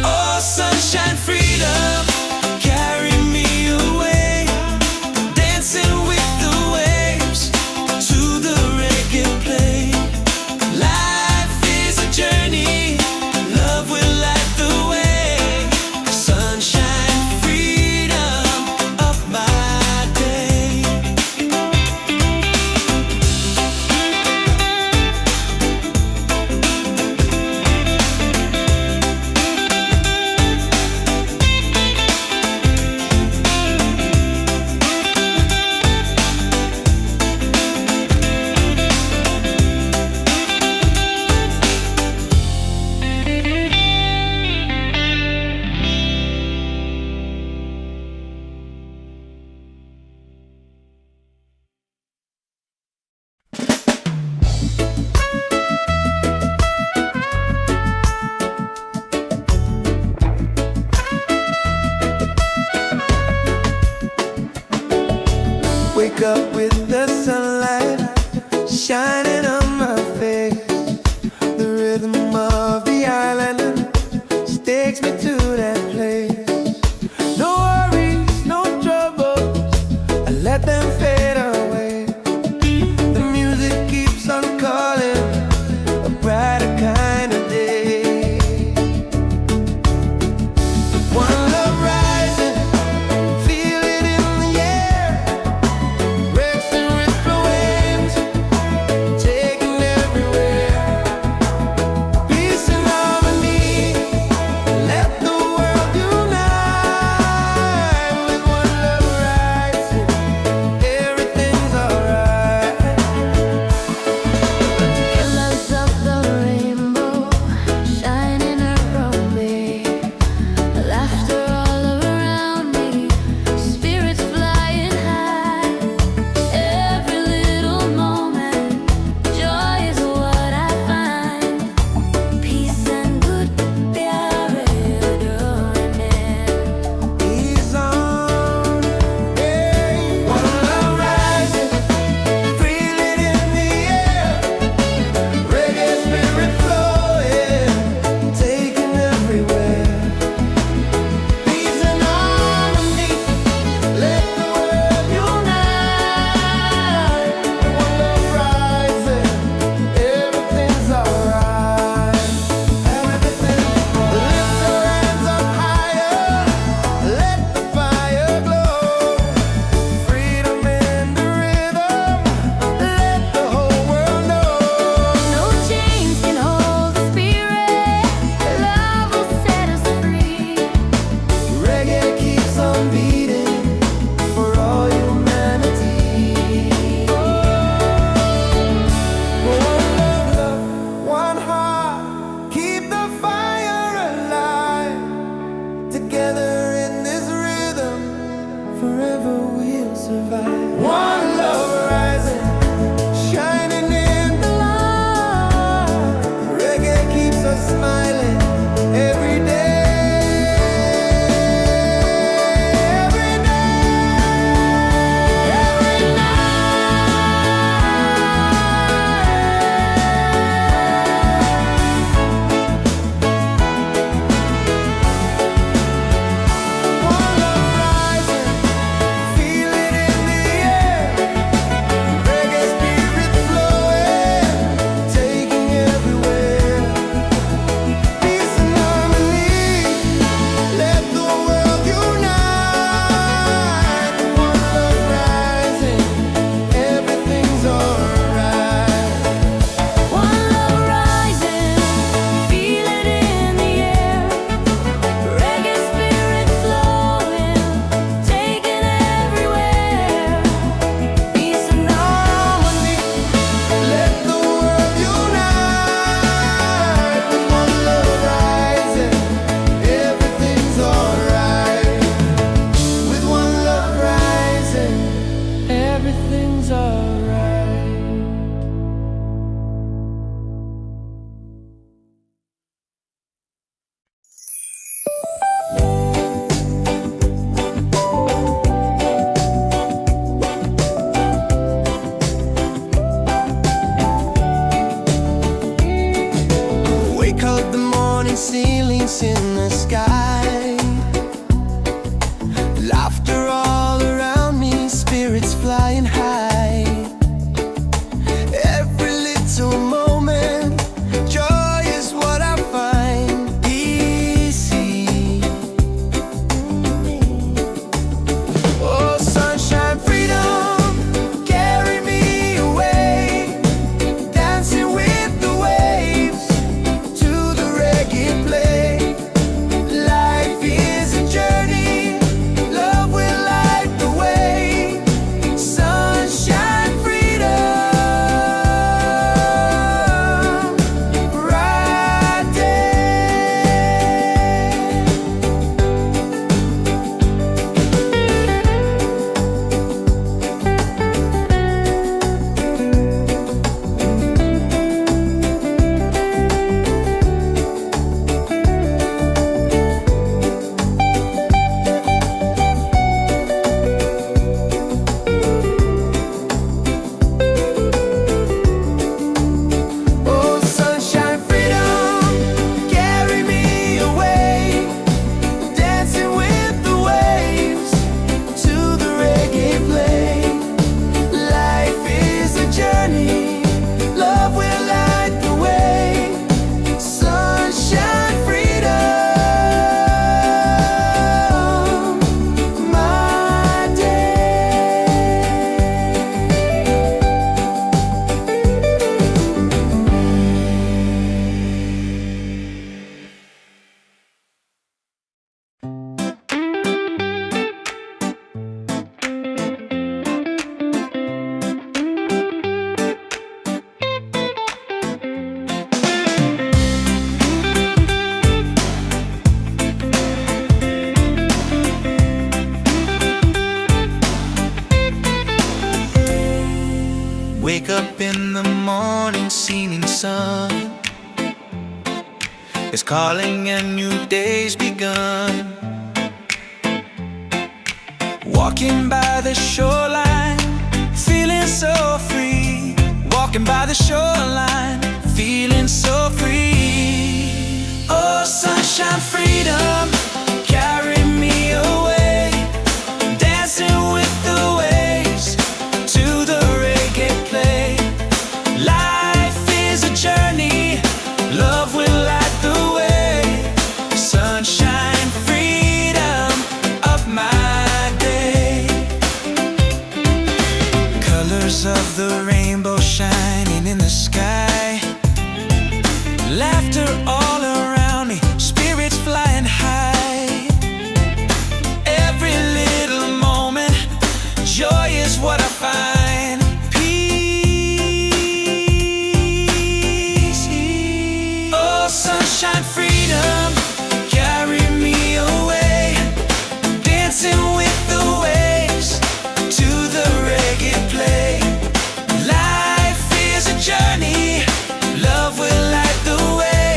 C: Oh, sunshine, freedom, carry me away. Dancing with the waves to the reggae play. Life is a journey, love will light the way. Sunshine, freedom of my day.
A: Wake up with the sunlight shining on my face. The rhythm of the island takes me to that place. No worries, no troubles, I let them fade away. The music keeps on calling, a brighter kind of day. One love rising, feel it in the air. Racing with the waves, taking everywhere. Peace and harmony, let the world unite. With one love rising, everything's alright. Wake up the morning, ceilings in the sky, laughter all around me, spirits flying high. Every little moment, joy is what I find easy. Oh, sunshine, freedom, carry me away, dancing with the waves to the reggae play. Life is a journey, love will light the way. Sunshine, freedom, bright day. Oh, sunshine, freedom, carry me away, dancing with the waves to the reggae play. Life is a journey, love will light the way. Sunshine, freedom, my day.
C: Wake up in the morning, seeing sun is calling and new day's begun. Walking by the shoreline, feeling so free. Walking by the shoreline, feeling so free. Oh, sunshine, freedom, carry me away, dancing with the waves to the reggae play. Life is a journey, love will light the way. Sunshine, freedom of my day. Colors of the rainbow shining in the sky, laughter all around me, spirits flying high. Every little moment, joy is what I find. Peace. Oh, sunshine, freedom, carry me away, dancing with the waves to the reggae play. Life is a journey, love will light the way.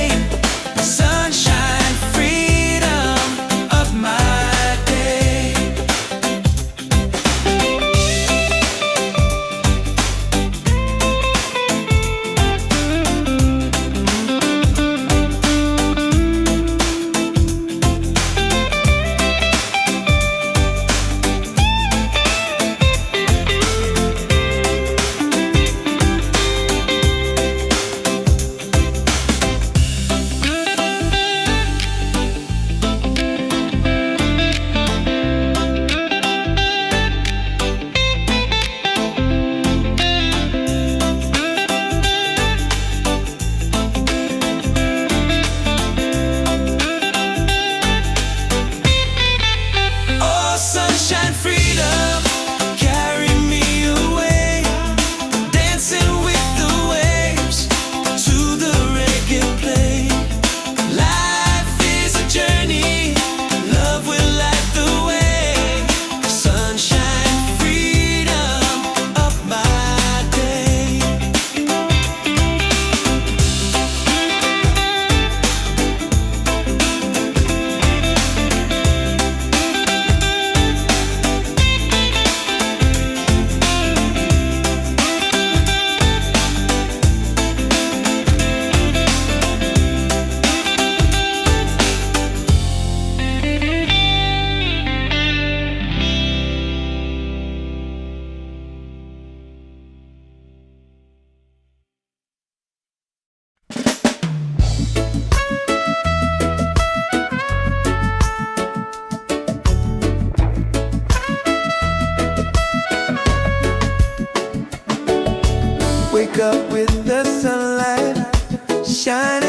A: Wake up with the sunlight shining